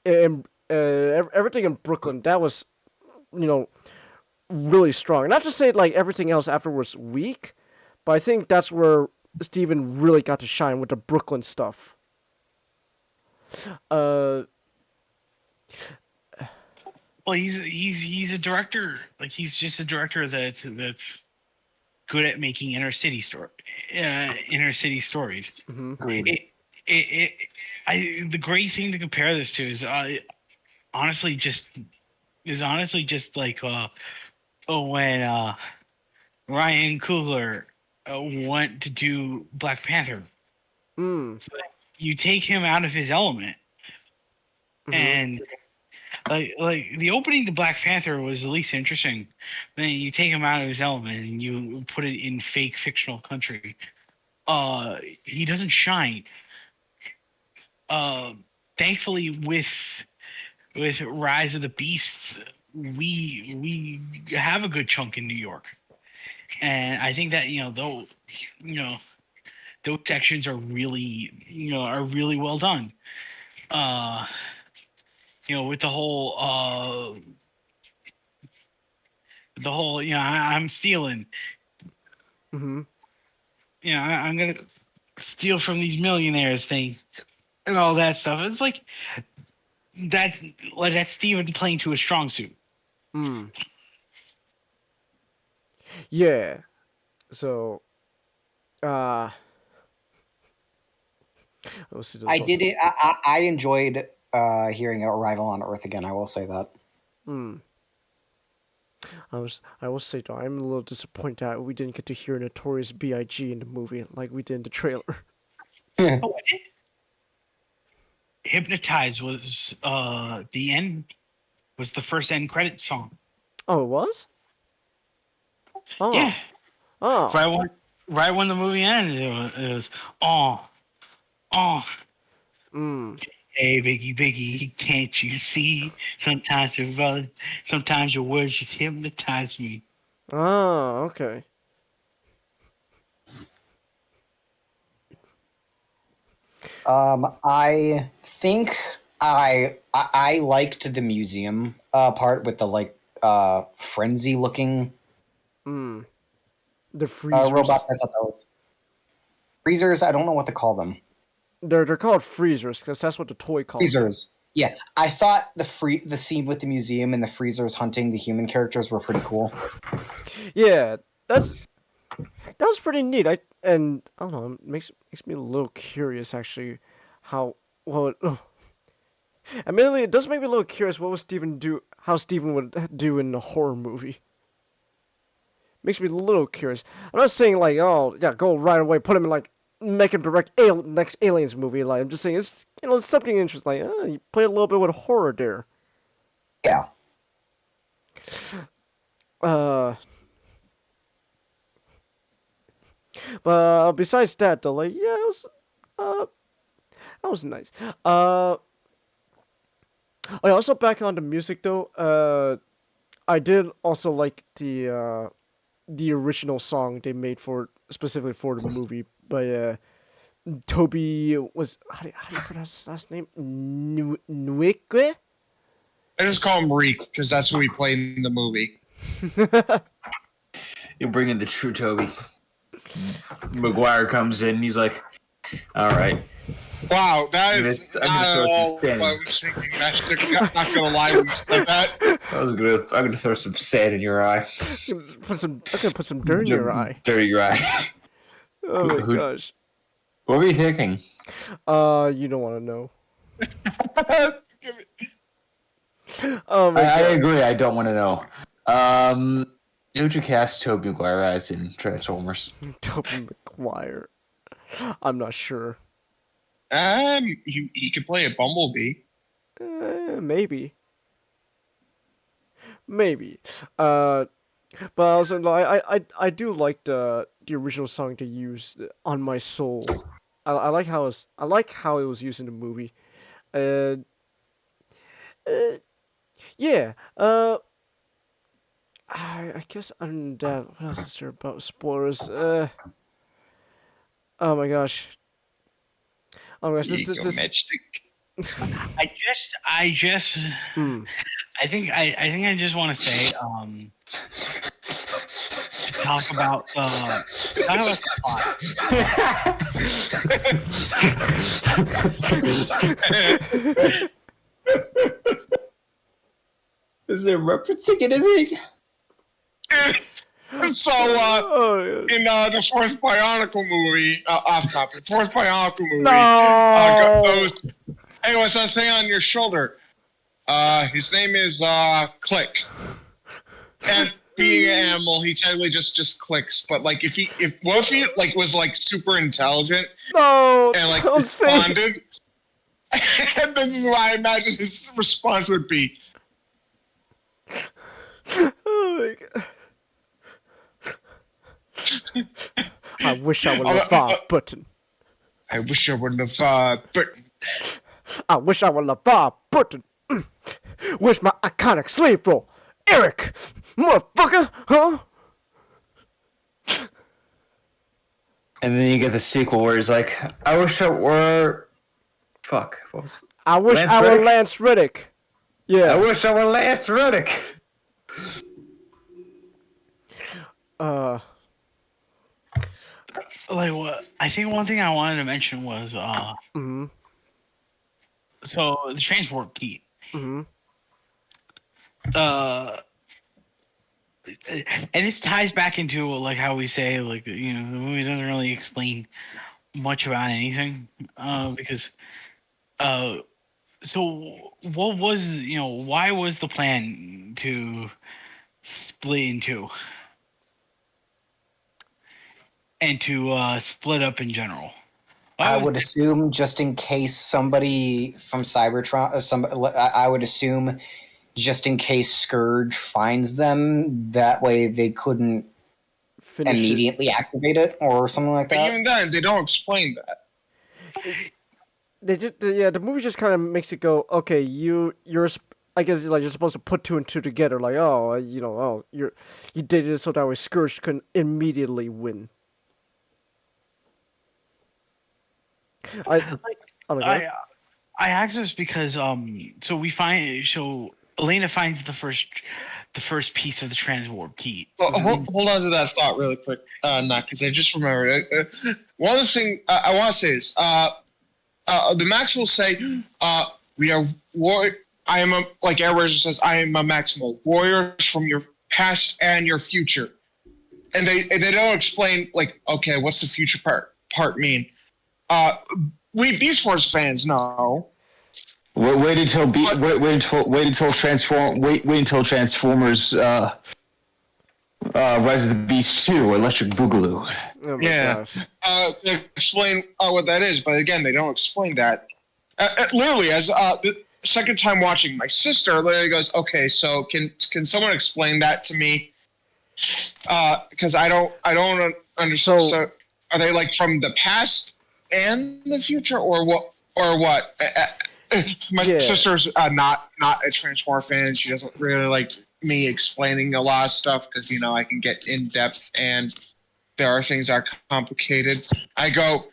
And everything in Brooklyn, that was, really strong. Not to say like everything else after was weak, but I think that's where Steven really got to shine with the Brooklyn stuff. Well, he's a director. Like he's just a director that's good at making inner city stories. Mm-hmm. The great thing to compare this to is honestly just like when Ryan Coogler went to do Black Panther. So you take him out of his element, and like the opening to Black Panther was at least interesting. Then you take him out of his element and you put it in fake fictional country. He doesn't shine. Thankfully, with Rise of the Beasts, we have a good chunk in New York, and I think that those sections are really well done. With the whole I'm stealing. Mm-hmm. I'm gonna steal from these millionaires things. and all that stuff. It's like that's Steven playing to his strong suit. Hmm. Yeah. So, let's see. I did it. I enjoyed hearing Arrival on Earth again. I will say that. Hmm. I will say though, I'm a little disappointed that we didn't get to hear Notorious B.I.G. in the movie like we did in the trailer. Oh, I did. Hypnotize was the end was the first end credit song. Oh, it was? Oh. Yeah. Oh. Right when the movie ended, it was oh. Hey, Biggie, can't you see? Sometimes your words just hypnotize me. Oh, okay. I think I liked the museum part with the like frenzy looking the freezers. robots. I thought that was freezers. I don't know what to call them. They're called freezers because that's what the toy calls Freezers. Yeah, I thought the scene with the museum and the freezers hunting the human characters were pretty cool. Yeah, that was pretty neat. I don't know, it makes me a little curious actually how well admittedly it does make me a little curious how Steven would do in a horror movie. Makes me a little curious. I'm not saying like, oh yeah, go right away, put him in like make him direct next Aliens movie. Like I'm just saying it's it's something interesting. Like you play a little bit with horror there. Yeah. But besides that, though, like yeah, it was that was nice. Also back on the music though, I did also like the original song they made specifically for the movie by Toby was how do you pronounce his last name? Nwikwe? I just call him Reek because that's who he played in the movie. You're bringing the true Toby. McGuire comes in and he's like, all right. Wow, that is I'm gonna throw some sand. I was thinking. Not gonna lie when you said that. I'm gonna throw some sand in your eye. I'm gonna put some dirt in your eye. Dirt in your eye. Oh my gosh. What were you thinking? You don't want to know. Oh my I god. agree. I don't want to know. Who would you cast Tobey Maguire as in Transformers? Tobey Maguire. I'm not sure. He could play a Bumblebee. Maybe. But also, no, I do like the original song they used, "On My Soul." I like how it was used in the movie. Yeah. I guess other than that, what else is there about spoilers? Oh my gosh. Oh my gosh. This I think I just want to say talk about the plot. Is there referencing anything? So, in the fourth Bionicle movie, off topic, fourth Bionicle movie, goes, hey, what's that thing on your shoulder? His name is Click. And being an animal, he technically just clicks. But like, what if he like was like super intelligent? No, and like responded. And this is why I imagine his response would be. Oh my god. I wish I would have button. I wish I would have button. I wish I would have button. Where's my iconic slave role? Eric! Motherfucker! Huh? And then you get the sequel where he's like, I wish I were... Fuck. What was... I wish I were Lance Reddick. Yeah. I wish I were Lance Reddick. Like what? I think one thing I wanted to mention was So the transport key. Mm-hmm. And this ties back into like how we say like the movie doesn't really explain much about anything because so what was why was the plan to split in two and to split up in general? I would assume just in case somebody from Cybertron, I would assume just in case Scourge finds them, that way they couldn't immediately activate it or something like But that. even then, they don't explain that. The movie just kind of makes it go, okay, I guess like you're supposed to put two and two together, like you did it so that way Scourge couldn't immediately win. I asked this because so Elena finds the first piece of the transwarp key. Well, hold on to that thought really quick, because I just remembered. One of the things I want to say is, the Maximals say, "We are war." I am like Airways says, "I am a Maximal, warriors from your past and your future," and they don't explain like, okay, what's the future part mean? We Beast Wars fans know. Wait until Transformers Rise of the Beast 2 or Electric Boogaloo. Explain what that is, but again, they don't explain that. Literally, as the second time watching, my sister literally goes, "Okay, so can someone explain that to me?" Because I don't understand. So, are they like from the past and the future, or what? My sister's not a Transformer fan. She doesn't really like me explaining a lot of stuff because I can get in depth and there are things that are complicated. I go,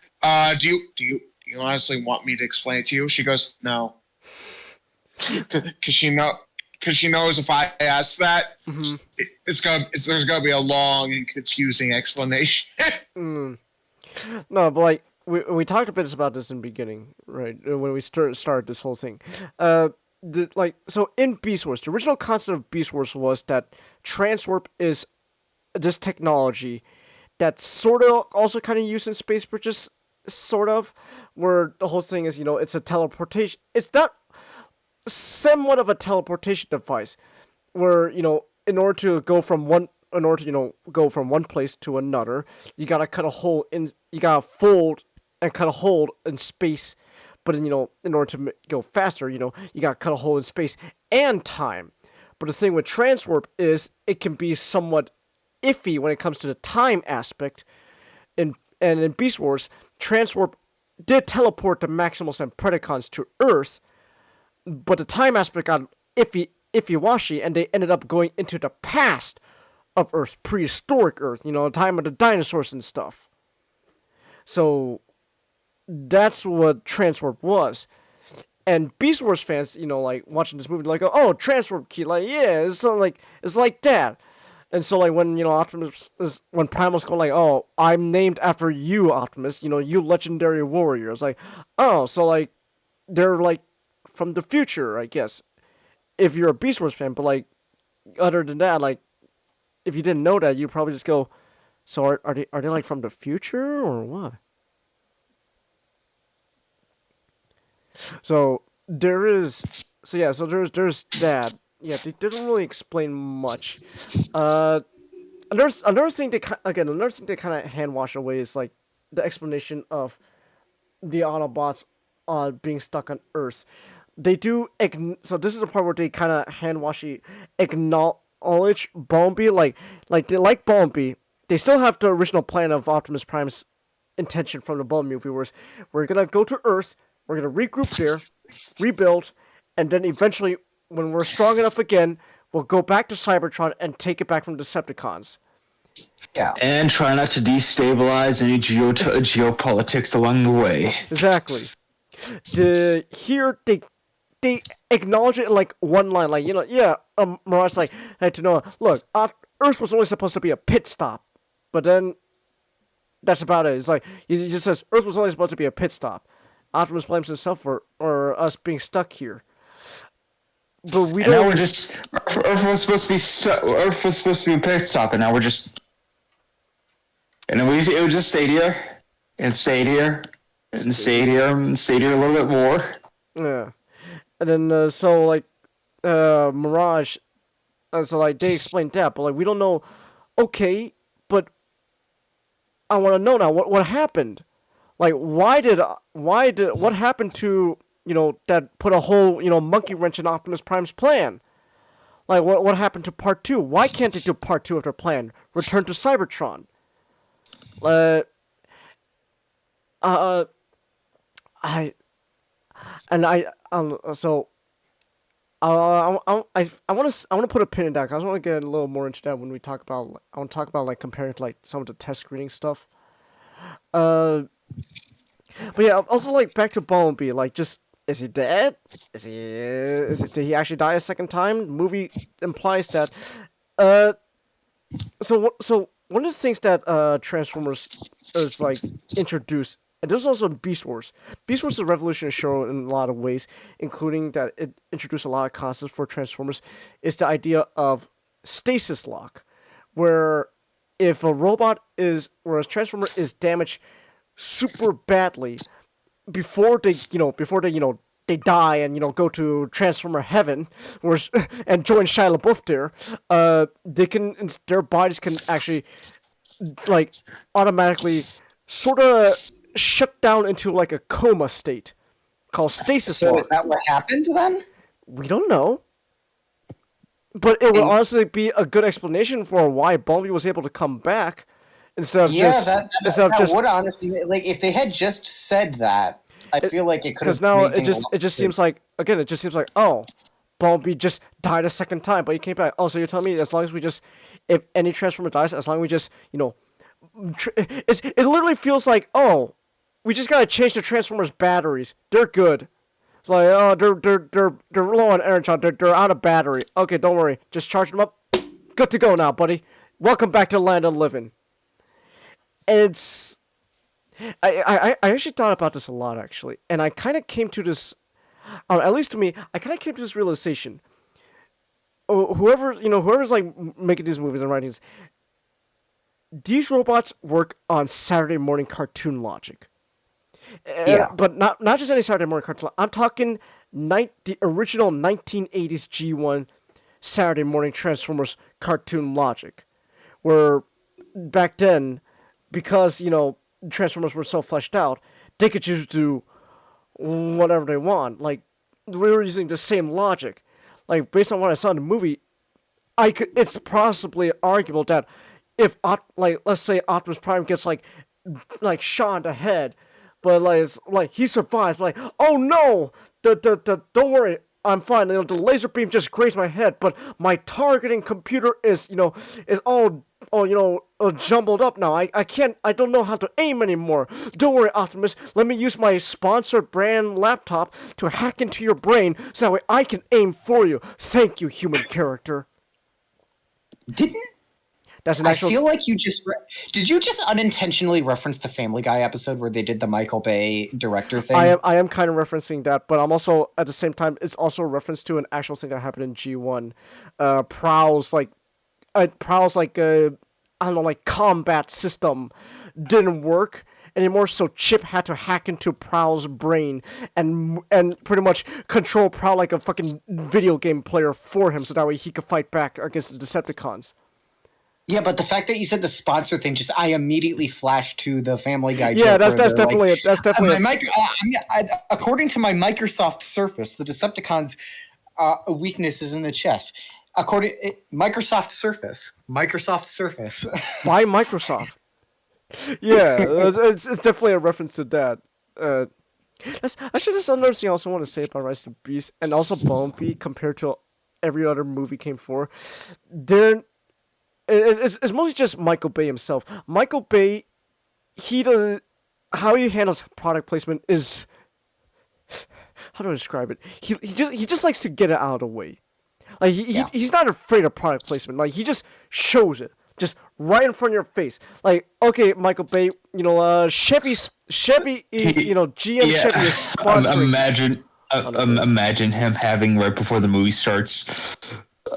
do you honestly want me to explain it to you? She goes, no, because she knows if I ask that, there's gonna be a long and confusing explanation. No, but like we talked a bit about this in the beginning, right? When we started this whole thing. So in Beast Wars, the original concept of Beast Wars was that transwarp is this technology that's sort of also kind of used in space, but just sort of, where the whole thing is, it's a teleportation. It's not somewhat of a teleportation device, where in order to go from one place to another, you gotta cut a hole in, you gotta fold and cut a hole in space. But in order to go faster, you gotta cut a hole in space and time. But the thing with transwarp is it can be somewhat iffy when it comes to the time aspect. And in Beast Wars, transwarp did teleport the Maximals and Predacons to Earth, but the time aspect got iffy-washy, and they ended up going into the past of Earth, prehistoric Earth, the time of the dinosaurs and stuff. So that's what transwarp was. And Beast Wars fans, like watching this movie, like, oh, transwarp key, like, yeah, it's like that. And so, like, when when Primal's going, like, oh, I'm named after you, Optimus, you legendary warrior. It's like, oh, so like they're like from the future, I guess, if you're a Beast Wars fan. But like, other than that, like, if you didn't know that, you'd probably just go, so are they like from the future or what? So there's that. Yeah, they didn't really explain much. Another thing they kind of hand wash away is like the explanation of the Autobots being stuck on Earth. They do so this is the part where they kind of hand washy acknowledge Bumblebee, like they like Bumblebee. They still have the original plan of Optimus Prime's intention from the Bumblebee movie, where we're gonna go to Earth. We're going to regroup there, rebuild, and then eventually, when we're strong enough again, we'll go back to Cybertron and take it back from Decepticons. Yeah. And try not to destabilize any geopolitics along the way. Exactly. Here, they acknowledge it in, like, one line. Like, Mirage, like, hey, to know, look, Earth was only supposed to be a pit stop. But then, that's about it. It's like, he just says, Earth was only supposed to be a pit stop. Optimus blames himself or us being stuck here. But we And don't. now we're just Earth was supposed to be Earth was supposed to be a pit stop, and now we're just. And then it would just stay here, and stay here, and stay here, and stay here a little bit more. Yeah, and then so like, Mirage, so like they explained that, but like we don't know. Okay, but I want to know now what happened. Like what happened to that put a whole monkey wrench in Optimus Prime's plan? Like what happened to part 2? Why can't they do part 2 of their plan? Return to Cybertron. I want to put a pin in that. 'Cause I just want to get a little more into that when we talk about. I want to talk about like comparing to like some of the test screening stuff. But yeah, also like back to Bumblebee. Like, just is he dead? Did he actually die a second time? The movie implies that. So one of the things that Transformers is like introduced, and this is also Beast Wars. Beast Wars is a revolutionary show in a lot of ways, including that it introduced a lot of concepts for Transformers, is the idea of stasis lock, where if a Transformer is damaged super badly before they die and go to Transformer heaven, and join Shia LaBeouf there, their bodies can actually like automatically sort of shut down into like a coma state called stasis So lock. is that what happened then? We don't know. But it would honestly be a good explanation for why Bumblebee was able to come back instead of that would honestly, like, if they had just said that, I feel like it could have. Because now made it just seems like oh, Bumblebee just died a second time, but he came back. Oh, so you're telling me as long as we just, if any Transformer dies, as long as we just it literally feels like, oh, we just gotta change the Transformers batteries. They're good. It's like, oh, they're low on energy. They're out of battery. Okay, don't worry. Just charge them up. Good to go now, buddy. Welcome back to the land of the living. And I actually thought about this a lot, actually, and I kind of came to this, at least to me, I kind of came to this realization. Whoever's like making these movies and writing these robots work on Saturday morning cartoon logic. Yeah. But not just any Saturday morning cartoon. I'm talking the original 1980s G1 Saturday morning Transformers cartoon logic, where back then, because Transformers were so fleshed out, they could just do whatever they want. Like, we were using the same logic. Like, based on what I saw in the movie, it's possibly arguable that if, let's say Optimus Prime gets like shot in the head, but like he survives, but like, oh no, don't worry, I'm fine. The laser beam just grazed my head, but my targeting computer is all jumbled up now. I don't know how to aim anymore. Don't worry, Optimus. Let me use my sponsored brand laptop to hack into your brain so that way I can aim for you. Thank you, human character. That's an actual. I feel like you just did you just unintentionally reference the Family Guy episode where they did the Michael Bay director thing? I am kind of referencing that, but I'm also at the same time it's also a reference to an actual thing that happened in G1. Prowl's I don't know, like combat system didn't work anymore, so Chip had to hack into Prowl's brain and pretty much control Prowl like a fucking video game player for him, so that way he could fight back against the Decepticons. Yeah, but the fact that you said the sponsor thing, I immediately flashed to the Family Guy. Yeah, that's definitely it. That's definitely according to my Microsoft Surface, the Decepticons' weakness is in the chest. Microsoft Surface. By Microsoft. Yeah, it's definitely a reference to that. Actually, there's another thing I also want to say about Rise of the Beast and also Bumblebee compared to every other movie came before. It's mostly just Michael Bay himself. Michael Bay, how he handles product placement is, how do I describe it? He just likes to get it out of the way. Like he's not afraid of product placement. Like he just shows it, just right in front of your face. Like, okay, Michael Bay, you know, Chevy, you know, GM Yeah. Chevy is sponsoring. Imagine him having right before the movie starts.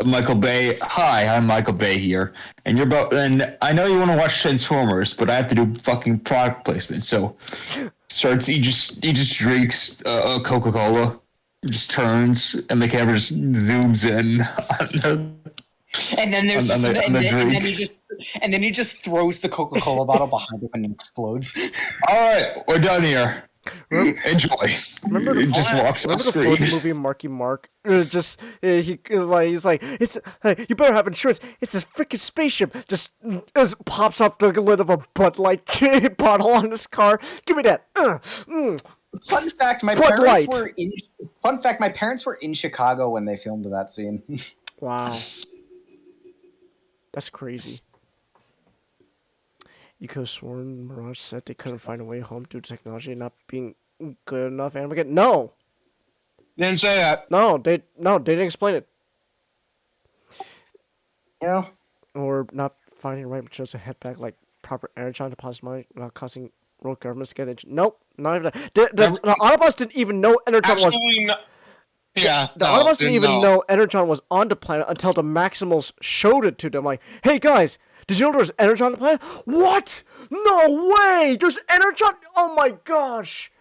Michael Bay, hi, I'm Michael Bay here, and you're about. And I know you want to watch Transformers, but I have to do fucking product placement. So, he just drinks Coca-Cola, just turns, and the camera just zooms in And then there's on and then he just throws the Coca-Cola bottle behind him and it explodes. All right, we're done here. Enjoy. Remember the just walks off remember the Ford screen. movie Marky Mark? He's like it's you better have insurance. It's a freaking spaceship. Just pops off the lid of a Bud Light bottle on his car. Give me that. Fun fact: my parents were in Chicago when they filmed that scene. Wow, that's crazy. You could have sworn Mirage said they couldn't find a way home due to technology not being good enough. And again, no. Didn't say that. No, they didn't explain it. Yeah. Or not finding the right materials to head back, like proper energon deposit money without causing world governments to get it. Nope, not even that. The Autobots didn't even know energon was. Yeah, the Autobots didn't even know energon was on the planet until the Maximals showed it to them. Like, hey guys. Did you know there's energon on the planet? What? No way! There's energon? Oh my gosh!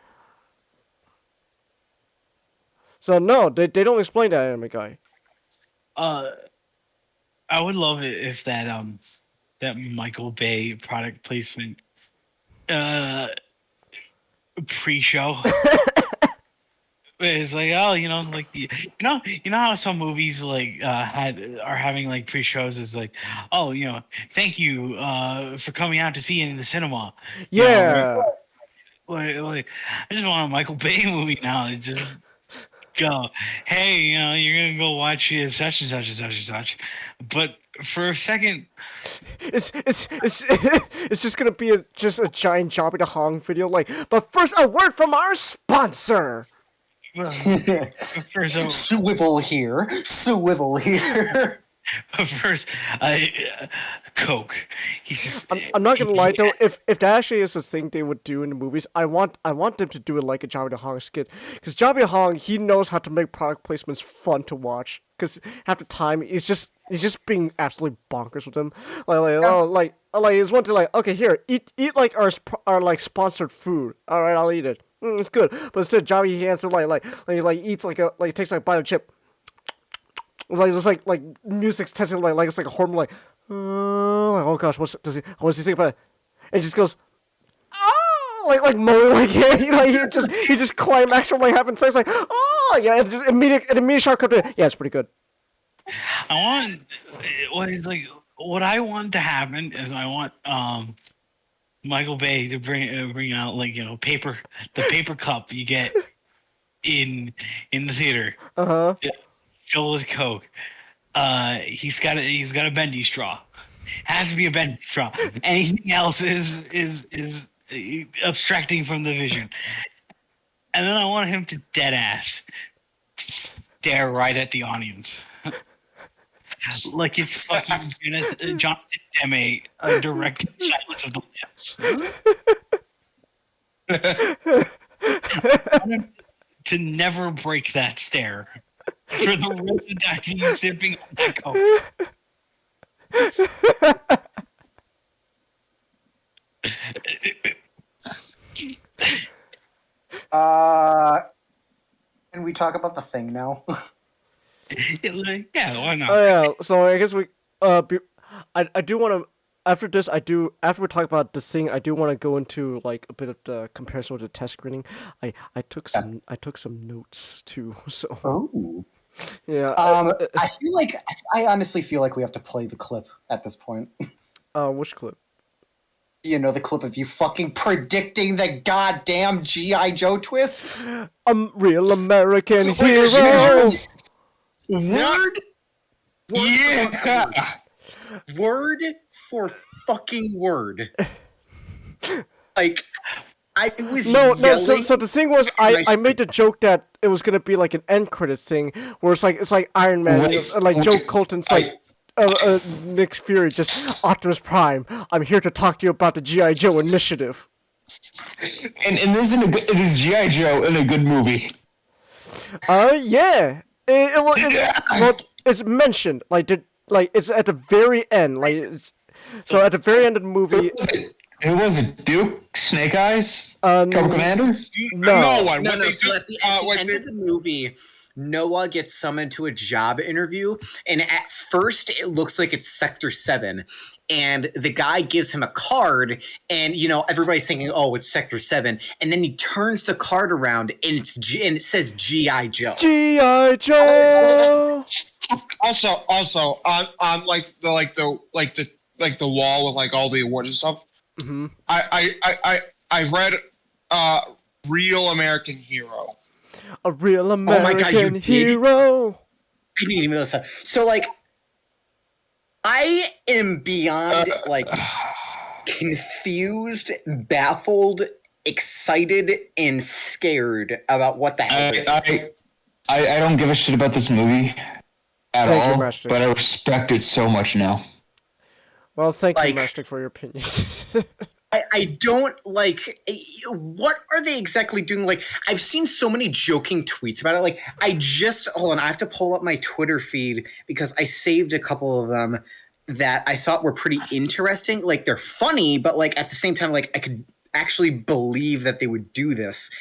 So no, they don't explain that anime guy. I would love it if that Michael Bay product placement pre-show is like, oh, you know, like you know how some movies like are having like pre-shows is like, oh, you know, thank you for coming out to see it in the cinema. Yeah. You know, like I just want a Michael Bay movie now. It just go, hey, you know, you're gonna go watch it such and such and such and such, but for a second, it's just gonna be just a giant Jobby the Hong video. Like, but first, a word from our sponsor. Swivel here. First, Coke. He's just. I'm not gonna lie though. If that actually is the thing they would do in the movies, I want them to do it like a Jobby the Hong skit. Because Jobby the Hong, he knows how to make product placements fun to watch. Because half the time he's just being absolutely bonkers with them. Like it's one thing like, okay, here, eat like our like sponsored food. All right, I'll eat it. It's good. But instead, Jobby, he has to like eats like takes like a bite of chip. It's like music's testing like it's like a hormone like oh gosh, what's he think about it? And he just goes like Mo like yeah, he just climaxed from like having sex like oh yeah, and just immediate shot cut to yeah, it's pretty good. I want what I want to happen is I want Michael Bay to bring out like, you know, the paper cup you get in the theater. Filled with Coke. He's got a bendy straw. Has to be a bendy straw. Anything else is abstracting from the vision. And then I want him to dead ass stare right at the audience. Like it's fucking Jonathan Demme directed Silence of the Lambs. I want him to never break that stare. For the rest of the time he's sipping on that Coke. Can we talk about the thing now? Yeah, why not? Oh yeah, so I guess we I do want to after we talk about this thing, I do want to go into like a bit of the comparison with the test screening. I took some notes too. So yeah. I honestly feel like we have to play the clip at this point. Which clip? You know, the clip of you fucking predicting the goddamn G.I. Joe twist. Real American hero. Word. Yeah. Word for fucking word. Like, I was no. yelling. So the thing was, I made the joke that it was gonna be like an end credits thing, where it's like Iron Man, like Joe Colton's like Nick Fury, just Optimus Prime. I'm here to talk to you about the GI Joe initiative. And it is GI Joe in a good movie. Yeah. Well, it's mentioned it's at the very end. So at the very end of the movie. Who was it? Duke? Snake Eyes? Cobra Commander? No. No. So at the end of the movie, Noah gets summoned to a job interview, and at first it looks like it's Sector 7. And the guy gives him a card, and everybody's thinking, "Oh, it's Sector 7." And then he turns the card around, and it says GI Joe. GI Joe. Also, on the wall with like all the awards and stuff. Mm-hmm. I read Real American Hero. A real American hero. I didn't even listen. So I am beyond confused, baffled, excited, and scared about what the hell. I don't give a shit about this movie at all, but I respect it so much now. Well, thank you, Mashtik, for your opinion. I don't what are they exactly doing? I've seen so many joking tweets about it. Hold on, I have to pull up my Twitter feed because I saved a couple of them that I thought were pretty interesting. They're funny, but at the same time, I could actually believe that they would do this.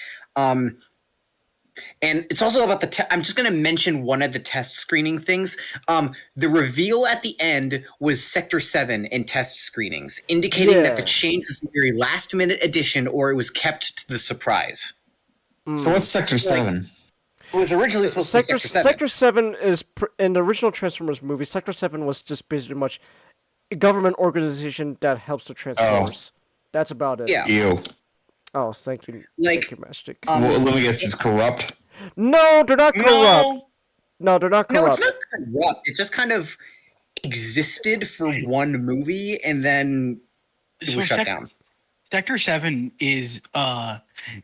And it's also about I'm just going to mention one of the test screening things. The reveal at the end was Sector 7 in test screenings, indicating that the change was the very last minute addition or it was kept to the surprise. So what's Sector 7? It was originally supposed to be Sector 7. Sector 7 is, in the original Transformers movie, Sector 7 was just basically much a government organization that helps the Transformers. That's about it. Yeah. Ew. Oh, thank you. Thank you, Mashtik. Well, let me guess, it's corrupt? No, they're not corrupt. No, they're not corrupt. No, it's not corrupt. It just kind of existed for one movie and then it was shut down. Sector 7 is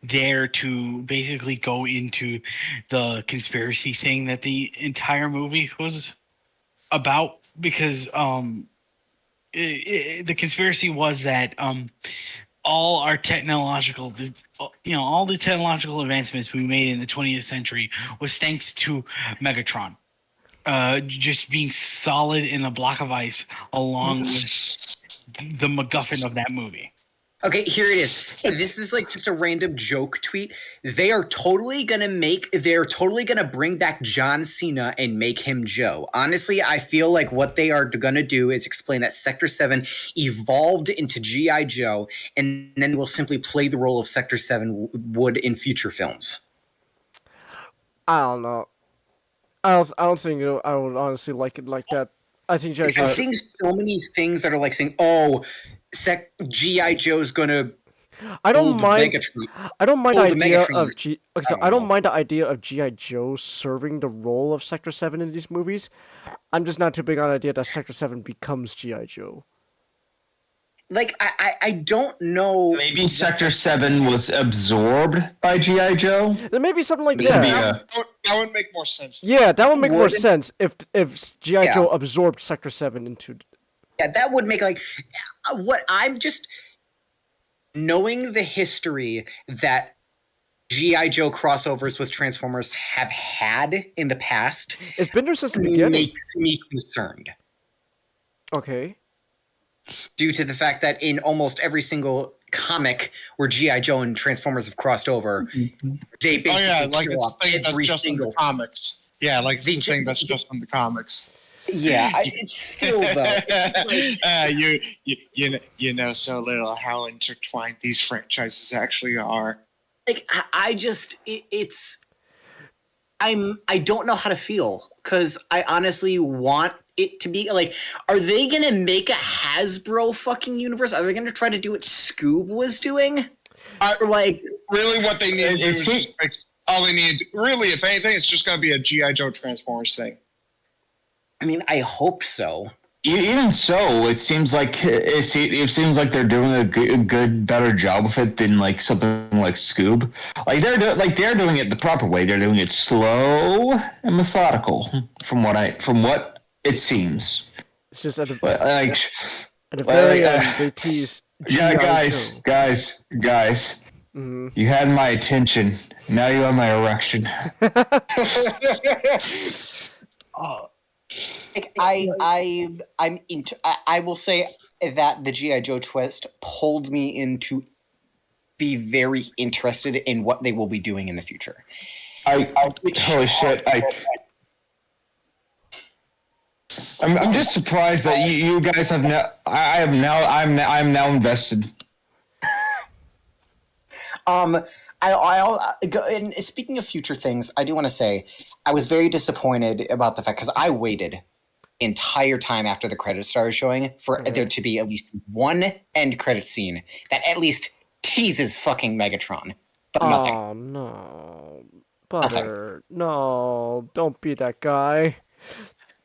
there to basically go into the conspiracy thing that the entire movie was about, because the conspiracy was that all our technological, all the technological advancements we made in the 20th century was thanks to Megatron. Just being solid in a block of ice along with the MacGuffin of that movie. Okay, here it is. This is just a random joke tweet. They're totally gonna bring back John Cena and make him Joe. Honestly, I feel like what they are gonna do is explain that Sector 7 evolved into G.I. Joe, and then we'll simply play the role of Sector 7 would in future films. I don't know. I don't think I would honestly like it like that. I think G.I. Joe. I'm seeing so many things that are saying, "Oh, G.I. Joe's gonna." I don't mind the idea of I don't mind the idea of G.I. Joe serving the role of Sector 7 in these movies. I'm just not too big on the idea that Sector 7 becomes G.I. Joe. I don't know. Maybe Sector 7 was absorbed by G.I. Joe? There may be something like that. That would make more sense. Yeah, that would make more sense if G.I. Joe absorbed Sector 7 into... Yeah, that would make what I'm just... Knowing the history that G.I. Joe crossovers with Transformers have had in the past... It's been there since the beginning. Makes me concerned. Okay. Due to the fact that in almost every single comic where G.I. Joe and Transformers have crossed over, they basically kill off every single comics. Yeah, it's the thing that's just in the comics. Yeah, it's still though. You know so little how intertwined these franchises actually are. I don't know how to feel, because I honestly want it to be are they gonna make a Hasbro fucking universe? Are they gonna try to do what Scoob was doing? Really what they need to do is just all they need, really, if anything, it's just gonna be a G.I. Joe Transformers thing. I mean, I hope so. Even so, it seems like they're doing a good, better job with it than something like Scoob. They're doing it the proper way. They're doing it slow and methodical, from what it seems. It's just at the Like, at the very like, end they tease. yeah, G.I. Joe. guys. Mhm. You had my attention. Now you have my erection. I will say that the G.I. Joe twist pulled me into be very interested in what they will be doing in the future. Holy shit! I'm just surprised that you guys have now. I'm now invested. And speaking of future things, I do want to say I was very disappointed about the fact because I waited the entire time after the credits started showing for there to be at least one end credit scene that at least teases fucking Megatron, but nothing. Oh no, Butter! No, don't be that guy.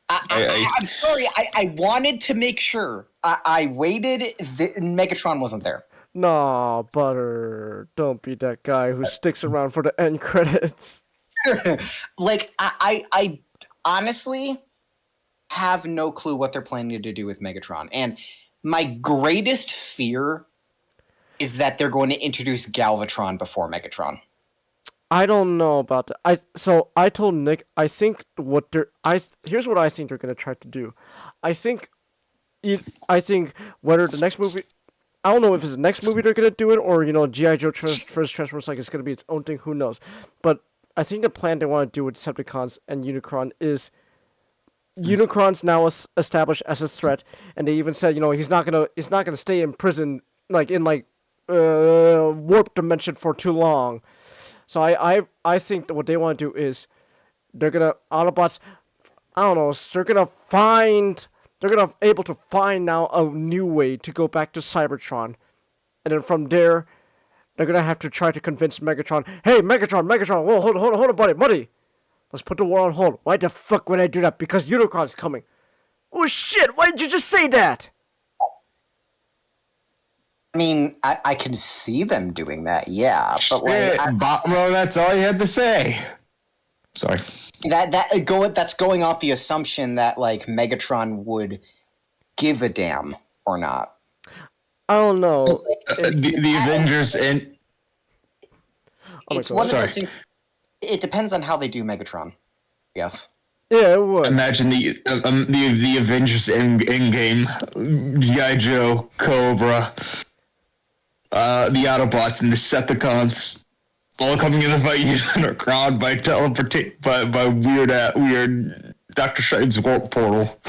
I'm sorry. I wanted to make sure. I waited. Megatron wasn't there. No, Butter! Don't be that guy who sticks around for the end credits. Like I honestly have no clue what they're planning to do with Megatron, and my greatest fear is that they're going to introduce Galvatron before Megatron. I don't know about that. I told Nick. I think here's what I think they're gonna try to do. I think whether the next movie. I don't know if it's the next movie they're gonna do it, or G.I. Joe first Transformers it's gonna be its own thing. Who knows? But I think the plan they want to do with Decepticons and Unicron is Unicron's now established as a threat, and they even said he's not gonna stay in prison in warp dimension for too long. So I think that what they want to do is they're gonna Autobots. I don't know. They're gonna able to find now a new way to go back to Cybertron, and then from there, they're gonna have to try to convince Megatron. Hey, Megatron! Whoa, hold on, buddy. Let's put the war on hold. Why the fuck would I do that? Because Unicron's coming. Oh shit! Why did you just say that? I mean, I can see them doing that, yeah, but Botmo, that's all you had to say. Sorry. That's going off the assumption that Megatron would give a damn or not. I don't know. The Avengers and it's one of those things. It depends on how they do Megatron. Yes. Yeah, it would. Imagine the Avengers Endgame, G.I. Joe, Cobra, the Autobots and Decepticons, all coming in the fight using a crowd by weird Dr. Strange's warp portal.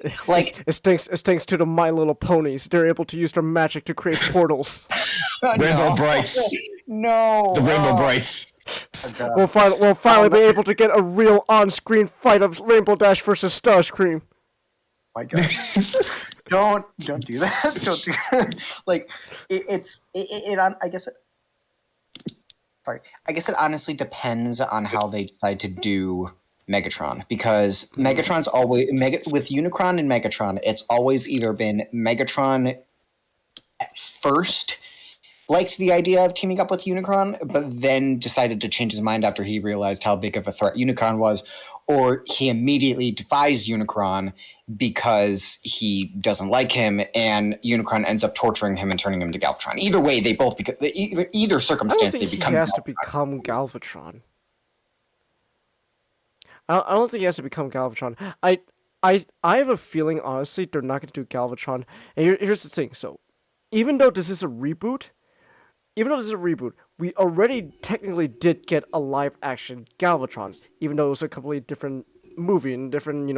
It stinks to the My Little Ponies. They're able to use their magic to create portals. Rainbow Brights. No. The Rainbow Brights. We'll finally be able to get a real on-screen fight of Rainbow Dash versus Starscream. My God. Don't do that. Don't do that. I guess it honestly depends on how they decide to do Megatron, because Megatron's always with Unicron and Megatron, it's always either been Megatron at first liked the idea of teaming up with Unicron, but then decided to change his mind after he realized how big of a threat Unicron was, or he immediately defies Unicron because he doesn't like him, and Unicron ends up torturing him and turning him to Galvatron. Either way, they both become either circumstance they become. He has to become Galvatron. I don't think he has to become Galvatron. I have a feeling, honestly, they're not going to do Galvatron. And here's the thing. So, even though this is a reboot, we already technically did get a live-action Galvatron, even though it was a completely different movie and different,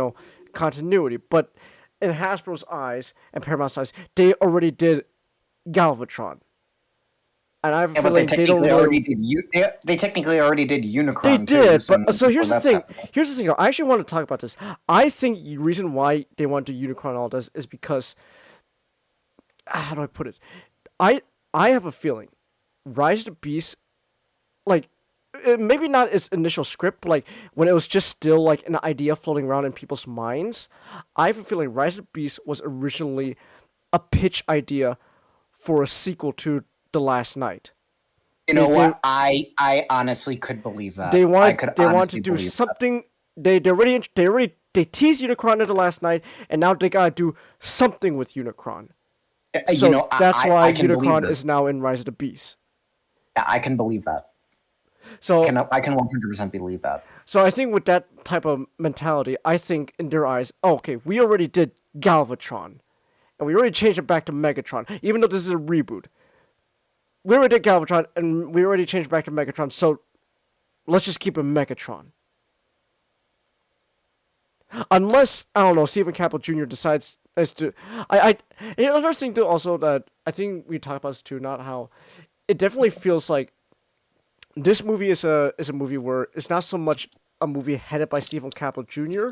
continuity. But in Hasbro's eyes and Paramount's eyes, they already did Galvatron. And I have a feeling they don't really... They technically already did Unicron. They did, but so here's the thing. Here's the thing. I actually want to talk about this. I think the reason why they want to do Unicron and all this is because, how do I put it? I have a feeling, Rise of the Beast, maybe not its initial script, when it was just still an idea floating around in people's minds. I have a feeling Rise of the Beast was originally a pitch idea for a sequel to The Last Night. You know what? I honestly could believe that. They want to do something. They already they teased Unicron in the last night, and now they gotta do something with Unicron. So You know, that's why I can believe Unicron that. is now in Rise of the Beast. I can believe that. So I can 100% believe that. So I think with that type of mentality, I think in their eyes, oh, okay, we already did Galvatron, and we already changed it back to Megatron, even though this is a reboot. We already did Galvatron, and we already changed back to Megatron, so let's just keep it Megatron. Unless, I don't know, Stephen Campbell Jr. decides as to... Another thing, too, also, that I think we talked about this, too, not how... It definitely feels like this movie is a movie where it's not so much a movie headed by Stephen Campbell Jr.,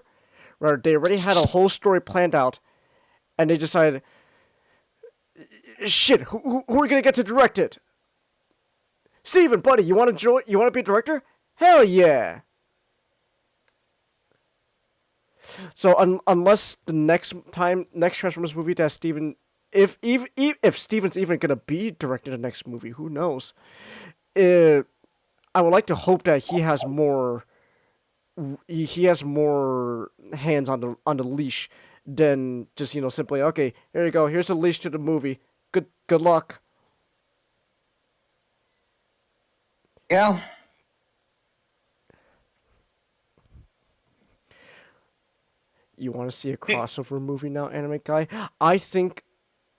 where they already had a whole story planned out, and they decided, shit, who are we gonna get to direct it? Steven, buddy, you want to be a director? Hell yeah! So unless the next Transformers movie that Steven, if Steven's even gonna be directing the next movie, who knows? I would like to hope that he has more hands on the leash than just simply, okay, here you go, here's the leash to the movie. Good luck. Yeah. You want to see a crossover movie now, anime guy? I think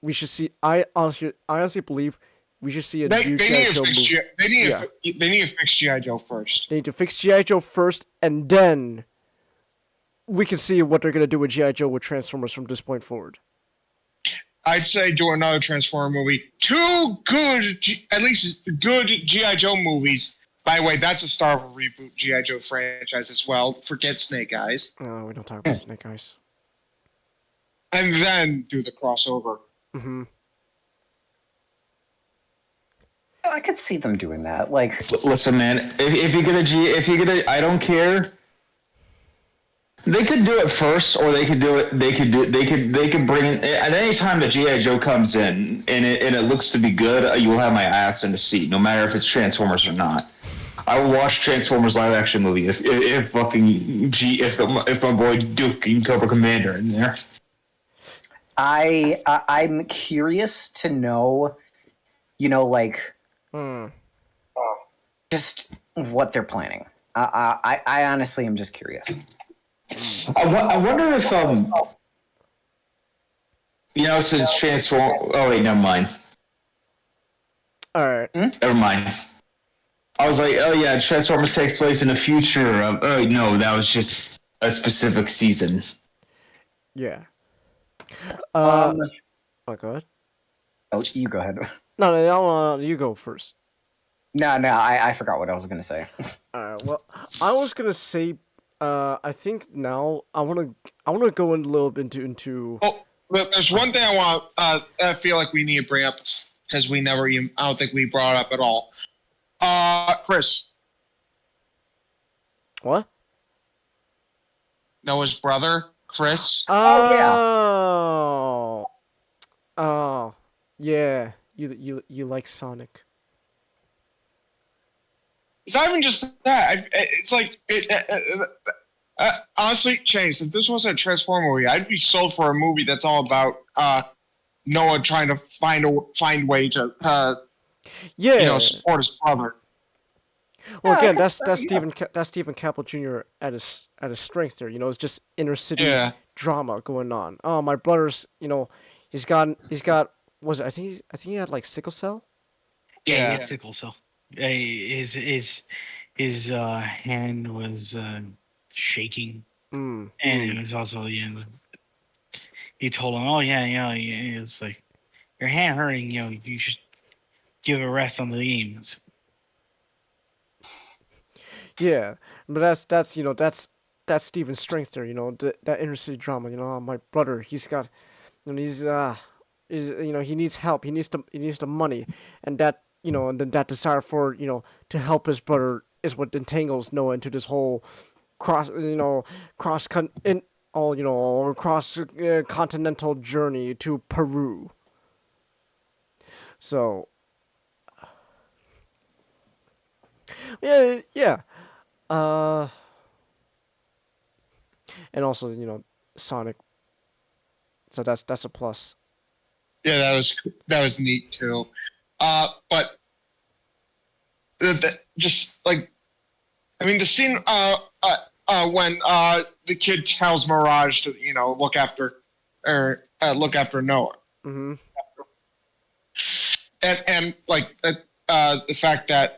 we should see. I honestly believe we should see a new G.I. Joe movie. They need to fix G.I. Joe first. They need to fix G.I. Joe first, and then we can see what they're gonna do with G.I. Joe with Transformers from this point forward. I'd say do another Transformer movie. Two good, at least good G.I. Joe movies. By the way, that's a star of a reboot G.I. Joe franchise as well. Forget Snake Eyes. No, we don't talk about Snake Eyes. And then do the crossover. Mm-hmm. I could see them doing that. Like, listen, man, if you get a, I don't care. They could do it first, or they could do it. They could bring in at any time that GI Joe comes in, and it looks to be good. You will have my ass in the seat, no matter if it's Transformers or not. I will watch Transformers live action movie if my boy Duke and Cobra Commander are in there. I'm curious to know, just what they're planning. I honestly am just curious. I wonder if since Transform. Oh wait, never mind. All right. Never mind. I was like, oh yeah, Transformers takes place in the future. Oh no, that was just a specific season. Yeah. Oh, go ahead. Oh, you go ahead. No, you go first. No, I forgot what I was gonna say. Alright, well, I was gonna say, I think now I wanna go in a little bit into. Oh, well, there's one thing I feel like we need to bring up because I don't think we brought it up at all. Chris. What? Noah's brother, Chris. Oh yeah. You like Sonic. It's not even just that. It's like honestly, Chase. If this wasn't a Transformer movie, I'd be sold for a movie that's all about Noah trying to find way to support his brother. Well, again, that's Stephen Campbell Jr. at his strength there. It's just inner city drama going on. Oh, my brother's, he's got. Was it? I think he had like sickle cell. Yeah, he had sickle cell. His hand was shaking, and it was also he told him, oh yeah, it's like your hand hurting. You should give a rest on the games. Yeah, but that's Steven's strength there. That inner city drama. My brother, he's got, he needs help. He needs the money, and that and then that desire for to help his brother is what entangles Noah into this whole cross continental journey to Peru. So yeah. and also Sonic. So that's a plus. Yeah, that was neat too. But just like, I mean, the scene when the kid tells Mirage to look after Noah, Mm-hmm. and like the fact that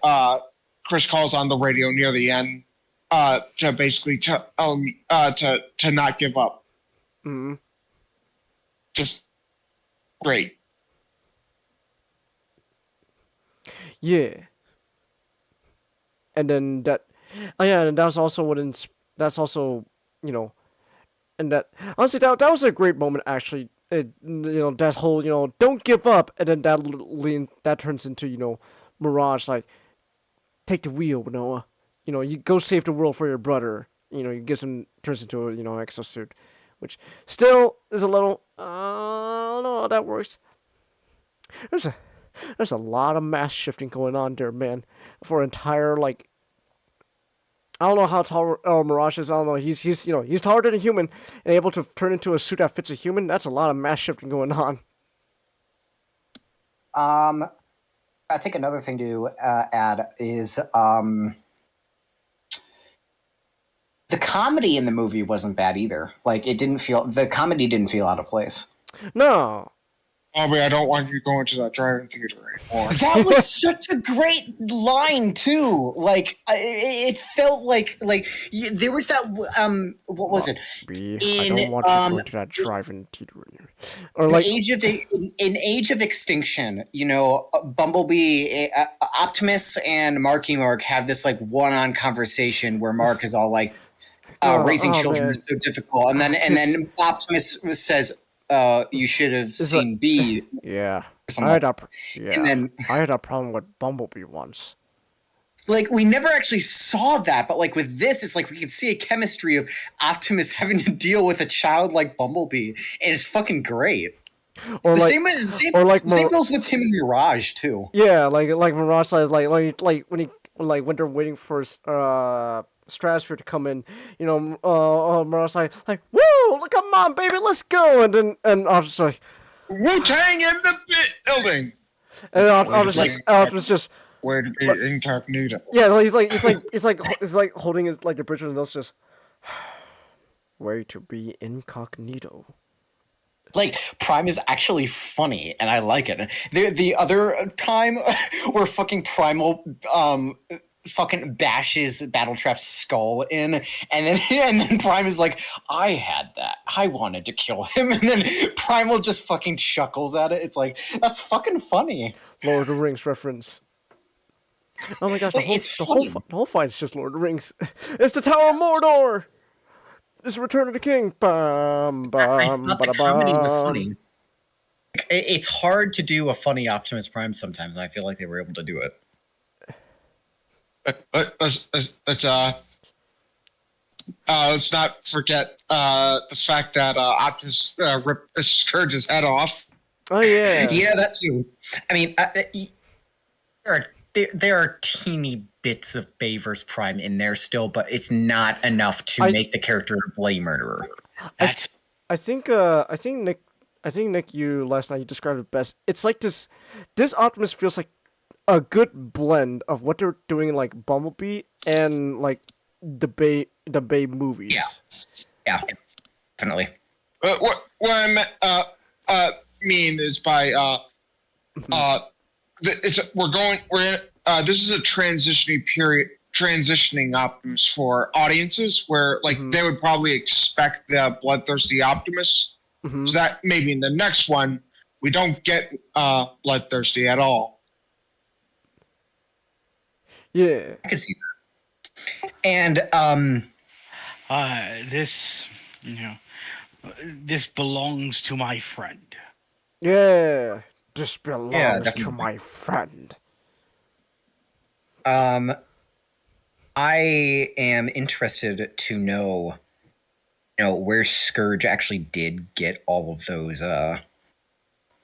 Chris calls on the radio near the end to basically to not give up. Mm-hmm. Just great. Yeah. And then and that's also that's also, and that honestly that was a great moment actually. That whole don't give up, and then that turns into Mirage like take the wheel, Noah. You go save the world for your brother. He turns into a exosuit, which still is a little I don't know how that works. There's a lot of mass shifting going on there, man. For entire like, I don't know how tall Mirage is. I don't know. He's taller than a human and able to turn into a suit that fits a human. That's a lot of mass shifting going on. I think another thing to add is the comedy in the movie wasn't bad either. Like the comedy didn't feel out of place. No. Bobby, I don't want you going to that drive-in theater anymore. That was such a great line too. Like it felt like there was that what was it? I don't want you going to that drive-in theater. Or like in Age of Extinction, Bumblebee, Optimus, and Marky Mark have this like one-on conversation where Mark is all like, "Raising children is so difficult," and then Optimus says, "You should have seen B." Yeah. I had a problem with Bumblebee once. Like, we never actually saw that, but like with this, it's like we can see a chemistry of Optimus having to deal with a child like Bumblebee, and it's fucking great. Or same goes with him and Mirage too. Yeah, like Mirage says, like when they're waiting for Stratosphere to come in, Mirage like woo, look, come on, baby, let's go, and I was like, Wu-Tang in the building, and I was just where to be incognito. Yeah, he's like holding his like the bridge of his nose, just way to be incognito. Like, Prime is actually funny, and I like it. The other time where fucking Primal fucking bashes Battletrap's skull in, and then Prime is like, I had that. I wanted to kill him. And then Primal just fucking chuckles at it. It's like, that's fucking funny. Lord of the Rings reference. Oh my gosh, the whole fight's just Lord of the Rings. It's the Tower of Mordor! It's Return of the King. Bum, bum, I thought the comedy was funny. It's hard to do a funny Optimus Prime sometimes, and I feel like they were able to do it. Let's not forget the fact that Optimus ripped Scourge's head off. Oh yeah, yeah, that too. I mean, there are teeny bits of Bay vs. Prime in there still, but it's not enough to make the character a bloody murderer. I think Nick, you last night you described it best. It's like this Optimus feels like a good blend of what they're doing in like Bumblebee and like the Bay movies. Yeah, definitely. What I mean is by this is a transitioning Optimus for audiences where like they would probably expect the bloodthirsty Optimus. So that maybe in the next one we don't get bloodthirsty at all. Yeah, I can see that. And this belongs to my friend. Yeah, this belongs to my friend. I am interested to know, where Scourge actually did get all of those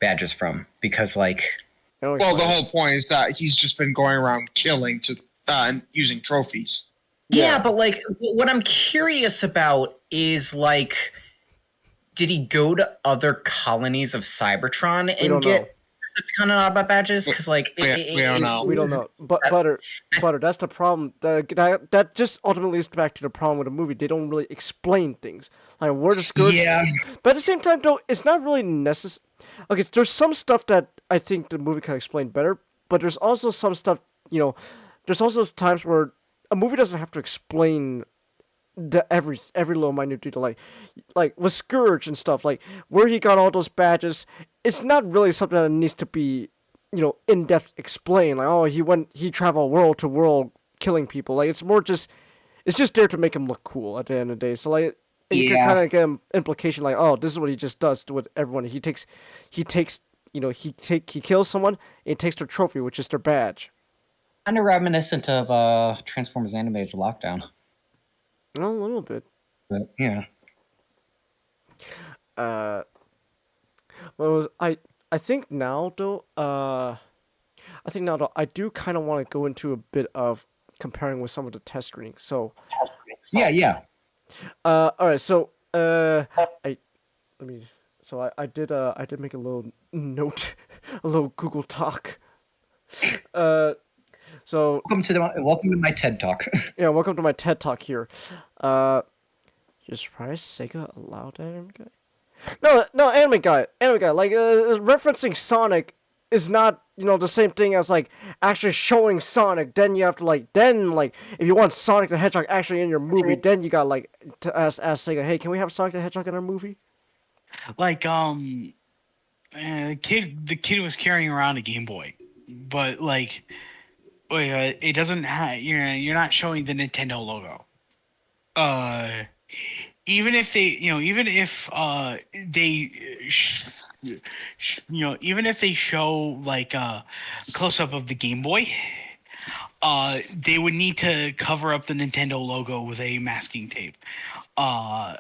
badges from, because like, well, the whole point is that he's just been going around killing and using trophies. Yeah, but like, what I'm curious about is like, did he go to other colonies of Cybertron We don't and know. get Decepticon and Autobot badges? Because like, We don't know. But Butter, that's the problem. That just ultimately leads back to the problem with the movie. They don't really explain things. Like, where the Scourge. Yeah. But at the same time, though, it's not really necessary. Okay, there's some stuff that I think the movie can explain better, but there's also some stuff, there's also times where a movie doesn't have to explain every little minute detail, like with Scourge and stuff, like where he got all those badges. It's not really something that needs to be, in depth explained. Like, oh, he traveled world to world killing people. Like, it's just there to make him look cool at the end of the day. So like, you can kind of get an implication like, oh, this is what he just does with everyone. He kills someone and he takes their trophy, which is their badge. Kind of reminiscent of Transformers Animated Lockdown. A little bit. But, yeah. Well, I think now though, I do kind of want to go into a bit of comparing with some of the test screenings. So. Yeah. All right. So, I did make a little note, a little Google Doc. So welcome to my TED Talk. Yeah, welcome to my TED Talk here. You're surprised Sega allowed that anime guy? No, anime guy. Like, referencing Sonic is not, the same thing as like actually showing Sonic. Then you have to if you want Sonic the Hedgehog actually in your movie, then you got to ask Sega, hey, can we have Sonic the Hedgehog in our movie? Like, the kid was carrying around a Game Boy, but like. It doesn't have. You're not showing the Nintendo logo. Even if they, even if they show like a close up of the Game Boy, they would need to cover up the Nintendo logo with a masking tape. To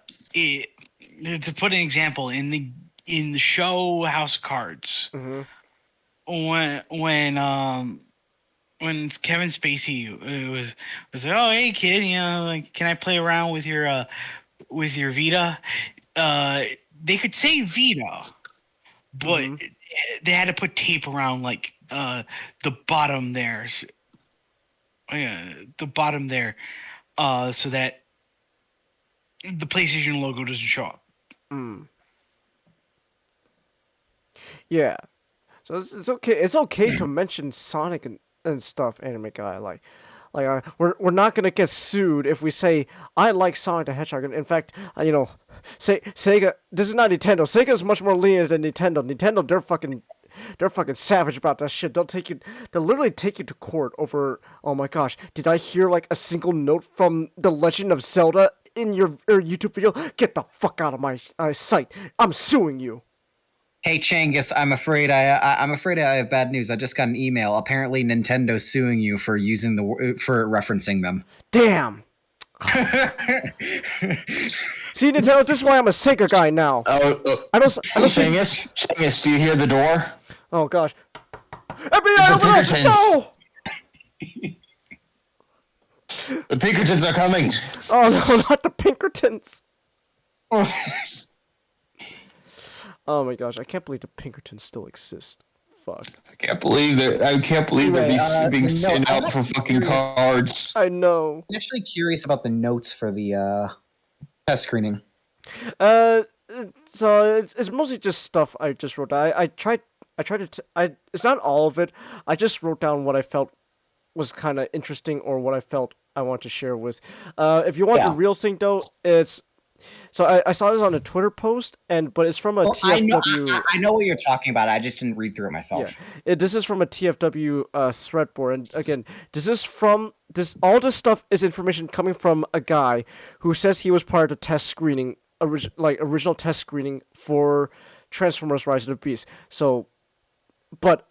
put an example, in the show House of Cards, when Kevin Spacey was like, oh, hey kid, can I play around with your Vita? They could say Vita, but they had to put tape around the bottom there, so that the PlayStation logo doesn't show up. Yeah, so it's okay. It's okay to mention Sonic and stuff, anime guy. We're not gonna get sued if we say I like Sonic the Hedgehog. In fact, Sega. This is not Nintendo. Sega is much more lenient than Nintendo. Nintendo, they're fucking savage about that shit. They'll literally take you to court over. Oh my gosh, did I hear like a single note from The Legend of Zelda in your YouTube video? Get the fuck out of my site. I'm suing you. Hey Changus, I'm afraid I have bad news. I just got an email. Apparently, Nintendo's suing you for for referencing them. Damn. See, Nintendo, this is why I'm a Sega guy now. I don't Changus, do you hear the door? Oh gosh. FBI, open up! No! The Pinkertons are coming. Oh no, not the Pinkertons. Oh my gosh, I can't believe the Pinkertons still exist. Fuck. I can't believe they're being sent out for fucking cards. I know. I'm actually curious about the notes for the test screening. So it's mostly just stuff I just wrote down. I tried to it's not all of it. I just wrote down what I felt was kind of interesting or what I felt I want to share with. If you want the real thing though, it's. So I saw this on a Twitter post, but it's from a TFW. I know what you're talking about. I just didn't read through it myself. Yeah. This is from a TFW thread board, and again, all this stuff is information coming from a guy who says he was part of the test screening, original test screening for Transformers: Rise of the Beast. So, but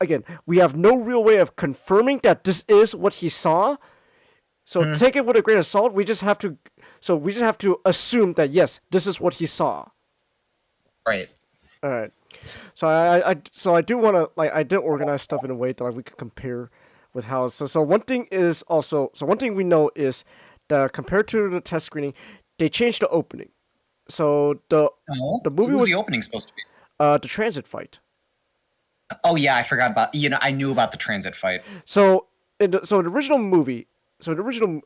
again, we have no real way of confirming that this is what he saw. So take it with a grain of salt. We just have to assume that yes, this is what he saw. Right. All right. So I do want to I did organize stuff in a way that we could compare with how so one thing is also one thing we know is that compared to the test screening, they changed the opening. So the movie What was was the opening supposed to be? the transit fight. Oh yeah, I forgot about. I knew about the transit fight. So in the original movie, not the original.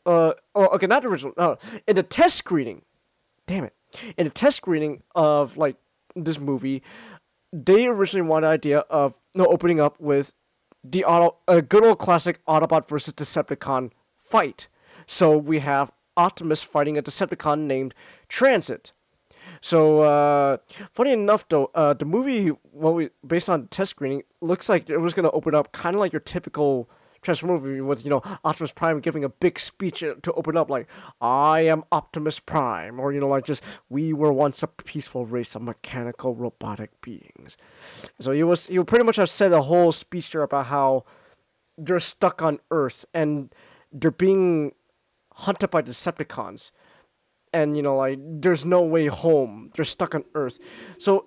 In the test screening, damn it, in the test screening of like this movie, they originally wanted the idea of opening up with the good old classic Autobot versus Decepticon fight. So we have Optimus fighting a Decepticon named Transit. So funny enough, though, the movie, based on test screening, looks like it was gonna open up kind of like your typical Transformer movie with Optimus Prime giving a big speech to open up, like "I am Optimus Prime," or like just "We were once a peaceful race of mechanical robotic beings." So he pretty much have said a whole speech there about how they're stuck on Earth and they're being hunted by Decepticons. And like there's no way home. They're stuck on Earth. So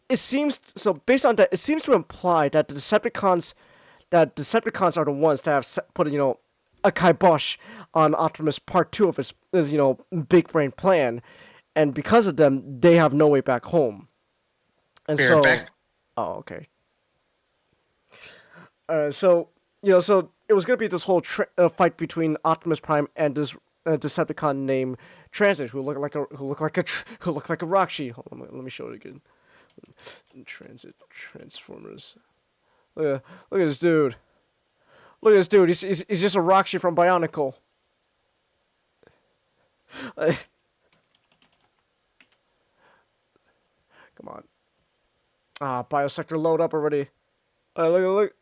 based on that, it seems to imply that the Decepticons are the ones that have put a kibosh on Optimus Part 2 of his big brain plan, and because of them, they have no way back home. And Be so, right back. oh okay. So it was gonna be this whole fight between Optimus Prime and this Decepticon named Transit, who looked like a rock sheet. Hold on, let me show it again. Transit Transformers. Look at this dude. Look at this dude. He's just a rock sheet from Bionicle. Come on. Biosector load up already. Look.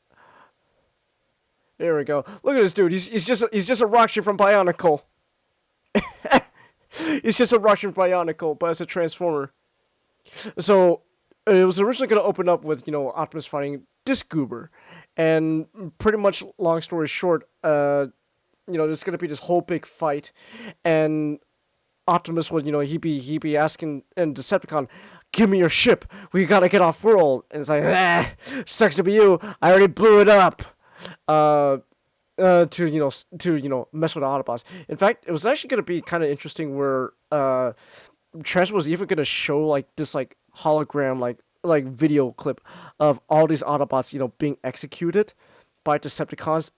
There we go. Look at this dude. He's just a rock sheet from Bionicle. It's just a Russian Bionicle, but as a Transformer. So it was originally going to open up with Optimus fighting Disc Goober, and pretty much long story short, there's going to be this whole big fight, and Optimus would he'd be asking and Decepticon, "Give me your ship. We gotta get off world." And it's like, sucks to be you. I already blew it up. To mess with the Autobots. In fact, it was actually gonna be kind of interesting where Trans was even gonna show like this like hologram like video clip of all these Autobots being executed by Decepticons.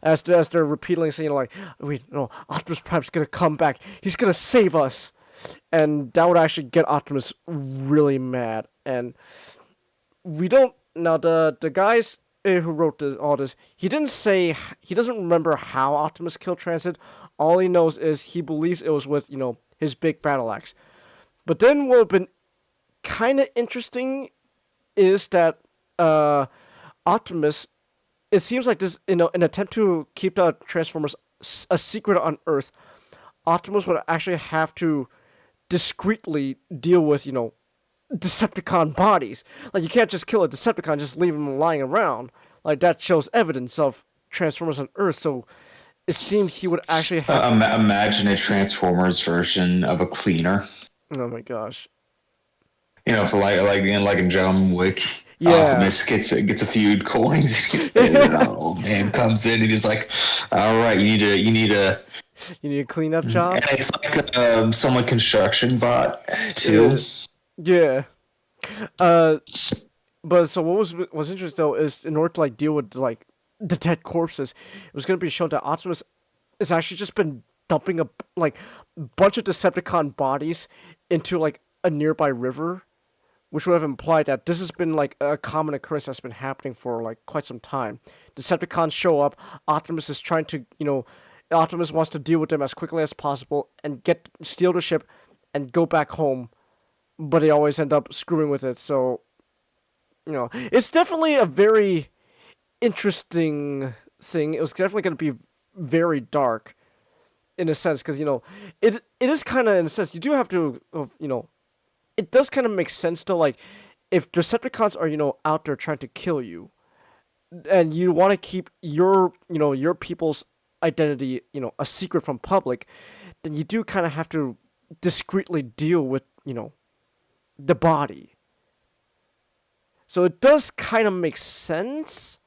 As they're repeatedly saying like, "Wait, no, Optimus Prime's gonna come back. He's gonna save us," and that would actually get Optimus really mad. And we don't now the guys who wrote all this, he doesn't remember how Optimus killed Transit. All he knows is he believes it was with, his big battle axe. But then what would have been kind of interesting is that Optimus, it seems like this, in an attempt to keep the Transformers a secret on Earth, Optimus would actually have to discreetly deal with, Decepticon bodies. Like, you can't just kill a Decepticon, just leave him lying around. Like, that shows evidence of Transformers on Earth, so it seemed he would actually have imagine a Transformers version of a cleaner. Oh my gosh. For like in John Wick. Yeah. Optimus gets a few coins and old man comes in and he's like, "All right, you need a cleanup job?" And it's like some construction bot too. Yeah. But so what was interesting though is in order to like deal with like the dead corpses, it was going to be shown that Optimus has actually just been dumping a bunch of Decepticon bodies into like a nearby river, which would have implied that this has been like a common occurrence that's been happening for like quite some time. Decepticons show up, Optimus is trying to, Optimus wants to deal with them as quickly as possible and steal the ship and go back home, but they always end up screwing with it. So, it's definitely a very interesting thing. It was definitely going to be very dark in a sense, because, it is kind of, in a sense, you do have to, it does kind of make sense though, like, if Decepticons are, out there trying to kill you, and you want to keep your people's identity, a secret from public, then you do kind of have to discreetly deal with, the body. So it does kind of make sense.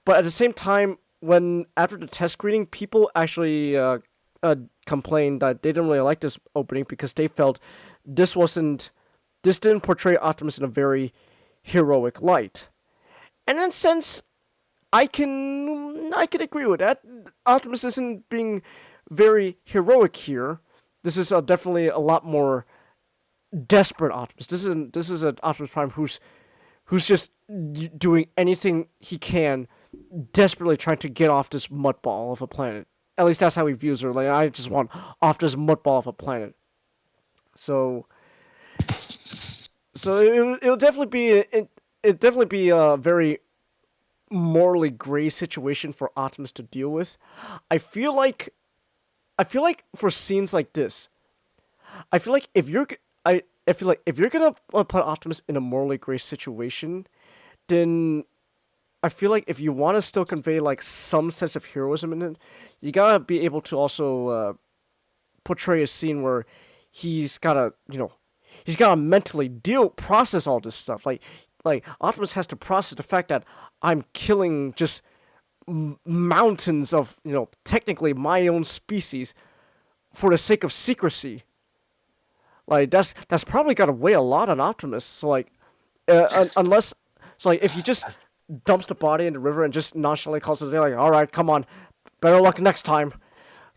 But at the same time, when after the test screening, people actually complained that they didn't really like this opening because they felt this didn't portray Optimus in a very heroic light. And in a sense, I can agree with that. Optimus isn't being very heroic here. This is definitely a lot more desperate Optimus. This is an Optimus Prime who's just doing anything he can, desperately trying to get off this mud ball of a planet. At least that's how he views her. Like, I just want off this mud ball of a planet. So it'll definitely be a very morally gray situation for Optimus to deal with. I feel like for scenes like this, I feel like if you're gonna put Optimus in a morally gray situation, then I feel like if you want to still convey like some sense of heroism in it, you gotta be able to also portray a scene where he's gotta mentally process all this stuff. Like Optimus has to process the fact that I'm killing just mountains of technically my own species for the sake of secrecy. Like that's probably gotta weigh a lot on Optimus. So like, if he just dumps the body in the river and just nonchalantly calls it a day, like, all right, come on, better luck next time.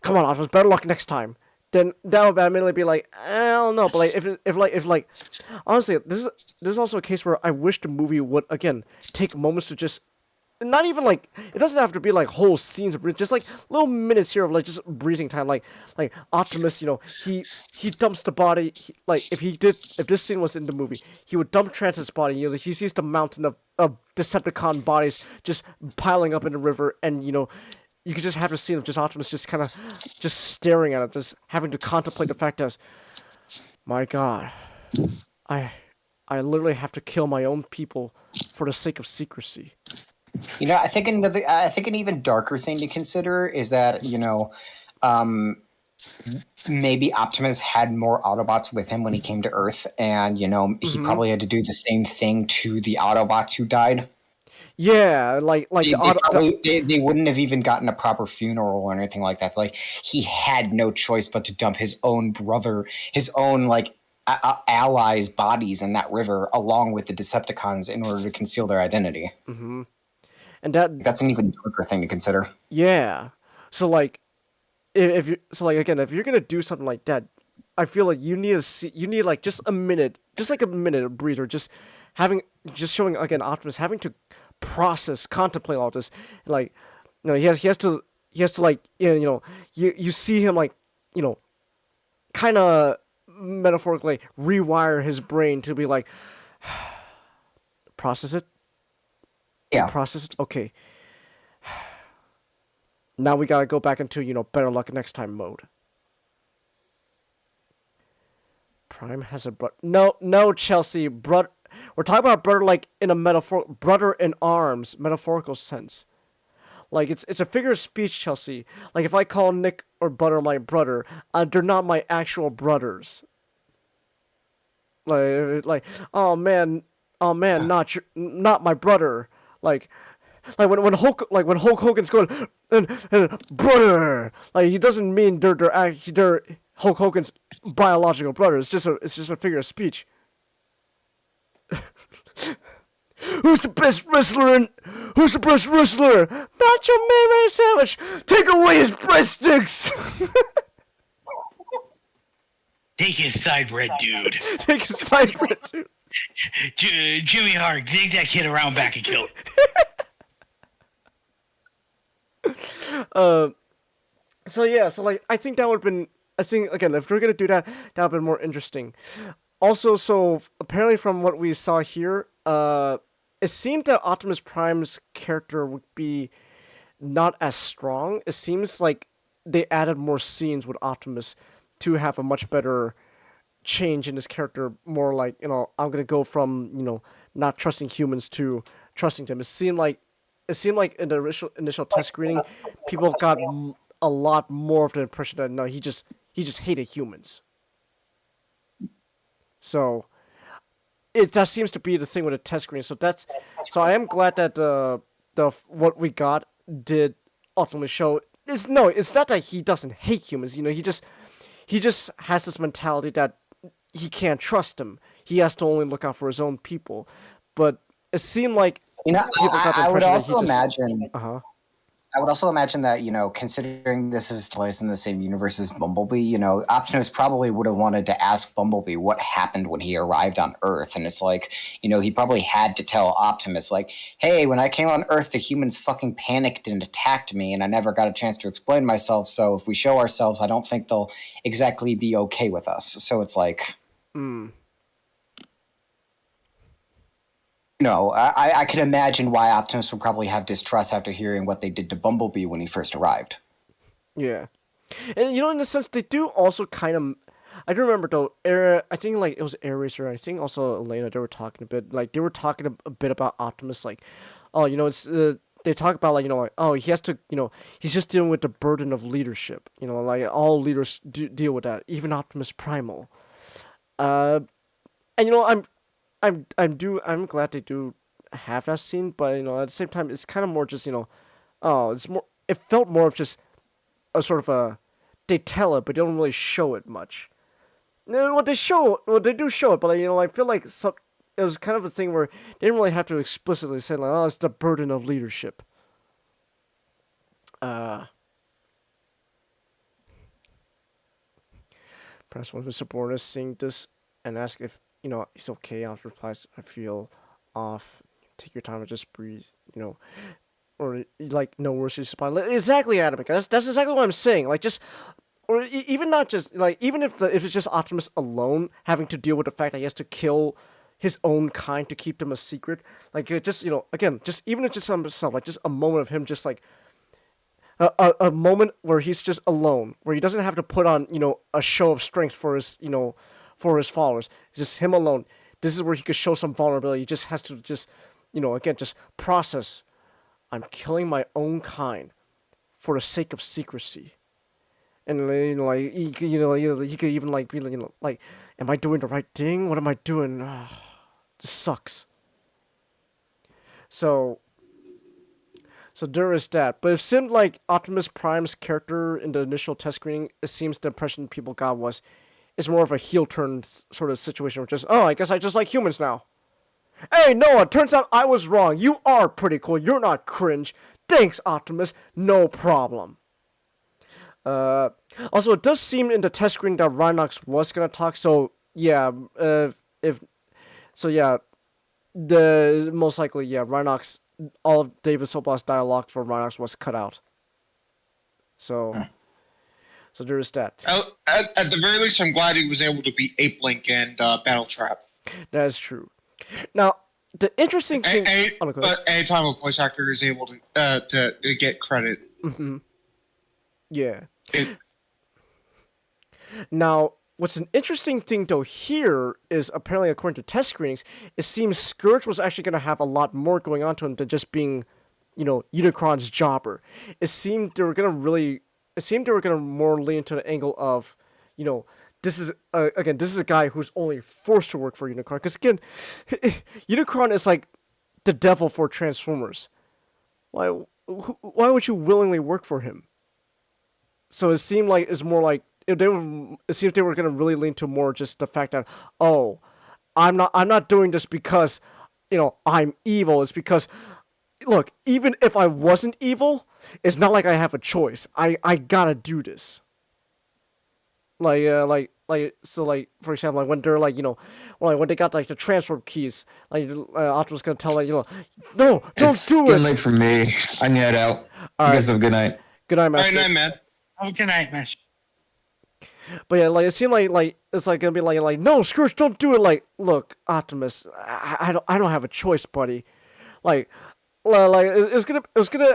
Come on, Optimus, better luck next time. Then that would admittedly be like, I don't know, but like if honestly, this is also a case where I wish the movie would again take moments to just. Not even like it doesn't have to be like whole scenes of just like little minutes here of like just breathing time, like Optimus, he dumps the body, if this scene was in the movie, he would dump Transit's body, he sees the mountain of Decepticon bodies just piling up in the river, and you could just have a scene of just Optimus just kind of just staring at it, just having to contemplate the fact that, my God, I literally have to kill my own people for the sake of secrecy. I think an even darker thing to consider is that maybe Optimus had more Autobots with him when he came to Earth, and he probably had to do the same thing to the Autobots who died. Yeah, they wouldn't have even gotten a proper funeral or anything like that. Like he had no choice but to dump his own brother, his own allies' bodies in that river, along with the Decepticons, in order to conceal their identity. Mm-hmm. And that's an even darker thing to consider. Yeah. So if you're gonna do something like that, I feel like you need just a minute of breather, just showing again Optimus having to process, contemplate all this, he has to you see him kind of metaphorically rewire his brain to be like, process it. Yeah. Process it. Okay. Now we gotta go back into better luck next time mode. Prime has a brother. No, Chelsea. We're talking about brother in a brother in arms, metaphorical sense. Like it's a figure of speech, Chelsea. Like if I call Nick or Butter my brother, they're not my actual brothers. Oh man, not my brother. Like when Hulk Hogan's going and brother, he doesn't mean they're Hulk Hogan's biological brother. It's just a figure of speech. Who's the best wrestler? Who's the best wrestler? Macho Man Randy Savage. Take away his breadsticks. Take his side red dude. Take his side red dude. Jimmy Hart, dig that kid around back and kill him. I think that would have been. I think again, if we're gonna do that, that would have been more interesting. Also, so apparently from what we saw here, it seemed that Optimus Prime's character would be not as strong. It seems like they added more scenes with Optimus to have a much better change in his character. More like I'm gonna go from not trusting humans to trusting them. It seemed like in the initial test screening, people got a lot more of the impression that no, he just hated humans. So that seems to be the thing with the test screening. So I am glad that what we got did ultimately show is no, it's not that he doesn't hate humans. You know, he just has this mentality that he can't trust them. He has to only look out for his own people. But it seemed like people got the I would impression that he also just, imagine. Uh-huh. I would also imagine that, considering this is placed in the same universe as Bumblebee, Optimus probably would have wanted to ask Bumblebee what happened when he arrived on Earth. And it's like, he probably had to tell Optimus, like, hey, when I came on Earth, the humans fucking panicked and attacked me, and I never got a chance to explain myself. So if we show ourselves, I don't think they'll exactly be okay with us. So it's like... No, I can imagine why Optimus would probably have distrust after hearing what they did to Bumblebee when he first arrived. Yeah. And, in a sense, they do also kind of... I do remember, though, I think, like, it was Ares, or I think also Elena, they were talking a bit, like, they were talking a bit about Optimus, like, oh, it's... they talk about, like, like, oh, he has to, he's just dealing with the burden of leadership. Like, all leaders deal with that, even Optimus Primal. And, I'm glad they do have that scene, but at the same time, it's kind of more just it's more. It felt more of just a sort of a they tell it, but they don't really show it much. What they do show it, but I feel like it was kind of a thing where they didn't really have to explicitly say like, oh, it's the burden of leadership. Perhaps one of the subordinates seeing this and ask if he's okay. Alf replies, I feel off. Take your time and just breathe, or like no worse is fine. Exactly, Adam. That's exactly what I'm saying. Like just, or even not just like even if it's just Optimus alone having to deal with the fact that he has to kill his own kind to keep them a secret. Like just again, just even if just himself, like just a moment of him just like. A moment where he's just alone, where he doesn't have to put on a show of strength for his for his followers. It's just him alone. This is where he could show some vulnerability. He just has to just, again, just process. I'm killing my own kind for the sake of secrecy. And like he could even like be like, am I doing the right thing? What am I doing? This sucks. So there is that. But it seemed like Optimus Prime's character in the initial test screening, it seems the impression people got was it's more of a heel turn sort of situation, which is, oh, I guess I just like humans now. Hey, Noah, turns out I was wrong. You are pretty cool. You're not cringe. Thanks, Optimus. No problem. Also, it does seem in the test screen that Rhinox was gonna talk, so yeah, the most likely, Rhinox, all of David Sobol's dialogue for Rhinox was cut out. So there is that. At the very least, I'm glad he was able to beat Ape Link and Battle Trap. That is true. Now, the interesting thing... But anytime a voice actor is able to get credit. Mm-hmm. Yeah. Now, what's an interesting thing, though, here is apparently, according to test screenings, it seems Scourge was actually going to have a lot more going on to him than just being, Unicron's jobber. It seemed they were going to more lean into the angle of, this is a guy who's only forced to work for Unicron. Because again, Unicron is like the devil for Transformers. Why would you willingly work for him? So it seemed like it's more like it seemed they were going to really lean to more just the fact that, oh, I'm not doing this because I'm evil. It's because, look, even if I wasn't evil, it's not like I have a choice. I gotta do this. For example, like when they're like, when they got like the transform keys, like Optimus gonna tell like, no, don't do it. It's getting late for me. I need to head out. You guys have a good night. Good night, Master. Good night, man. Have a good night, Master. But yeah, like it seemed like it's like gonna be like no, Scourge, don't do it. Like, look, Optimus, I don't have a choice, buddy. Like it's gonna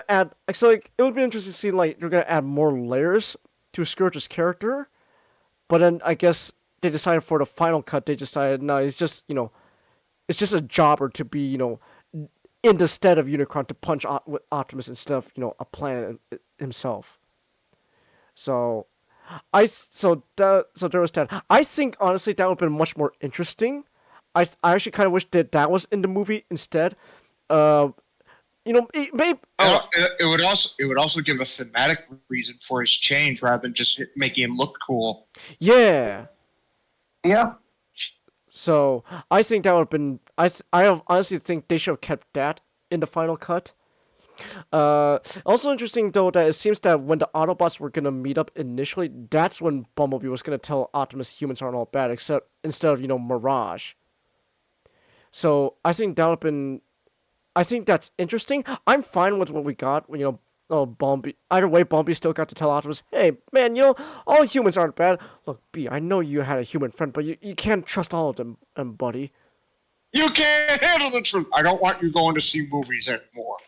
add. So like it would be interesting to see like they're gonna add more layers to Scourge's character, but then I guess they decided for the final cut they decided no, it's just it's just a jobber to be in the stead of Unicron to punch Optimus instead of a planet himself. So there was that. I think honestly that would have been much more interesting. I actually kind of wish that was in the movie instead. It would also give a thematic reason for his change rather than just making him look cool. Yeah. Yeah. So I think that would have been. Honestly think they should have kept that in the final cut. Also interesting though that it seems that when the Autobots were gonna meet up initially, that's when Bumblebee was gonna tell Optimus humans aren't all bad, except instead of Mirage. So I think that would have been. I think that's interesting. I'm fine with what we got. Bumblebee. Either way, Bumblebee still got to tell Optimus, "Hey, man, all humans aren't bad. Look, B, I know you had a human friend, but you can't trust all of them, buddy." You can't handle the truth. I don't want you going to see movies anymore.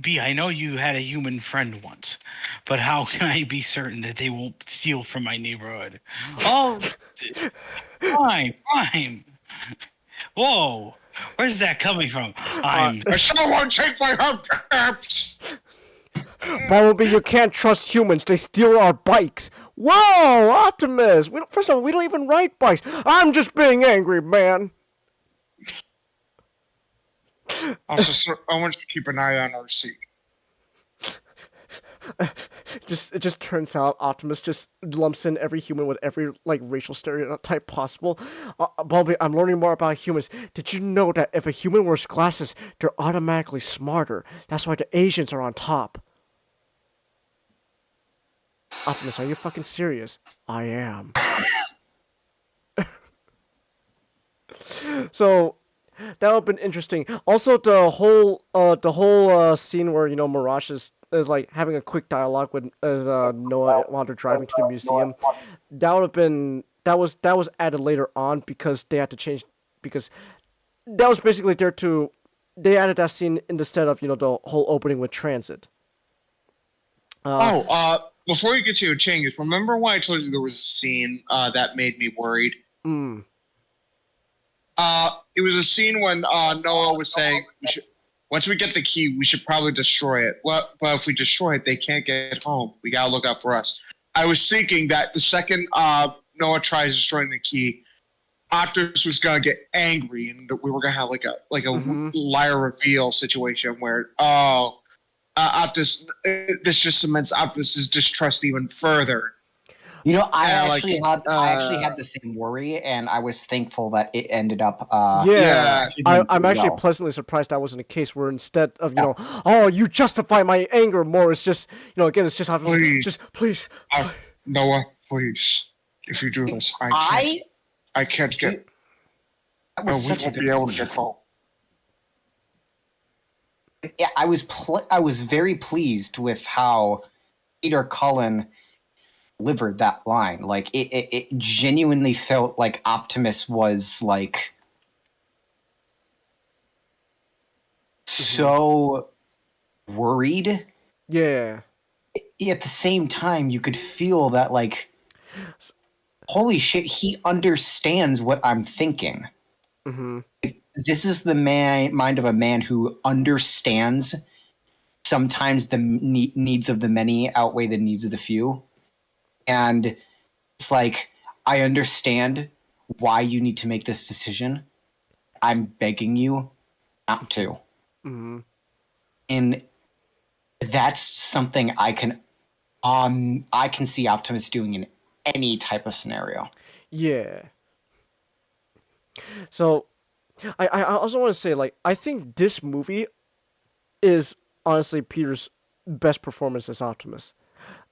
B, I know you had a human friend once, but how can I be certain that they won't steal from my neighborhood? Oh, fine. Whoa, where's that coming from? Someone take my hubcaps! Bumblebee, you can't trust humans. They steal our bikes. Whoa, Optimus! First of all, we don't even ride bikes. I'm just being angry, man. Also, I want you to keep an eye on our seat. It just turns out Optimus just lumps in every human with every racial stereotype possible. Bumblebee, I'm learning more about humans. Did you know that if a human wears glasses, they're automatically smarter? That's why the Asians are on top. Optimus, are you fucking serious? I am. So that would have been interesting. Also, the whole scene where Mirage is having a quick dialogue with Noah while they're driving to the museum. That would have been that was added later on because they had to change because that was basically they added that scene instead of the whole opening with Transit. Before you get to your changes, remember when I told you there was a scene that made me worried? It was a scene when Noah was saying, once we get the key, we should probably destroy it. Well, but if we destroy it, they can't get home. We gotta look out for us. I was thinking that the second Noah tries destroying the key, Optimus was gonna get angry, and we were gonna have like a liar reveal situation where Optimus, this just cements Optimus's distrust even further. I actually had the same worry, and I was thankful that it ended up. I'm actually pleasantly surprised that wasn't the case. Where instead of you justify my anger more, it's just again, it's just please. Noah, please, if you do this, I can't get. That was such a good scene. Get home. Yeah, I was very pleased with how Peter Cullen delivered that line. Like it genuinely felt like Optimus was so worried. Yeah. At the same time, you could feel that holy shit, he understands what I'm thinking. Mm-hmm. This is the mind of a man who understands sometimes the needs of the many outweigh the needs of the few. And it's I understand why you need to make this decision. I'm begging you not to. Mm-hmm. And that's something I can see Optimus doing in any type of scenario. Yeah. So I also want to say I think this movie is honestly Peter's best performance as Optimus.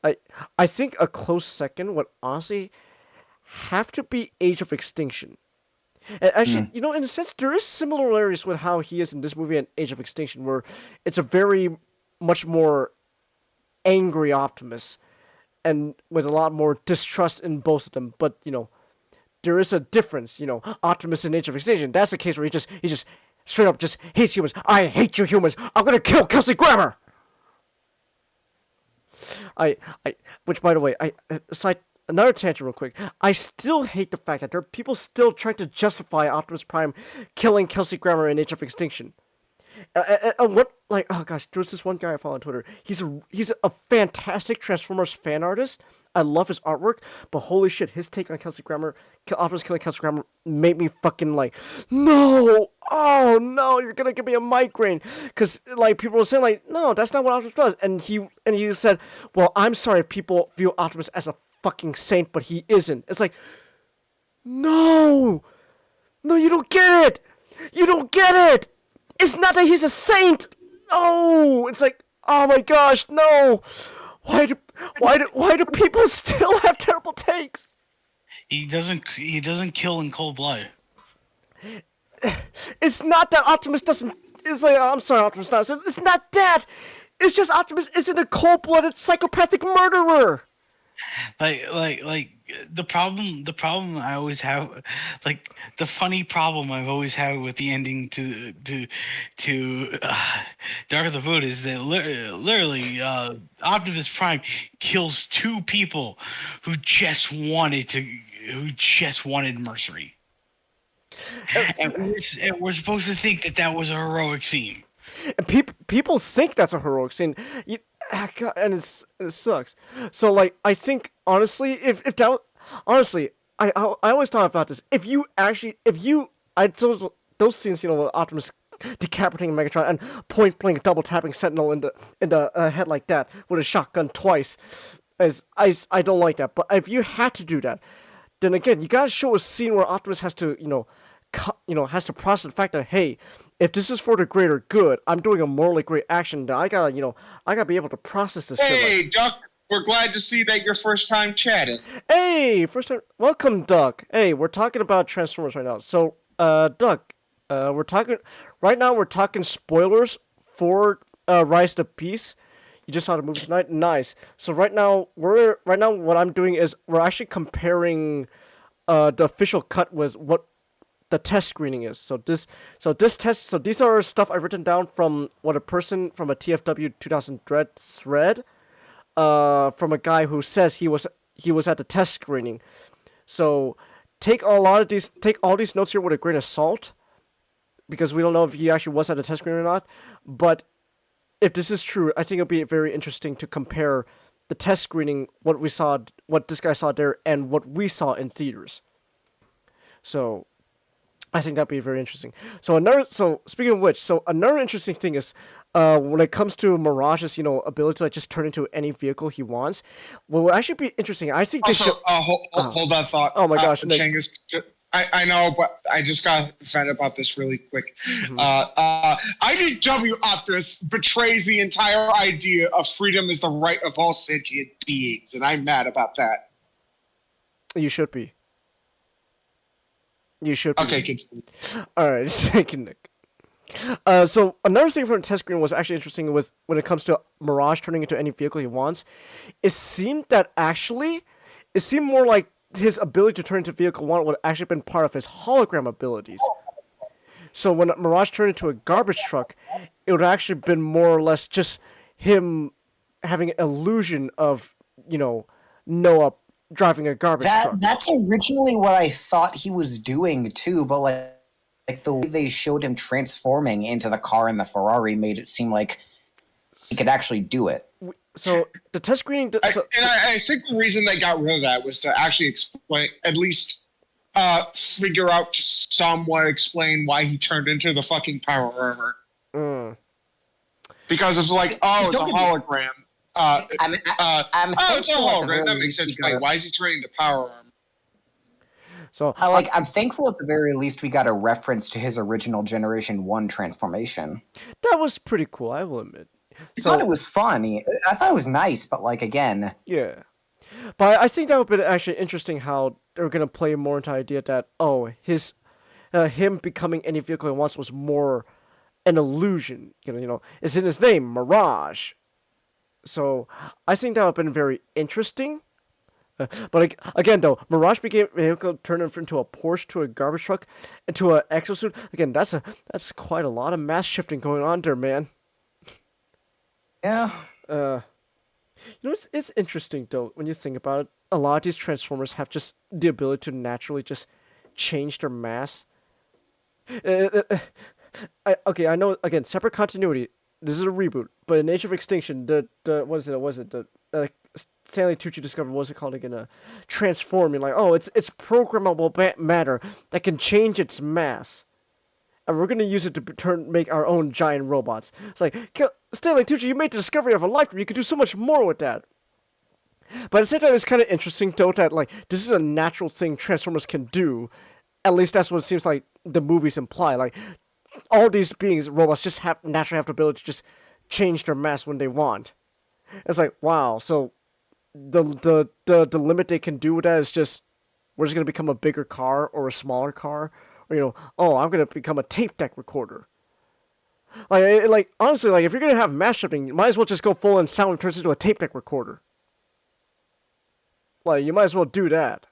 I think a close second would honestly have to be Age of Extinction. And actually, in a sense, there is similarities with how he is in this movie and Age of Extinction, where it's a very much more angry Optimus, and with a lot more distrust in both of them. But there is a difference. Optimus in Age of Extinction, that's the case where he just straight up just hates humans. I hate you humans. I'm gonna kill Kelsey Grammer. Which, by the way, aside another tangent real quick. I still hate the fact that there are people still trying to justify Optimus Prime killing Kelsey Grammer in Age of Extinction. Oh gosh, there was this one guy I follow on Twitter. He's a fantastic Transformers fan artist. I love his artwork, but holy shit, his take on Kelsey Grammer, Optimus killing Kelsey Grammer made me fucking like, no, oh no, you're gonna give me a migraine, because like people were saying like, no, that's not what Optimus does, and he said, well, I'm sorry if people view Optimus as a fucking saint, but he isn't. It's like, no, you don't get it. You don't get it. It's not that he's a saint. No, it's like, oh my gosh, no. Why do people still have terrible takes? He doesn't kill in cold blood. It's not that Optimus doesn't. It's like, I'm sorry, Optimus not. It's not that. It's just Optimus isn't a cold-blooded psychopathic murderer. Like the problem I always have, like the funny problem I've always had with the ending to Dark of the Moon is that literally Optimus Prime kills two people who just wanted mercy, and we're supposed to think that was a heroic scene. And people think that's a heroic scene. And it sucks. So like I think honestly, if that honestly, I always thought about this. If you those scenes, with Optimus decapitating Megatron and point blank double tapping Sentinel in the head like that with a shotgun twice, I don't like that. But if you had to do that, then again you gotta show a scene where Optimus has to has to process the fact that, hey, if this is for the greater good, I'm doing a morally great action. Then I gotta be able to process this. Hey, Duck, we're glad to see that your first time chatting. Hey, first time. Welcome, Duck. Hey, we're talking about Transformers right now. So, Duck, we're talking spoilers for Rise to Peace. You just saw the movie tonight. Nice. So right now what I'm doing is we're actually comparing the official cut with what the test screening is. So these are stuff I've written down from what a person from a TFW 2000 thread, from a guy who says he was at the test screening. So take all these notes here with a grain of salt, because we don't know if he actually was at the test screening or not. But if this is true, I think it'll be very interesting to compare the test screening, what this guy saw there, and what we saw in theaters. So I think that'd be very interesting. So speaking of which, another interesting thing is when it comes to Mirage's ability to just turn into any vehicle he wants. What will actually be interesting, I think. Also, hold that thought. Oh my gosh, Cheng, I know, but I just got offended about this really quick. Mm-hmm. IDW Optimus betrays the entire idea of freedom is the right of all sentient beings, and I'm mad about that. You should be. You should be. Okay, continue. Alright, thank you, Nick. So another thing from the test screen was actually interesting was when it comes to Mirage turning into any vehicle he wants. It seemed more like his ability to turn into vehicle one would actually been part of his hologram abilities. So when Mirage turned into a garbage truck, it would actually been more or less just him having an illusion of, Noah driving a garbage truck. That's originally what I thought he was doing too, but like the way they showed him transforming into the car in the Ferrari made it seem like he could actually do it. So the test screening, I think the reason they got rid of that was to actually explain, at least figure out to somewhat explain why he turned into the fucking power armor. Because it's like, it's a hologram. It's a hologram. That makes sense. Like, why is he turning to power armor? So I'm thankful at the very least we got a reference to his original Generation 1 transformation. That was pretty cool, I will admit. I thought it was fun. I thought it was nice, but again. Yeah. But I think that would be actually interesting how they're going to play more into the idea that him becoming any vehicle he wants was more an illusion. It's in his name, Mirage. So I think that would have been very interesting. But again, though, Mirage turned into a Porsche, to a garbage truck, and to an exosuit. Again, that's quite a lot of mass shifting going on there, man. Yeah. It's interesting though when you think about it. A lot of these Transformers have just the ability to naturally just change their mass. I know, again, separate continuity. This is a reboot, but in Age of Extinction, the Stanley Tucci discovered, what's it called again? Transforming. Like, oh, it's programmable matter that can change its mass. And we're going to use it to make our own giant robots. It's like, Stanley Tucci, you made the discovery of a lifetime. You could do so much more with that. But at the same time, it's kind of interesting, though, that, like, this is a natural thing Transformers can do. At least that's what it seems like the movies imply. Like, all these beings, robots, just naturally have the ability to just change their mass when they want. It's like, wow, so the limit they can do with that is just, we're just going to become a bigger car or a smaller car. Or, oh, I'm going to become a tape deck recorder. Like honestly, like, if you're going to have mass shifting, you might as well just go full and sound turns into a tape deck recorder. Like, you might as well do that.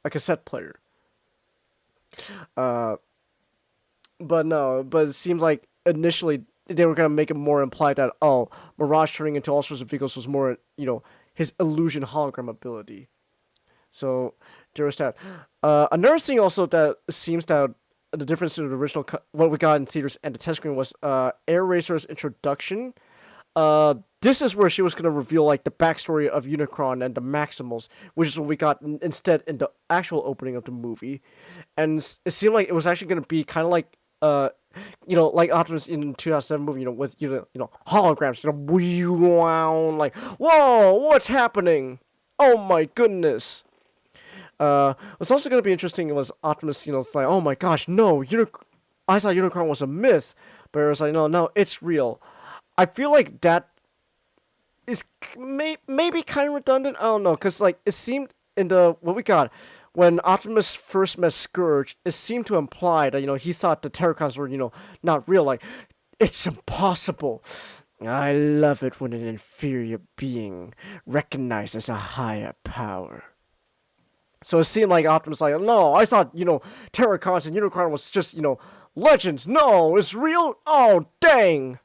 A cassette player. But it seems like initially they were going to make it more implied that, oh, Mirage turning into all sorts of vehicles was more, his illusion hologram ability. So, there was that. Another thing also that seems that the difference in the original, what we got in theaters and the test screen was Air Racer's introduction. This is where she was going to reveal, like, the backstory of Unicron and the Maximals, which is what we got instead in the actual opening of the movie. And it seemed like it was actually going to be kind of like, like Optimus in 2007 movie, with, holograms, like, whoa, what's happening? Oh my goodness. What's also going to be interesting was Optimus, it's like, oh my gosh, no, I thought Unicron was a myth, but it was like, no, it's real. I feel like that is maybe kind of redundant. I don't know, because, like, it seemed in what we got when Optimus first met Scourge, it seemed to imply that he thought the Terracons were not real. Like, it's impossible. I love it when an inferior being recognizes a higher power. So it seemed like Optimus like, no, I thought Terracons and Unicron was just legends. No, it's real. Oh dang.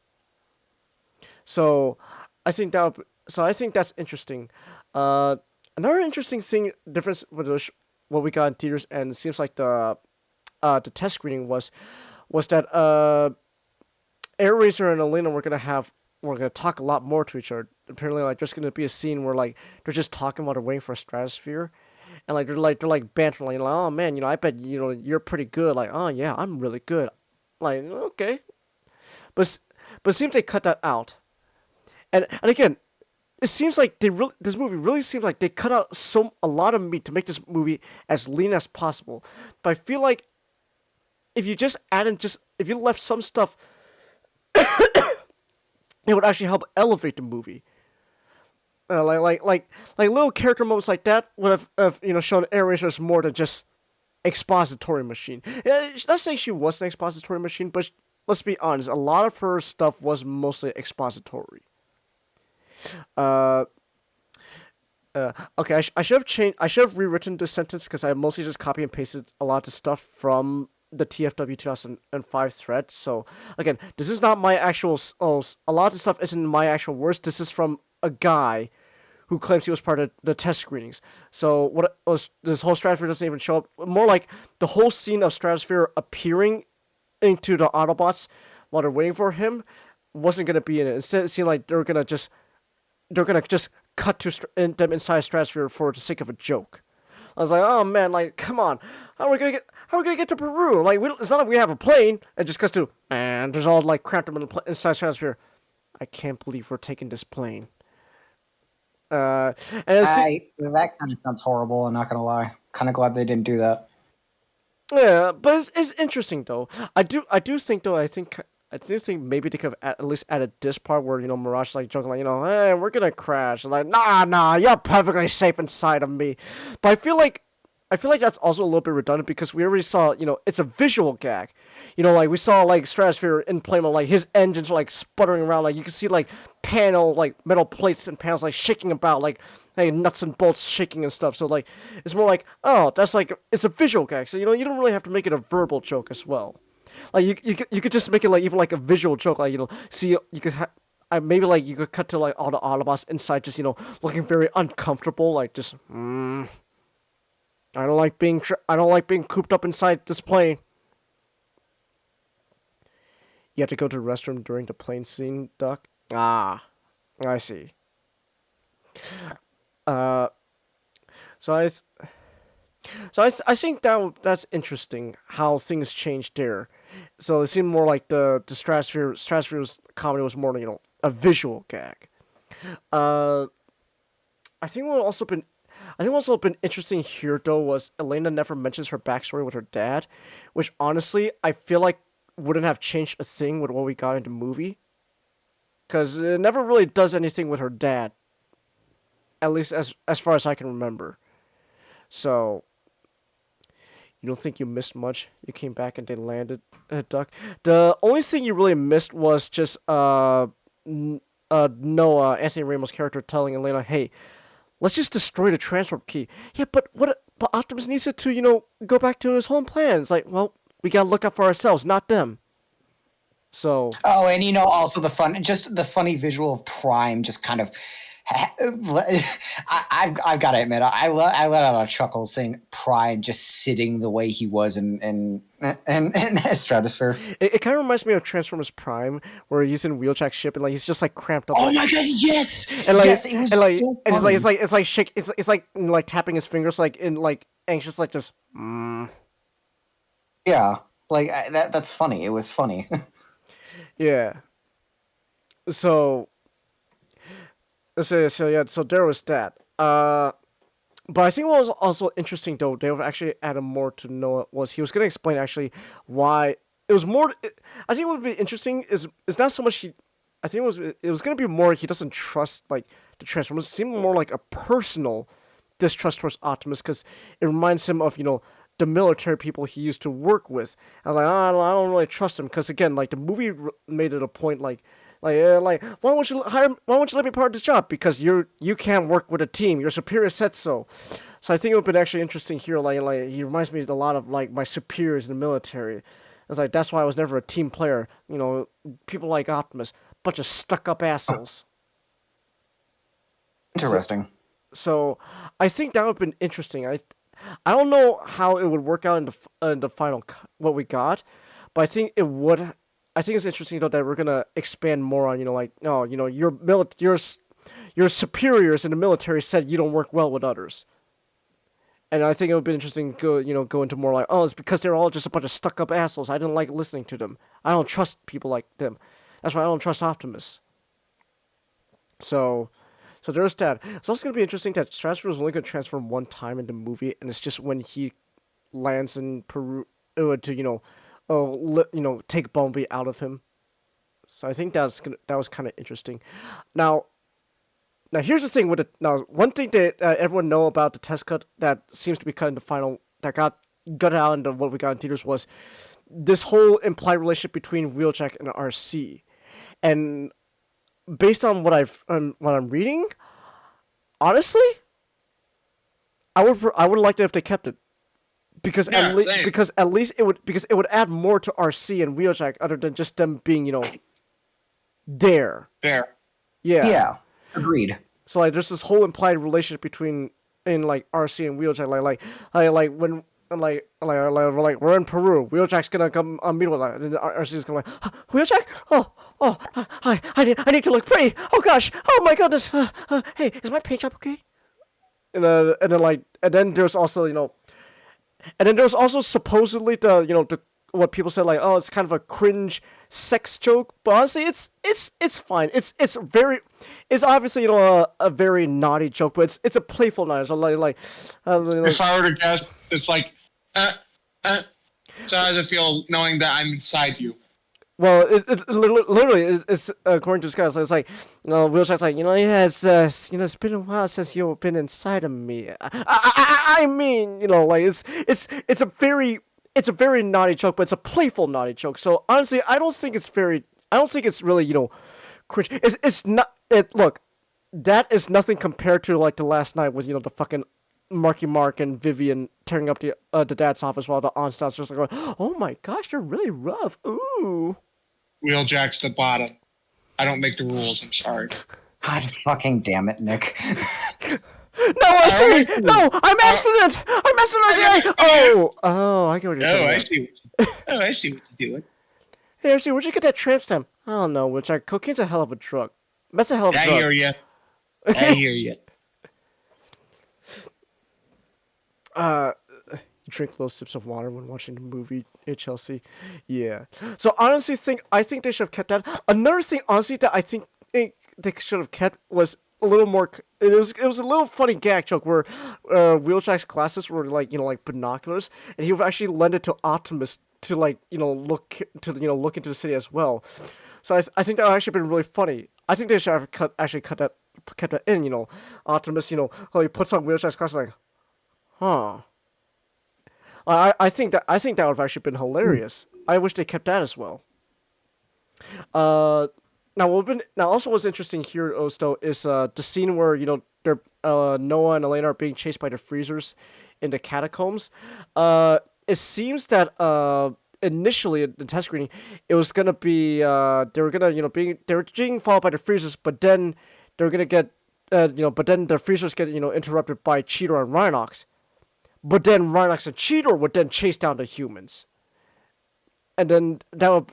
So I think that's interesting. Another interesting difference with what we got in theaters, and it seems like the test screening was that Air Racer and Elena we're gonna talk a lot more to each other. Apparently, like, there's gonna be a scene where, like, they're just talking while they're waiting for a stratosphere, and they're bantering, like, oh man, I bet you're pretty good. Like, oh yeah, I'm really good. Like, okay, but it seems they cut that out. And again, it seems like this movie really seems like they cut out a lot of meat to make this movie as lean as possible. But I feel like if you just if you left some stuff, it would actually help elevate the movie. Like little character moments like that would have shown Air Racer as more than just expository machine. Not saying she was an expository machine, but let's be honest, a lot of her stuff was mostly expository. Okay, I should have rewritten this sentence because I mostly just copy and pasted a lot of stuff from the TFW 2005 thread. So again, this is not my actual. A lot of the stuff isn't my actual words. This is from a guy who claims he was part of the test screenings. So what was this whole Stratosphere doesn't even show up. More like the whole scene of Stratosphere appearing into the Autobots while they're waiting for him wasn't gonna be in it. Instead, it seemed like they're gonna just cut to them inside Stratosphere for the sake of a joke. I was like, oh man, like, come on, how are we gonna get to Peru? Like, it's not like we have a plane. It just cuts to, and there's all, like, cramped them inside Stratosphere. I can't believe we're taking this plane. And that kind of sounds horrible. I'm not gonna lie. Kind of glad they didn't do that. Yeah, but it's interesting though. I do think though. I do think maybe they could have at least added this part where Mirage is like joking like hey, we're gonna crash. And like, nah, you're perfectly safe inside of me. But I feel like that's also a little bit redundant because we already saw it's a visual gag. Like we saw like Stratosphere in play mode, like his engines are like sputtering around, like you can see like metal plates and panels like shaking about, like nuts and bolts shaking and stuff. So like it's more like, oh, that's like it's a visual gag. So you don't really have to make it a verbal joke as well. Like you could just make it like even like a visual joke, like see you could maybe like you could cut to like all the Autobots inside just looking very uncomfortable, like just I don't like being cooped up inside this plane. You have to go to the restroom during the plane scene, Duck? Ah, I see. Uh, so I, s- I think that's interesting how things changed there. So it seemed more like the Stratosphere's comedy was more a visual gag. Uh, I think what also been I think what's also been interesting here though was Elena never mentions her backstory with her dad, which honestly I feel like wouldn't have changed a thing with what we got in the movie, because it never really does anything with her dad, at least as far as I can remember. So you don't think you missed much? You came back and they landed Duck. The only thing you really missed was just Noah, Anthony Ramos' character, telling Elena, "Hey, let's just destroy the transform key." Yeah, but what? But Optimus needs it to go back to his home planet. It's like, well, we gotta look out for ourselves, not them. So. Oh, and also the funny visual of Prime just kind of. I've got to admit, I let out a chuckle seeing Prime just sitting the way he was in Stratosphere. It kind of reminds me of Transformers Prime, where he's in Wheeljack's ship and he's just cramped up. Oh my god, yes, and yes, it was and so and funny. it's like shake, it's like tapping his fingers anxious just. Yeah, that's funny. It was funny. Yeah. So there was that. But I think what was also interesting though, they have actually added more to Noah was he was gonna explain actually why it was more. I think what would be interesting is not so much I think it was gonna be more he doesn't trust the Transformers. It seemed more like a personal distrust towards Optimus because it reminds him of the military people he used to work with. And I don't really trust him because again the movie made it a point why won't you let me part of this job because you can't work with a team, your superior said so. So I think it would be actually interesting here he reminds me a lot of my superiors in the military. It's that's why I was never a team player. People like Optimus, bunch of stuck up assholes. Interesting. So I think that would have been interesting. I don't know how it would work out in the final what we got, but I think it would. I think it's interesting though that we're gonna expand more on your superiors in the military said you don't work well with others, and I think it would be interesting to go into more it's because they're all just a bunch of stuck up assholes. I didn't like listening to them. I don't trust people like them. That's why I don't trust Optimus. So there's that. It's also gonna be interesting that Stratosphere was only gonna transform one time in the movie, and it's just when he lands in Peru to take Bumblebee out of him. So I think that was kind of interesting. Now here's the thing with it. Now one thing that everyone know about the test cut that seems to be cut in the final that got gutted out into what we got in theaters was this whole implied relationship between Wheeljack and RC, and based on what I'm reading, honestly, I would like it if they kept it. Because at least it would add more to RC and Wheeljack other than just them being there. There. Yeah. Yeah. Agreed. So there's this whole implied relationship between RC and Wheeljack when we're in Peru, Wheeljack's gonna come meet with us, and RC's gonna Wheeljack, I need to look pretty. Oh gosh, oh my goodness. Hey, is my paint job okay? And then there's also and then there's also supposedly the what people said it's kind of a cringe sex joke, but honestly it's fine. It's obviously a very naughty joke, but it's a playful naughty. So if I were to guess, it's so how does it feel knowing that I'm inside you? Well, it literally is according to this guy. So it's Wheeljack's yeah, it's been a while since you've been inside of me. I mean, it's a very naughty joke, but it's a playful naughty joke. So honestly, I don't think it's really cringe. It's not. Look, that is nothing compared to the last night was the fucking Marky Mark and Vivian tearing up the dad's office while the Onslaughts just going, oh my gosh, you're really rough. Ooh. Wheeljack's the bottom. I don't make the rules. I'm sorry. God fucking damn it, Nick. No, I see. No, I'm abstinent. I'm abstinent. Oh, I get what you're saying. I see what you're doing. Hey, RC, where'd you get that tramp stamp? I don't know. Cocaine's a hell of a drug. That's a hell of a drug. I hear you. You drink little sips of water when watching the movie, Chelsea. Yeah. So honestly, I think they should have kept that. Another thing, honestly, that I think they should have kept was a little more. It was a little funny gag joke where Wheeljack's glasses were like binoculars, and he would actually lend it to Optimus to look into the city as well. So I think that would actually been really funny. I think they should have kept that in. Optimus, how he puts on Wheeljack's glasses like, huh. I think that would have actually been hilarious. I wish they kept that as well. Now also what's interesting here, Osto, is the scene where they're Noah and Elena are being chased by the freezers in the catacombs. It seems that initially in the test screening, it was gonna be they were being followed by the freezers, but then they were gonna get but then the freezers get interrupted by Cheetor and Rhinox. But then Rhinox and Cheetor would then chase down the humans, and then that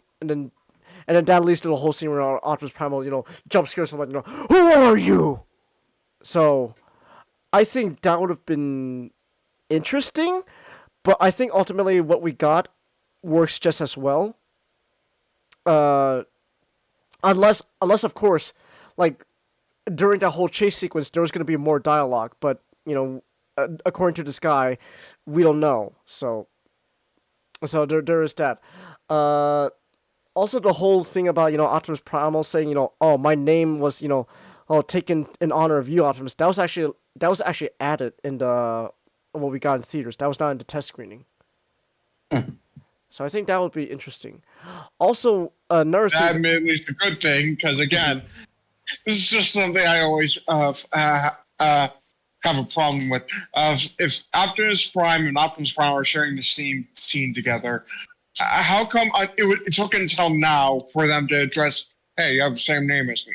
leads to the whole scene where Optimus Primal, jump scares someone, who are you? So, I think that would have been interesting, but I think ultimately what we got works just as well. Unless of course, like during that whole chase sequence, there was going to be more dialogue, but according to this guy, we don't know. So there is that. Also the whole thing about Optimus Primal saying oh, my name was taken in honor of you, Optimus. That was actually added in the what we got in theaters. That was not in the test screening. So I think that would be interesting. Also, another thing. That at least a good thing, because again, this is just something I always have a problem with. If Optimus Prime and Optimus Prime are sharing the same scene together, how come it took until now for them to address, hey, you have the same name as me?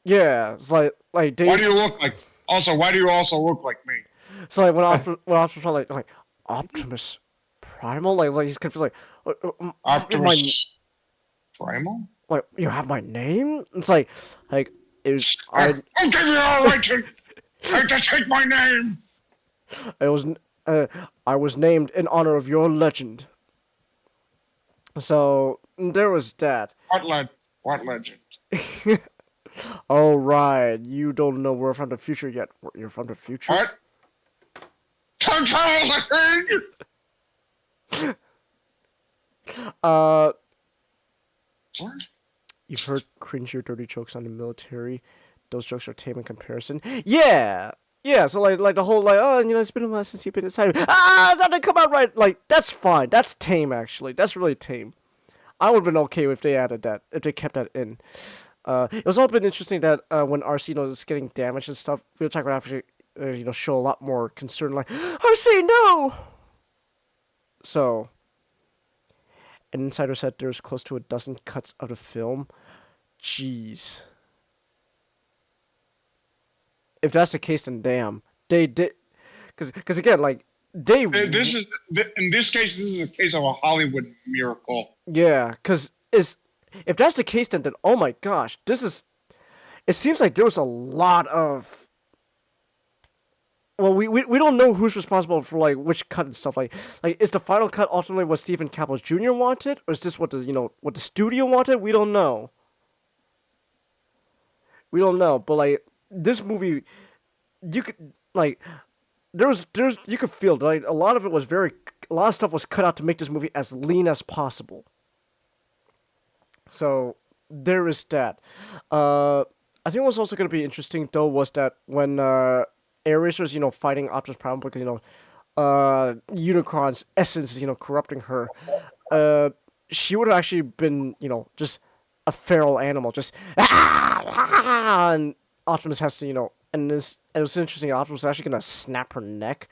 Yeah, it's like why do you look like? Also, why do you also look like me? So when Optimus like Optimus Primal, like he's confused, like Optimus Primal, like you have my name. It's like it I'll give you all right to take my name. I was named in honor of your legend. So there was that. What legend? All right, you don't know we're from the future yet. You're from the future. What? Time travel's a thing. What? You've heard cringy, dirty jokes on the military. Those jokes are tame in comparison. Yeah. So like the whole it's been a while since you've been inside. That didn't come out right. Like that's fine. That's tame actually. That's really tame. I would have been okay if they added that. If they kept that in. It was all been interesting that when RC is getting damaged and stuff, Wheeljack would actually show a lot more concern. Like RC, no. So. An insider said there's close to a dozen cuts of the film. Jeez. If that's the case, then damn. They did, because again, like they. In this case, this is a case of a Hollywood miracle. Yeah, because if that's the case, then oh my gosh, this is. It seems like there was a lot of. Well, we don't know who's responsible for like which cut and stuff. Like is the final cut ultimately what Stephen Campbell Jr. wanted, or is this what the studio wanted? We don't know. But like this movie, you could like there's you could feel like a lot of stuff was cut out to make this movie as lean as possible. So there is that. I think what's also going to be interesting though was that when Eraser's fighting Optimus Prime because Unicron's essence is corrupting her, she would have actually been just a feral animal, just and Optimus has to and it was interesting. Optimus was actually gonna snap her neck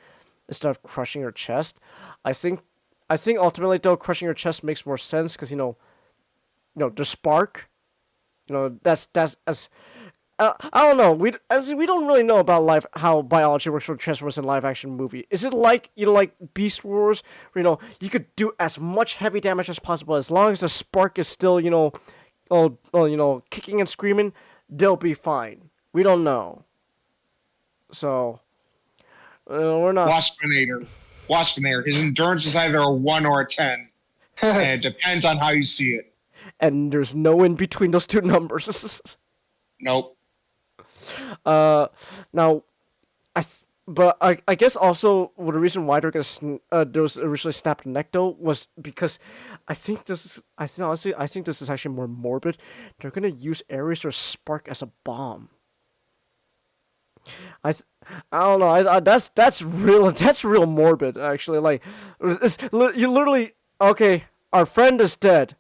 instead of crushing her chest. I think ultimately though crushing her chest makes more sense because the spark, that's as I don't know. We don't really know about how biology works for Transformers in live action movie. Is it like like Beast Wars, where you could do as much heavy damage as possible as long as the spark is still kicking and screaming, they'll be fine. We don't know. So We're not. Waspinator. His endurance is either a 1 or a 10. And it depends on how you see it. And there's no in between those two numbers. Nope. Now, I guess also the reason why they're gonna there was originally snapped neck though was because I think this is actually more morbid. They're gonna use Ares or Spark as a bomb. I don't know. That's real morbid actually. Like, you literally okay. Our friend is dead.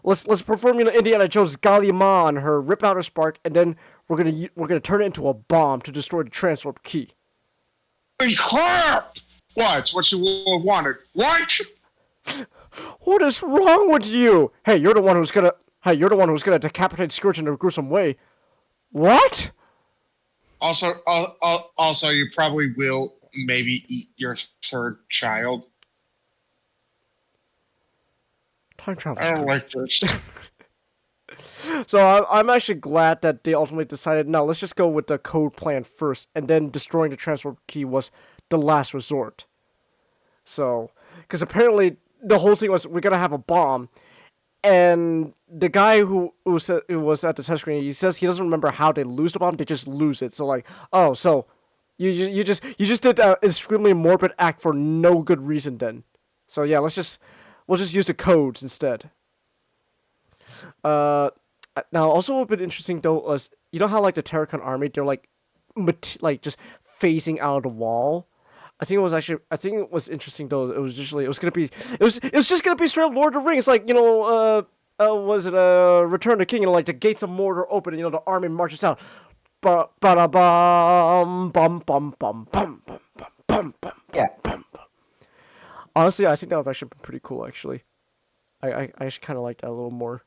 Let's perform Indiana Jones Galliman on her, rip out her spark, and then we're gonna turn it into a bomb to destroy the transwarp key. Holy crap! What? What you would have wanted? What? What is wrong with you? Hey, you're the one who's gonna decapitate Scourge in a gruesome way. What? Also, you probably will maybe eat your third child. Time travel. I don't like this. So I'm actually glad that they ultimately decided, no, let's just go with the code plan first, and then destroying the transfer key was the last resort. So, because apparently the whole thing was we're gonna have a bomb, and the guy who was at the test screen, he says he doesn't remember how they lose the bomb; they just lose it. So like, oh, so you just did an extremely morbid act for no good reason then. So yeah, we'll just use the codes instead. Now, also a bit interesting though was, you know how like the Terracon army, they're like just phasing out of the wall. I think it was interesting though. It was just gonna be straight up Lord of the Rings, like, you know, was it Return of the King? You know, like the gates of Mordor open, and, you know, the army marches out. Ba ba bum bum bum bum bum bum bum bum. Yeah. Honestly, I think that would actually be pretty cool. Actually, I actually kind of like that a little more.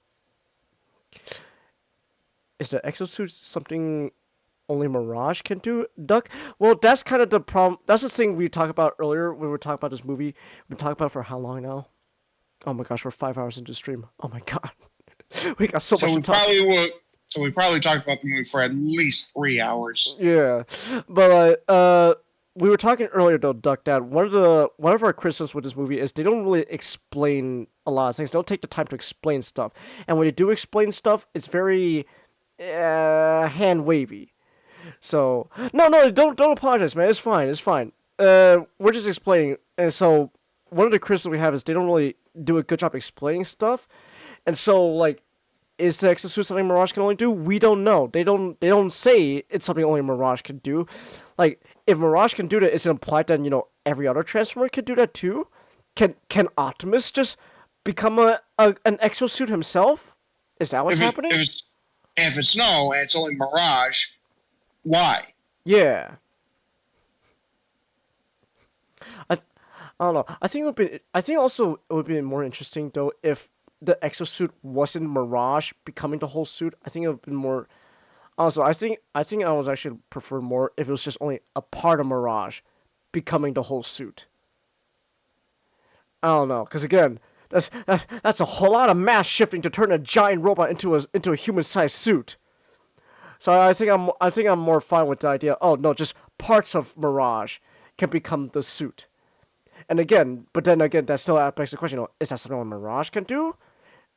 Is the exosuit something only Mirage can do, Duck? Well, that's kind of the problem. That's the thing we talked about earlier when we were talking about this movie. We've been talking about it for how long now? Oh my gosh, we're 5 hours into stream. Oh my god. We got so much to talk about. So we probably talked about the movie for at least 3 hours. Yeah. But we were talking earlier though, Duck, that one of our criticisms with this movie is they don't really explain a lot of things. They don't take the time to explain stuff. And when they do explain stuff, it's very hand wavy. So no, don't apologize, man. It's fine. We're just explaining. And so one of the criticisms we have is they don't really do a good job explaining stuff. And so, like, is the exosuit something Mirage can only do? We don't know. They don't say it's something only Mirage can do. Like, if Mirage can do that, is it implied that, you know, every other Transformer can do that too? Can Optimus just become an exosuit himself? Is that what's happening? If it's no, and it's only Mirage, why? Yeah. I don't know. I think also it would be more interesting though if the exosuit wasn't Mirage becoming the whole suit. I think it would have been more. Also, I think I was actually prefer more if it was just only a part of Mirage becoming the whole suit. I don't know, because again, that's a whole lot of mass shifting to turn a giant robot into a human-sized suit. So I think I'm more fine with the idea. Oh no, just parts of Mirage can become the suit. And again, that still begs the question: is that something Mirage can do?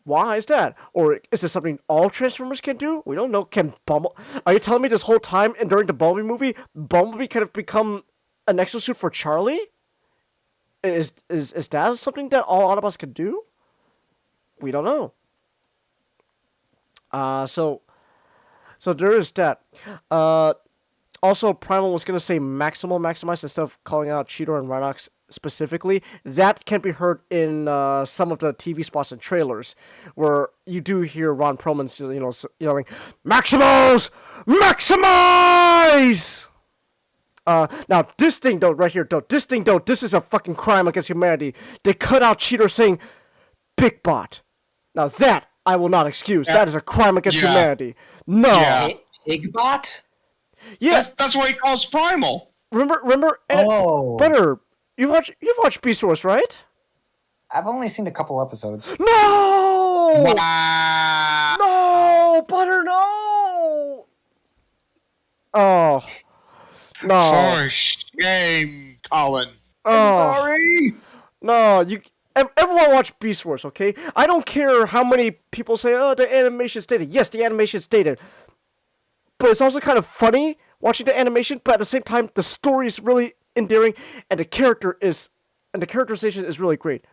Why is that? Or is this something all Transformers can do? We don't know. Can Bumblebee? Are you telling me this whole time and during the Bumblebee movie, Bumblebee could have become an exosuit for Charlie? Is that something that all Autobots can do? We don't know. So there is that. Also, Primal was gonna say maximize instead of calling out Cheetor and Rhinox specifically. That can be heard in some of the TV spots and trailers, where you do hear Ron Perlman, yelling, "Maximals! Maximize!" Now this thing though, right here though, this is a fucking crime against humanity. They cut out Cheetor saying "Big Bot." Now that I will not excuse. That is a crime against humanity. No. Yeah. Big Bot? Yeah, that's what he calls Primal. Remember? Butter, you've watched Beast Wars, right? I've only seen a couple episodes. No! No, Butter, no! Oh. No. For shame, Colin. Oh. Sorry. No, everyone watch Beast Wars, okay? I don't care how many people say, oh, the animation's dated. Yes, the animation's dated. But it's also kind of funny watching the animation, but at the same time, the story is really endearing, and the characterization is really great.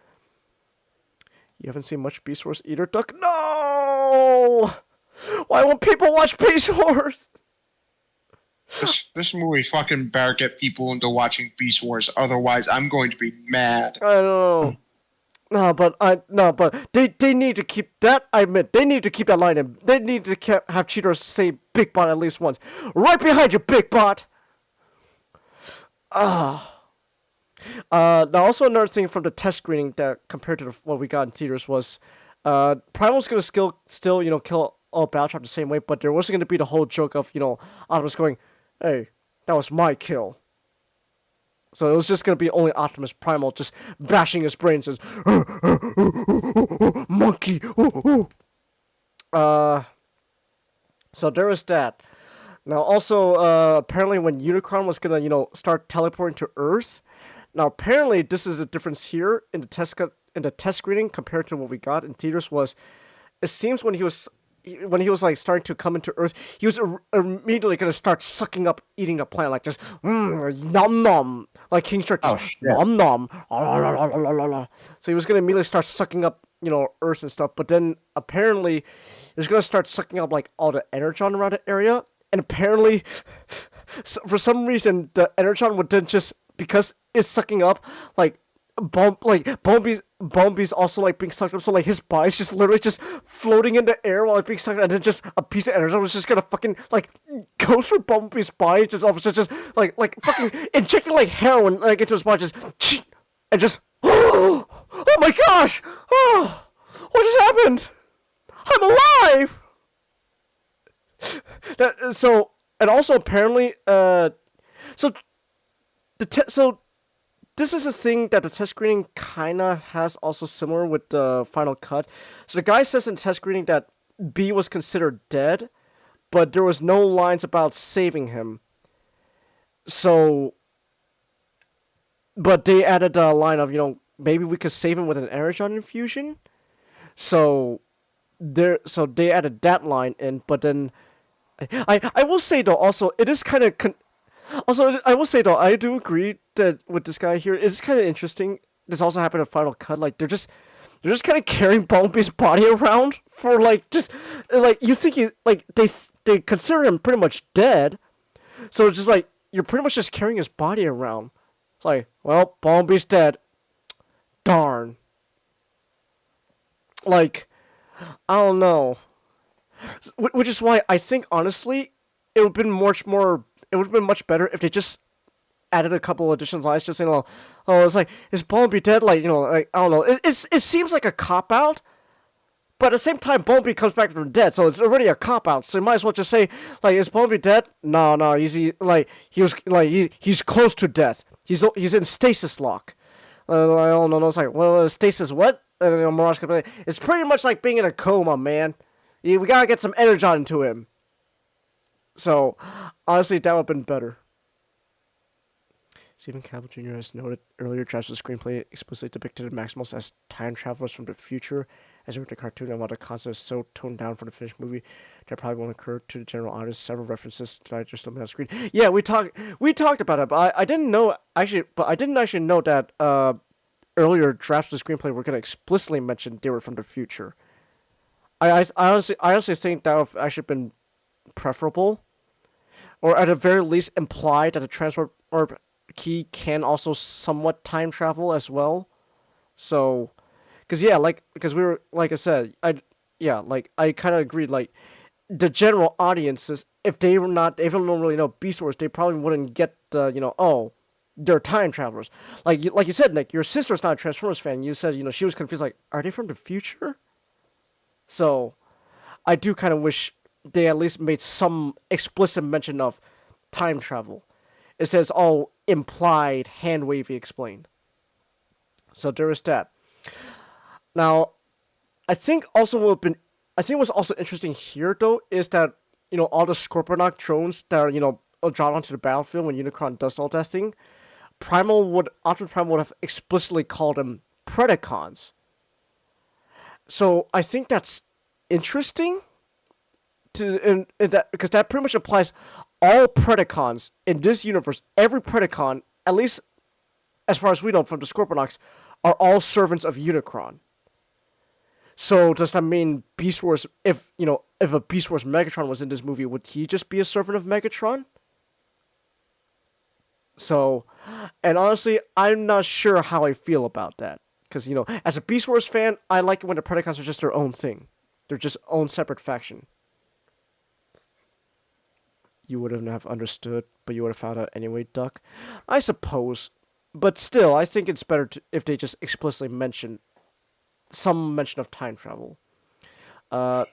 You haven't seen much Beast Wars either, Duck? No! Why won't people watch Beast Wars? This movie fucking better get people into watching Beast Wars. Otherwise, I'm going to be mad. I don't know. No, but they need to keep that. I admit they need to keep that line in. They need to have cheaters say "Big Bot" at least once. Right behind you, Big Bot. Now also another thing from the test screening that compared to what we got in theaters was, Primal's gonna still kill all Battletrap the same way, but there wasn't gonna be the whole joke of Optimus going, "Hey, that was my kill." So it was just gonna be only Optimus Primal just bashing his brains, says, "Monkey." So there is that. Now also, apparently when Unicron was gonna start teleporting to Earth. Now apparently this is a difference here in the test screening compared to what we got in theaters was, it seems when he was like starting to come into Earth, he was immediately gonna start sucking up, eating the planet, like just nom nom, like King Shark, nom nom. So he was gonna immediately start sucking up, Earth and stuff. But then apparently, he was gonna start sucking up like all the energon around the area, and apparently, for some reason, the energon would then just, because it's sucking up like. Bumblebee's also like being sucked up, so like his body's just literally just floating in the air while it's being sucked up, and then just a piece of energy was just gonna fucking like go through Bumblebee's body, just like fucking injecting like heroin like into his body, just and just oh my gosh, oh, what just happened? I'm alive. And also apparently this is a thing that the test screening kinda has also similar with the final cut. So the guy says in the test screening that B was considered dead, but there was no lines about saving him. So, but they added a line of, maybe we could save him with an energon infusion. So they added that line in, but then I will say though also it is kind of also, I will say though, I do agree that with this guy here, it's kind of interesting. This also happened in Final Cut. Like they're just kind of carrying Bumblebee's body around for like just like you think they consider him pretty much dead, so it's just like you're pretty much just carrying his body around. It's like, well, Bumblebee's dead. Darn. Like, I don't know. Which is why I think honestly, it would have been much more. It would have been much better if they just added a couple additional lines, just saying, "Oh, it's like is Bumblebee dead?" Like like I don't know. It seems like a cop out, but at the same time, Bumblebee comes back from dead, so it's already a cop out. So you might as well just say, like, is Bumblebee dead? No, he's close to death. He's in stasis lock. I don't know. It's like, well, stasis what? And then Mirage comes back. It's pretty much like being in a coma, man. We gotta get some energon into him. So, honestly, that would have been better. Stephen Campbell Jr. has noted earlier drafts of the screenplay explicitly depicted Maximals as time travelers from the future, as in the cartoon, and while the concept is so toned down for the finished movie, that probably won't occur to the general audience. Several references that I just limited on screen. Yeah, we talked about it, but I didn't know actually know that earlier drafts of the screenplay were going to explicitly mention they were from the future. I honestly think that would have actually been preferable, or at the very least imply that the transport orb key can also somewhat time travel as well. So, because we were, like I said, I kind of agreed, like the general audiences, if they don't really know Beast Wars, they probably wouldn't get the oh, they're time travelers. Like you said, Nick, your sister's not a Transformers fan. You said she was confused, like, are they from the future? So, I do kind of wish they at least made some explicit mention of time travel. It says all implied, hand wavy explained. So there is that. Now, I think what's also interesting here though is that all the Scorponok drones that are drawn onto the battlefield when Unicron does all that thing, Optimus Primal would have explicitly called them Predacons. So I think that's interesting in that, because that pretty much applies all Predacons in this universe. Every Predacon, at least as far as we know from the Scorponok, are all servants of Unicron. So does that mean Beast Wars? If a Beast Wars Megatron was in this movie, would he just be a servant of Megatron? So, and honestly, I'm not sure how I feel about that. Because, as a Beast Wars fan, I like it when the Predacons are just their own thing. They're just own separate faction. You wouldn't have understood, but you would have found out anyway, Duck. I suppose. But still, I think it's better if they just explicitly mention some mention of time travel. Now,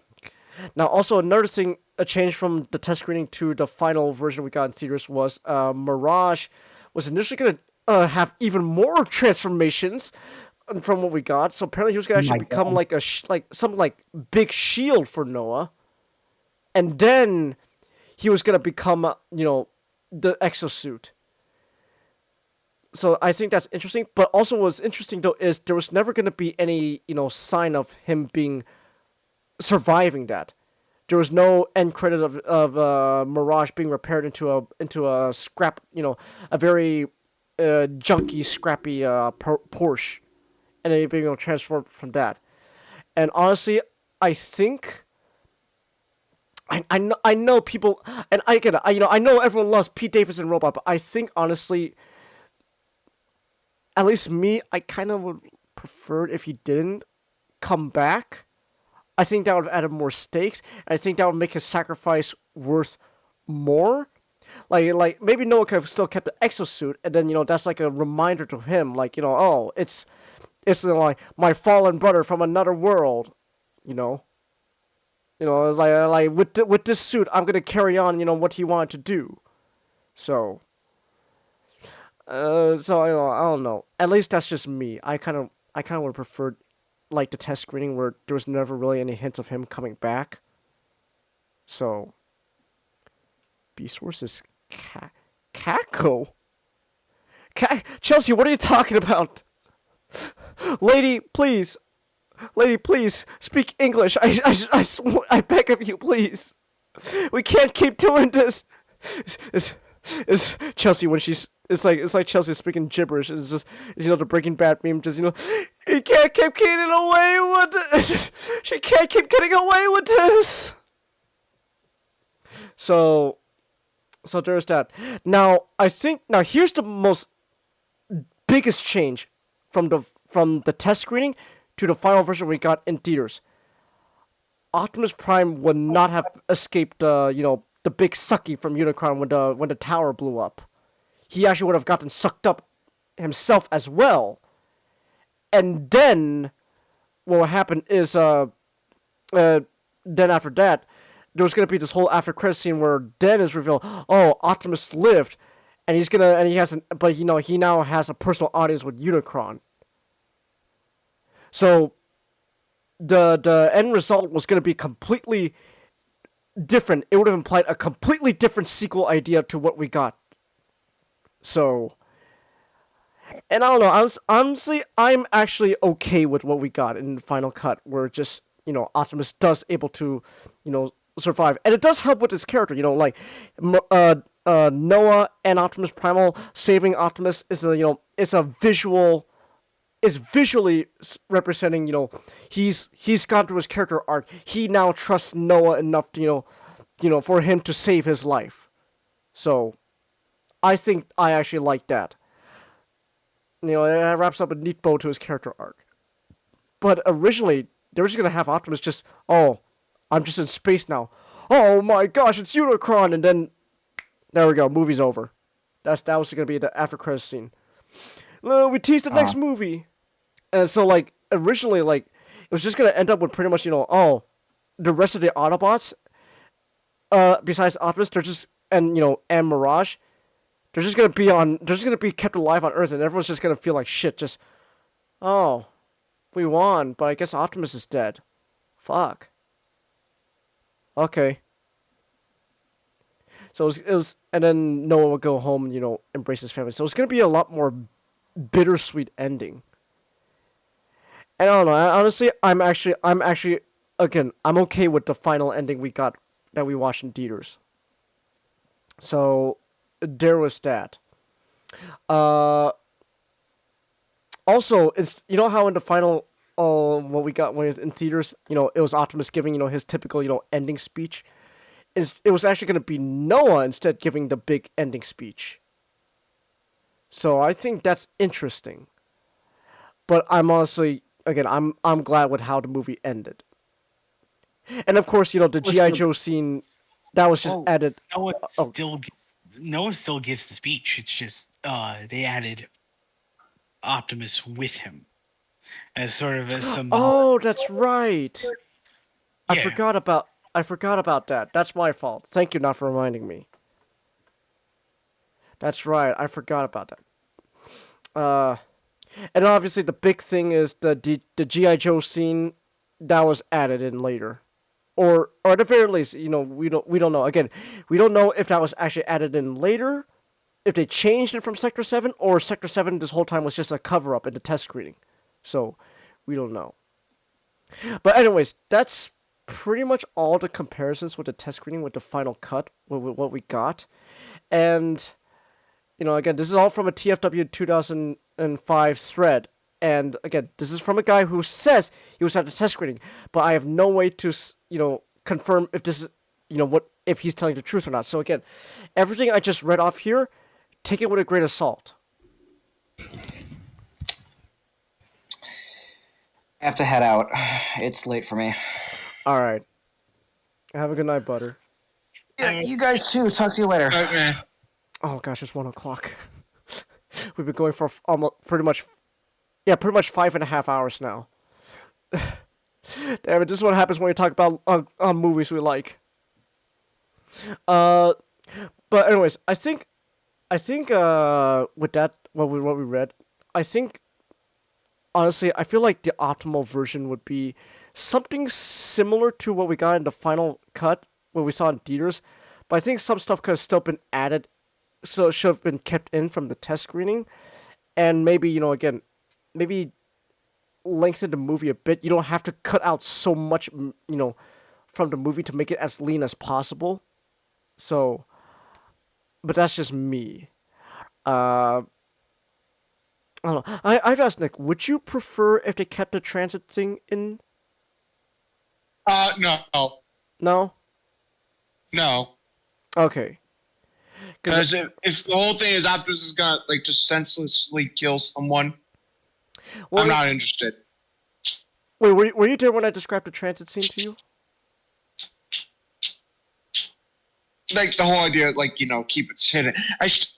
also another thing, a change from the test screening to the final version we got in theaters was Mirage was initially going to have even more transformations from what we got. So apparently he was going to actually become like some big shield for Noah, and then he was going to become the exosuit. So I think that's interesting. But also what's interesting though is there was never going to be any sign of him surviving that. There was no end credit of Mirage being repaired into a scrap, a very junky, scrappy Porsche, and then being transformed from that. And honestly, I think I know people, and I get it. I know everyone loves Pete Davidson Robot, but I think honestly, at least me, I kind of would prefer if he didn't come back. I think that would have added more stakes, and I think that would make his sacrifice worth more. Like maybe Noah could have still kept the exosuit, and then that's like a reminder to him, oh, it's like my fallen brother from another world, it's like with this suit, I'm gonna carry on, what he wanted to do. So I don't know. At least that's just me. I kind of would have preferred like the test screening where there was never really any hints of him coming back. So Beast Wars is Kako. Chelsea, what are you talking about? Lady, please, speak English. I beg of you, please. We can't keep doing this. It's Chelsea when she's. It's like Chelsea speaking gibberish. It's just the Breaking Bad meme. Just he can't keep getting away with this. She can't keep getting away with this. So there's that. Now I think here's the most biggest change from the test screening to the final version we got in theaters. Optimus Prime would not have escaped the big sucky from Unicron when the tower blew up. He actually would have gotten sucked up himself as well. And then what would happen is then after that, there was gonna be this whole after credit scene where then is revealed, oh, Optimus lived, and he now has a personal audience with Unicron. So the end result was gonna be completely different. It would have implied a completely different sequel idea to what we got. So, and I don't know, honestly, I'm actually okay with what we got in the final cut, where just, Optimus does able to, survive. And it does help with his character, Noah and Optimus Primal saving Optimus is visually representing, he's gone through his character arc. He now trusts Noah enough to, for him to save his life. So I think I actually like that. It wraps up a neat bow to his character arc. But originally, they were just going to have Optimus just, oh, I'm just in space now. Oh my gosh, it's Unicron! And then, there we go, movie's over. That was going to be the after credits scene. We teased the next movie. And so, originally, it was just going to end up with pretty much, the rest of the Autobots, besides Optimus, they're just, and Mirage, they're just gonna be kept alive on Earth, and everyone's just gonna feel like shit. Just, oh, we won, but I guess Optimus is dead. Fuck. Okay. So it was, and then Noah would go home and embrace his family. So it's gonna be a lot more bittersweet ending. And I don't know. Honestly, I'm actually, again, I'm okay with the final ending we got that we watched in theaters. So there was that. Uh, Also, it's how in the final, what we got when it was in theaters, it was Optimus giving his typical ending speech. It was actually gonna be Noah instead giving the big ending speech. So I think that's interesting. But I'm honestly, again, I'm glad with how the movie ended. And of course, the GI Joe scene that was just added. Noah still gives the speech. It's just they added Optimus with him as sort of a symbol. Oh, that's right. I Yeah. forgot about that. That's my fault. Thank you not for reminding me. That's right. I forgot about that. And obviously the big thing is the GI Joe scene that was added in later. Or at the very least, we don't know. Again, we don't know if that was actually added in later, if they changed it from Sector 7, or Sector 7 this whole time was just a cover-up in the test screening. So, we don't know. But anyways, that's pretty much all the comparisons with the test screening with the final cut, with what we got. And, again, this is all from a TFW 2005 thread. And again, this is from a guy who says he was at the test screening, but I have no way to, confirm if this is, if he's telling the truth or not. So again, everything I just read off here, take it with a grain of salt. I have to head out. It's late for me. All right. Have a good night, Butter. Yeah, you guys too. Talk to you later. Oh gosh, it's 1:00. We've been going for almost pretty much 5.5 hours now. Damn it, this is what happens when we talk about movies we like. But anyways, I think with that what we read, I think honestly I feel like the optimal version would be something similar to what we got in the final cut what we saw in theaters, but I think some stuff could have still been added, so it should have been kept in from the test screening, and maybe again, maybe lengthen the movie a bit. You don't have to cut out so much, from the movie to make it as lean as possible. So, but that's just me. I don't know. I've asked Nick, would you prefer if they kept the transit thing in? No. No? No. Okay. Because if the whole thing is Optimus is gonna just senselessly kill someone, I'm not interested. Wait, were you there when I described the transit scene to you? Like the whole idea, keep it hidden. If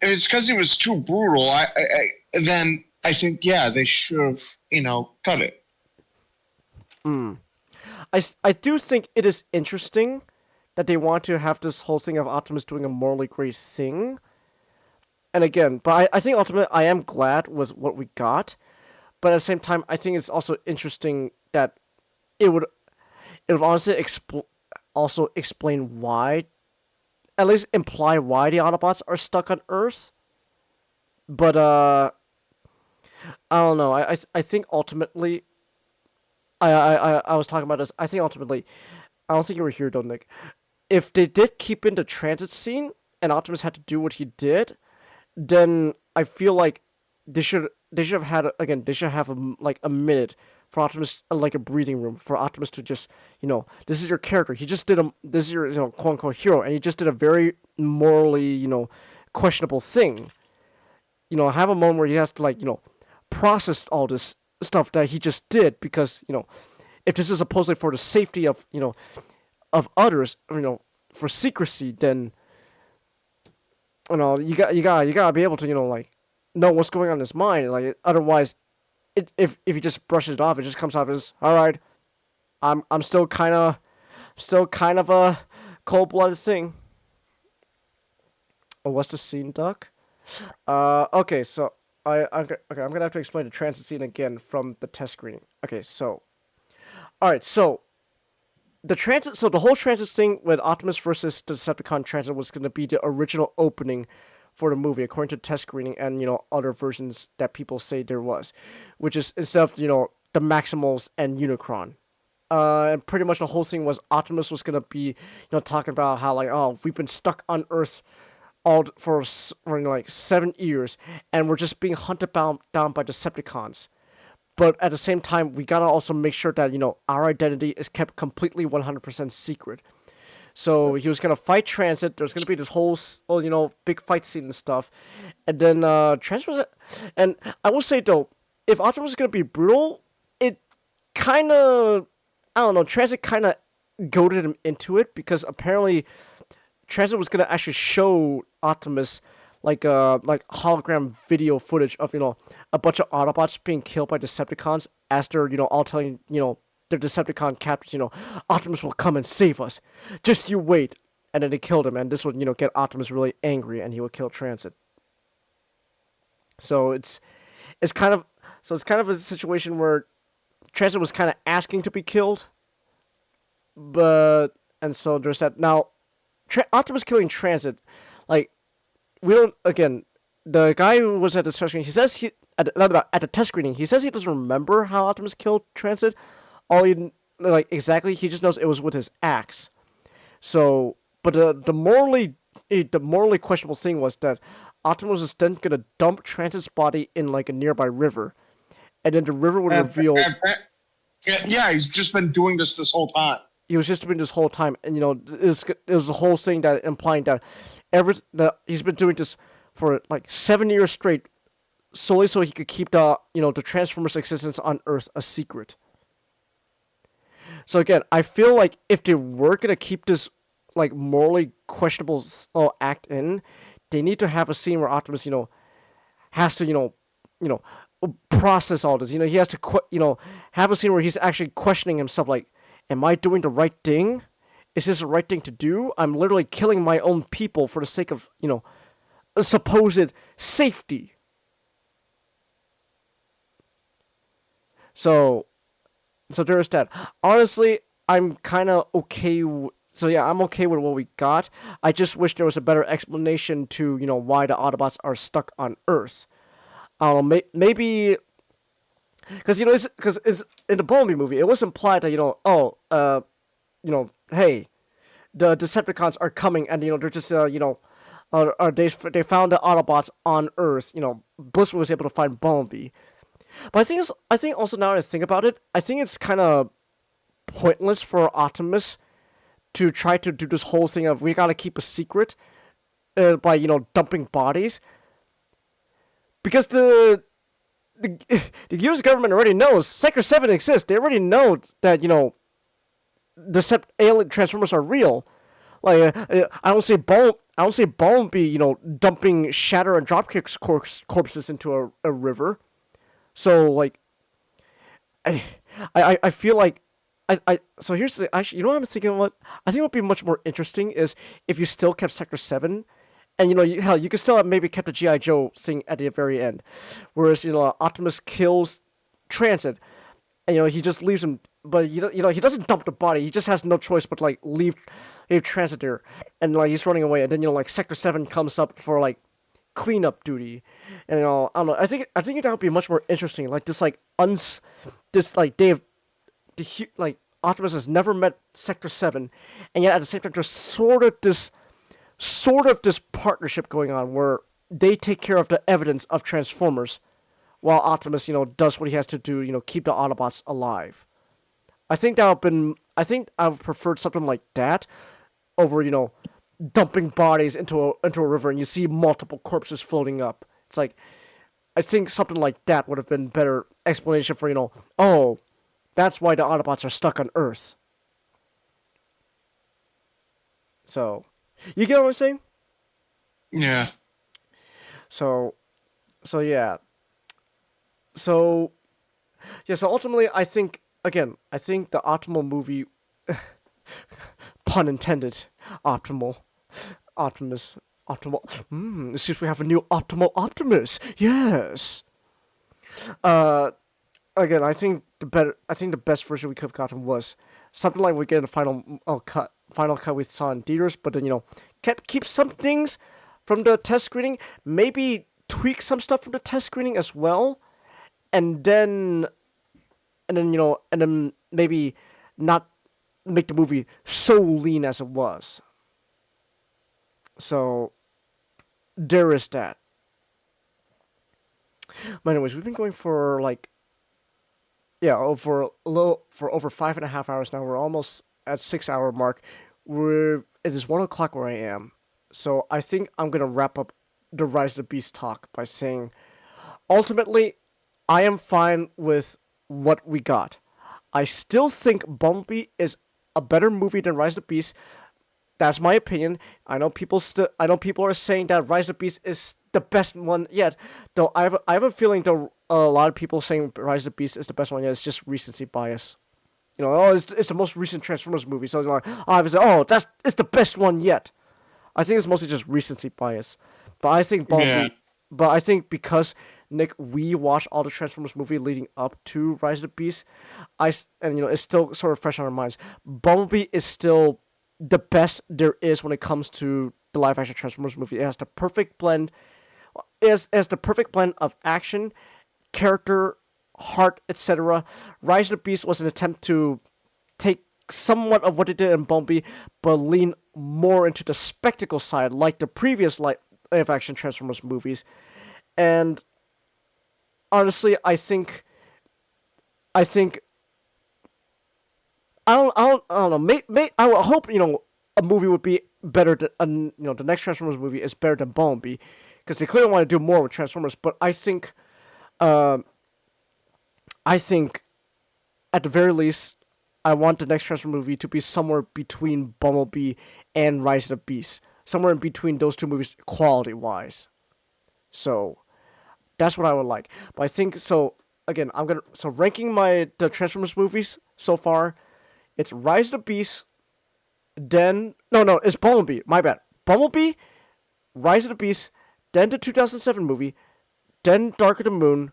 it's because he was too brutal, then I think they should have cut it. I do think it is interesting that they want to have this whole thing of Optimus doing a morally gray thing. And again, but I think ultimately I am glad with what we got. But at the same time, I think it's also interesting that it would honestly also explain why, at least imply why the Autobots are stuck on Earth. But I don't know. I think ultimately, I was talking about this. I think ultimately, I don't think you were here, though, Nick. If they did keep in the transit scene and Optimus had to do what he did, then I feel like they should have had they should have a minute for Optimus, like a breathing room for Optimus to just this is your character. He just did this is your quote unquote hero, and he just did a very morally questionable thing. Have a moment where he has to process all this stuff that he just did, because if this is supposedly for the safety of of others, for secrecy, then you gotta be able to know what's going on in his mind. Otherwise, if he just brushes it off, it just comes off as, all right, I'm still kind of a cold-blooded thing. Oh, what's the scene, Duck? Okay, so I'm gonna have to explain the transit scene again from the test screening. Okay, so, all right, so the transit. So the whole transit thing with Optimus versus the Decepticon transit was going to be the original opening for the movie, according to test screening and other versions that people say there was, which is instead of the Maximals and Unicron. And pretty much the whole thing was Optimus was gonna be, talking about how like, oh, we've been stuck on Earth for 7 years, and we're just being hunted down by Decepticons. But at the same time, we gotta also make sure that our identity is kept completely 100% secret. So he was gonna fight Transit. There's gonna be this whole, big fight scene and stuff, and then Transit was, and I will say though, if Optimus is gonna be brutal, it kind of, I don't know, Transit kind of goaded him into it because apparently Transit was gonna actually show Optimus like hologram video footage of a bunch of Autobots being killed by Decepticons as they're all telling their Decepticon captors Optimus will come and save us, just you wait, and then they killed him, and this would get Optimus really angry and he would kill Transit. So it's kind of a situation where Transit was kind of asking to be killed, and so there's that. Now, Optimus killing Transit, like, we don't, again, the guy who was at the test screening, he says at the test screening, he says he doesn't remember how Optimus killed Transit, exactly, he just knows it was with his axe. So, but the morally questionable thing was that Optimus was then gonna dump Transit's body in like a nearby river, and then the river would reveal. Yeah, he's just been doing this whole time. He was just doing this whole time, and it was the whole thing that implying that he's been doing this for like 7 years straight, solely so he could keep the the Transformers' existence on Earth a secret. So again, I feel like if they were gonna keep this like morally questionable act in, they need to have a scene where Optimus has to process all this. He has to have a scene where he's actually questioning himself, like, am I doing the right thing? Is this the right thing to do? I'm literally killing my own people for the sake of a supposed safety. So there's that. Honestly, I'm kind of okay. I'm okay with what we got. I just wish there was a better explanation to why the Autobots are stuck on Earth. Maybe because it's in the Bumblebee movie, it was implied that hey, the Decepticons are coming, and they're just they found the Autobots on Earth. Bliss was able to find Bumblebee. But I think also now that I think about it, I think it's kind of pointless for Optimus to try to do this whole thing of we gotta keep a secret by dumping bodies, because the U.S. government already knows Sector 7 exists. They already know that the alien Transformers are real. Like I don't see Bumblebee dumping Shatter and Dropkick's corpses into a river. So like, I feel like so here's the actually what I'm thinking. What I think would be much more interesting is if you still kept Sector 7, and you could still have maybe kept a G.I. Joe thing at the very end, whereas Optimus kills Transit, and he just leaves him, but he doesn't dump the body. He just has no choice but like leave Transit there, and like he's running away, and then like Sector 7 comes up for like cleanup duty, and I don't know. I think that would be much more interesting. Like this Optimus has never met Sector 7, and yet at the same time there's sort of this partnership going on where they take care of the evidence of Transformers, while Optimus does what he has to do, keep the Autobots alive. I think I've preferred something like that over dumping bodies into a river and you see multiple corpses floating up. It's like, I think something like that would have been better explanation for oh, that's why the Autobots are stuck on Earth. So, you get what I'm saying? Yeah. So yeah. So ultimately, I think the optimal movie, pun intended, optimal, Optimus, optimal. It seems we have a new optimal Optimus. Yes. Again, I think the best version we could have gotten was something like we get in the final cut we saw in theaters, but then keep some things from the test screening, maybe tweak some stuff from the test screening as well, and then maybe not make the movie so lean as it was. So there is that. But anyways, we've been going for for over 5.5 hours now. We're almost at 6 hour mark. It is 1 o'clock where I am, so I think I'm gonna wrap up the Rise of the Beast talk by saying, ultimately, I am fine with what we got. I still think Bumblebee is a better movie than Rise of the Beast. That's my opinion. I know people are saying that Rise of the Beast is the best one yet. Though I have a feeling though a lot of people saying Rise of the Beast is the best one yet. It's just recency bias. It's the most recent Transformers movie, so like, it's the best one yet. I think it's mostly just recency bias. But I think Bumblebee. Yeah. But I think because Nick, we watched all the Transformers movie leading up to Rise of the Beast, it's still sort of fresh on our minds. Bumblebee is still the best there is when it comes to the live action Transformers movie. It has the perfect blend. It has the perfect blend of action, character, heart, etc. Rise of the Beast was an attempt to take somewhat of what it did in Bumblebee, but lean more into the spectacle side, like the previous live action Transformers movies. And honestly, I think I don't know. I would hope a movie would be better than the next Transformers movie is better than Bumblebee, because they clearly want to do more with Transformers. But I think at the very least, I want the next Transformers movie to be somewhere between Bumblebee and Rise of the Beast, somewhere in between those two movies quality wise. So that's what I would like. But I think so. Again, ranking the Transformers movies so far. It's Rise of the Beast, then... No, it's Bumblebee. My bad. Bumblebee, Rise of the Beast, then the 2007 movie, then Dark of the Moon,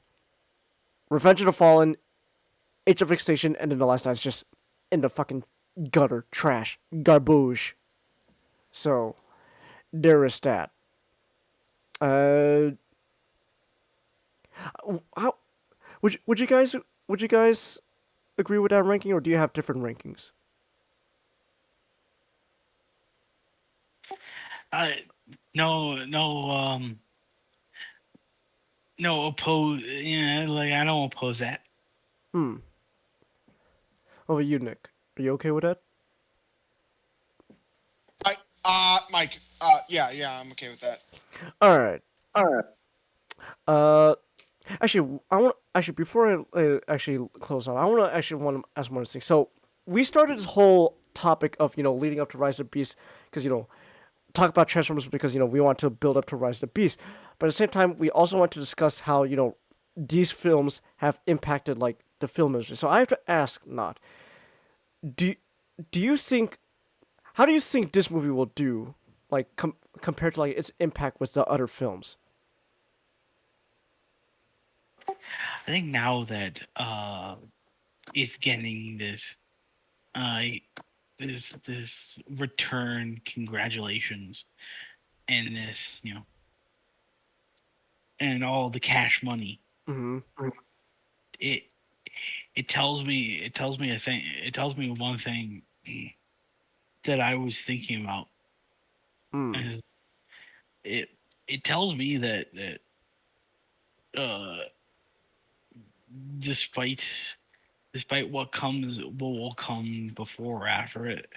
Revenge of the Fallen, Age of Extinction, and then the last night's just in the fucking gutter. Trash. Garbage. So, there is that. How... Would you guys agree with that ranking, or do you have different rankings? No oppose. Yeah, like I don't oppose that. What about you, Nick? Are you okay with that? Mike. Yeah, I'm okay with that. All right. Actually, before I actually close out, I want to ask one thing. So we started this whole topic of leading up to Rise of the Beast, because talk about Transformers because we want to build up to Rise of the Beast, but at the same time we also want to discuss how these films have impacted like the film industry. So I have to ask, not do you think, how do you think this movie will do, like compared to like its impact with the other films? I think now that it's getting this this return, congratulations, and this and all the cash money. Mm-hmm. It tells me one thing that I was thinking about. Is it tells me that despite what will come before or after it,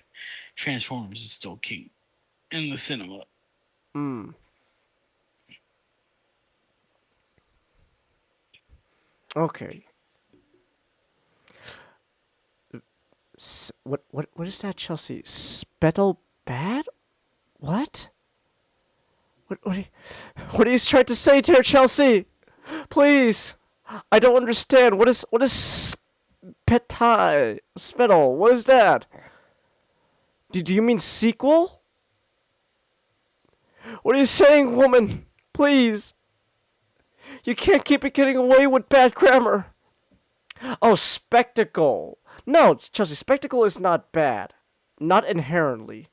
Transformers is still king in the cinema. Okay. What is that, Chelsea? Spettle bad? What are you trying to say there, Chelsea? Please, I don't understand. What is spettle? What is that? Do you mean sequel? What are you saying, woman? Please. You can't keep getting away with bad grammar. Oh, spectacle. No, Chelsea, spectacle is not bad. Not inherently.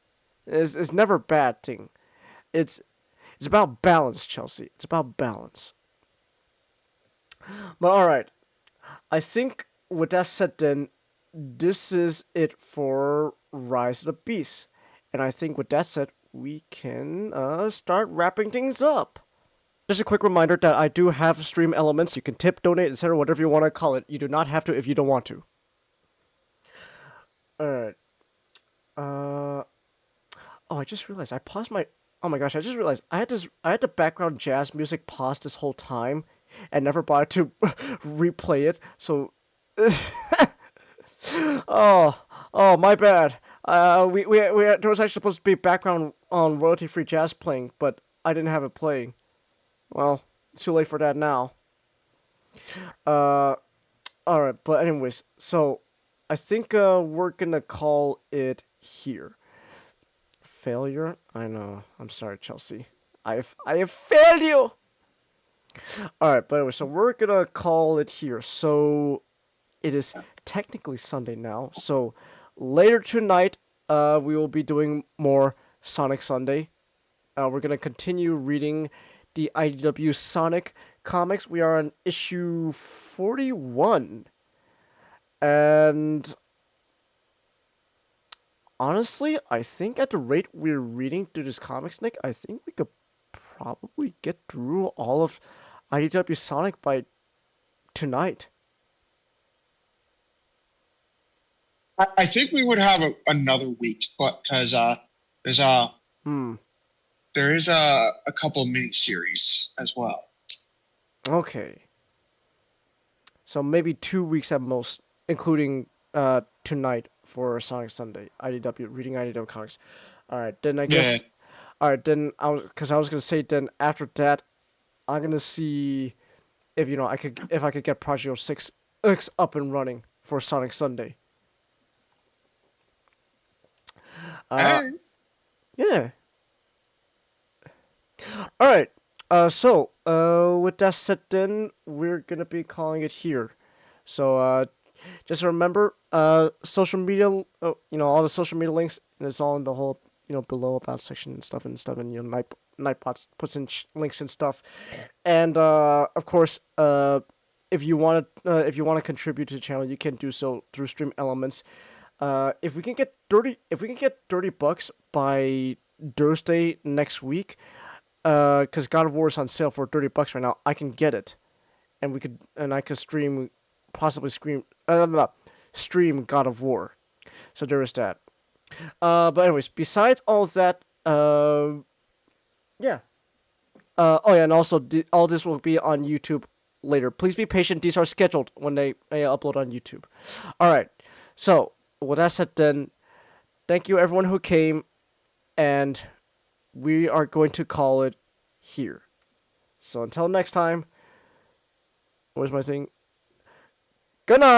It's never a bad thing. It's about balance, Chelsea. It's about balance. But alright. I think with that said then, this is it for Rise of the Beast. And I think with that said, we can start wrapping things up. Just a quick reminder that I do have stream elements. You can tip, donate, etc., whatever you want to call it. You do not have to if you don't want to. Alright. Oh, I just realized I paused my... Oh my gosh, I just realized I had the background jazz music paused this whole time and never bothered to replay it. So... oh, my bad. There was actually supposed to be background on royalty-free jazz playing, but I didn't have it playing. Well, it's too late for that now. Alright, but anyways, so I think we're gonna call it here. Failure? I know. I'm sorry, Chelsea. I have failed you! Alright, but anyway, so we're gonna call it here. So it is technically Sunday now. So later tonight, we will be doing more Sonic Sunday. We're gonna continue reading the IDW Sonic comics. We are on issue 41. And honestly, I think at the rate we're reading through this comics, Nick, I think we could probably get through all of IDW Sonic by tonight. I think we would have another week, but because there is a couple of mini series as well. Okay. So maybe 2 weeks at most, including tonight for Sonic Sunday. Reading IDW comics. All right, then I guess. Yeah. All right, then I was gonna say then after that, I'm gonna see if I could get Project 6 up and running for Sonic Sunday. Yeah. All right. So with that said, then we're gonna be calling it here. So just remember, social media, all the social media links, and it's all in the whole, below about section and stuff, and Nightbot puts in links and stuff, and of course, if you want to contribute to the channel, you can do so through Stream Elements. If we can get $30 by Thursday next week, because God of War is on sale for $30 right now, I can get it, and I could stream God of War. So there is that. But anyways, besides all that, yeah. And also all this will be on YouTube later. Please be patient. These are scheduled when they upload on YouTube. All right. So with that said, then thank you everyone who came, and we are going to call it here. So until next time, where's my thing? Good night!